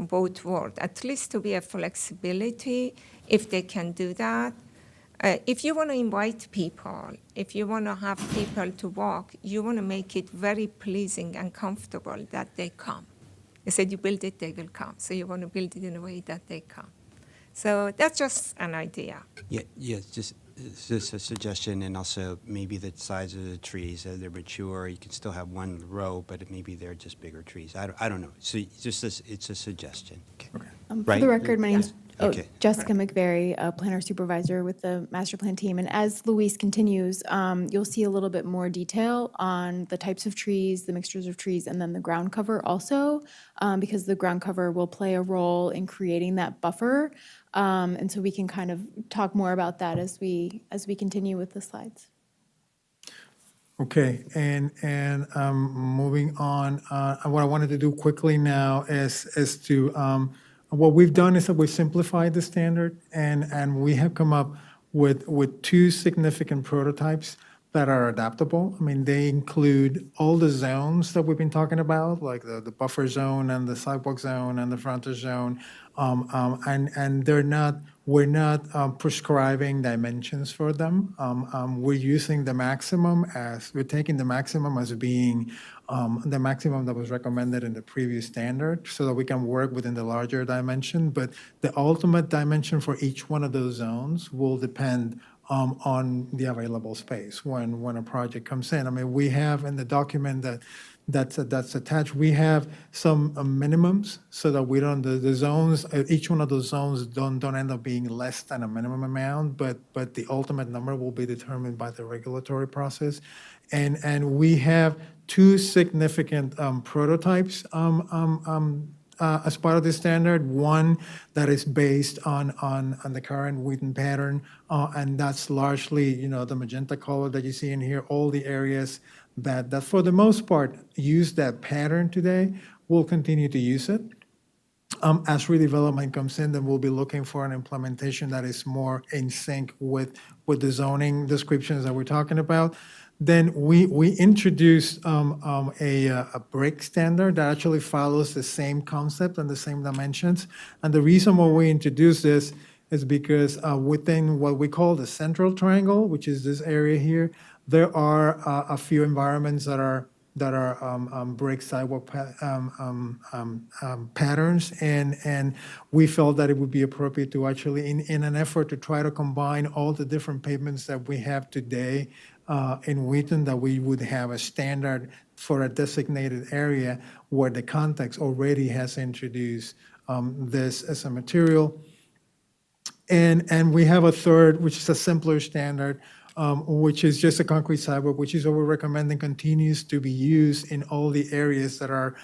both worlds, at least to be a flexibility if they can do that. If you want to invite people, if you want to have people to walk, you want to make it very pleasing and comfortable that they come. You said you build it, they will come. So you want to build it in a way that they come. So that's just an idea. Yeah, just a suggestion, and also maybe the size of the trees, as they're mature, you can still have one row, but maybe they're just bigger trees. I don't know. So it's a suggestion. Okay. For Right? the record, my name's Okay. Jessica McVeary, a planner supervisor with the master plan team. And as Luis continues, you'll see a little bit more detail on the types of trees, the mixtures of trees, and then the ground cover also, because the ground cover will play a role in creating that buffer. And so we can kind of talk more about that as we continue with the slides. Okay, and moving on, what I wanted to do quickly now is to, what we've done is that we simplified the standard, and we have come up with two significant prototypes, that are adaptable. I mean, they include all the zones that we've been talking about, like the buffer zone and the sidewalk zone and the frontage zone. And we're not prescribing dimensions for them. We're using the maximum we're taking the maximum as being the maximum that was recommended in the previous standard so that we can work within the larger dimension. But the ultimate dimension for each one of those zones will depend on the available space when a project comes in. I mean, we have in the document that's attached, we have some minimums so that we don't, the zones, each one of those zones don't end up being less than a minimum amount, but the ultimate number will be determined by the regulatory process. And we have two significant prototypes as part of the standard. One that is based on the current Wheaton pattern, and that's largely, the magenta color that you see in here. All the areas that for the most part use that pattern today will continue to use it. As redevelopment comes in, then we'll be looking for an implementation that is more in sync with the zoning descriptions that we're talking about. Then we introduced a brick standard that actually follows the same concept and the same dimensions. And the reason why we introduced this is because within what we call the central triangle, which is this area here, there are a few environments that are brick sidewalk patterns, and we felt that it would be appropriate to actually, in an effort to try to combine all the different pavements that we have today in Wheaton, that we would have a standard for a designated area where the context already has introduced this as a material. And we have a third, which is a simpler standard, which is just a concrete sidewalk, which is what we're recommending continues to be used in all the areas that are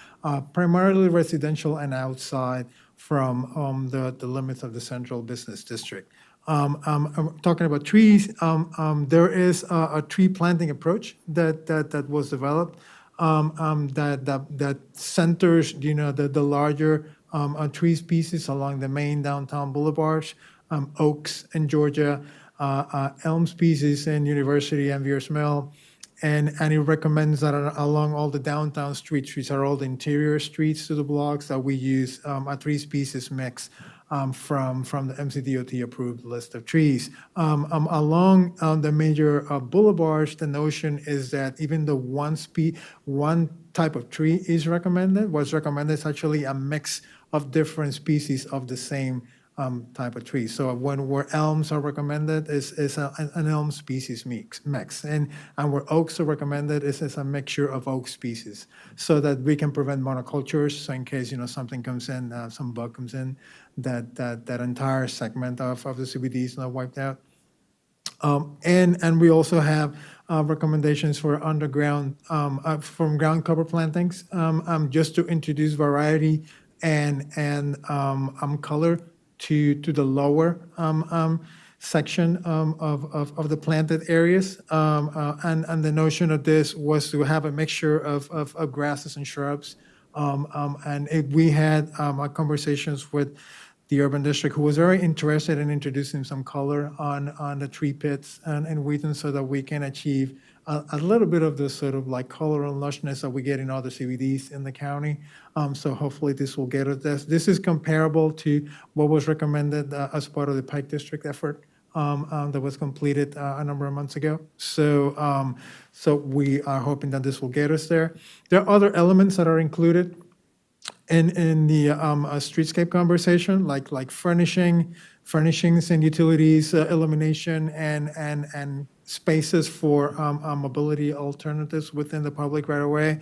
primarily residential and outside from the limits of the central business district. I'm talking about trees. There is a tree planting approach that was developed that centers, the larger tree species along the main downtown boulevards, oaks in Georgia, elm species in University and Veers Mill, and it recommends that along all the downtown streets, which are all the interior streets to the blocks, that we use a tree species mix from the MCDOT approved list of trees. Along the major boulevards, the notion is that even though one type of tree is recommended, what's recommended is actually a mix of different species of the same type of tree. So where elms are recommended is an elm species mix, and where oaks are recommended is a mixture of oak species, so that we can prevent monocultures. So in case something comes in, some bug comes in, that entire segment of the CBD is not wiped out. And we also have recommendations for underground from ground cover plantings, just to introduce variety and color to the lower section of the planted areas. And the notion of this was to have a mixture of grasses and shrubs. We had conversations with the urban district, who was very interested in introducing some color on the tree pits and Wheaton, so that we can achieve a little bit of the sort of like color and lushness that we get in other CBDs in the county. So hopefully this will get us this. This is comparable to what was recommended as part of the Pike District effort that was completed a number of months ago. So we are hoping that this will get us there. There are other elements that are included in the streetscape conversation, like furnishings and utilities, illumination, and spaces for mobility alternatives within the public right away.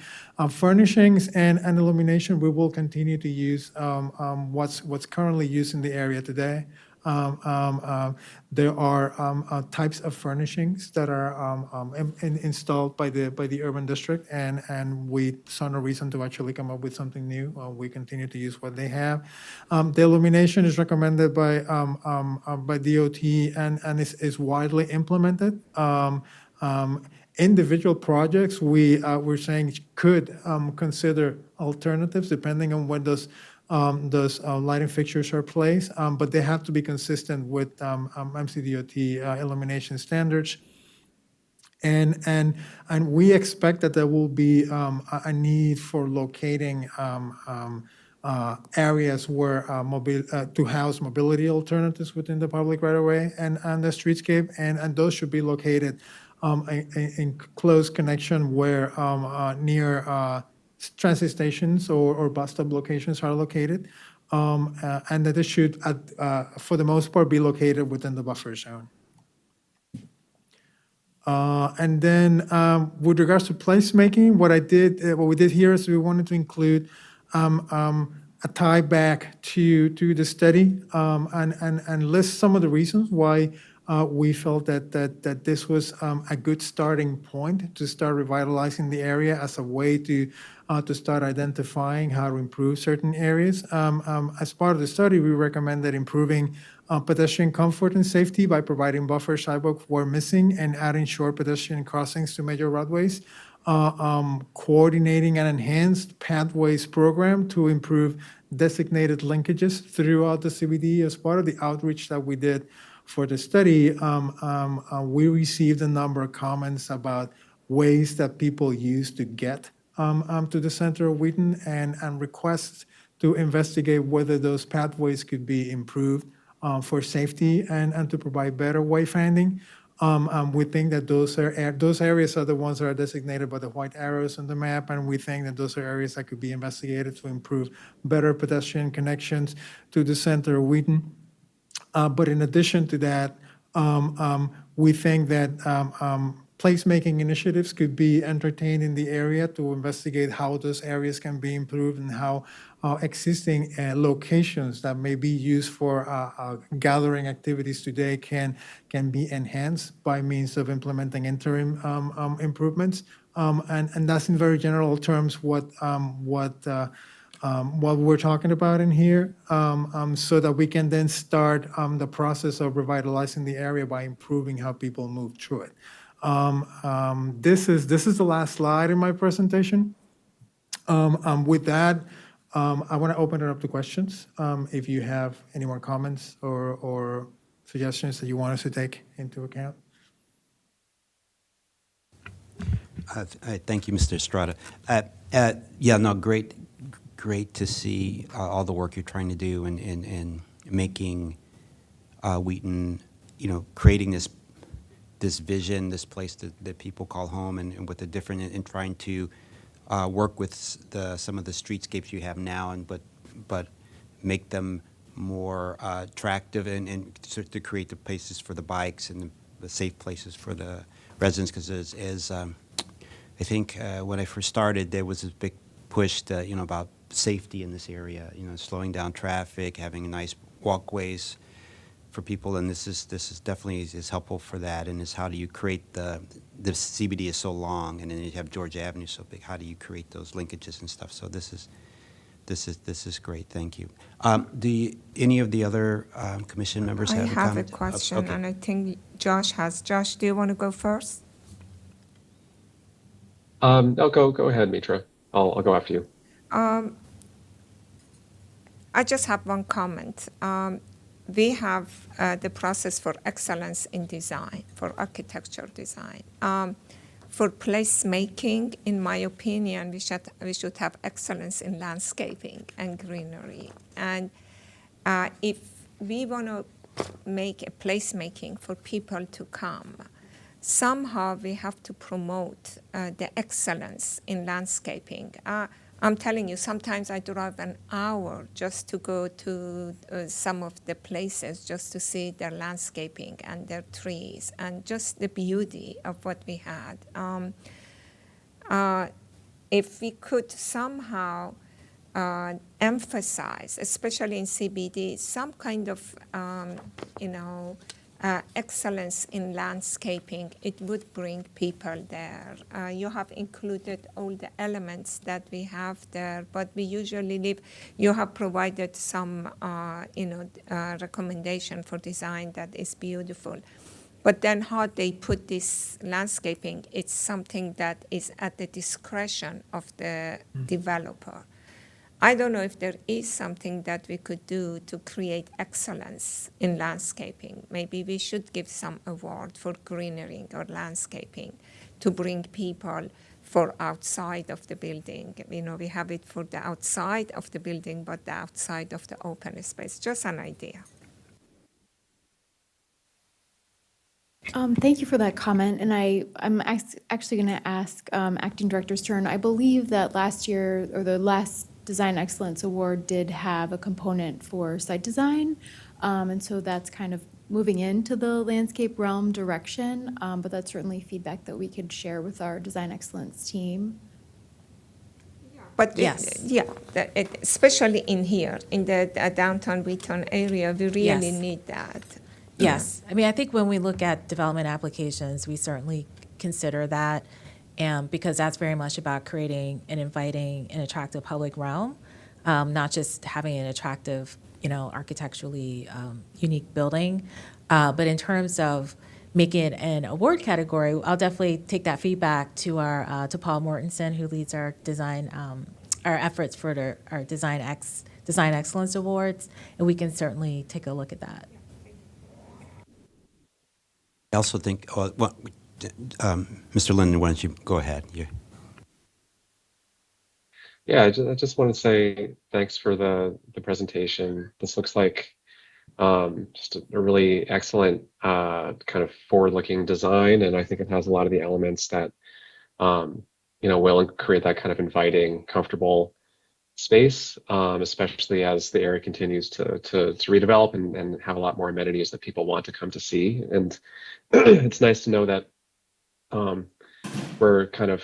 Furnishings and illumination, we will continue to use what's currently used in the area today. There are types of furnishings that are installed by the urban district, and we saw no reason to actually come up with something new. We continue to use what they have. The illumination is recommended by DOT and is widely implemented. Individual projects, we're saying could consider alternatives depending on when those lighting fixtures are placed, but they have to be consistent with MCDOT illumination standards. And we expect that there will be a need for locating areas where to house mobility alternatives within the public right-of-way and the streetscape, and those should be located in close connection where near transit stations or bus stop locations are located, and that it should, for the most part, be located within the buffer zone. And then with regards to placemaking, what we did here is we wanted to include a tie back to the study and list some of the reasons why we felt that this was a good starting point to start revitalizing the area as a way to start identifying how to improve certain areas. As part of the study, we recommended improving pedestrian comfort and safety by providing buffer sidewalks where missing and adding short pedestrian crossings to major roadways, coordinating an enhanced pathways program to improve designated linkages throughout the CBD. As part of the outreach that we did for the study, we received a number of comments about ways that people use to get to the center of Wheaton and requests to investigate whether those pathways could be improved for safety and to provide better wayfinding. We think that those areas are the ones that are designated by the white arrows on the map, and we think that those are areas that could be investigated to improve better pedestrian connections to the center of Wheaton. But in addition to that, we think that placemaking initiatives could be entertained in the area to investigate how those areas can be improved and how existing locations that may be used for gathering activities today can be enhanced by means of implementing interim improvements. And that's in very general terms what we're talking about in here, so that we can then start the process of revitalizing the area by improving how people move through it. This is the last slide in my presentation. With that, I want to open it up to questions. If you have any more comments or suggestions that you want us to take into account. Thank you, Mr. Estrada. Yeah, no, great to see all the work you're trying to do in making Wheaton, creating this vision, this place that people call home, and with the different, and trying to work with some of the streetscapes you have now, but make them more attractive and to create the places for the bikes and the safe places for the residents. Because as I think when I first started, there was a big push to, about safety in this area, slowing down traffic, having nice walkways for people, and this is definitely is helpful for that. And is how do you create the CBD is so long, and then you have Georgia Avenue so big. How do you create those linkages and stuff? So this is great. Thank you. Do any of the other commission members have a comment? I have a question, Okay. and I think Josh has. Josh, do you want to go first? No, go ahead, Mitra. I'll go after you. I just have one comment. We have the process for excellence in design, for architecture design. For placemaking, in my opinion, we should have excellence in landscaping and greenery. And if we want to make a placemaking for people to come, somehow we have to promote the excellence in landscaping. I'm telling you, sometimes I drive an hour just to go to some of the places just to see their landscaping and their trees and just the beauty of what we had. If we could somehow emphasize, especially in CBD, some kind of, excellence in landscaping, it would bring people there. You have included all the elements that we have there, but we usually leave. You have provided some, recommendation for design that is beautiful. But then how they put this landscaping, it's something that is at the discretion of the developer. I don't know if there is something that we could do to create excellence in landscaping. Maybe we should give some award for greenering or landscaping to bring people for outside of the building. You know, we have it for the outside of the building, but the outside of the open space. Just an idea. Thank you for that comment, and I'm actually going to ask Acting Director Stern. I believe that last year, or the last Design Excellence Award did have a component for site design, and so that's kind of moving into the landscape realm direction, but that's certainly feedback that we could share with our Design Excellence team. But Yes. especially in here, in the downtown Wheaton area, we really Yes. need that. Yes. I mean, I think when we look at development applications, we certainly consider that, because that's very much about creating and inviting an attractive public realm, not just having an attractive, architecturally unique building. But in terms of making it an award category, I'll definitely take that feedback to to Paul Mortensen, who leads our design, our efforts for our Design Excellence Awards, and we can take a look at that. I also think, Mr. Linden, why don't you go ahead? Yeah, I just want to say thanks for the presentation. This looks like just a really excellent kind of forward-looking design, and I think it has a lot of the elements that will create that kind of inviting, comfortable space, especially as the area continues to redevelop and have a lot more amenities that people want to come to see. And it's nice to know that we're kind of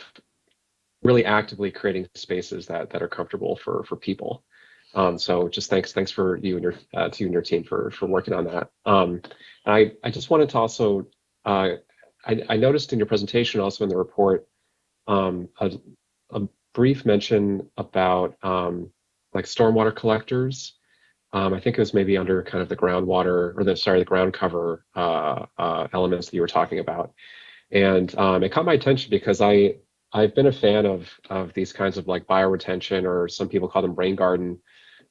really actively creating spaces that are comfortable for people. So just thanks for you and your team for working on that. I just wanted to also I noticed in your presentation, also in the report, a brief mention about like stormwater collectors. I think it was maybe under kind of the groundwater or the ground cover elements that you were talking about. And it caught my attention because I've been a fan of these kinds of like bioretention, or some people call them rain garden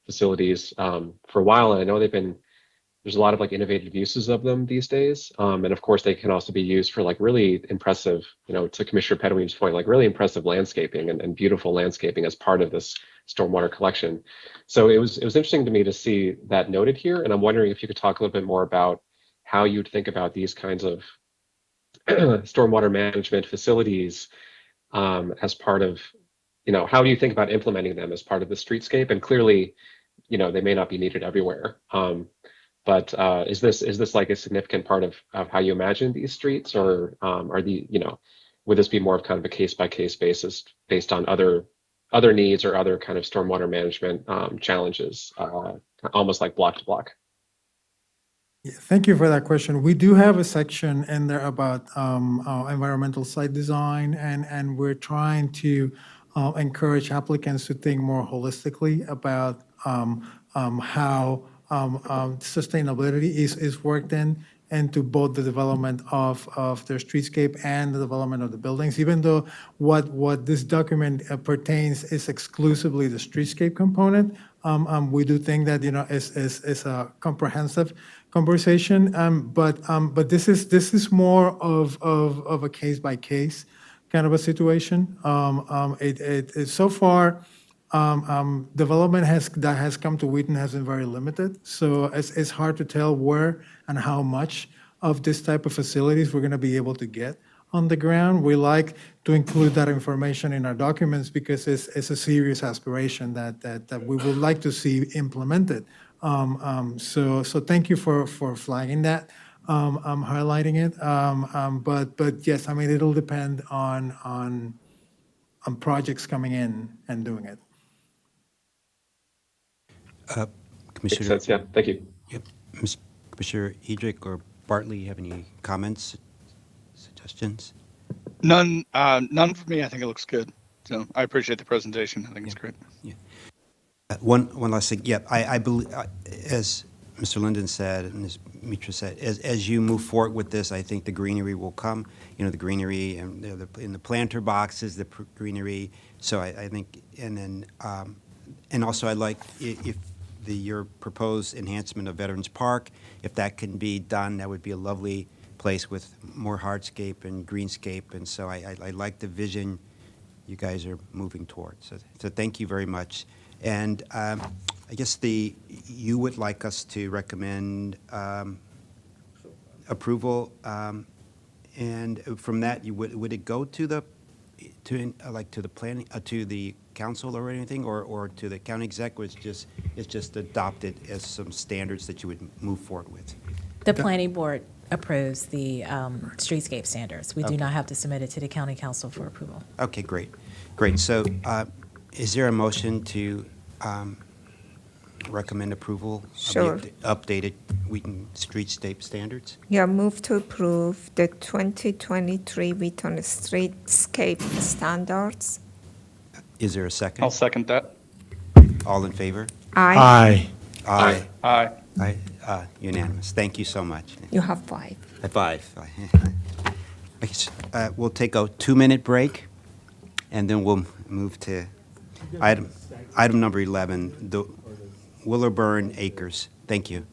facilities, for a while. And I know there's a lot of like innovative uses of them these days. And of course they can also be used for like really impressive, to Commissioner Pedoweem's point, like really impressive landscaping and beautiful landscaping as part of this stormwater collection. So it was interesting to me to see that noted here. And I'm wondering if you could talk a little bit more about how you'd think about these kinds of stormwater management facilities as part of, how do you think about implementing them as part of the streetscape? And clearly, they may not be needed everywhere. But is this like a significant part of how you imagine these streets, or would this be more of kind of a case by case basis based on other needs or other kind of stormwater management challenges, almost like block to block? Yeah, thank you for that question. We do have a section in there about environmental site design, and we're trying to encourage applicants to think more holistically about how sustainability is worked into both the development of their streetscape and the development of the buildings. Even though what this document pertains is exclusively the streetscape component, we do think that is a comprehensive conversation. But this is more of a case by case kind of a situation. So far, development that has come to Wheaton has been very limited. So it's hard to tell where and how much of this type of facilities we're going to be able to get on the ground. We like to include that information in our documents because it's a serious aspiration that we would like to see implemented. So thank you for flagging that. I'm highlighting it. But yes, I mean, it'll depend on projects coming in and doing it. Commissioner. Makes sense, yeah. Thank you. Yep. Commissioner Hedrick or Bartley, you have any comments, suggestions? None for me. I think it looks good. So I appreciate the presentation. I think it's great. Yeah. One last thing. Yeah, I believe, as Mr. Linden said and as Mitra said, as you move forward with this, I think the greenery will come. The greenery and in the planter boxes, the greenery. So I think, and then And also, I'd like, if your proposed enhancement of Veterans Park, if that can be done, that would be a lovely place with more hardscape and greenscape, and so I like the vision you guys are moving towards. So thank you very much. And I guess you would like us to recommend approval, and from that, would it go to the planning, to the council or anything, or to the county exec, or it's just adopted as some standards that you would move forward with? The planning board approves the streetscape standards. We do Okay. not have to submit it to the county council for approval. Okay, great. So is there a motion to recommend approval Sure. of the updated Wheaton streetscape standards? Yeah, move to approve the 2023 Wheaton Streetscape Standards. Is there a second? I'll second that. All in favor? Aye. Aye. Aye. Aye. Unanimous. Thank you so much. You have 5. At 5. Okay, so, we'll take a 2-minute break, and then we'll move to item number 11, the Willerburn Acres. Thank you.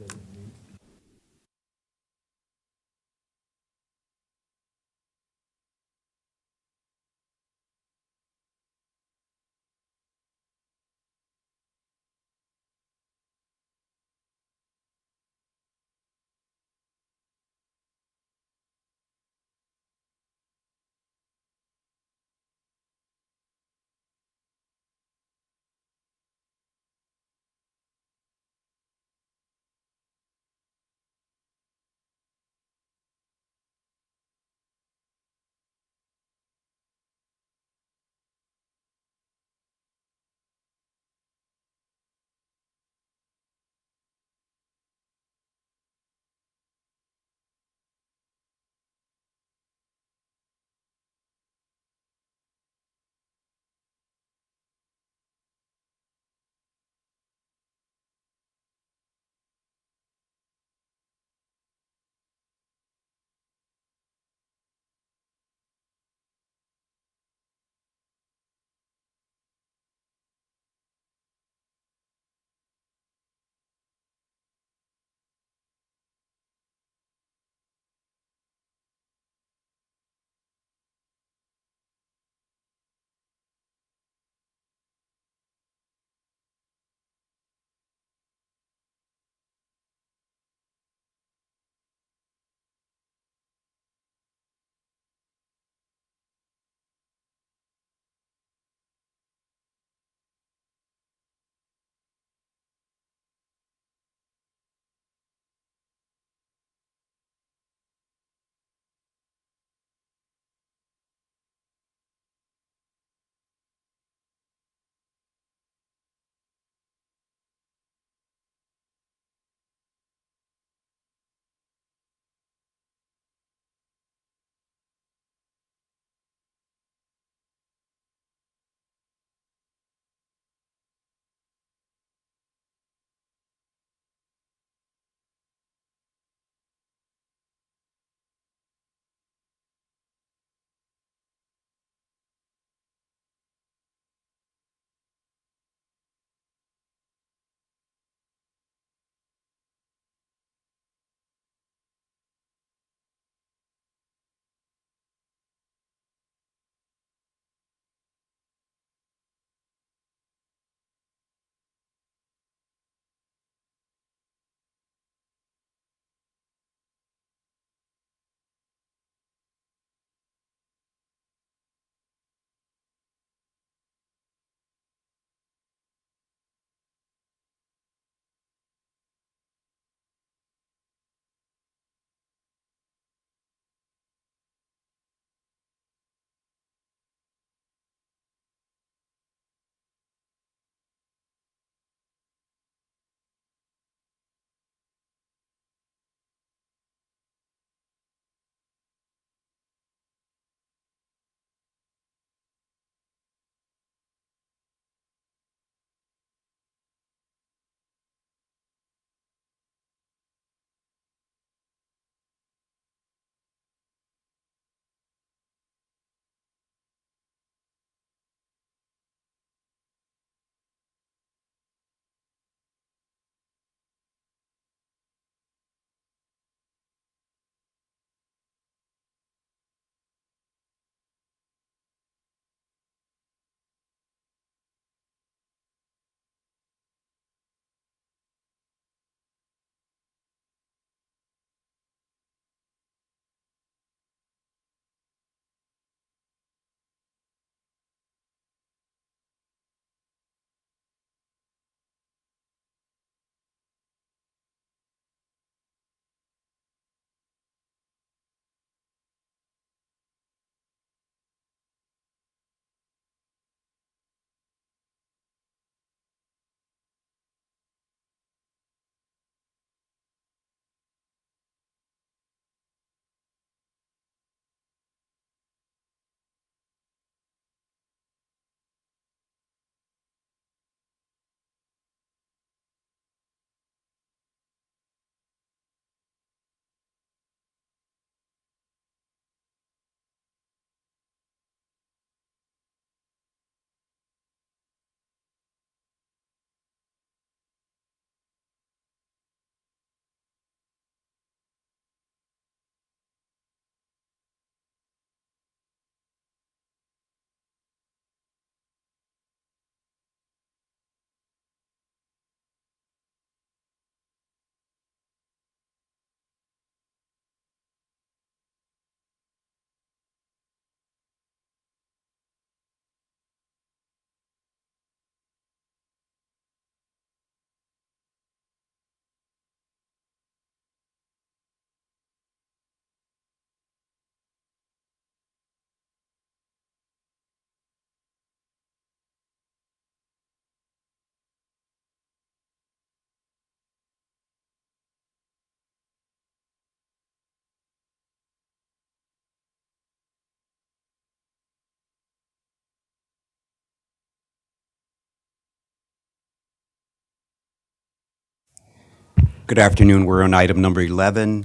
Good afternoon. We're on item number 11,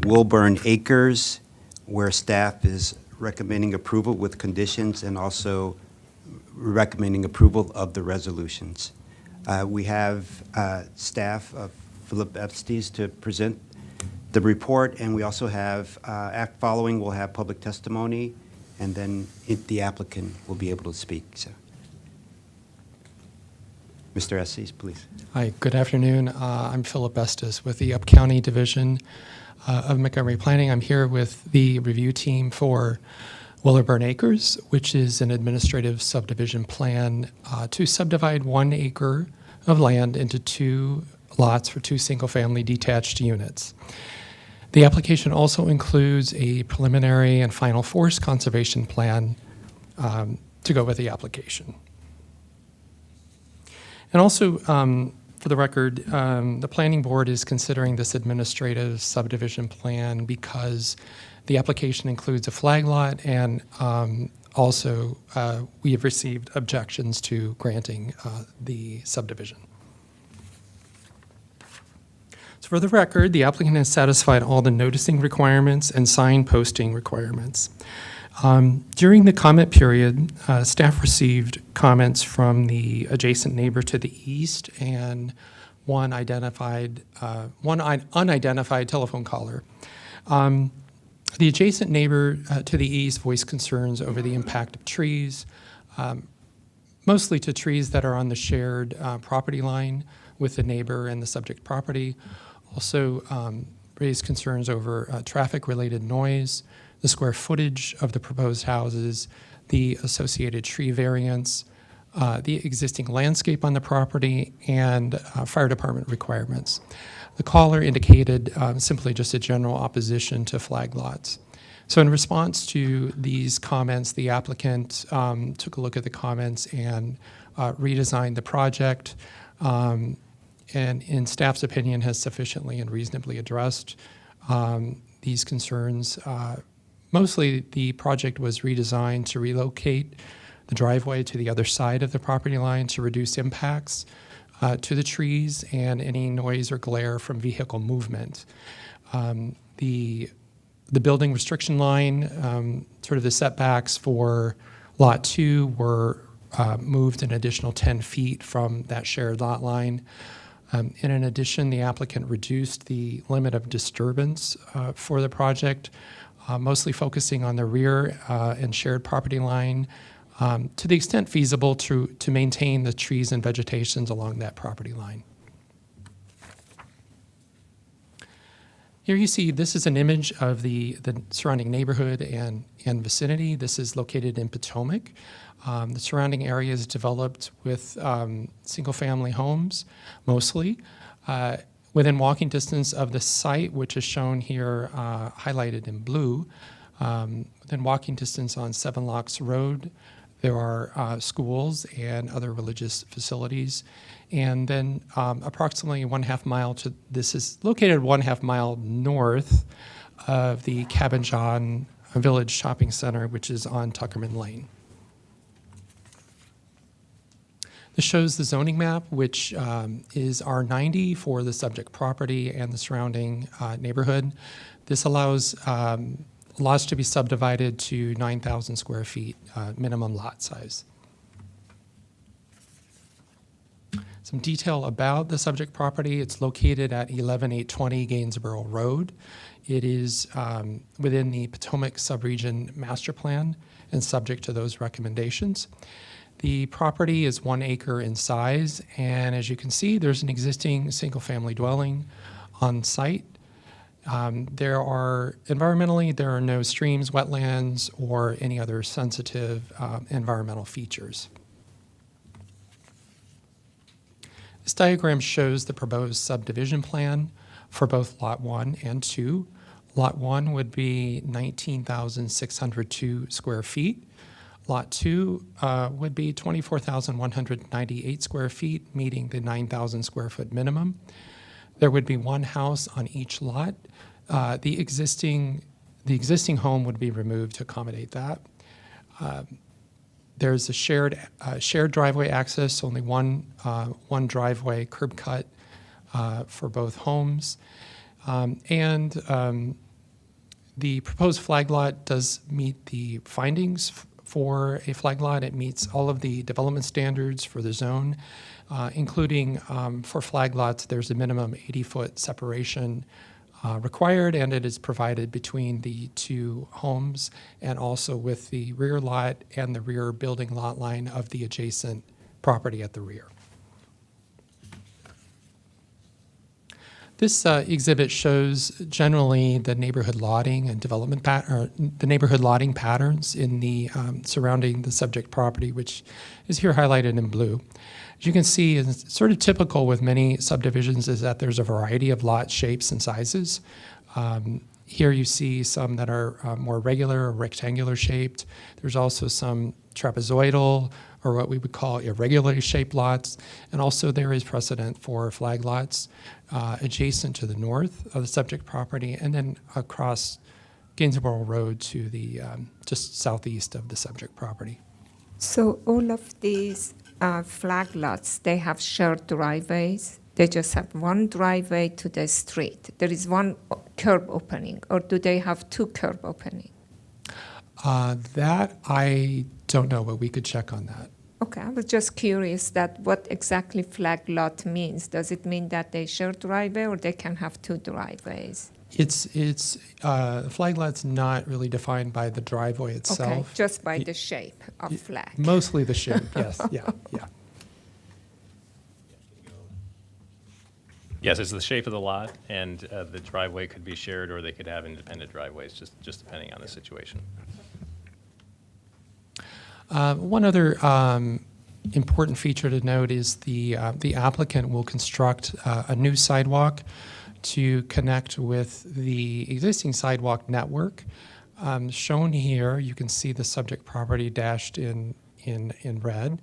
Wilburn Acres, where staff is recommending approval with conditions and also recommending approval of the resolutions. We have staff of Philip Estes to present the report, and we also have, following, we'll have public testimony, and then the applicant will be able to speak. So, Mr. Estes, please. Hi, good afternoon. I'm Philip Estes with the Up County Division of Montgomery Planning. I'm here with the review team for Wilburn Acres, which is an administrative subdivision plan to subdivide 1 acre of land into 2 lots for 2 single-family detached units. The application also includes a preliminary and final forest conservation plan to go with the application. And also, for the record, the planning board is considering this administrative subdivision plan because the application includes a flag lot, and also we have received objections to granting the subdivision. So for the record, the applicant has satisfied all the noticing requirements and sign posting requirements. During the comment period, staff received comments from the adjacent neighbor to the east and one unidentified telephone caller. The adjacent neighbor to the east voiced concerns over the impact of trees, mostly to trees that are on the shared property line with the neighbor and the subject property. Also raised concerns over traffic-related noise, the square footage of the proposed houses, the associated tree variance, the existing landscape on the property, and fire department requirements. The caller indicated simply just a general opposition to flag lots. So in response to these comments, the applicant took a look at the comments and redesigned the project, and in staff's opinion has sufficiently and reasonably addressed these concerns. Mostly, the project was redesigned to relocate the driveway to the other side of the property line to reduce impacts to the trees and any noise or glare from vehicle movement. The building restriction line, sort of the setbacks for Lot 2 were moved an additional 10 feet from that shared lot line. And in addition, the applicant reduced the limit of disturbance for the project, mostly focusing on the rear and shared property line to the extent feasible to maintain the trees and vegetations along that property line. Here you see this is an image of the surrounding neighborhood and vicinity. This is located in Potomac. The surrounding area is developed with single-family homes, mostly. Within walking distance of the site, which is shown here highlighted in blue, within walking distance on 7 Locks Road, there are schools and other religious facilities. And then approximately 1/2 mile to, this is located 1/2 mile north of the Cabin John Village Shopping Center, which is on Tuckerman Lane. This shows the zoning map, which is R90 for the subject property and the surrounding neighborhood. This allows lots to be subdivided to 9,000 square feet minimum lot size. Some detail about the subject property. It's located at 11820 Gainsborough Road. It is within the Potomac Subregion Master Plan and subject to those recommendations. The property is 1 acre in size, and as you can see, there's an existing single-family dwelling on site. Environmentally, there are no streams, wetlands, or any other sensitive environmental features. This diagram shows the proposed subdivision plan for both Lot 1 and 2. Lot 1 would be 19,602 square feet. Lot 2 would be 24,198 square feet, meeting the 9,000 square foot minimum. There would be 1 house on each lot. The existing home would be removed to accommodate that. There's a shared driveway access, only one driveway curb cut for both homes. The proposed flag lot does meet the findings for a flag lot. It meets all of the development standards for the zone, including for flag lots, there's a minimum 80-foot separation required, and it is provided between the two homes and also with the rear lot and the rear building lot line of the adjacent property at the rear. This exhibit shows generally the neighborhood lotting and development the neighborhood lotting patterns in the surrounding the subject property, which is here highlighted in blue. As you can see, it's sort of typical with many subdivisions is that there's a variety of lot shapes and sizes. Here you see some that are more regular or rectangular shaped. There's also some trapezoidal or what we would call irregularly shaped lots. And also there is precedent for flag lots adjacent to the north of the subject property and then across Gainsborough Road to the just southeast of the subject property. So all of these flag lots, they have shared driveways? They just have one driveway to the street. There is one curb opening, or do they have two curb openings? That I don't know, but we could check on that. Okay, I was just curious that what exactly flag lot means. Does it mean that they share driveway or they can have two driveways? It's flag lot's not really defined by the driveway itself. Okay, just by the shape of flag. Mostly the shape, yes, yeah. Yes, it's the shape of the lot, and the driveway could be shared, or they could have independent driveways, just depending on the situation. One other important feature to note is the applicant will construct a new sidewalk to connect with the existing sidewalk network. Shown here, you can see the subject property dashed in red.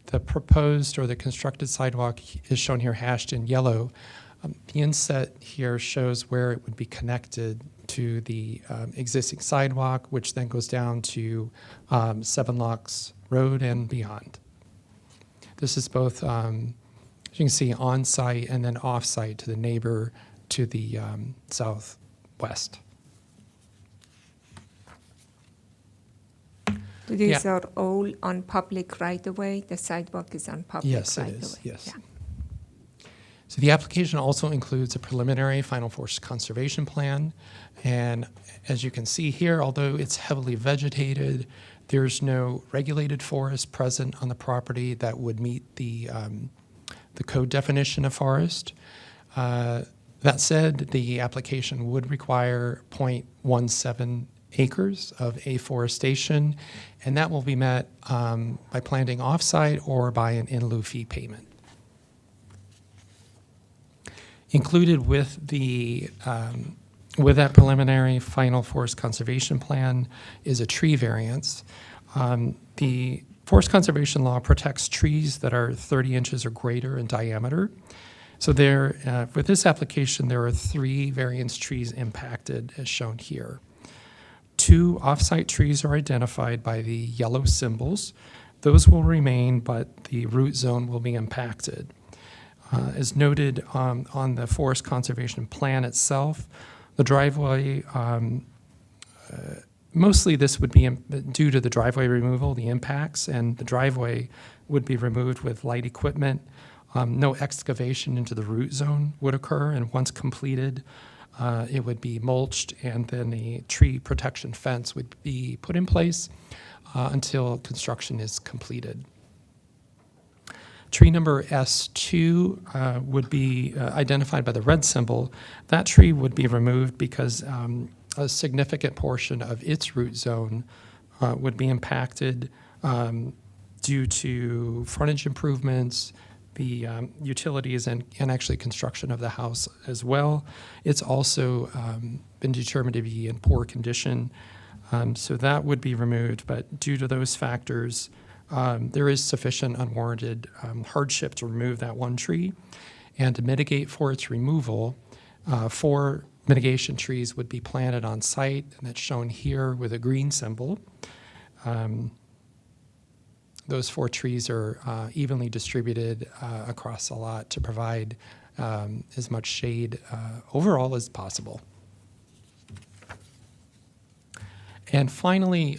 The proposed or the constructed sidewalk is shown here hashed in yellow. The inset here shows where it would be connected to the existing sidewalk, which then goes down to Seven Locks Road and beyond. This is both, as you can see, on-site and then off-site to the neighbor to the southwest. These are all on public right-of-way? The sidewalk is on public right-of-way? Yes, it is, yes. Yeah. So the application also includes a preliminary final forest conservation plan. And as you can see here, although it's heavily vegetated, there's no regulated forest present on the property that would meet the code definition of forest. That said, the application would require 0.17 acres of afforestation, and that will be met by planting offsite or by an in lieu fee payment. Included with the with that preliminary final forest conservation plan is a tree variance. The forest conservation law protects trees that are 30 inches or greater in diameter. So there, with this application, there are 3 variance trees impacted as shown here. 2 off-site trees are identified by the yellow symbols. Those will remain, but the root zone will be impacted. As noted on the forest conservation plan itself, the driveway, mostly this would be due to the driveway removal, the impacts, and the driveway would be removed with light equipment. No excavation into the root zone would occur, and once completed, it would be mulched, and then a tree protection fence would be put in place until construction is completed. Tree number S2 would be identified by the red symbol. That tree would be removed because a significant portion of its root zone would be impacted due to frontage improvements, the utilities, and actually construction of the house as well. It's also been determined to be in poor condition, so that would be removed. But due to those factors, there is sufficient unwarranted hardship to remove that one tree. And to mitigate for its removal, 4 mitigation trees would be planted on site, and that's shown here with a green symbol. Those 4 trees are evenly distributed across the lot to provide as much shade overall as possible. And finally,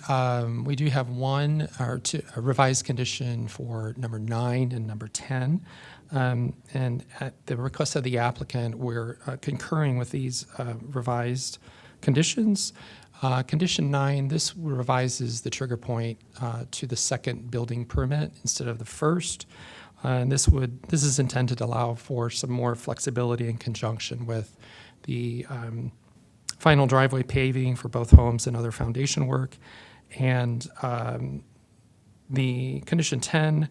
we do have a revised condition for number 9 and number 10. And at the request of the applicant, we're concurring with these revised conditions. Condition 9, this revises the trigger point to the second building permit instead of the first. And this is intended to allow for some more flexibility in conjunction with the final driveway paving for both homes and other foundation work. And the condition 10,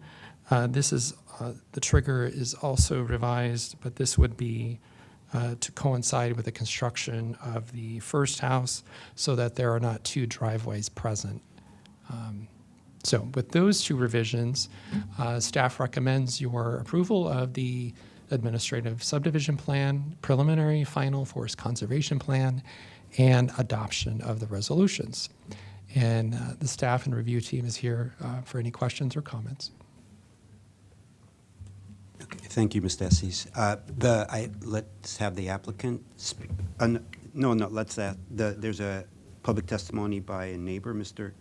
this is the trigger is also revised, but this would be to coincide with the construction of the first house so that there are not 2 driveways present. So with those 2 revisions, staff recommends your approval of the administrative subdivision plan, preliminary final forest conservation plan, and adoption of the resolutions. And the staff and review team is here for any questions or comments. Okay, thank you, Mr. Estes. Let's have the applicant speak. No, let's there's a public testimony by a neighbor, Mr.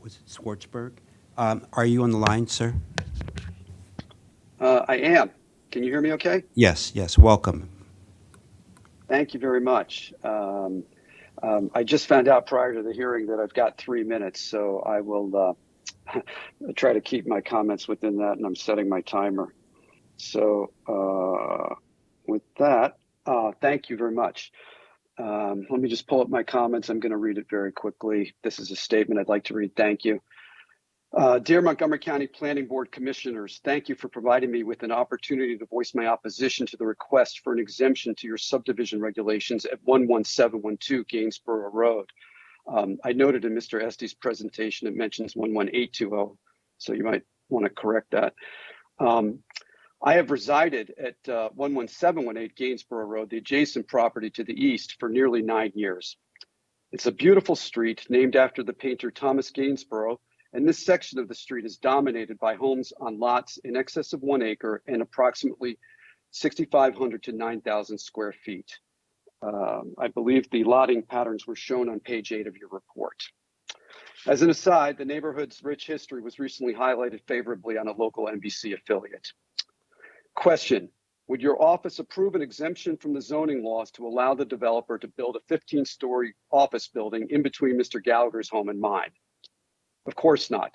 Was it Schwartzberg? Are you on the line, sir? I am. Can you hear me okay? Yes, welcome. Thank you very much. I just found out prior to the hearing that I've got 3 minutes, so I will try to keep my comments within that, and I'm setting my timer. So with that, thank you very much. Let me just pull up my comments. I'm going to read it very quickly. This is a statement I'd like to read. Thank you. Dear Montgomery County Planning Board Commissioners, thank you for providing me with an opportunity to voice my opposition to the request for an exemption to your subdivision regulations at 11712 Gainsborough Road. I noted in Mr. Estes' presentation it mentions 11820, so you might want to correct that. I have resided at 11718 Gainsborough Road, the adjacent property to the east, for nearly 9 years. It's a beautiful street named after the painter Thomas Gainsborough, and this section of the street is dominated by homes on lots in excess of 1 acre and approximately 6,500 to 9,000 square feet. I believe the lotting patterns were shown on page 8 of your report. As an aside, the neighborhood's rich history was recently highlighted favorably on a local NBC affiliate. Question: would your office approve an exemption from the zoning laws to allow the developer to build a 15-story office building in between Mr. Gallagher's home and mine? Of course not.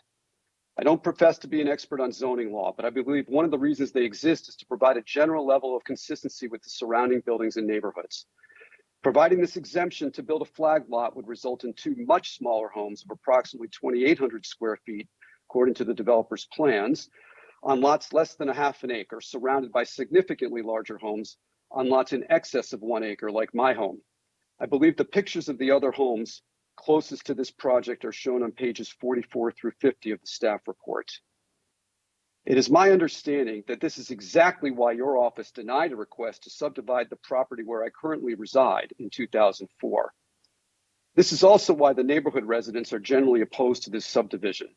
I don't profess to be an expert on zoning law, but I believe one of the reasons they exist is to provide a general level of consistency with the surrounding buildings and neighborhoods. Providing this exemption to build a flag lot would result in 2 much smaller homes of approximately 2,800 square feet, according to the developer's plans, on lots less than a half an acre, surrounded by significantly larger homes on lots in excess of 1 acre, like my home. I believe the pictures of the other homes closest to this project are shown on pages 44 through 50 of the staff report. It is my understanding that this is exactly why your office denied a request to subdivide the property where I currently reside in 2004. This is also why the neighborhood residents are generally opposed to this subdivision.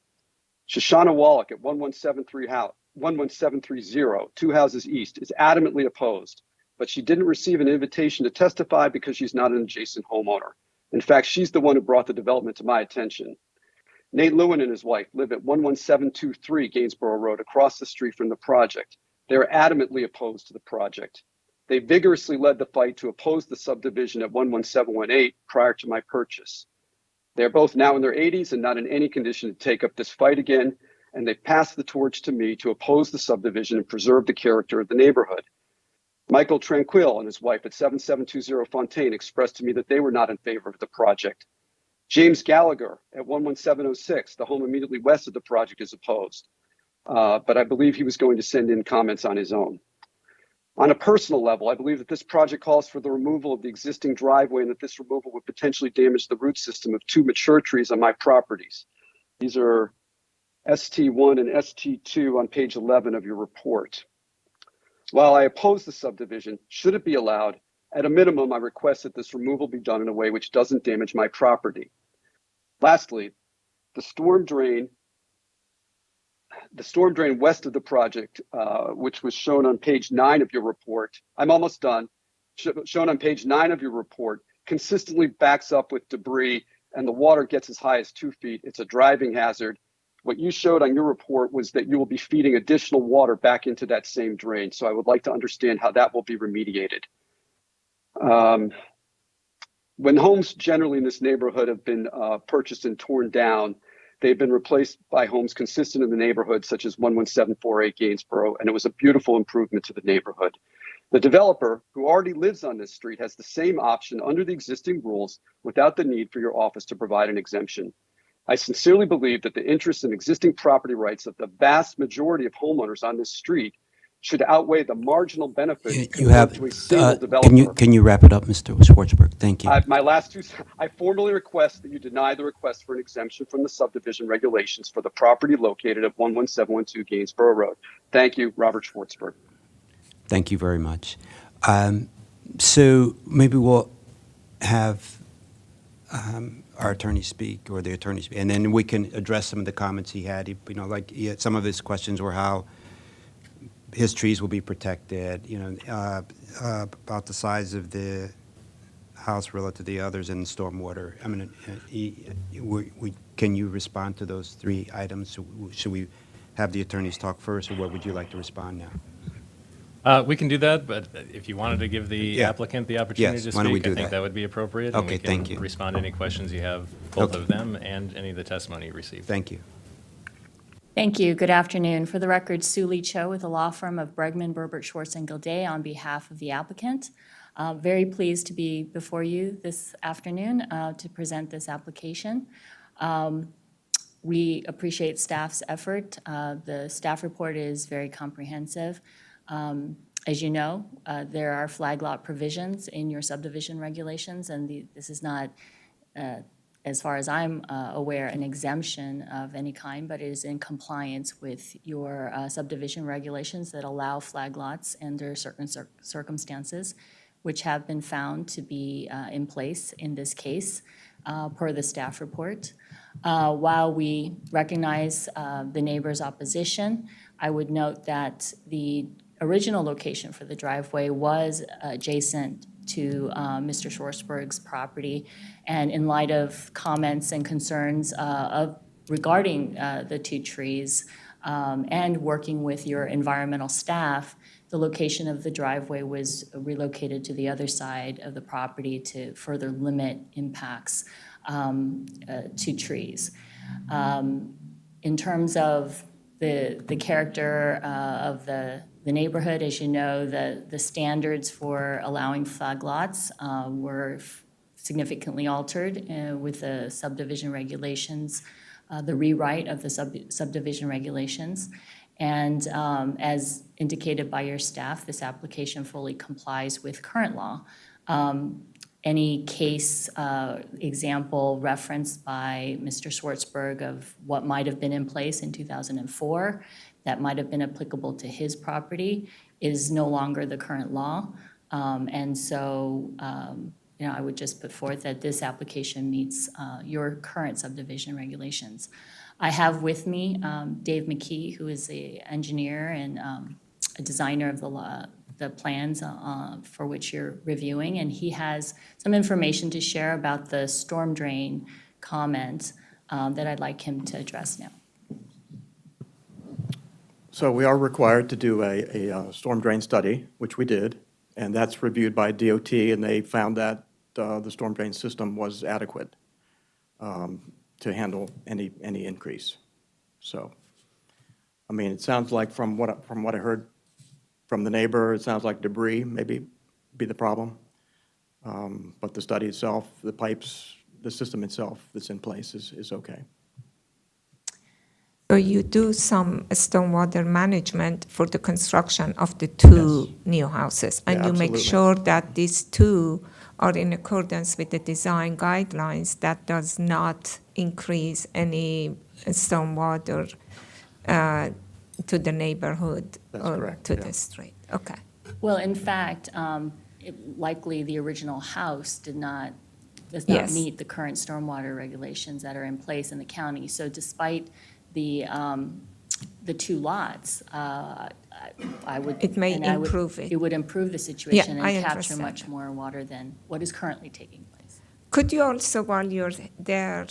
Shoshana Wallach at 11730, 2 houses east, is adamantly opposed, but she didn't receive an invitation to testify because she's not an adjacent homeowner. In fact, she's the one who brought the development to my attention. Nate Lewin and his wife live at 11723 Gainsborough Road, across the street from the project. They are adamantly opposed to the project. They vigorously led the fight to oppose the subdivision at 11718 prior to my purchase. They are both now in their 80s and not in any condition to take up this fight again, and they passed the torch to me to oppose the subdivision and preserve the character of the neighborhood. Michael Tranquil and his wife at 7720 Fontaine expressed to me that they were not in favor of the project. James Gallagher at 11706, the home immediately west of the project, is opposed, but I believe he was going to send in comments on his own. On a personal level, I believe that this project calls for the removal of the existing driveway and that this removal would potentially damage the root system of 2 mature trees on my properties. These are ST1 and ST2 on page 11 of your report. While I oppose the subdivision, should it be allowed, at a minimum, I request that this removal be done in a way which doesn't damage my property. Lastly, the storm drain the storm drain west of the project, which was shown on page 9 of your report, I'm almost done, shown on page 9 of your report, consistently backs up with debris and the water gets as high as 2 feet. It's a driving hazard. What you showed on your report was that you will be feeding additional water back into that same drain. So I would like to understand how that will be remediated. When homes generally in this neighborhood have been purchased and torn down, they've been replaced by homes consistent in the neighborhood, such as 11748 Gainsborough, and it was a beautiful improvement to the neighborhood. The developer, who already lives on this street, has the same option under the existing rules without the need for your office to provide an exemption. I sincerely believe that the interests and existing property rights of the vast majority of homeowners on this street should outweigh the marginal benefit You have, to a single developer. can you wrap it up, Mr. Schwartzberg? Thank you. My last two, I formally request that you deny the request for an exemption from the subdivision regulations for the property located at 11712 Gainsborough Road. Thank you, Robert Schwartzberg. Thank you very much. So maybe we'll have our attorney speak, or the attorney speak, and then we can address some of the comments he had. Some of his questions were how his trees will be protected, about the size of the house relative to the others, and stormwater. I mean, can you respond to those 3 items? Should we have the attorneys talk first, or what would you like to respond now? We can do that, but if you wanted to give the applicant the opportunity to Yes, why don't we speak, do I think that? that would be appropriate. Okay, and we thank can you. respond to any questions you have, both Okay. of them and any of the testimony you received. Thank you. Thank you. Good afternoon. For the record, Sue Lee Cho with the law firm of Bregman, Burbert, Schwartz, and Gilday on behalf of the applicant. Very pleased to be before you this afternoon to present this application. We appreciate staff's effort. The staff report is very comprehensive. As you know, there are flag lot provisions in your subdivision regulations, and this is not, as far as I'm aware, an exemption of any kind, but it is in compliance with your subdivision regulations that allow flag lots under certain circumstances, which have been found to be in place in this case, per the staff report. While we recognize the neighbor's opposition, I would note that the original location for the driveway was adjacent to Mr. Schwartzberg's property. And in light of comments and concerns regarding the 2 trees and working with your environmental staff, the location of the driveway was relocated to the other side of the property to further limit impacts to trees. In terms of the character of the neighborhood, as you know, the standards for allowing flag lots were significantly altered with the subdivision regulations, the rewrite of the subdivision regulations. And as indicated by your staff, this application fully complies with current law. Any case example referenced by Mr. Schwartzberg of what might have been in place in 2004 that might have been applicable to his property is no longer the current law. And so, I would just put forth that this application meets your current subdivision regulations. I have with me Dave McKee, who is the engineer and a designer of the plans for which you're reviewing, and he has some information to share about the storm drain comment that I'd like him to address now. So we are required to do a storm drain study, which we did, and that's reviewed by DOT, and they found that the storm drain system was adequate to handle any increase. So, I mean, it sounds like from what I heard from the neighbor, it sounds like debris maybe be the problem. But the study itself, the pipes, the system itself that's in place is okay. So you do some stormwater management for the construction of the 2 new houses, and you make sure that these 2 are in accordance with the design guidelines that does not increase any stormwater to the neighborhood or to the street. Okay. Well, in fact, likely the original house does not Yes. meet the current stormwater regulations that are in place in the county. So despite the the two lots, I would. It may and I would- improve it. It would improve the situation I and capture understand much that. more water than what is currently taking place. Could you also, while you're there,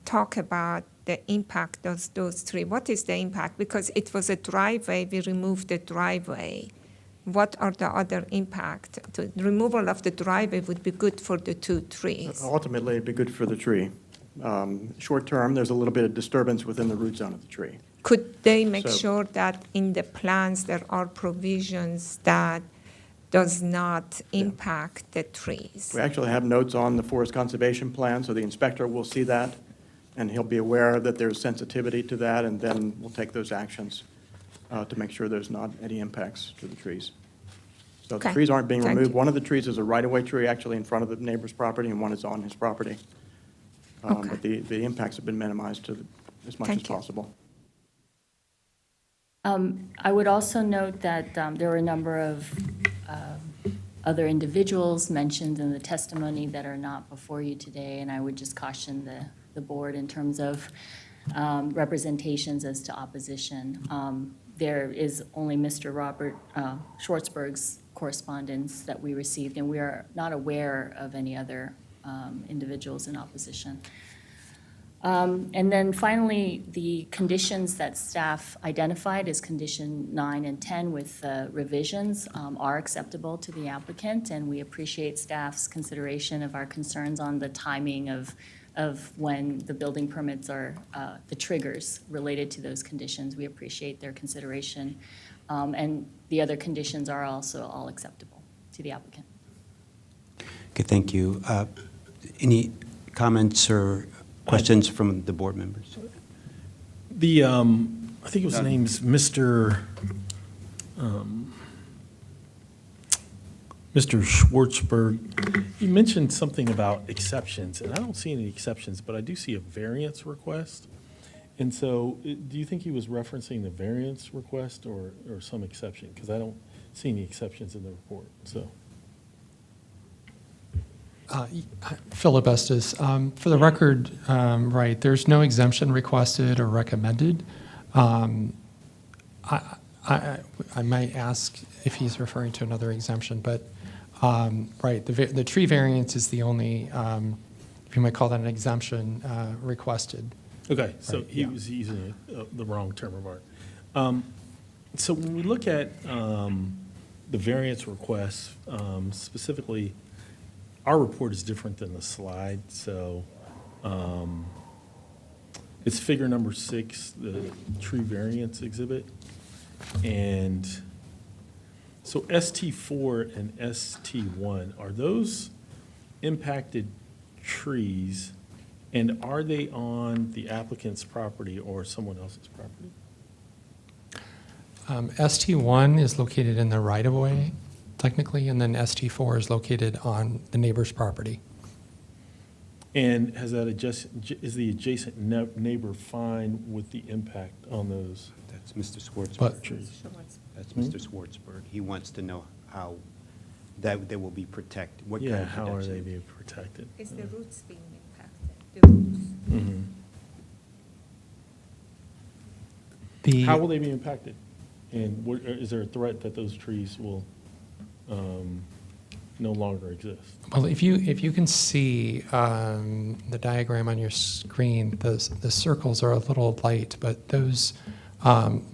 talk about the impact of those three? What is the impact? Because it was a driveway, we removed the driveway. What are the other impact? The removal of the driveway would be good for the two trees. Ultimately, it'd be good for the tree. Short term, there's a little bit of disturbance within the root zone of the tree. Could they make So- sure that in the plans there are provisions that does not impact the trees? We actually have notes on the forest conservation plan, so the inspector will see that, and he'll be aware that there's sensitivity to that, and then we'll take those actions to make sure there's not any impacts to the trees. So the Okay. trees aren't being Thank removed. you. One of the trees is a right-of-way tree, actually in front of the neighbor's property, and one is on his property. But the impacts have been minimized to as much as Thank you. possible. I would also note that there were a number of other individuals mentioned in the testimony that are not before you today, and I would just caution the board in terms of representations as to opposition. There is only Mr. Robert Schwartzberg's correspondence that we received, and we are not aware of any other individuals in opposition. And then finally, the conditions that staff identified as condition 9 and 10 with revisions are acceptable to the applicant, and we appreciate staff's consideration of our concerns on the timing of when the building permits are, the triggers related to those conditions. We appreciate their consideration. And the other conditions are also all acceptable to the applicant. Okay, thank you. Any comments or questions from the board members? The, I think his name's Mr. Mr. Schwartzberg. You mentioned something about exceptions, and I don't see any exceptions, but I do see a variance request. And so, do you think he was referencing the variance request or some exception? Because I don't see any exceptions in the report, so. Philip Estes. For the record, right, there's no exemption requested or recommended. I might ask if he's referring to another exemption, but right, the tree variance is the only, if you might call that an exemption, requested. Okay, so Right, he yeah. was using the wrong term of art. So when we look at the variance requests, specifically, our report is different than the slide, so it's figure number 6, the tree variance exhibit. And so ST4 and ST1, are those impacted trees? And are they on the applicant's property or someone else's property? ST1 is located in the right-of-way, technically, and then ST4 is located on the neighbor's property. And has that is the adjacent neighbor fine with the impact on those? That's Mr. Schwartzberg. But- trees? That's Mr. Schwartzberg. He wants to know how that they will be protected. What kind Yeah, of how are protection? they being protected? Is the roots being impacted? The roots. Mhm. The- How will they be impacted? And is there a threat that those trees will no longer exist? Well, if you can see the diagram on your screen, the circles are a little light, but those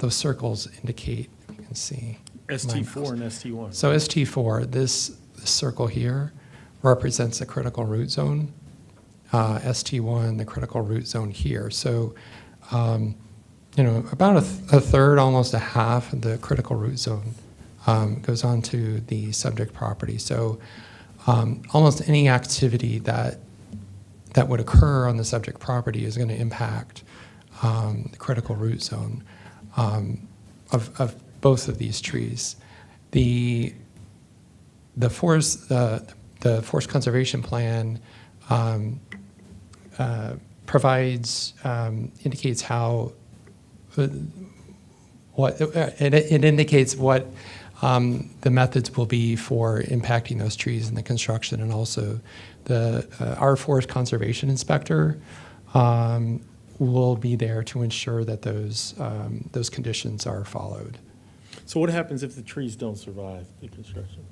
circles indicate, you can see. ST4 and ST1. So ST4, this circle here represents the critical root zone. ST1, the critical root zone here. So, about a third, almost a half of the critical root zone goes on to the subject property. So almost any activity that would occur on the subject property is going to impact the critical root zone of both of these trees. The forest conservation plan indicates how it indicates what the methods will be for impacting those trees in the construction, and also our forest conservation inspector will be there to ensure that those conditions are followed. So what happens if the trees don't survive the construction?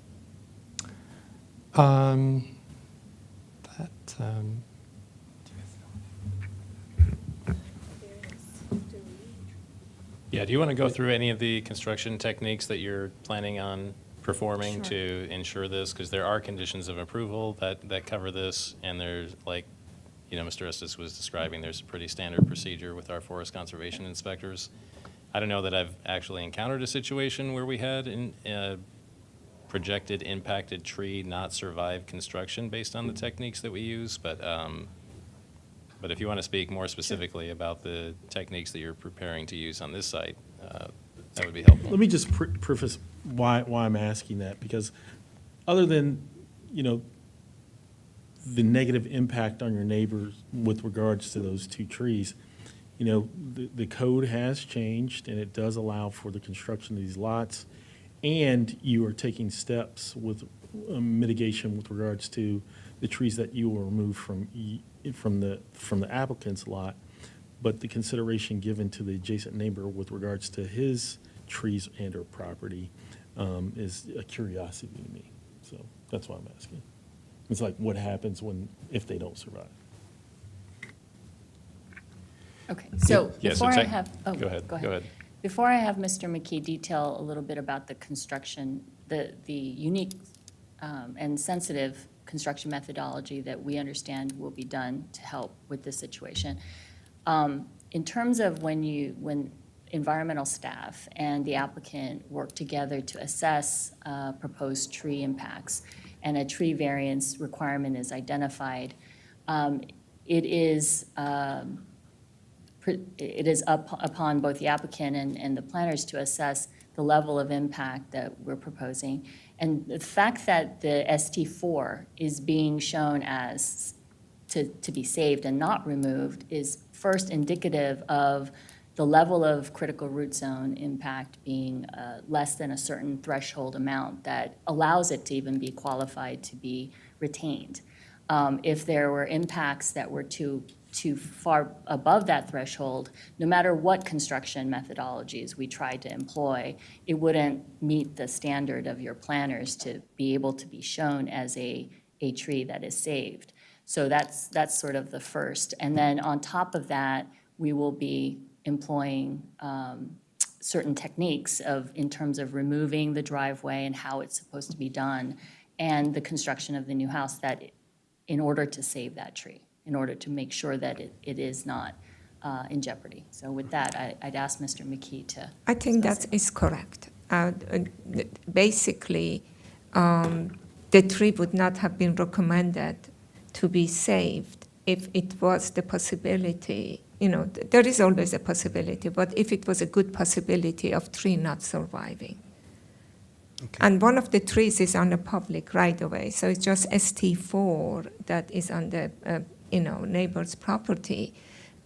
Yeah, do you want to go through any of the construction techniques that you're planning on performing to ensure this? Because there are conditions of approval that cover this, and there's, like, Mr. Estes was describing, there's a pretty standard procedure with our forest conservation inspectors. I don't know that I've actually encountered a situation where we had a projected impacted tree not survive construction based on the techniques that we use, but if you want to speak more specifically about the techniques that you're preparing to use on this site, that would be helpful. Let me just preface why I'm asking that, because other than, the negative impact on your neighbors with regards to those two trees, the code has changed, and it does allow for the construction of these lots, and you are taking steps with mitigation with regards to the trees that you will remove from the applicant's lot, but the consideration given to the adjacent neighbor with regards to his trees and or property is a curiosity to me. So that's why I'm asking. It's like, what happens if they don't survive? Okay, so before I have, go ahead. Before I have Mr. McKee detail a little bit about the construction, the unique and sensitive construction methodology that we understand will be done to help with this situation. In terms of when environmental staff and the applicant work together to assess proposed tree impacts and a tree variance requirement is identified, it is upon both the applicant and the planners to assess the level of impact that we're proposing. And the fact that the ST4 is being shown as to be saved and not removed is first indicative of the level of critical root zone impact being less than a certain threshold amount that allows it to even be qualified to be retained. If there were impacts that were too far above that threshold, no matter what construction methodologies we tried to employ, it wouldn't meet the standard of your planners to be able to be shown as a tree that is saved. So that's sort of the first. And then on top of that, we will be employing certain techniques in terms of removing the driveway and how it's supposed to be done, and the construction of the new house in order to save that tree, in order to make sure that it is not in jeopardy. So with that, I'd ask Mr. McKee to. I think that is correct. Basically, the tree would not have been recommended to be saved if it was the possibility, there is always a possibility, but if it was a good possibility of tree not surviving. Okay. And one of the trees is on the public right away, so it's just ST4 that is on the neighbor's property.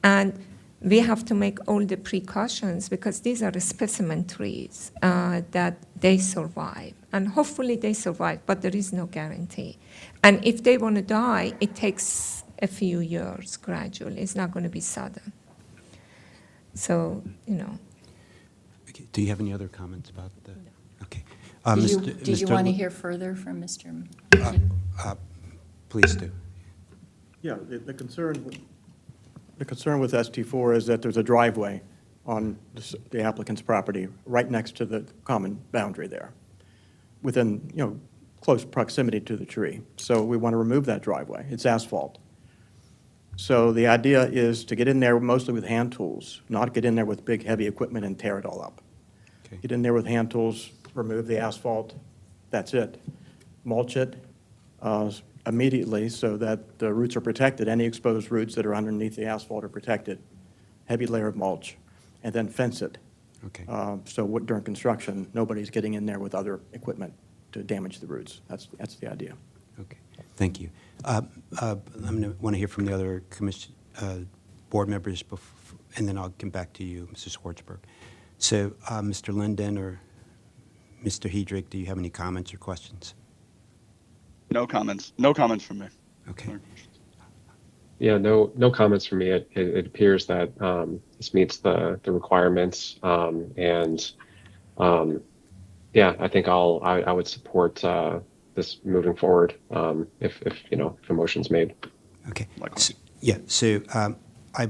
And we have to make all the precautions because these are the specimen trees that they survive. And hopefully they survive, but there is no guarantee. And if they want to die, it takes a few years gradually. It's not going to be sudden. So, Okay. Do you have any other comments about that? No. Okay. Did you want to hear further from Mr. McKee? Please do. Yeah, the concern with ST4 is that there's a driveway on the applicant's property right next to the common boundary there, within close proximity to the tree. So we want to remove that driveway. It's asphalt. So the idea is to get in there mostly with hand tools, not get in there with big heavy equipment and tear it all up. Okay. Get in there with hand tools, remove the asphalt, that's it. Mulch it immediately so that the roots are protected. Any exposed roots that are underneath the asphalt are protected. Heavy layer of mulch, and then fence it. Okay. So during construction, nobody's getting in there with other equipment to damage the roots. That's the idea. Okay, thank you. I'm going to want to hear from the other board members, and then I'll come back to you, Mr. Schwartzberg. So, Mr. Linden or Mr. Hedrick, do you have any comments or questions? No comments. No comments from me. Okay. Yeah, no comments from me. It appears that this meets the requirements, and yeah, I think I would support this moving forward if if a motion's made. Okay. Yeah, so I,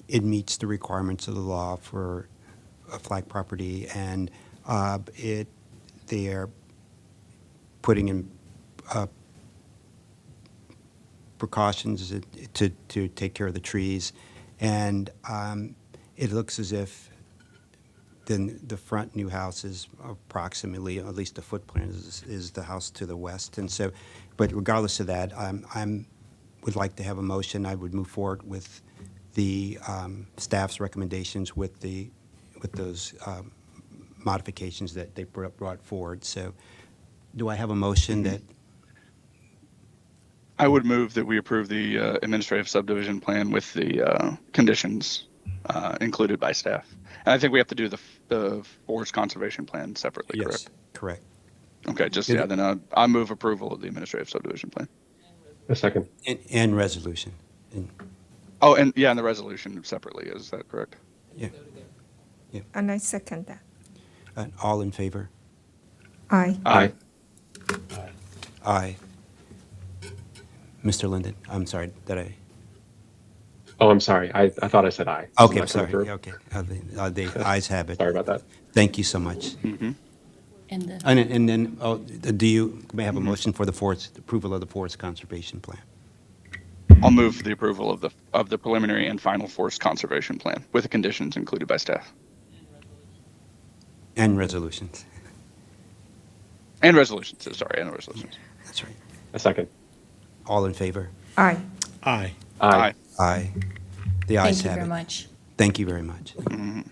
it meets the requirements of the law for a flag property, and they're putting in precautions to take care of the trees, and it looks as if the front new house is approximately, at least the footprint is the house to the west, and so, but regardless of that, would like to have a motion. I would move forward with the staff's recommendations with those modifications that they brought forward. So, do I have a motion that? I would move that we approve the administrative subdivision plan with the conditions included by staff. And I think we have to do the forest conservation plan separately, Yes, correct? correct. Okay, then I move approval of the administrative subdivision plan. A second. And resolution. Oh, and yeah, and the resolution separately, is that correct? Yeah. Yeah. And I second that. All in favor? Aye. Aye. Aye. Mr. Linden, I'm sorry, did I? Oh, I'm sorry. I thought I said aye. Okay, Is I'm that coming sorry. through? Okay. The ayes have it. Sorry about that. Thank you so much. Mm-hmm. And then, may I have a motion for the approval of the forest conservation plan? I'll move for the approval of the preliminary and final forest conservation plan with the conditions included by staff. And resolutions. And resolutions, sorry, and resolutions. That's right. A second. All in favor? Aye. Aye. Aye. Aye. The ayes Thank you have very it. much. Thank you very much. Mhm.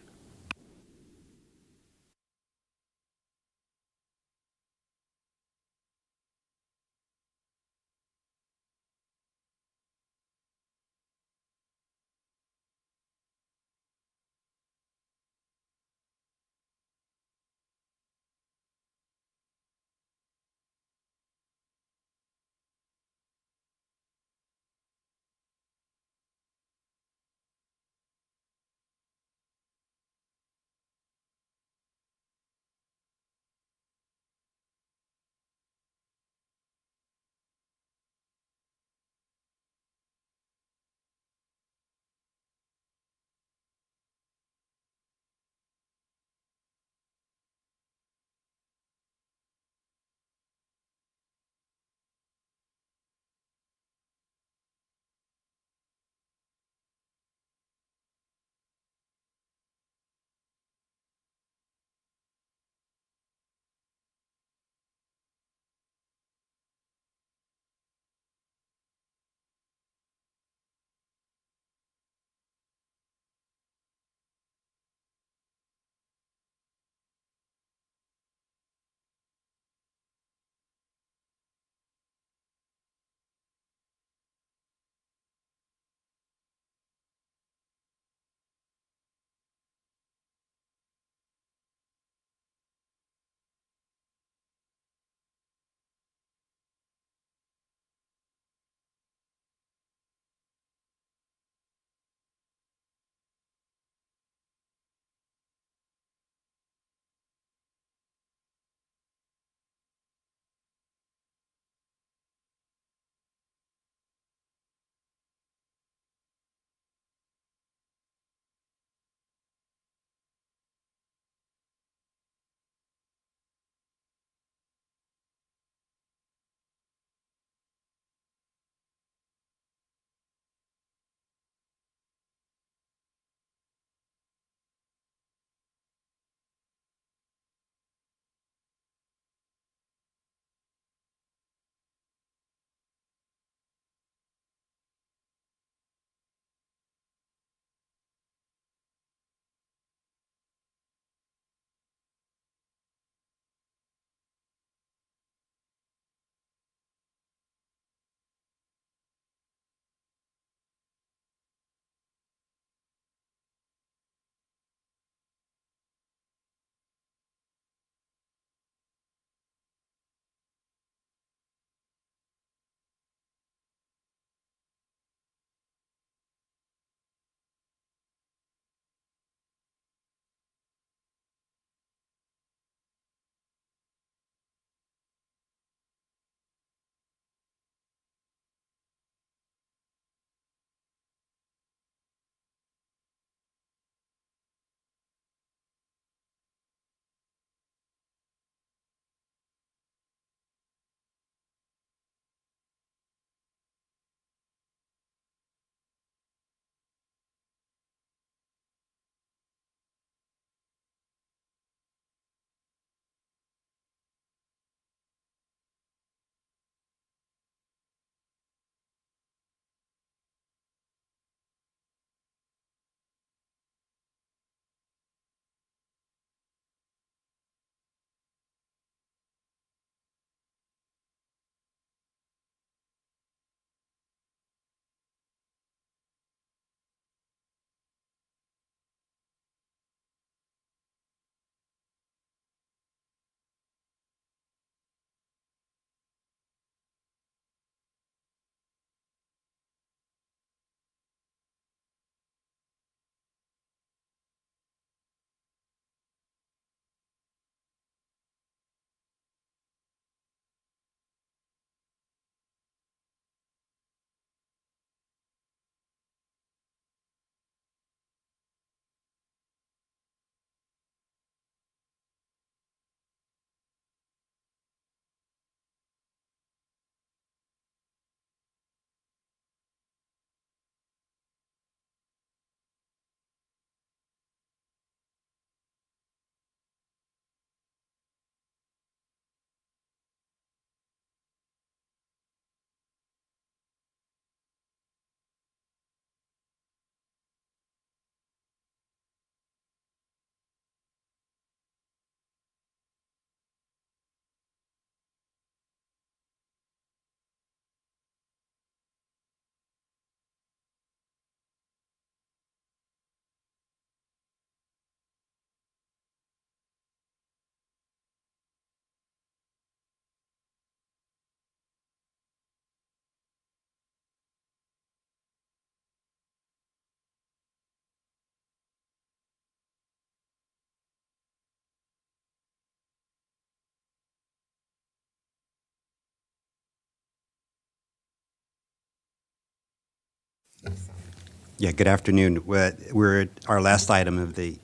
Yeah, good afternoon. We're at our last item of the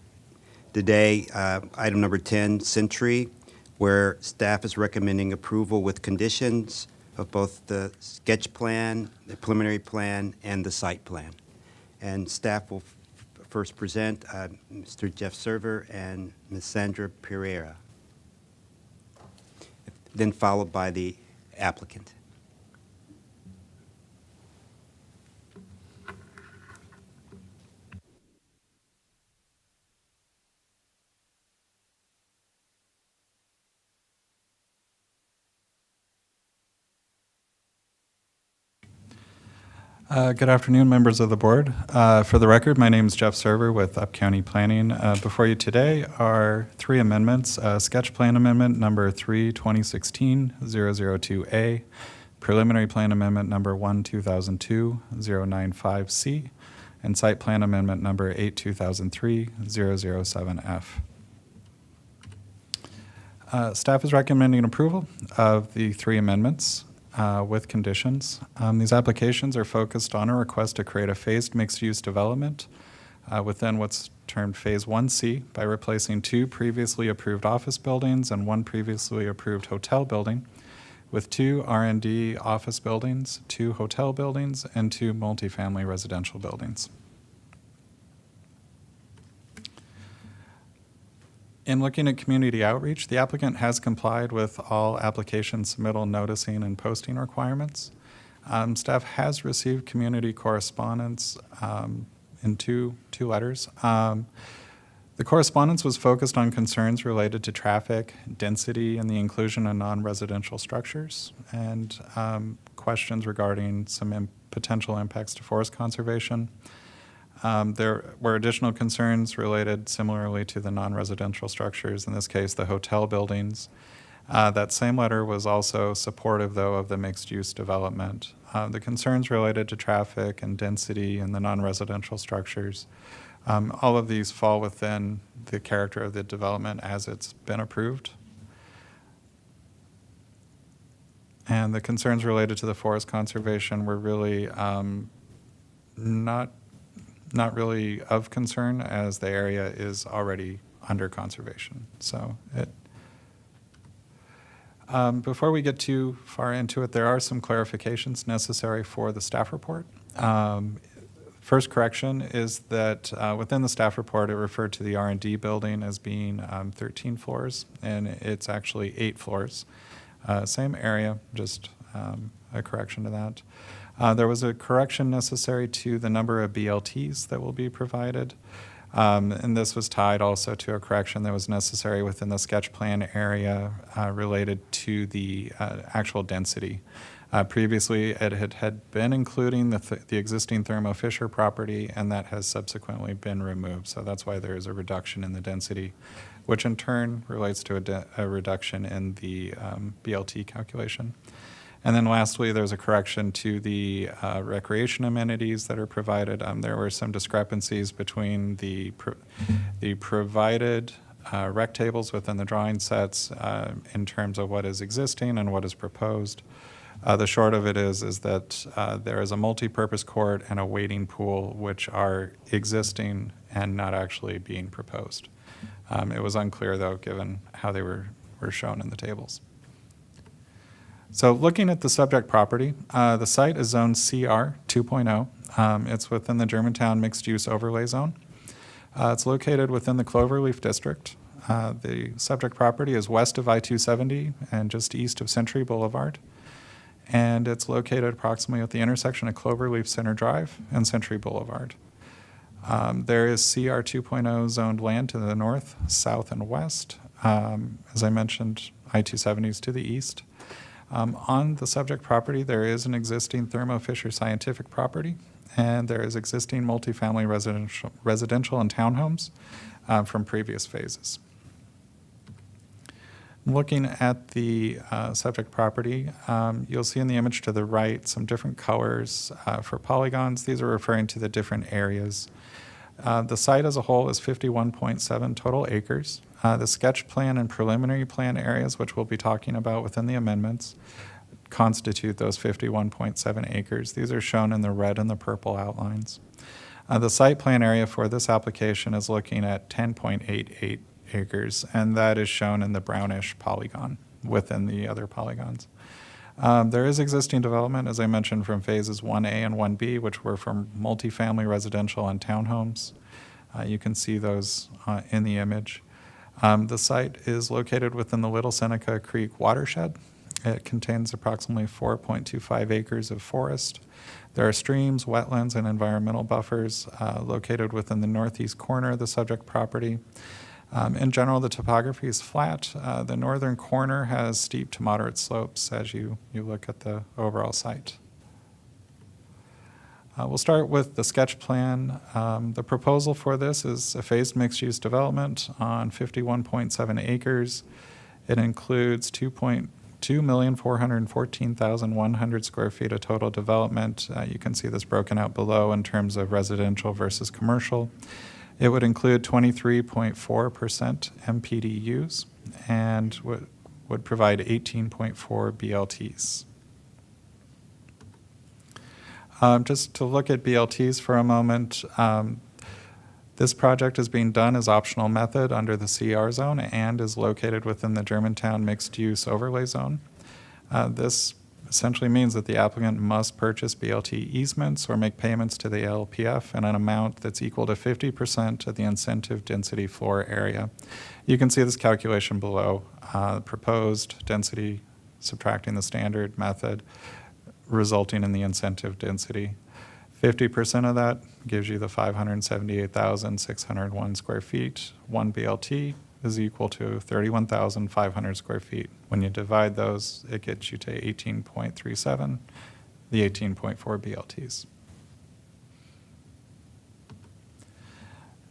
day, item number 10, Century, where staff is recommending approval with conditions of both the sketch plan, the preliminary plan, and the site plan. And staff will first present Mr. Jeff Server and Ms. Sandra Pereira, then followed by the applicant. Good afternoon, members of the board. For the record, my name is Jeff Server with Up County Planning. Before you today are three amendments: sketch plan amendment number 3/2016-002A, preliminary plan amendment number 1/2002-095C, and site plan amendment number 8/2003-007F. Staff is recommending approval of the three amendments with conditions. These applications are focused on a request to create a phased mixed-use development within what's termed Phase 1C by replacing two previously approved office buildings and one previously approved hotel building with two R&D office buildings, two hotel buildings, and two multifamily residential buildings. In looking at community outreach, the applicant has complied with all application submittal noticing and posting requirements. Staff has received community correspondence in two letters. The correspondence was focused on concerns related to traffic, density, and the inclusion of non-residential structures, and questions regarding some potential impacts to forest conservation. There were additional concerns related similarly to the non-residential structures, in this case, the hotel buildings. That same letter was also supportive, though, of the mixed-use development. The concerns related to traffic and density and the non-residential structures, all of these fall within the character of the development as it's been approved. And the concerns related to the forest conservation were really not really of concern, as the area is already under conservation. So before we get too far into it, there are some clarifications necessary for the staff report. First correction is that within the staff report, it referred to the R&D building as being 13 floors, and it's actually 8 floors. Same area, just a correction to that. There was a correction necessary to the number of BLTs that will be provided, and this was tied also to a correction that was necessary within the sketch plan area related to the actual density. Previously, it had been including the existing Thermo Fisher property, and that has subsequently been removed. So that's why there is a reduction in the density, which in turn relates to a reduction in the BLT calculation. And then lastly, there's a correction to the recreation amenities that are provided. There were some discrepancies between the provided rec tables within the drawing sets in terms of what is existing and what is proposed. The short of it is that there is a multi-purpose court and a wading pool, which are existing and not actually being proposed. It was unclear, though, given how they were shown in the tables. So looking at the subject property, the site is zoned CR 2.0. It's within the Germantown mixed-use overlay zone. It's located within the Cloverleaf District. The subject property is west of I-270 and just east of Century Boulevard. And it's located approximately at the intersection of Cloverleaf Center Drive and Century Boulevard. There is CR 2.0 zoned land to the north, south, and west. As I mentioned, I-270 is to the east. On the subject property, there is an existing Thermo Fisher Scientific property, and there is existing multifamily residential and townhomes from previous phases. Looking at the subject property, you'll see in the image to the right some different colors for polygons. These are referring to the different areas. The site as a whole is 51.7 total acres. The sketch plan and preliminary plan areas, which we'll be talking about within the amendments, constitute those 51.7 acres. These are shown in the red and the purple outlines. The site plan area for this application is looking at 10.88 acres, and that is shown in the brownish polygon within the other polygons. There is existing development, as I mentioned, from phases 1A and 1B, which were from multifamily residential and townhomes. You can see those in the image. The site is located within the Little Seneca Creek watershed. It contains approximately 4.25 acres of forest. There are streams, wetlands, and environmental buffers located within the northeast corner of the subject property. In general, the topography is flat. The northern corner has steep to moderate slopes as you look at the overall site. We'll start with the sketch plan. The proposal for this is a phased mixed-use development on 51.7 acres. It includes 2,414,100 square feet of total development. You can see this broken out below in terms of residential versus commercial. It would include 23.4% MPDUs and would provide 18.4 BLTs. Just to look at BLTs for a moment, this project is being done as optional method under the CR zone and is located within the Germantown mixed-use overlay zone. This essentially means that the applicant must purchase BLT easements or make payments to the LPF in an amount that's equal to 50% of the incentive density floor area. You can see this calculation below. Proposed density subtracting the standard method resulting in the incentive density. 50% of that gives you the 578,601 square feet. One BLT is equal to 31,500 square feet. When you divide those, it gets you to 18.37, the 18.4 BLTs.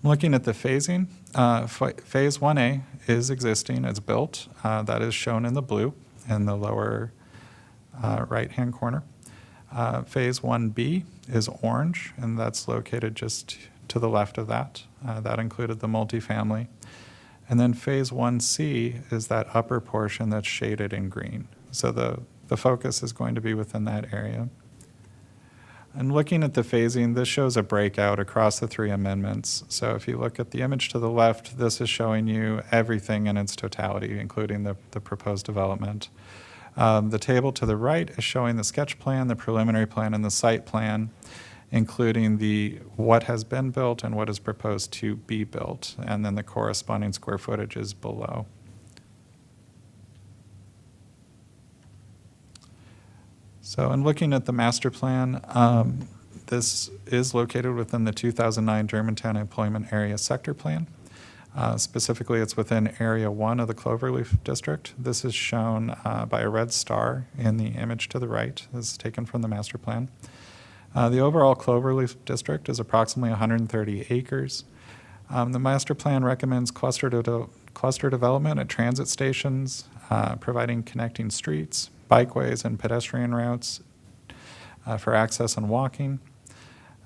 Looking at the phasing, phase 1A is existing, it's built. That is shown in the blue in the lower right-hand corner. Phase 1B is orange, and that's located just to the left of that. That included the multifamily. And then phase 1C is that upper portion that's shaded in green. So the focus is going to be within that area. And looking at the phasing, this shows a breakout across the three amendments. So if you look at the image to the left, this is showing you everything in its totality, including the proposed development. The table to the right is showing the sketch plan, the preliminary plan, and the site plan, including what has been built and what is proposed to be built, and then the corresponding square footage is below. So in looking at the master plan, this is located within the 2009 Germantown Employment Area Sector Plan. Specifically, it's within Area 1 of the Cloverleaf District. This is shown by a red star in the image to the right. This is taken from the master plan. The overall Cloverleaf District is approximately 130 acres. The master plan recommends cluster development at transit stations, providing connecting streets, bikeways, and pedestrian routes for access and walking.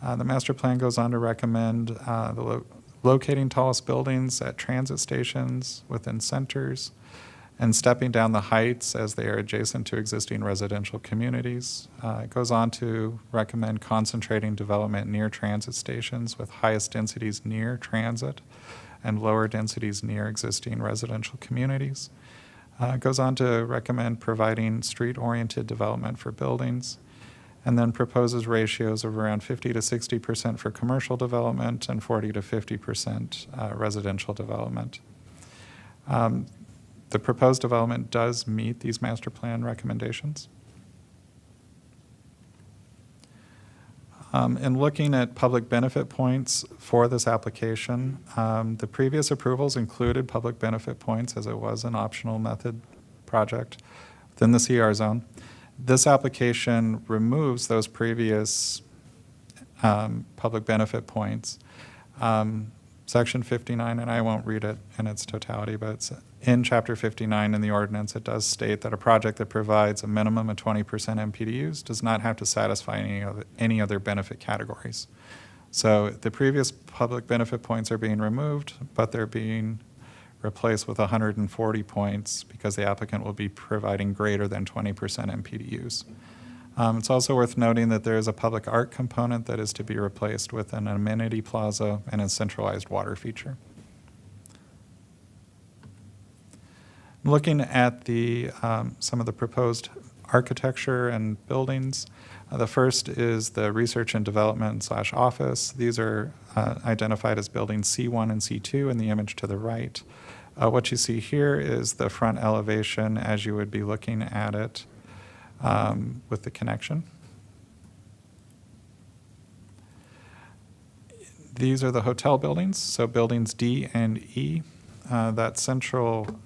The master plan goes on to recommend locating tallest buildings at transit stations within centers and stepping down the heights as they are adjacent to existing residential communities. It goes on to recommend concentrating development near transit stations with highest densities near transit and lower densities near existing residential communities. It goes on to recommend providing street-oriented development for buildings, and then proposes ratios of around 50 to 60% for commercial development and 40 to 50% residential development. The proposed development does meet these master plan recommendations. In looking at public benefit points for this application, the previous approvals included public benefit points as it was an optional method project within the CR zone. This application removes those previous public benefit points. Section 59, and I won't read it in its totality, but it's in Chapter 59 in the ordinance, it does state that a project that provides a minimum of 20% MPDUs does not have to satisfy any other benefit categories. So the previous public benefit points are being removed, but they're being replaced with 140 points because the applicant will be providing greater than 20% MPDUs. It's also worth noting that there is a public art component that is to be replaced with an amenity plaza and a centralized water feature. Looking at the some of the proposed architecture and buildings, the first is the research and development / office. These are identified as buildings C1 and C2 in the image to the right. What you see here is the front elevation as you would be looking at it with the connection. These are the hotel buildings, so buildings D and E. That central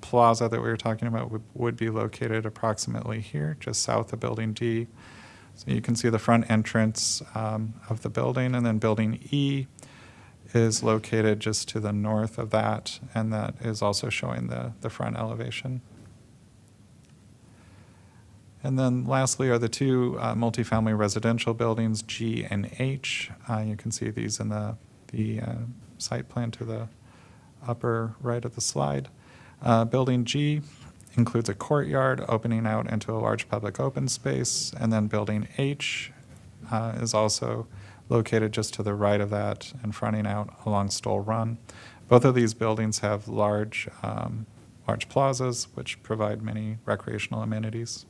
plaza that we were talking about would be located approximately here, just south of building D. So you can see the front entrance of the building, and then building E is located just to the north of that, and that is also showing the front elevation. And then lastly are the two multifamily residential buildings, G and H. You can see these in the site plan to the upper right of the slide. Building G includes a courtyard opening out into a large public open space, and then building H is also located just to the right of that and fronting out along Stoll Run. Both of these buildings have large plazas which provide many recreational amenities.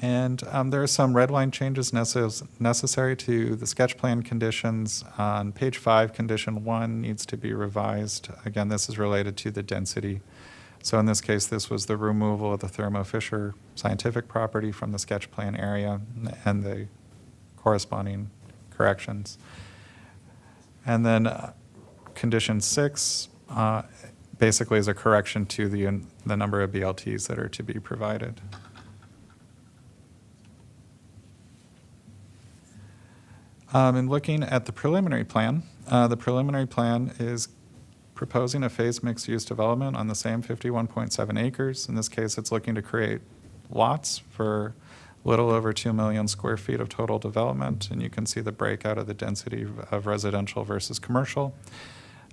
And there are some red line changes necessary to the sketch plan conditions. On page 5, condition 1 needs to be revised. Again, this is related to the density. So in this case, this was the removal of the Thermo Fisher scientific property from the sketch plan area and the corresponding corrections. And then condition 6 basically is a correction to the number of BLTs that are to be provided. In looking at the preliminary plan is proposing a phased mixed-use development on the same 51.7 acres. In this case, it's looking to create lots for a little over 2 million square feet of total development, and you can see the breakout of the density of residential versus commercial.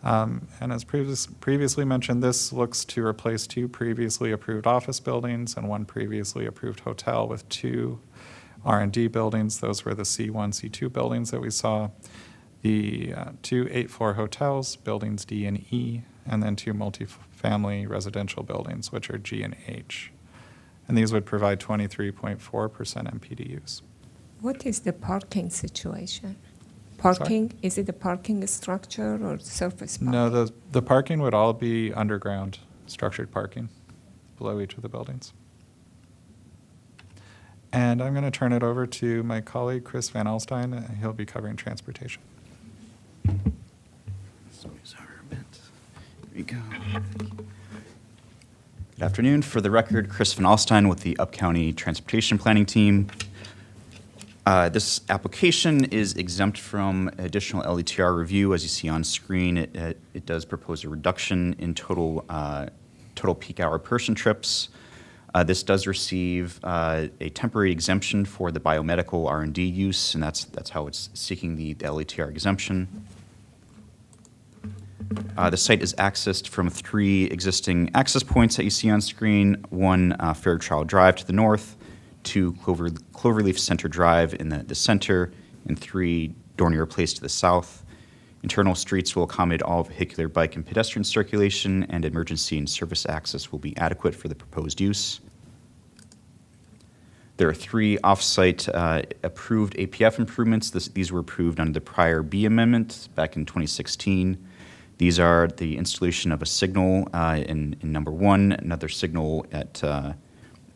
And as previously mentioned, this looks to replace 2 previously approved office buildings and 1 previously approved hotel with 2 R&D buildings. Those were the C1, C2 buildings that we saw. The 2 8-floor hotels, buildings D and E, and then 2 multifamily residential buildings, which are G and H. And these would provide 23.4% MPDUs. What is the parking situation? Parking, is it a parking structure or surface parking? No, the parking would all be underground structured parking below each of the buildings. And I'm going to turn it over to my colleague, Chris Van Alstyne. He'll be covering transportation. Here we go. Good afternoon. For the record, Chris Van Alstyne with the Up-County Transportation Planning Team. This application is exempt from additional LETR review. As you see on screen, it does propose a reduction in total peak hour person trips. This does receive a temporary exemption for the biomedical R&D use, and that's how it's seeking the LETR exemption. The site is accessed from 3 existing access points that you see on screen: 1 Fairchild Drive to the north, 2 Cloverleaf Center Drive in the center, and 3 Dornier Place to the south. Internal streets will accommodate all vehicular, bike, and pedestrian circulation, and emergency and service access will be adequate for the proposed use. There are 3 off-site approved APF improvements. These were approved under the prior B amendment back in 2016. These are the installation of a signal in number 1, another signal at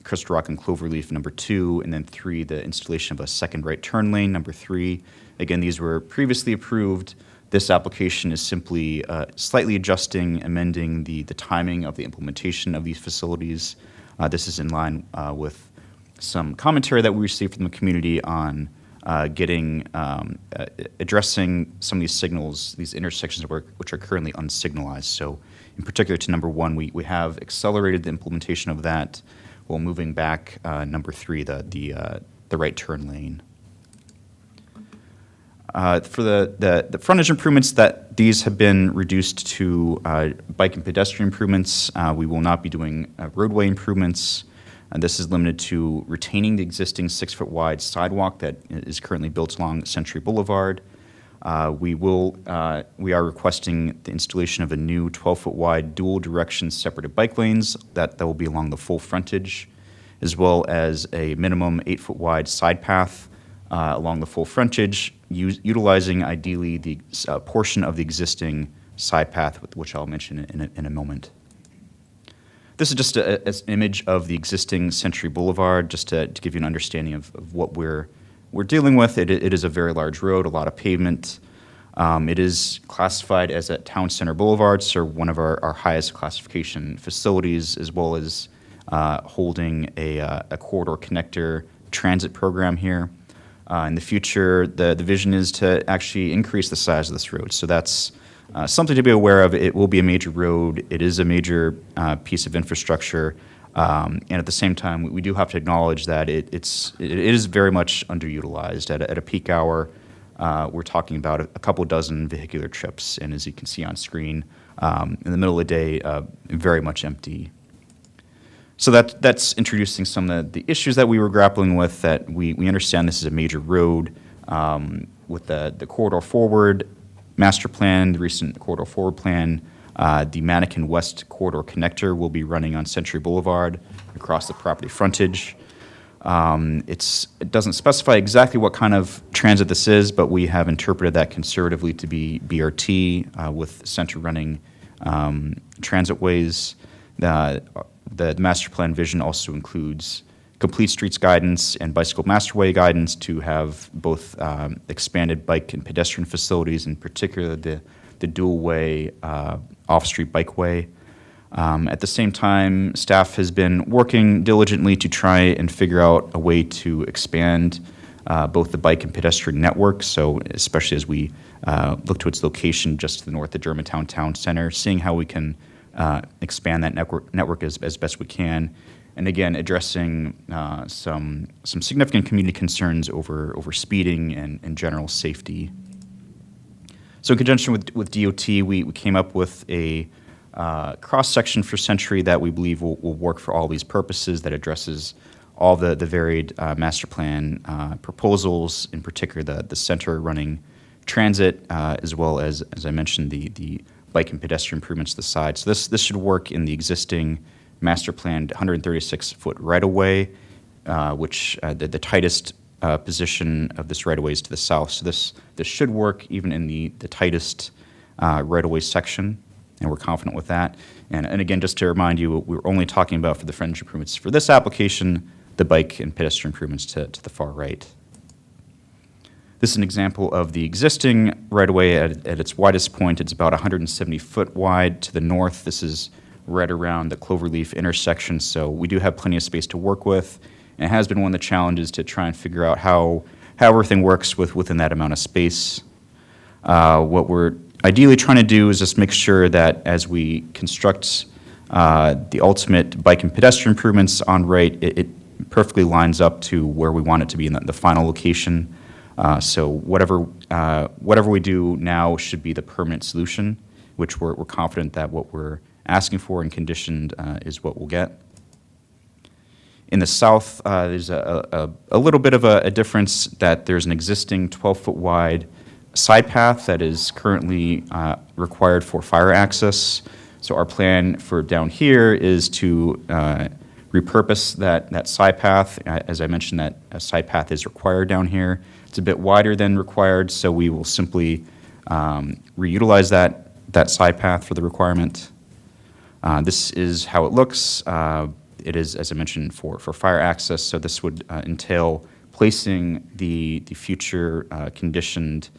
Crystal Rock and Cloverleaf, number 2, and then 3, the installation of a second right turn lane, number 3. Again, these were previously approved. This application is simply slightly adjusting, amending the timing of the implementation of these facilities. This is in line with some commentary that we received from the community on addressing some of these signals, these intersections which are currently unsignalized. So in particular to number 1, we have accelerated the implementation of that while moving back number 3, the right turn lane. For the frontage improvements, that these have been reduced to bike and pedestrian improvements. We will not be doing roadway improvements. This is limited to retaining the existing 6-foot wide sidewalk that is currently built along Century Boulevard. We are requesting the installation of a new 12-foot wide dual direction separated bike lanes that will be along the full frontage, as well as a minimum 8-foot wide side path along the full frontage, utilizing ideally the portion of the existing side path, which I'll mention in a moment. This is just an image of the existing Century Boulevard, just to give you an understanding of what we're dealing with. It is a very large road, a lot of pavement. It is classified as a town center boulevard, so one of our highest classification facilities, as well as holding a corridor connector transit program here. In the future, the vision is to actually increase the size of this road. So that's something to be aware of. It will be a major road. It is a major piece of infrastructure. And at the same time, we do have to acknowledge that it is very much underutilized. At a peak hour, we're talking about a couple dozen vehicular trips. And as you can see on screen, in the middle of the day, very much empty. So that's introducing some of the issues that we were grappling with, that we understand this is a major road with the corridor forward master plan, the recent corridor forward plan. The Mannequin West corridor connector will be running on Century Boulevard across the property frontage. It doesn't specify exactly what kind of transit this is, but we have interpreted that conservatively to be BRT with center running transit ways. The master plan vision also includes complete streets guidance and bicycle masterway guidance to have both expanded bike and pedestrian facilities, in particular the dual-way off-street bikeway. At the same time, staff has been working diligently to try and figure out a way to expand both the bike and pedestrian network, so especially as we look to its location just to the north of Germantown Town Center, seeing how we can expand that network as best we can. And again, addressing some significant community concerns over speeding and general safety. So in conjunction with DOT, we came up with a cross-section for Century that we believe will work for all these purposes, that addresses all the varied master plan proposals, in particular the center running transit, as well as I mentioned, the bike and pedestrian improvements to the side. So this should work in the existing master planned 136-foot right-of-way, which the tightest position of this right-of-way is to the south. So this should work even in the tightest right-of-way section, and we're confident with that. And again, just to remind you, we're only talking about for the frontage improvements for this application, the bike and pedestrian improvements to the far right. This is an example of the existing right-of-way at its widest point. It's about 170 foot wide to the north. This is right around the Cloverleaf intersection, so we do have plenty of space to work with. And it has been one of the challenges to try and figure out how everything works within that amount of space. What we're ideally trying to do is just make sure that as we construct the ultimate bike and pedestrian improvements on right, it perfectly lines up to where we want it to be in the final location. So whatever we do now should be the permanent solution, which we're confident that what we're asking for and conditioned is what we'll get. In the south, there's a little bit of a difference, that there's an existing 12-foot wide side path that is currently required for fire access. So our plan for down here is to repurpose that side path. As I mentioned, that a side path is required down here. It's a bit wider than required, so we will simply reutilize that side path for the requirement. This is how it looks. It is, as I mentioned, for fire access, so this would entail placing the future conditioned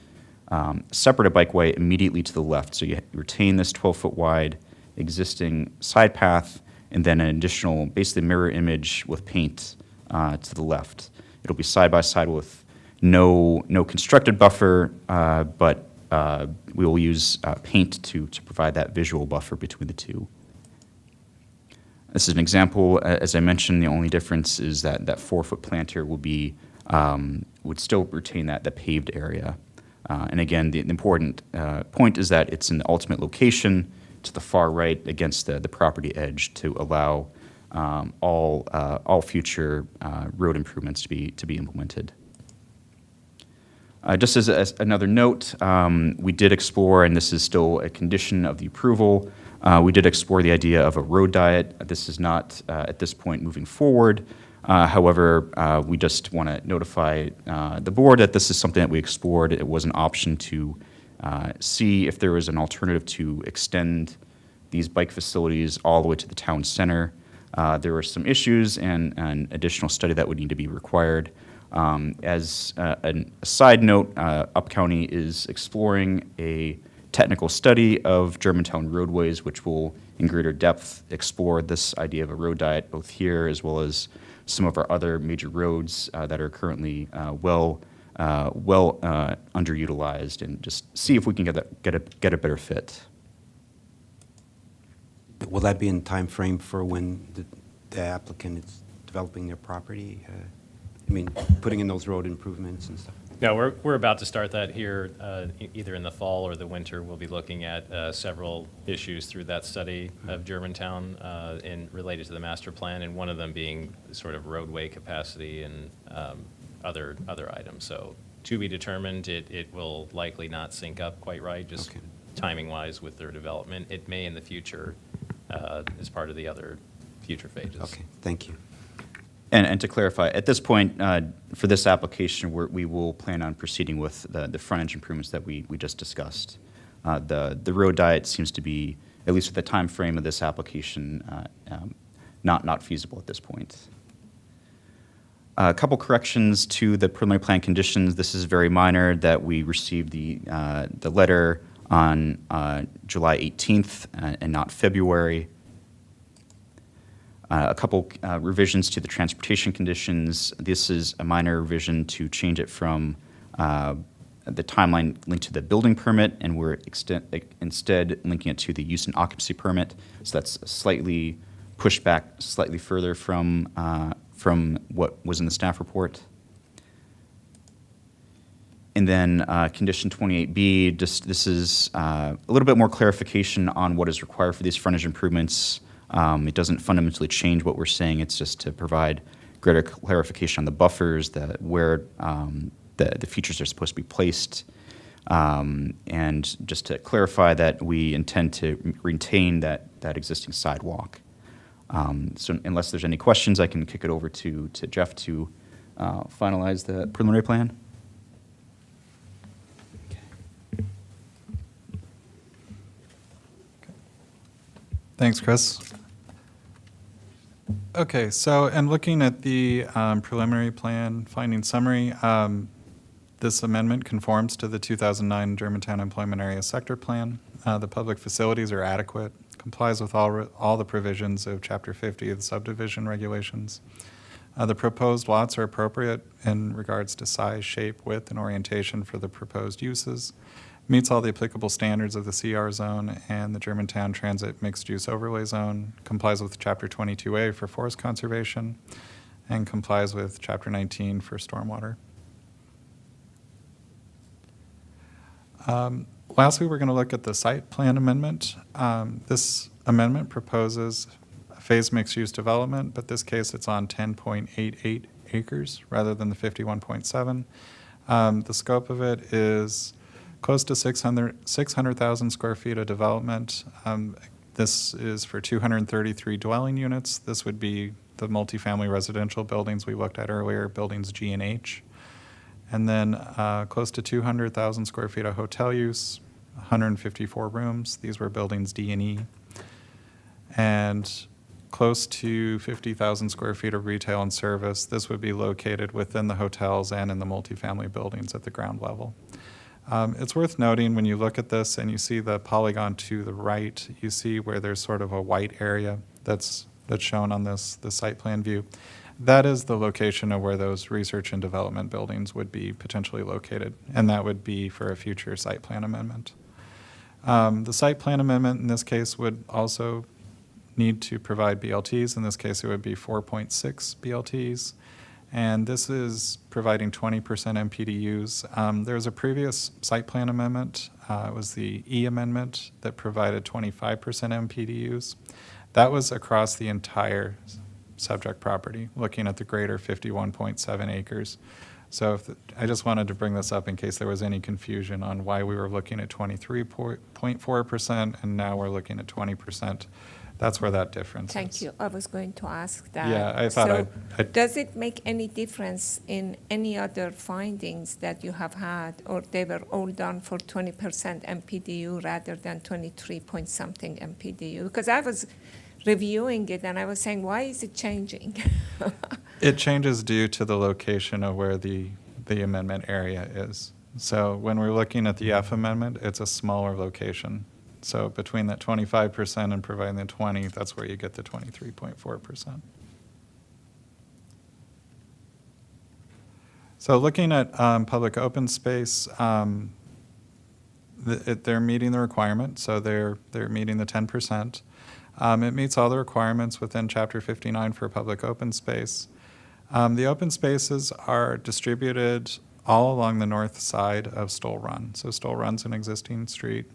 separated bikeway immediately to the left. So you retain this 12-foot wide existing side path, and then an additional, basically mirror image with paint to the left. It'll be side by side with no constructed buffer, but we will use paint to provide that visual buffer between the two. This is an example. As I mentioned, the only difference is that 4-foot planter will be would still retain that paved area. And again, the important point is that it's an ultimate location to the far right against the property edge to allow all future road improvements to be implemented. Just as another note, we did explore, and this is still a condition of the approval, we did explore the idea of a road diet. This is not at this point moving forward. However, we just want to notify the board that this is something that we explored. It was an option to see if there was an alternative to extend these bike facilities all the way to the town center. There were some issues and an additional study that would need to be required. As a side note, Up County is exploring a technical study of Germantown roadways, which will in greater depth explore this idea of a road diet, both here as well as some of our other major roads that are currently well underutilized, and just see if we can get a better fit. Will that be in time frame for when the applicant is developing their property? I mean, putting in those road improvements and stuff? No, we're about to start that here, either in the fall or the winter. We'll be looking at several issues through that study of Germantown related to the master plan, and one of them being sort of roadway capacity and other items. So to be determined, it will likely not sync up quite right, just timing-wise with their development. It may in the future as part of the other future phases. Okay, thank you. And to clarify, at this point, for this application, we will plan on proceeding with the frontage improvements that we just discussed. The road diet seems to be, at least with the time frame of this application, not feasible at this point. A couple corrections to the preliminary plan conditions. This is very minor, that we received the letter on July 18th and not February. A couple revisions to the transportation conditions. This is a minor revision to change it from the timeline linked to the building permit, and we're instead linking it to the use and occupancy permit. So that's slightly pushed back slightly further from what was in the staff report. And then condition 28B, this is a little bit more clarification on what is required for these frontage improvements. It doesn't fundamentally change what we're saying. It's just to provide greater clarification on the buffers, where the features are supposed to be placed, and just to clarify that we intend to retain that existing sidewalk. So unless there's any questions, I can kick it over to Jeff to finalize the preliminary plan. Thanks, Chris. Okay, so in looking at the preliminary plan finding summary, this amendment conforms to the 2009 Germantown Employment Area Sector Plan. The public facilities are adequate, complies with all the provisions of Chapter 50 of the subdivision regulations. The proposed lots are appropriate in regards to size, shape, width, and orientation for the proposed uses. Meets all the applicable standards of the CR zone and the Germantown Transit Mixed Use Overlay Zone, complies with Chapter 22A for forest conservation, and complies with Chapter 19 for stormwater. Lastly, we're going to look at the site plan amendment. This amendment proposes a phased mixed-use development, but this case it's on 10.88 acres rather than the 51.7. The scope of it is close to 600,000 square feet of development. This is for 233 dwelling units. This would be the multifamily residential buildings we looked at earlier, buildings G and H. And then close to 200,000 square feet of hotel use, 154 rooms. These were buildings D and E. And close to 50,000 square feet of retail and service. This would be located within the hotels and in the multifamily buildings at the ground level. It's worth noting when you look at this and you see the polygon to the right, you see where there's sort of a white area that's shown on the site plan view. That is the location of where those research and development buildings would be potentially located, and that would be for a future site plan amendment. The site plan amendment in this case would also need to provide BLTs. In this case, it would be 4.6 BLTs. and this is providing 20% MPDUs. There was a previous site plan amendment, it was the E amendment that provided 25% MPDUs. That was across the entire subject property, looking at the greater 51.7 acres. So I just wanted to bring this up in case there was any confusion on why we were looking at 23.4% and now we're looking at 20%. That's where that difference is. Thank you. I was going to ask that. Yeah, I thought I'd does it make any difference in any other findings that you have had, or they were all done for 20% MPDU rather than 23 point something MPDU? Because I was reviewing it and I was saying, why is it changing? It changes due to the location of where the amendment area is. So when we're looking at the F amendment, it's a smaller location. So between that 25% and providing the 20, that's where you get the 23.4%. So looking at public open space, they're meeting the requirement, so they're meeting the 10%. It meets all the requirements within Chapter 59 for public open space. The open spaces are distributed all along the north side of Stoll Run. So Stoll Run's an existing street.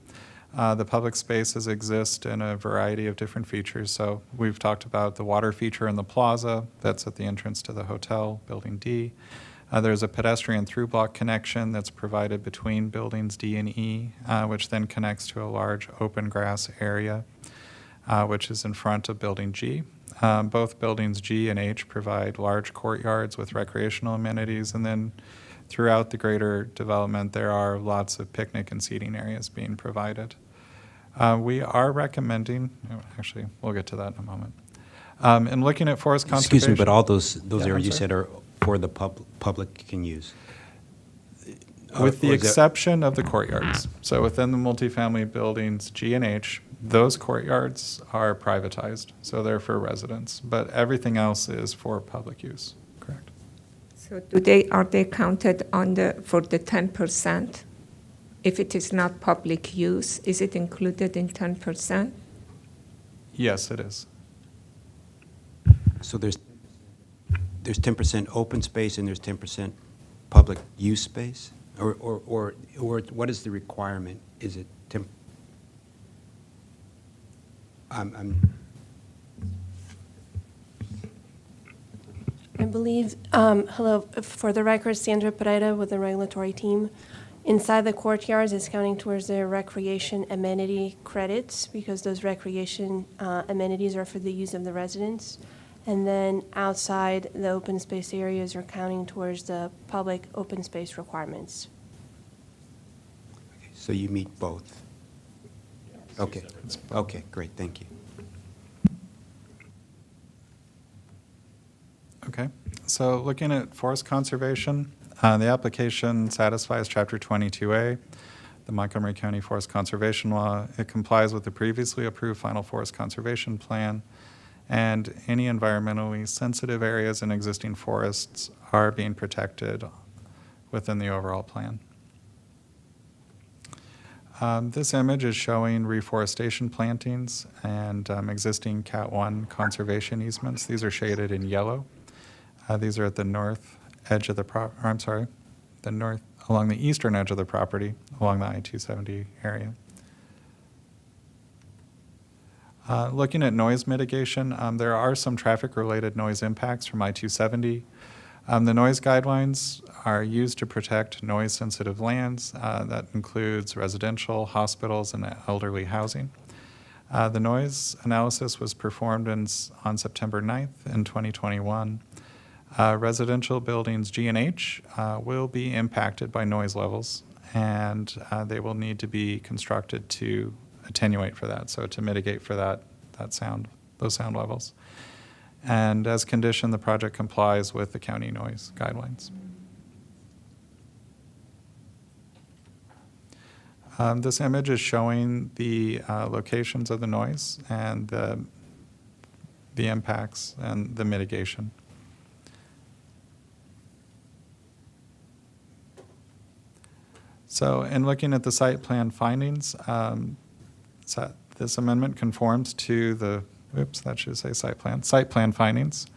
The public spaces exist in a variety of different features. So we've talked about the water feature in the plaza that's at the entrance to the hotel, Building D. There's a pedestrian through-block connection that's provided between buildings D and E, which then connects to a large open grass area, which is in front of Building G. Both buildings G and H provide large courtyards with recreational amenities, and then throughout the greater development, there are lots of picnic and seating areas being provided. We are recommending, actually, we'll get to that in a moment. In looking at forest conservation. Excuse me, but all those Yeah, areas you I'm said are for the public can use? With the Or is that- exception of the courtyards. So within the multifamily buildings G and H, those courtyards are privatized, so they're for residents, but everything else is for public use, correct? So are they counted for the 10%? If it is not public use, is it included in 10%? Yes, it is. So there's 10% open space and there's 10% public use space? Or what is the requirement? Is it I believe, hello, for the record, Sandra Pereira with the regulatory team. Inside the courtyards is counting towards the recreation amenity credits because those recreation amenities are for the use of the residents. And then outside, the open space areas are counting towards the public open space requirements. So you meet both? Okay, okay, great, thank you. Okay, so looking at forest conservation, the application satisfies Chapter 22A, the Montgomery County Forest Conservation Law. It complies with the previously approved final forest conservation plan, and any environmentally sensitive areas in existing forests are being protected within the overall plan. This image is showing reforestation plantings and existing Cat 1 conservation easements. These are shaded in yellow. These are at the north edge of the along the eastern edge of the property, along the I-270 area. Looking at noise mitigation, there are some traffic-related noise impacts from I-270. The noise guidelines are used to protect noise-sensitive lands. That includes residential, hospitals, and elderly housing. The noise analysis was performed on September 9th in 2021. Residential buildings G and H will be impacted by noise levels, and they will need to be constructed to attenuate for that, so to mitigate for those sound levels. And as conditioned, the project complies with the county noise guidelines. This image is showing the locations of the noise and the impacts and the mitigation. So in looking at the site plan findings, this amendment conforms to the, that should say site plan findings.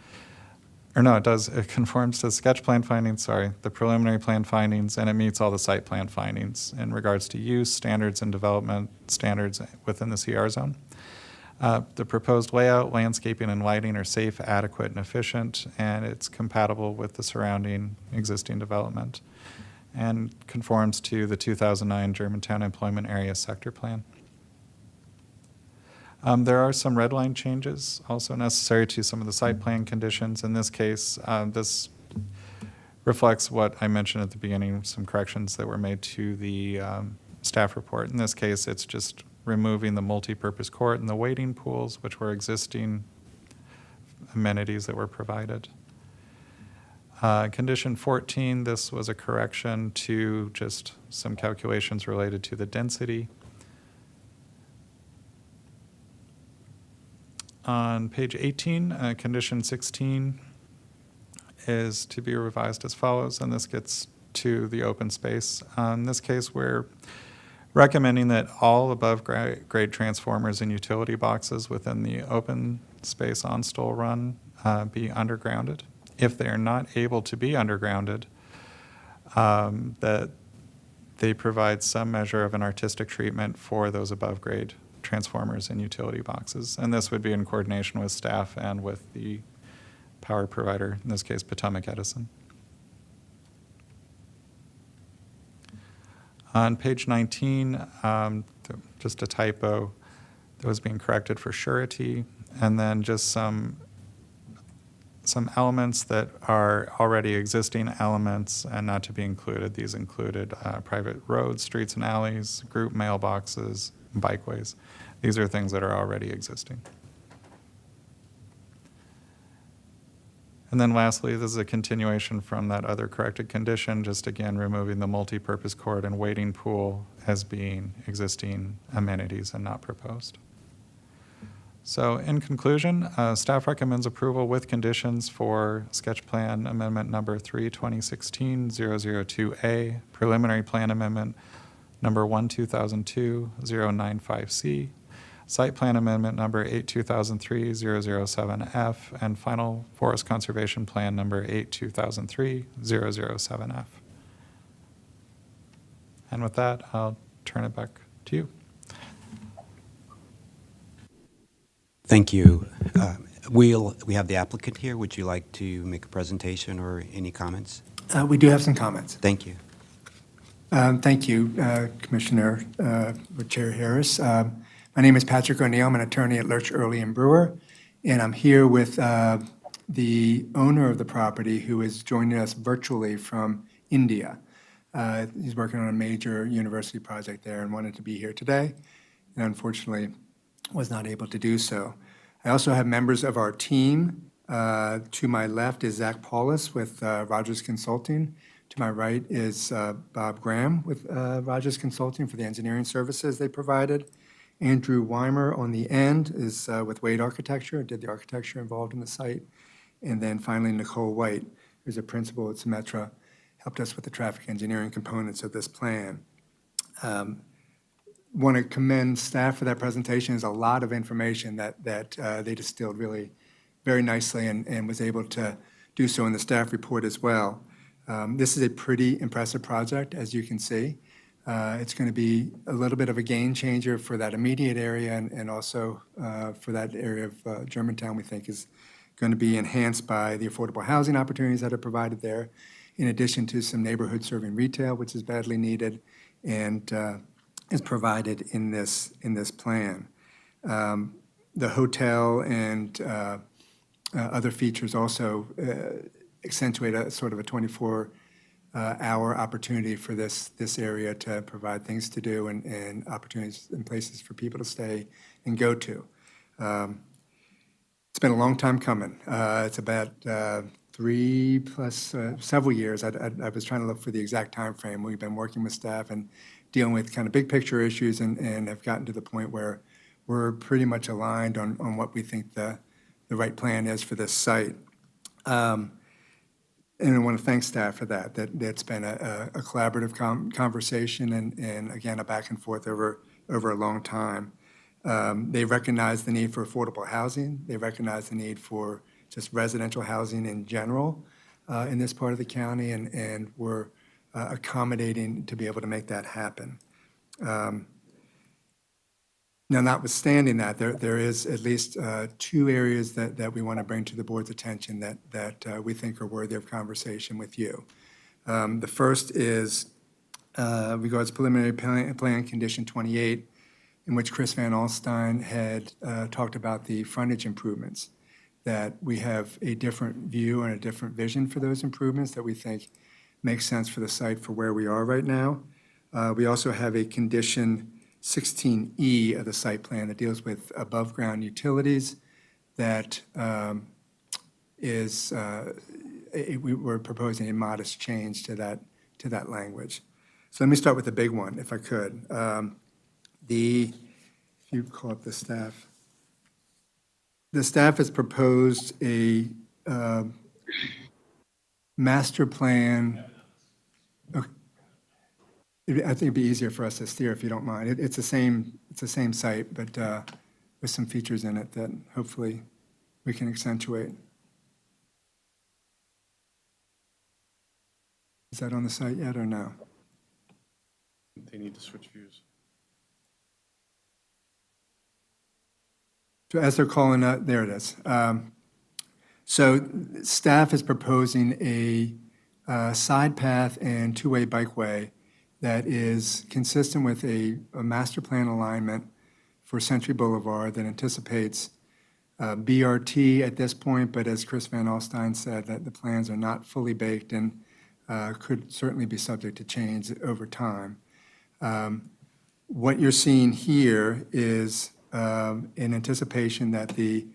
or no, it does, it conforms to sketch plan findings, sorry, the preliminary plan findings, and it meets all the site plan findings in regards to use, standards, and development standards within the CR zone. The proposed layout, landscaping, and lighting are safe, adequate, and efficient, and it's compatible with the surrounding existing development and conforms to the 2009 Germantown Employment Area Sector Plan. There are some red line changes also necessary to some of the site plan conditions. In this case, this reflects what I mentioned at the beginning, some corrections that were made to the staff report. In this case, it's just removing the multi-purpose court and the wading pools, which were existing amenities that were provided. Condition 14, this was a correction to just some calculations related to the density. On page 18, condition 16 is to be revised as follows, and this gets to the open space. In this case, we're recommending that all above grade transformers and utility boxes within the open space on-stall run be undergrounded. If they are not able to be undergrounded, that they provide some measure of an artistic treatment for those above grade transformers and utility boxes. And this would be in coordination with staff and with the power provider, in this case Potomac Edison. On page 19, just a typo that was being corrected for surety, and then just some elements that are already existing elements and not to be included. These included private roads, streets and alleys, group mailboxes, and bikeways. These are things that are already existing. And then lastly, this is a continuation from that other corrected condition, just again removing the multi-purpose court and wading pool as being existing amenities and not proposed. So in conclusion, staff recommends approval with conditions for sketch plan amendment number 3, 2016-002A, preliminary plan amendment number 1, 2002-095C, site plan amendment number 8, 2003-007F, and final forest conservation plan number 8, 2003-007F. And with that, I'll turn it back to you. Thank you. We have the applicant here. Would you like to make a presentation or any comments? We do have some comments. Thank you. Thank you, Commissioner Chair Harris. My name is Patrick O'Neill. I'm an attorney at Lurch, Early and Brewer, and I'm here with the owner of the property who is joining us virtually from India. He's working on a major university project there and wanted to be here today, and unfortunately was not able to do so. I also have members of our team. To my left is Zach Paulus with Rogers Consulting. To my right is Bob Graham with Rogers Consulting for the engineering services they provided. Andrew Weimer on the end is with Wade Architecture, did the architecture involved in the site. And then finally, Nicole White, who's a principal at Symetra, helped us with the traffic engineering components of this plan. Want to commend staff for that presentation. There's a lot of information that they distilled really very nicely and was able to do so in the staff report as well. This is a pretty impressive project, as you can see. It's going to be a little bit of a game changer for that immediate area and also for that area of Germantown, we think is going to be enhanced by the affordable housing opportunities that are provided there, in addition to some neighborhood serving retail, which is badly needed and is provided in this plan. The hotel and other features also accentuate a sort of a 24-hour opportunity for this area to provide things to do and opportunities and places for people to stay and go to. It's been a long time coming. It's about 3 plus several years. I was trying to look for the exact time frame. We've been working with staff and dealing with kind of big picture issues and have gotten to the point where we're pretty much aligned on what we think the right plan is for this site. And I want to thank staff for that. That's been a collaborative conversation and again, a back and forth over a long time. They recognize the need for affordable housing. They recognize the need for just residential housing in general in this part of the county, and we're accommodating to be able to make that happen. Now, notwithstanding that, there is at least two areas that we want to bring to the board's attention that we think are worthy of conversation with you. The first is regards preliminary plan condition 28, in which Chris Van Alstyne had talked about the frontage improvements, that we have a different view and a different vision for those improvements that we think makes sense for the site for where we are right now. We also have a condition 16E of the site plan that deals with above-ground utilities that we're proposing a modest change to that language. So let me start with the big one, if I could. If you call up the staff. The staff has proposed a master plan. Okay. I think it'd be easier for us to steer if you don't mind. It's the same site, but with some features in it that hopefully we can accentuate. Is that on the site yet or no? They need to switch views. So as they're calling out, there it is. So staff is proposing a side path and two-way bikeway that is consistent with a master plan alignment for Century Boulevard that anticipates BRT at this point, but as Chris Van Alstyne said, that the plans are not fully baked and could certainly be subject to change over time. What you're seeing here is in anticipation that the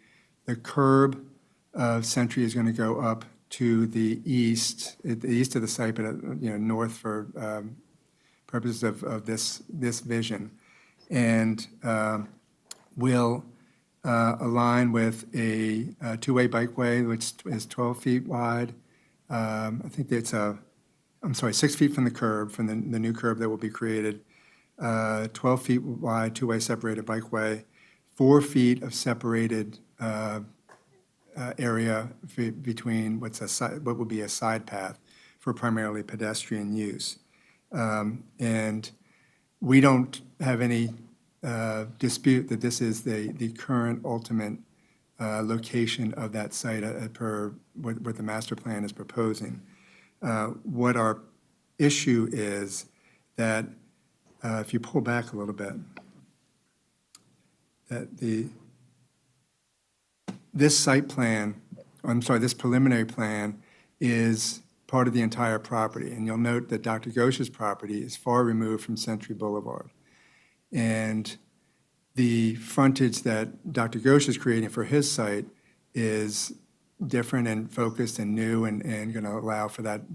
curb of Century is going to go up to the east of the site, but north for purposes of this vision, and will align with a two-way bikeway, which is 12 feet wide. I think it's 6 feet from the curb, from the new curb that will be created, 12 feet wide, two-way separated bikeway, 4 feet of separated area between what would be a side path for primarily pedestrian use. And we don't have any dispute that this is the current ultimate location of that site per what the master plan is proposing. What our issue is that if you pull back a little bit, that this preliminary plan is part of the entire property. And you'll note that Dr. Ghosh's property is far removed from Century Boulevard. And the frontage that Dr. Ghosh is creating for his site is different and focused and new and going to allow for that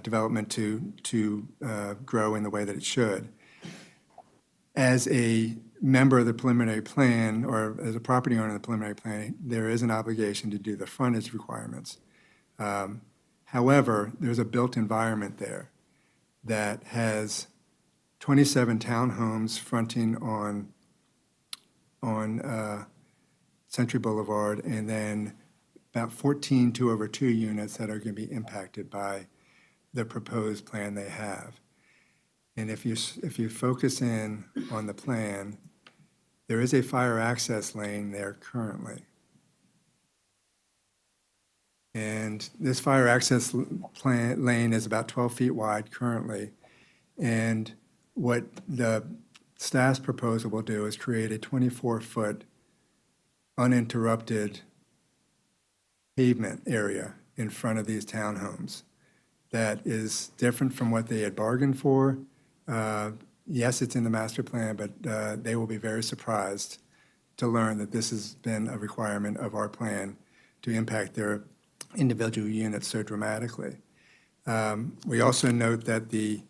development to grow in the way that it should. As a member of the preliminary plan, or as a property owner of the preliminary plan, there is an obligation to do the frontage requirements. However, there's a built environment there that has 27 townhomes fronting on Century Boulevard, and then about 14 2/2 units that are going to be impacted by the proposed plan they have. And if you focus in on the plan, there is a fire access lane there currently. And this fire access lane is about 12 feet wide currently. And what the staff's proposal will do is create a 24-foot uninterrupted pavement area in front of these townhomes that is different from what they had bargained for. Yes, it's in the master plan, but they will be very surprised to learn that this has been a requirement of our plan to impact their individual units so dramatically. We also note that the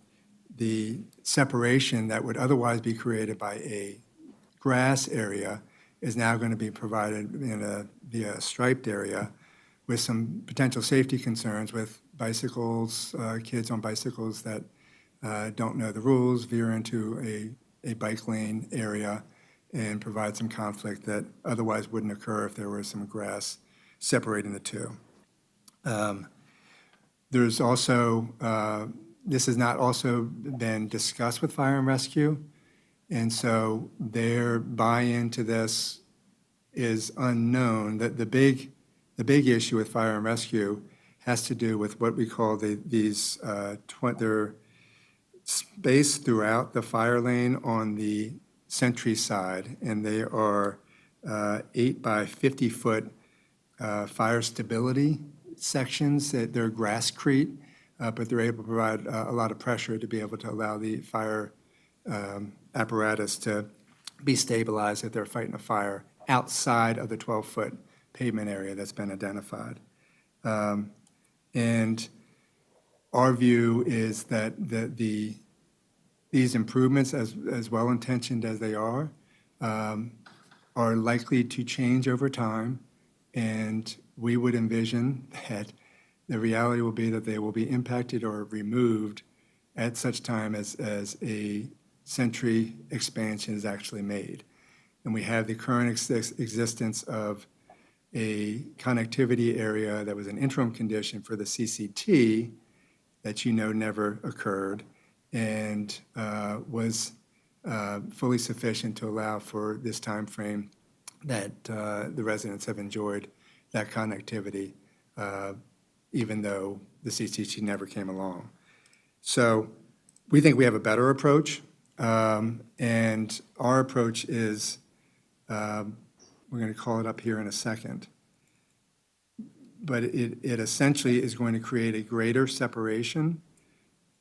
separation that would otherwise be created by a grass area is now going to be provided via a striped area with some potential safety concerns with bicycles, kids on bicycles that don't know the rules, veer into a bike lane area, and provide some conflict that otherwise wouldn't occur if there was some grass separating the two. There's also, this has not also been discussed with Fire and Rescue, and so their buy-in to this is unknown. The big issue with Fire and Rescue has to do with what we call they're spaced throughout the fire lane on the Sentry side, and they are 8 by 50-foot fire stability sections. That they're grasscrete, but they're able to provide a lot of pressure to be able to allow the fire apparatus to be stabilized if they're fighting a fire outside of the 12-foot pavement area that's been identified. And our view is that these improvements, as well-intentioned as they are likely to change over time, and we would envision that the reality will be that they will be impacted or removed at such time as a Sentry expansion is actually made. And we have the current existence of a connectivity area that was an interim condition for the CCT that never occurred and was fully sufficient to allow for this time frame that the residents have enjoyed that connectivity, even though the CCT never came along. So we think we have a better approach, and our approach is, we're going to call it up here in a second, but it essentially is going to create a greater separation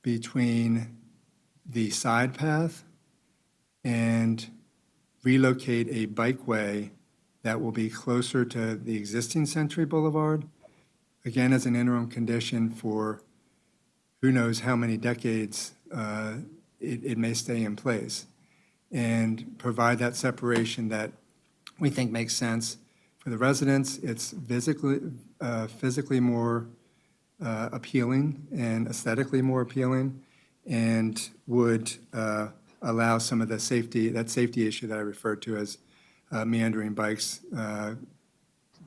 between the side path and relocate a bikeway that will be closer to the existing Century Boulevard, again, as an interim condition for who knows how many decades it may stay in place, and provide that separation that we think makes sense for the residents. It's physically more appealing and aesthetically more appealing, and would allow some of the safety issue that I referred to as meandering bikes,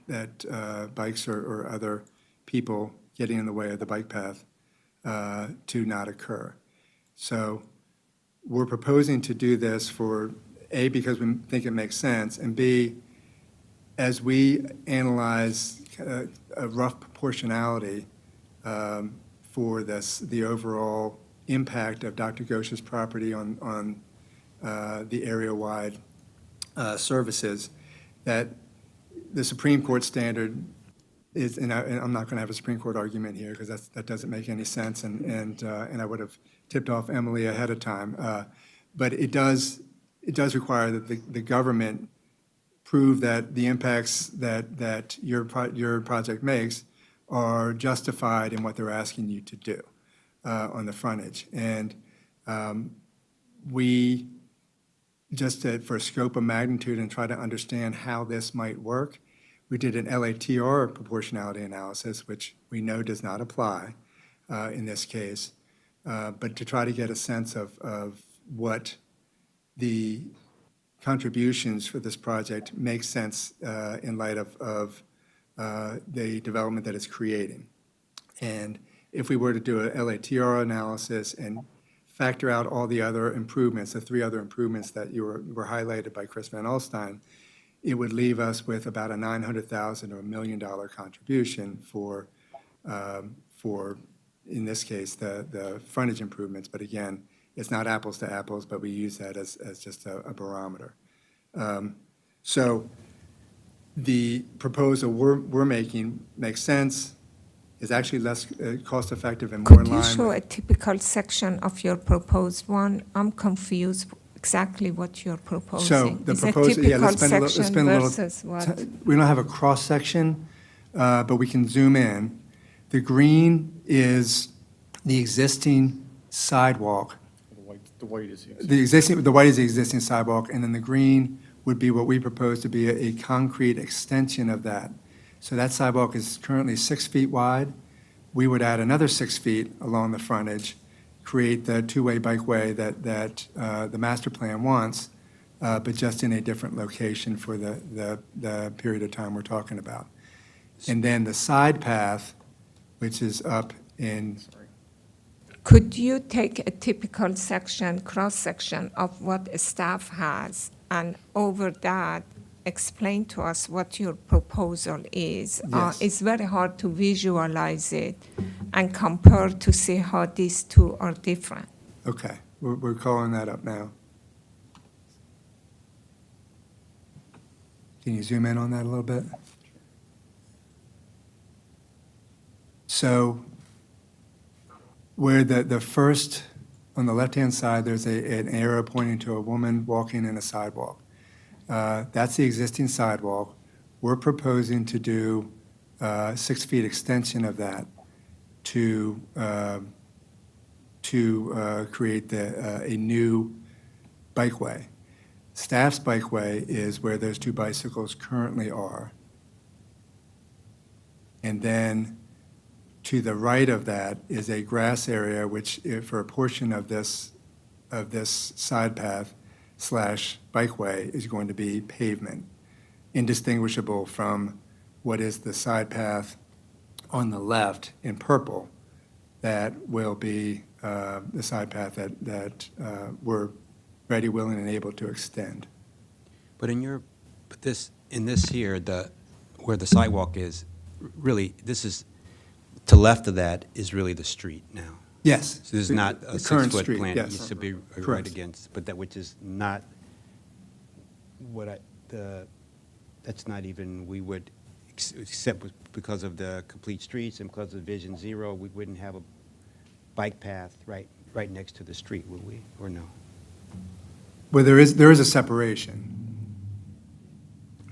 bikes or other people getting in the way of the bike path to not occur. So we're proposing to do this for A, because we think it makes sense, and B, as we analyze a rough proportionality for the overall impact of Dr. Ghosh's property on the area-wide services, that the Supreme Court standard is, and I'm not going to have a Supreme Court argument here because that doesn't make any sense, and I would have tipped off Emily ahead of time, but it does require that the government prove that the impacts that your project makes are justified in what they're asking you to do on the frontage. And we, just for scope of magnitude and try to understand how this might work, we did an LATR proportionality analysis, which we know does not apply in this case, but to try to get a sense of what the contributions for this project make sense in light of the development that it's creating. And if we were to do a LATR analysis and factor out all the other improvements, the 3 other improvements that were highlighted by Chris Van Alstyne, it would leave us with about a $900,000 or $1 million contribution for, in this case, the frontage improvements. But again, it's not apples to apples, but we use that as just a barometer. So the proposal we're making makes sense, is actually less cost-effective and more in Could you line show with. a typical section of your proposed one? I'm confused exactly what you're proposing. So the Is proposal, a yeah, let's typical spend section a versus little. what? We don't have a cross-section, but we can zoom in. The green is the existing sidewalk. The white is The white is the existing sidewalk, and then the green would be what we propose to be a concrete extension of that. So that sidewalk is currently 6 feet wide. We would add another 6 feet along the frontage, create the two-way bikeway that the master plan wants, but just in a different location for the period of time we're talking about. And then the side path, which is up in, Could you take a typical section, cross-section of what staff has, and over that, explain to us what your proposal is? Yes. It's very hard to visualize it and compare to see how these two are different. okay, we're calling that up now. Can you zoom in on that a little bit? So where the first, on the left-hand side, there's an arrow pointing to a woman walking in a sidewalk. That's the existing sidewalk. We're proposing to do 6 feet extension of that to create a new bikeway. Staff's bikeway is where those 2 bicycles currently are. And then to the right of that is a grass area, which for a portion of this side path / bikeway is going to be pavement, indistinguishable from what is the side path on the left in purple that will be the side path that we're ready, willing, and able to extend. But in this here, where the sidewalk is, really, this is, to left of that is really the street now. Yes. So this is not a The current 6-foot street, plant. yes. It used to be right Correct. against, but that, which is not that's not even, we would, except because of the complete streets and because of Vision Zero, we wouldn't have a bike path right next to the street, would we, or no? Well, there is a separation.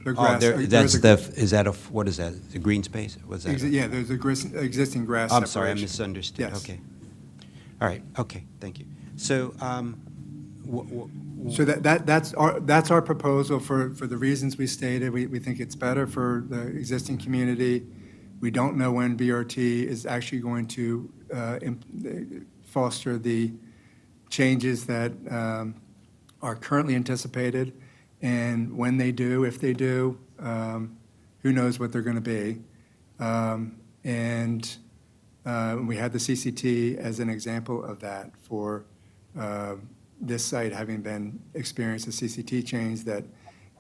The grass- what is that, the green space? Was that? Yeah, there's existing grass I'm sorry, I separation. misunderstood. Yes. Okay. All right, okay, thank you. So, So that's our proposal for the reasons we stated. We think it's better for the existing community. We don't know when BRT is actually going to foster the changes that are currently anticipated. And when they do, if they do, who knows what they're going to be. And we had the CCT as an example of that for this site having been experienced a CCT change that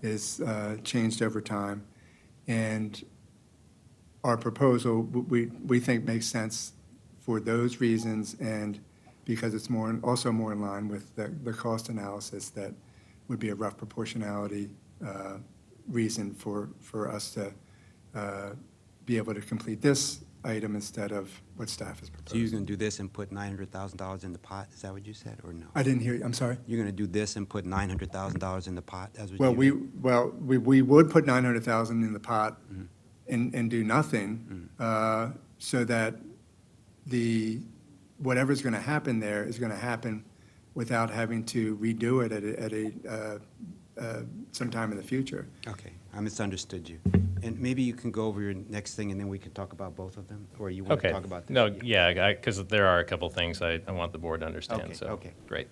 is changed over time. And our proposal, we think makes sense for those reasons and because it's also more in line with the cost analysis that would be a rough proportionality reason for us to be able to complete this item instead of what staff is proposing. so you're going to do this and put $900,000 in the pot? Is that what you said, or no? I didn't hear you, I'm sorry? You're going to do this and put $900,000 in the pot? That's what Well, you we would put 900,000 in the pot Mm-hmm. and do nothing, so that whatever's going to happen there is going to happen without having to redo it at sometime in the future. Okay, I misunderstood you. And maybe you can go over your next thing, and then we can talk about both of them? Or you want to Okay. talk about this? No, yeah, because there are a couple things I want the board to understand, Okay, so. okay. Great.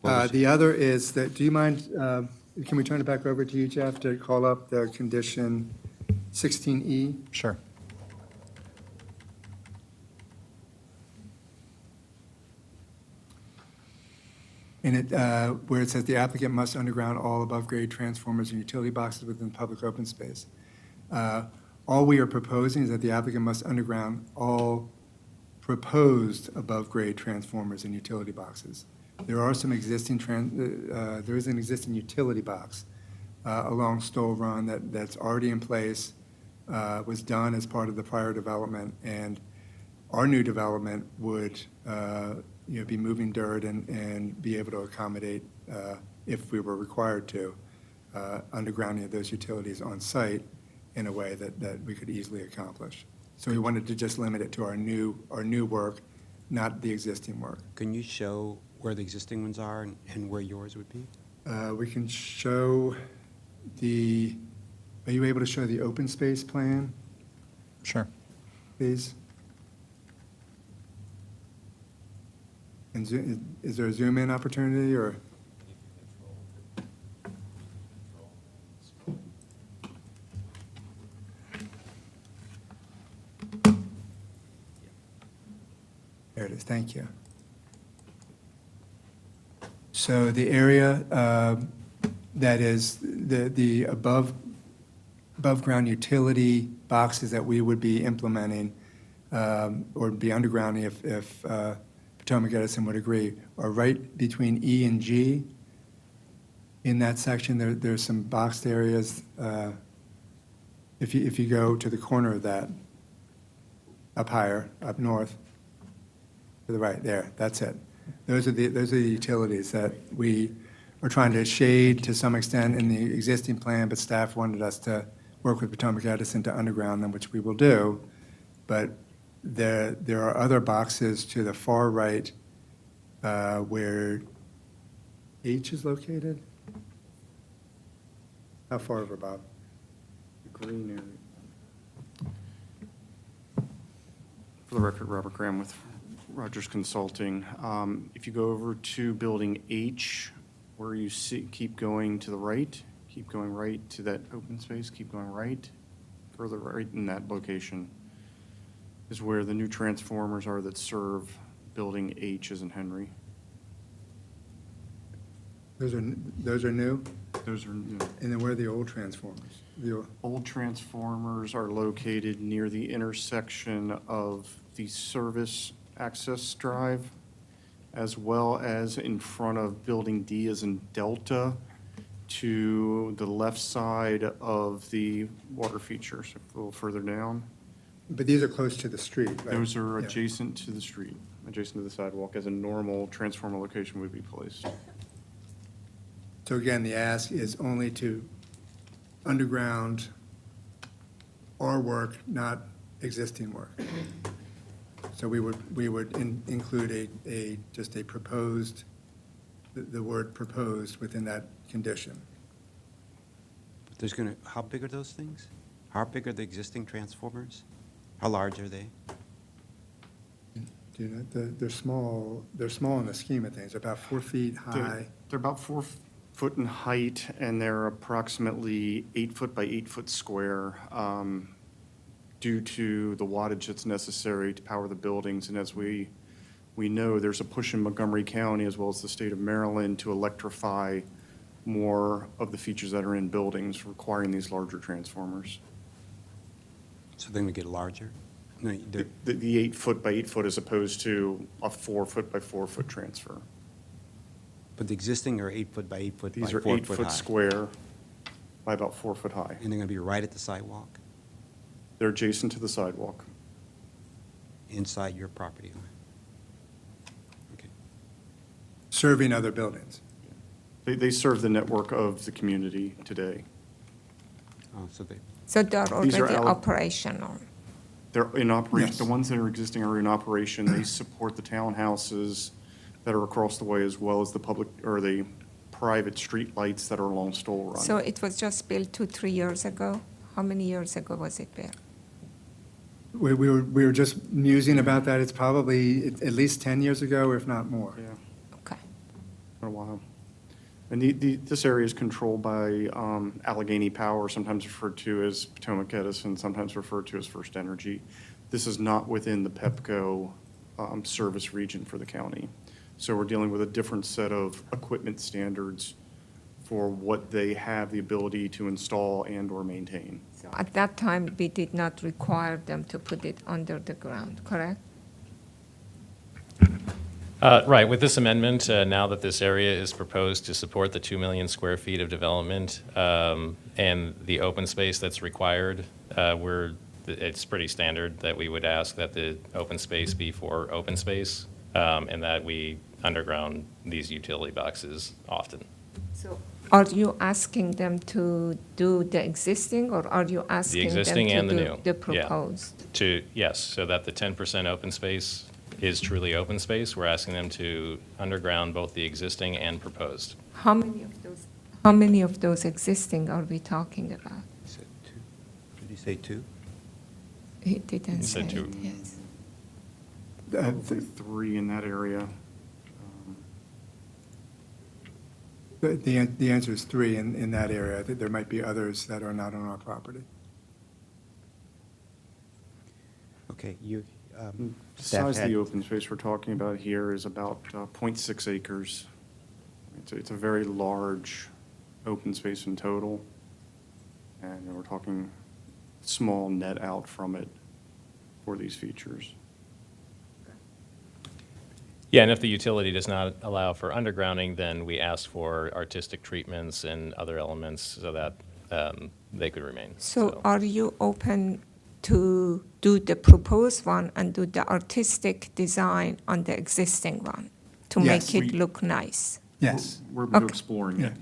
The other is that, do you mind, can we turn it back over to you, Jeff, to call up the condition 16E? Sure. And where it says the applicant must underground all above-grade transformers and utility boxes within public open space. All we are proposing is that the applicant must underground all proposed above-grade transformers and utility boxes. There are some existing, there is an existing utility box along Stoll Run that's already in place, was done as part of the prior development, and our new development would be moving dirt and be able to accommodate, if we were required to, undergrounding of those utilities on site in a way that we could easily accomplish. So we wanted to just limit it to our new work, not the existing work. Can you show where the existing ones are and where yours would be? We can show are you able to show the open space plan, Sure. please? And is there a zoom in opportunity, or? is, thank you. So the area that is the above-ground utility boxes that we would be implementing or be undergrounding if Potomac Edison would agree, are right between E and G. In that section, there's some boxed areas. If you go to the corner of that, up higher, up north, to the right, there, that's it. Those are the utilities that we are trying to shade to some extent in the existing plan, but staff wanted us to work with Potomac Edison to underground them, which we will do. But there are other boxes to the far right where H is located. How far over, Bob? The green area. For the record, Robert Graham with Rogers Consulting. If you go over to building H, where you see, keep going to the right, keep going right to that open space, keep going right, further right in that location is where the new transformers are that serve building H as in Henry. Those are new? Those are new. And then where are the old transformers? The old transformers are located near the intersection of the service access drive, as well as in front of building D as in Delta, to the left side of the water features, a little further down. But these are close to the street, right? Those are Yeah. adjacent to the street, adjacent to the sidewalk, as a normal transformer location would be placed. So again, the ask is only to underground our work, not existing work. So we would include just a proposed, the word proposed within that condition. But there's gonna, how big are those things? How big are the existing transformers? How large are they? Do you know, they're small in the scheme of things, about 4 feet high. They're about 4 foot in height, and they're approximately 8 foot by 8 foot square, due to the wattage that's necessary to power the buildings. And as we know, there's a push in Montgomery County as well as the state of Maryland to electrify more of the features that are in buildings, requiring these larger transformers. So they're gonna get larger? No, they're, The 8 foot by 8 foot as opposed to a 4 foot by 4 foot transfer. but the existing are 8 foot by 8 foot by These 4 are foot 8 foot high. square by about 4 foot high. And they're gonna be right at the sidewalk, They're adjacent to the sidewalk. inside your property line? Okay. Serving other buildings. They serve the network of the community today. Oh, so they, So they're These are already allo- operational. They're in operation, Yes. the ones that are existing are in operation. They support the townhouses that are across the way, as well as the public, or the private street lights that are along Stoll Run. So it was just built 2-3 years ago? How many years ago was it built? We were just musing about that. It's probably at least 10 years ago, if not more. Yeah. Okay. For a while. And this area is controlled by Allegheny Power, sometimes referred to as Potomac Edison, sometimes referred to as First Energy. This is not within the PEPCO service region for the county. So we're dealing with a different set of equipment standards for what they have the ability to install and/or maintain. So at that time, we did not require them to put it under the ground, correct? Right, with this amendment, now that this area is proposed to support the 2 million square feet of development and the open space that's required, it's pretty standard that we would ask that the open space be for open space and that we underground these utility boxes often. So are you asking them to do the existing, or are you The asking them existing and the to new. do the yeah. proposed? Yes, so that the 10% open space is truly open space. We're asking them to underground both the existing and proposed. How many of those existing are we talking about? you said 2. Did you say 2? He didn't You say said it, two. yes. Probably 3 in that area. The answer is 3 in that area. I think there might be others that are not on our property. Okay, The staff size of had? the open space we're talking about here is about 0.6 acres. It's a very large open space in total, and we're talking small net out from it for these features. Yeah, and if the utility does not allow for undergrounding, then we ask for artistic treatments and other elements so that they could remain. So are you open to do the proposed one and do the artistic design on the existing one to Yes. make it look nice? Yes. We're Okay. exploring it.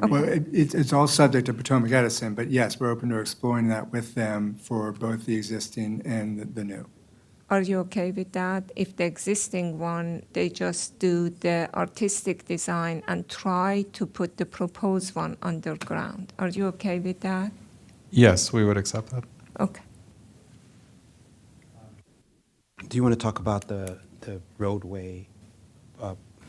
Well, it's all subject to Potomac Edison, but yes, we're open to exploring that with them for both the existing and the new. Are you okay with that? If the existing one, they just do the artistic design and try to put the proposed one underground. Are you okay with that? Yes, we would accept that. Okay. Do you want to talk about the roadway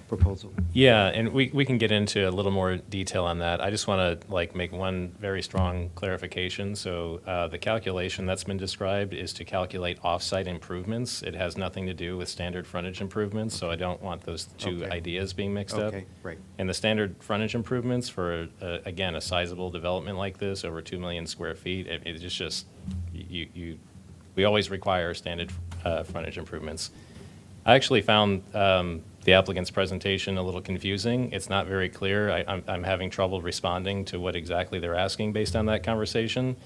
proposal? Yeah, and we can get into a little more detail on that. I just want to make one very strong clarification. So the calculation that's been described is to calculate off-site improvements. It has nothing to do with standard frontage improvements, so I don't want those two ideas being mixed up. Okay, right. And the standard frontage improvements for, again, a sizable development like this, over 2 million square feet, it's just, we always require standard frontage improvements. I actually found the applicant's presentation a little confusing. It's not very clear. I'm having trouble responding to what exactly they're asking based on that conversation.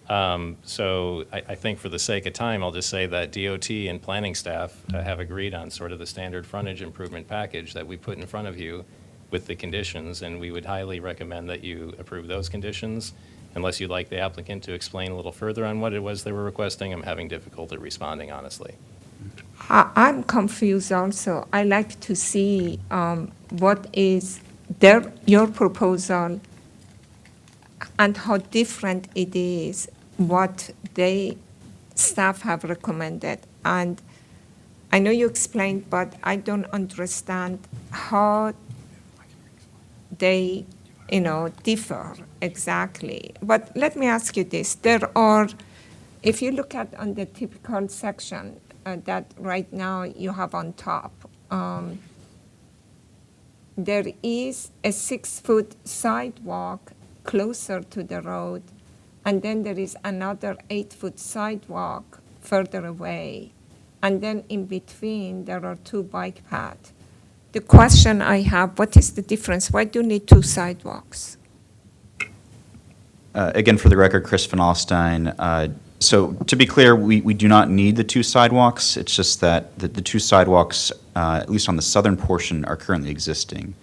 So I think for the sake of time, I'll just say that DOT and planning staff have agreed on sort of the standard frontage improvement package that we put in front of you with the conditions, and we would highly recommend that you approve those conditions. Unless you'd like the applicant to explain a little further on what it was they were requesting, I'm having difficulty responding, honestly. I'm confused also. I like to see what is your proposal and how different it is what staff have recommended. And I know you explained, but I don't understand how they, differ exactly. But let me ask you this. If you look at on the typical section, that right now you have on top. There is a 6-foot sidewalk closer to the road, and then there is another 8-foot sidewalk further away. And then in between, there are 2 bike paths. The question I have, what is the difference? Why do you need 2 sidewalks? Again, for the record, Chris Van Alstyne. So to be clear, we do not need the 2 sidewalks. It's just that the 2 sidewalks, at least on the southern portion, are currently existing.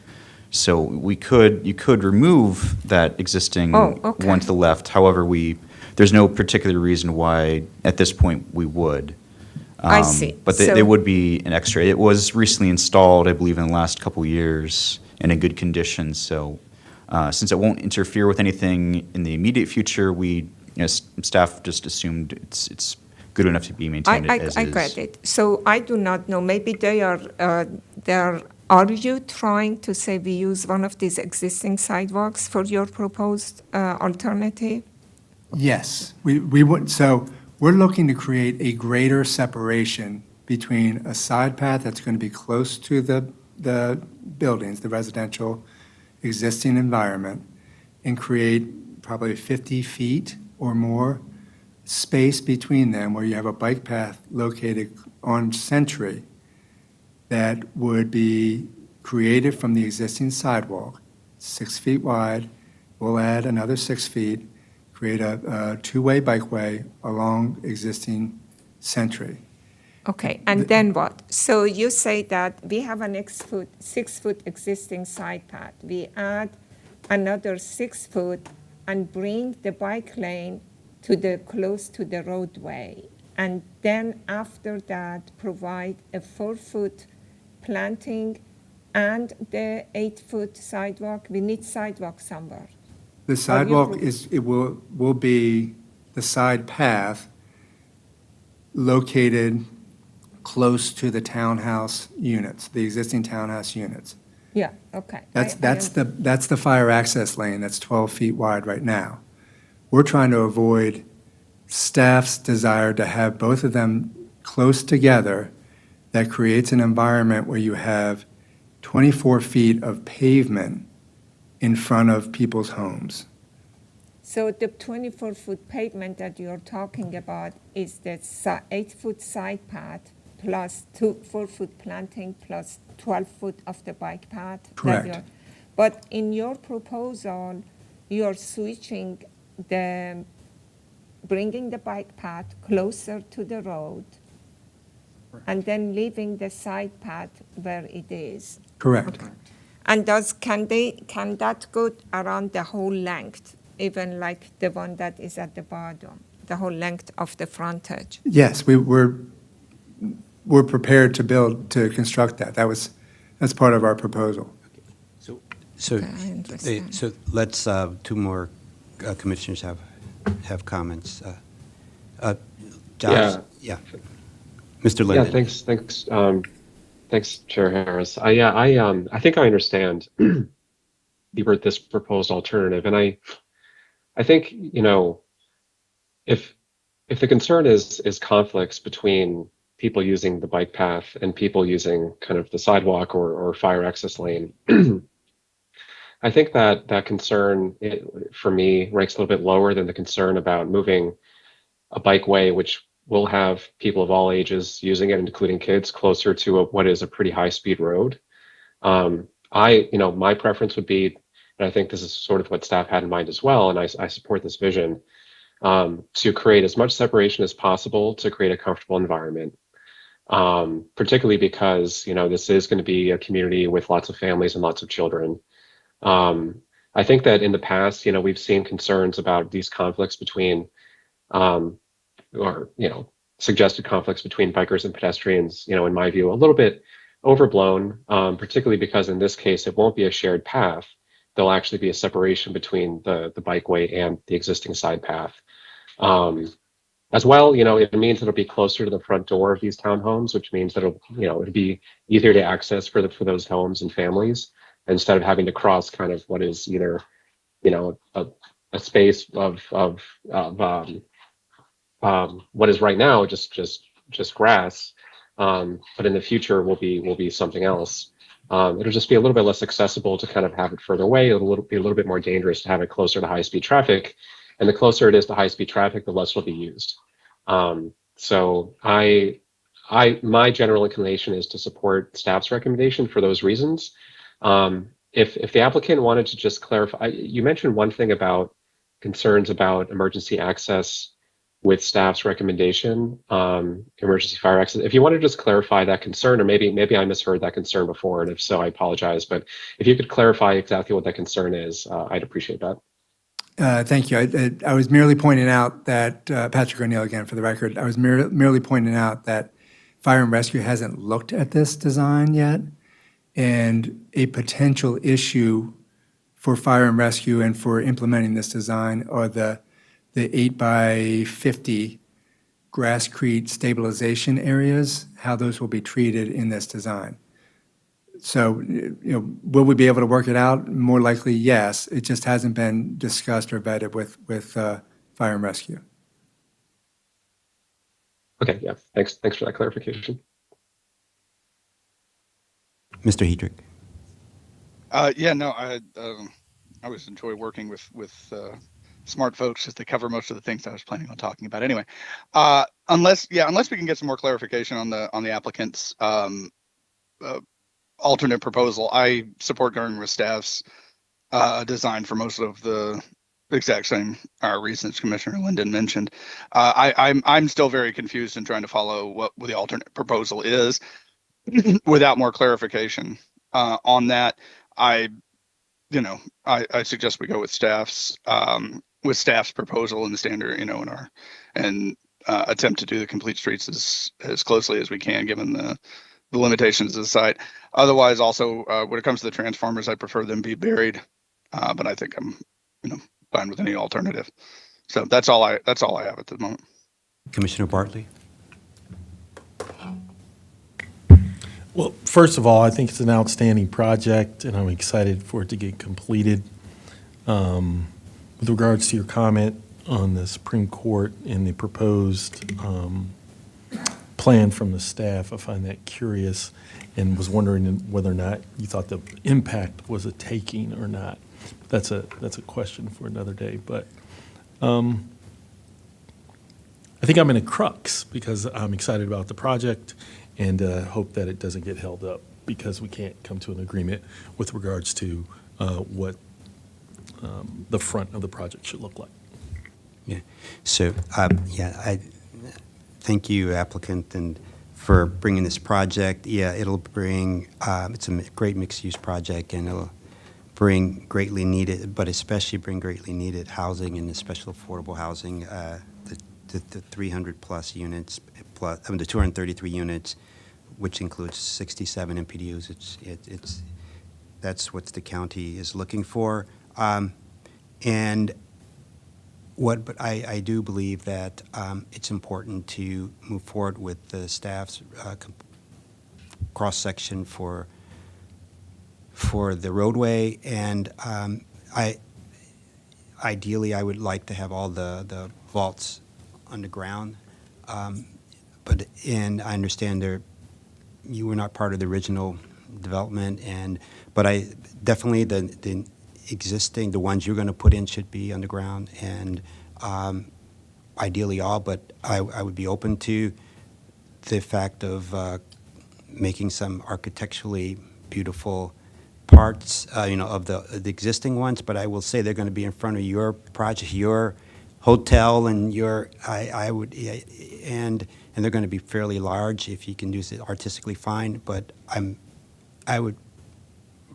So you could remove that existing one to the left. However, there's no particular reason why at this point we would. I see. But they would be an extra. It was recently installed, I believe, in the last couple of years and in good condition. So since it won't interfere with anything in the immediate future, staff just assumed it's good enough to be maintained as is. I get it. So I do not know. Maybe they are there. Are you trying to say we use one of these existing sidewalks for your proposed alternative? Yes, we would. So we're looking to create a greater separation between a side path that's going to be close to the buildings, the residential existing environment, and create probably 50 feet or more space between them where you have a bike path located on Century that would be created from the existing sidewalk, 6 feet wide. We'll add another 6 feet, create a 2-way bikeway along existing Century. Okay, and then what? So you say that we have a 6-foot existing side path. We add another 6 foot and bring the bike lane close to the roadway. And then after that, provide a 4-foot planting and the 8-foot sidewalk. We need sidewalk somewhere. The sidewalk will be the side path located close to the townhouse units, the existing townhouse units. Yeah, okay. That's the fire access lane that's 12 feet wide right now. We're trying to avoid staff's desire to have both of them close together that creates an environment where you have 24 feet of pavement in front of people's homes. So the 24-foot pavement that you're talking about is the 8-foot side path plus 4-foot planting plus 12-foot of the bike path? Correct. But in your proposal, you're switching bringing the bike path closer to the road and then leaving the side path where it is. Correct. And can that go around the whole length, even like the one that is at the bottom, the whole length of the frontage? Yes, we're prepared to construct that. That's part of our proposal. So, Okay, I understand. so let's, two more commissioners have comments. Josh? Yeah. Mr. Linden? Yeah, thanks, Chair Harris. I think I understand this proposed alternative, and I think, if the concern is conflicts between people using the bike path and people using kind of the sidewalk or fire access lane, I think that concern, for me, ranks a little bit lower than the concern about moving a bikeway, which will have people of all ages using it, including kids, closer to what is a pretty high-speed road. My preference would be, and I think this is sort of what staff had in mind as well, and I support this vision, to create as much separation as possible to create a comfortable environment. Particularly because, this is going to be a community with lots of families and lots of children. I think that in the past, we've seen concerns about these conflicts between, suggested conflicts between bikers and pedestrians, in my view, a little bit overblown, particularly because in this case, it won't be a shared path. There'll actually be a separation between the bikeway and the existing side path. As well, it means it'll be closer to the front door of these townhomes, which means that it'll be easier to access for those homes and families, instead of having to cross kind of what is either, a space of what is right now just grass, but in the future will be something else. It'll just be a little bit less accessible to kind of have it further away. It'll be a little bit more dangerous to have it closer to high-speed traffic, and the closer it is to high-speed traffic, the less will be used. So my general inclination is to support staff's recommendation for those reasons. If the applicant wanted to just clarify, you mentioned one thing about concerns about emergency access with staff's recommendation, emergency fire access. If you want to just clarify that concern, or maybe I misheard that concern before, and if so, I apologize. But if you could clarify exactly what that concern is, I'd appreciate that. Thank you. I was merely pointing out that, Patrick O'Neill again for the record, I was merely pointing out that Fire and Rescue hasn't looked at this design yet, and a potential issue for Fire and Rescue and for implementing this design are the 8x50 grasscrete stabilization areas, how those will be treated in this design. So, will we be able to work it out? More likely, yes. It just hasn't been discussed or vetted with Fire and Rescue. Okay, yeah, thanks for that clarification. Mr. Hedrick? I always enjoy working with smart folks just to cover most of the things I was planning on talking about. Anyway, unless we can get some more clarification on the applicant's alternate proposal, I support going with staff's design for most of the exact same reasons Commissioner Linden mentioned. I'm still very confused in trying to follow what the alternate proposal is without more clarification on that. I suggest we go with staff's proposal in the standard, and attempt to do the complete streets as closely as we can, given the limitations of the site. Otherwise, also when it comes to the transformers, I prefer them be buried, but I think I'm fine with any alternative. So that's all I have at the moment. Commissioner Bartley? Well, first of all, I think it's an outstanding project, and I'm excited for it to get completed. With regards to your comment on the Supreme Court and the proposed plan from the staff. I find that curious and was wondering whether or not you thought the impact was a taking or not. That's a question for another day. But I think I'm in a crux because I'm excited about the project and hope that it doesn't get held up because we can't come to an agreement with regards to what the front of the project should look like. Yeah. So, I thank you, applicant, and for bringing this project. Yeah, it'll bring, it's a great mixed-use project, and it'll bring greatly needed, but especially bring greatly needed housing and special affordable housing, the 300-plus units, plus, the 233 units, which includes 67 MPDUs. That's what the county is looking for. But I do believe that it's important to move forward with the staff's cross-section for the roadway, and ideally I would like to have all the vaults underground. And I understand you were not part of the original development, but I definitely the existing, the ones you're going to put in should be underground, and ideally all, but I would be open to the fact of making some architecturally beautiful parts, of the existing ones, but I will say they're going to be in front of your project, your hotel, and and they're going to be fairly large if you can use it artistically fine, but I would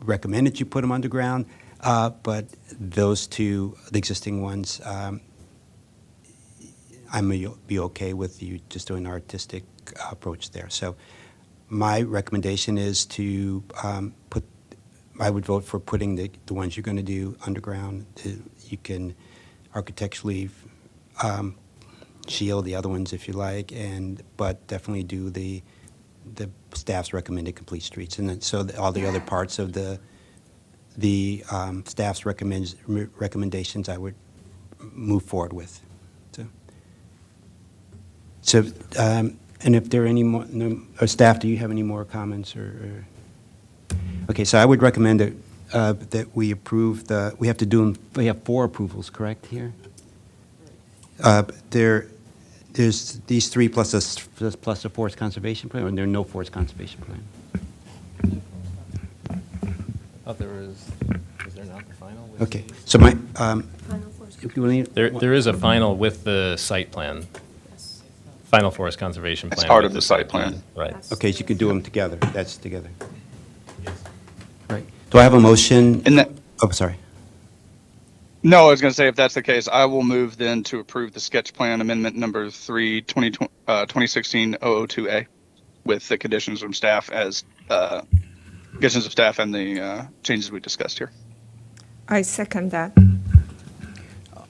recommend that you put them underground. But those two, the existing ones, I may be okay with you just doing an artistic approach there. So my recommendation is to I would vote for putting the ones you're going to do underground. You can architecturally shield the other ones if you like, but definitely do the staff's recommended complete streets. And then, so all the other parts of the staff's recommendations I would move forward with. So and if there are any more, or staff, do you have any more comments or? Okay, so I would recommend that we approve we have 4 approvals, correct, here? There's these 3 plus a forest conservation plan, or there are no forest conservation plan? I thought there was there not the final? Okay, so my, there is a final with the site plan. Final forest conservation plan. It's part with of the site plan. Right. Okay, so you can do them together, that's together. Right. Do I have a motion? Oh, sorry. No, I was going to say, if that's the case, I will move then to approve the sketch plan amendment number 3, 2016-002A with the conditions from staff and the changes we discussed here. I second that.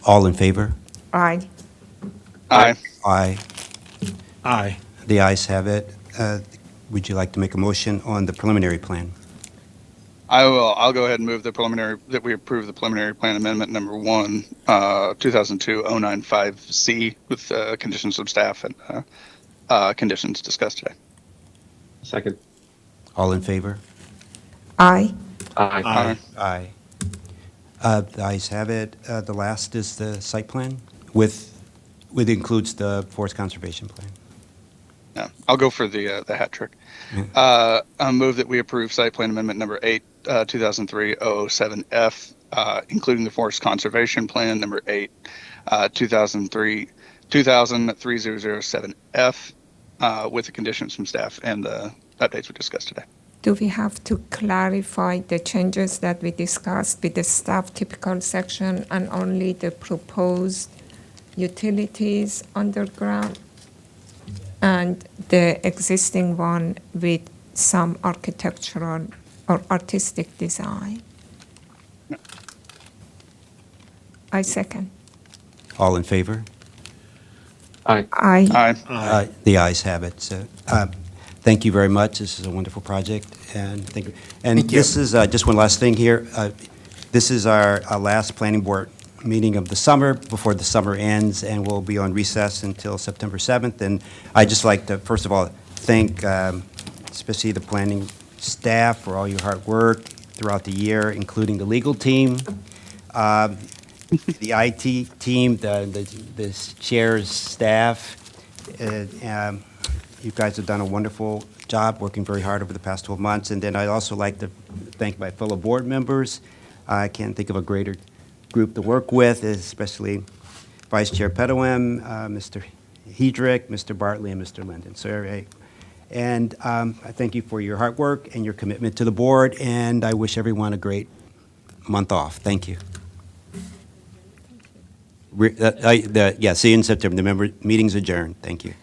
All in favor? Aye. Aye. Aye. Aye. The ayes have it. Would you like to make a motion on the preliminary plan? I will. I'll go ahead and move that we approve the preliminary plan amendment number 1, 2002-095C with conditions of staff and conditions discussed today. Second. All in favor? Aye. Aye. Aye. The ayes have it. The last is the site plan with includes the forest conservation plan. Yeah, I'll go for the hat trick. I move that we approve site plan amendment number 8, 2003-007F, including the forest conservation plan number 8, 2000-3007F, with the conditions from staff and the updates we discussed today. Do we have to clarify the changes that we discussed with the staff typical section and only the proposed utilities underground and the existing one with some architectural or artistic design? I second. All in favor? Aye. Aye. Aye. The ayes have it. So, thank you very much. This is a wonderful project, and thank you. And this is just one last thing here. This is our last planning board meeting of the summer, before the summer ends, and we'll be on recess until September 7th. And I'd just like to, first of all, thank especially the planning staff for all your hard work throughout the year, including the legal team, the IT team, the chair's staff. You guys have done a wonderful job, working very hard over the past 12 months. And then I'd also like to thank my fellow board members. I can't think of a greater group to work with, especially Vice Chair Pedawam, Mr. Hedrick, Mr. Bartley, and Mr. Linden. So, and I thank you for your hard work and your commitment to the board, and I wish everyone a great month off. Thank you. Yeah, see you in September. The meeting's adjourned. Thank you.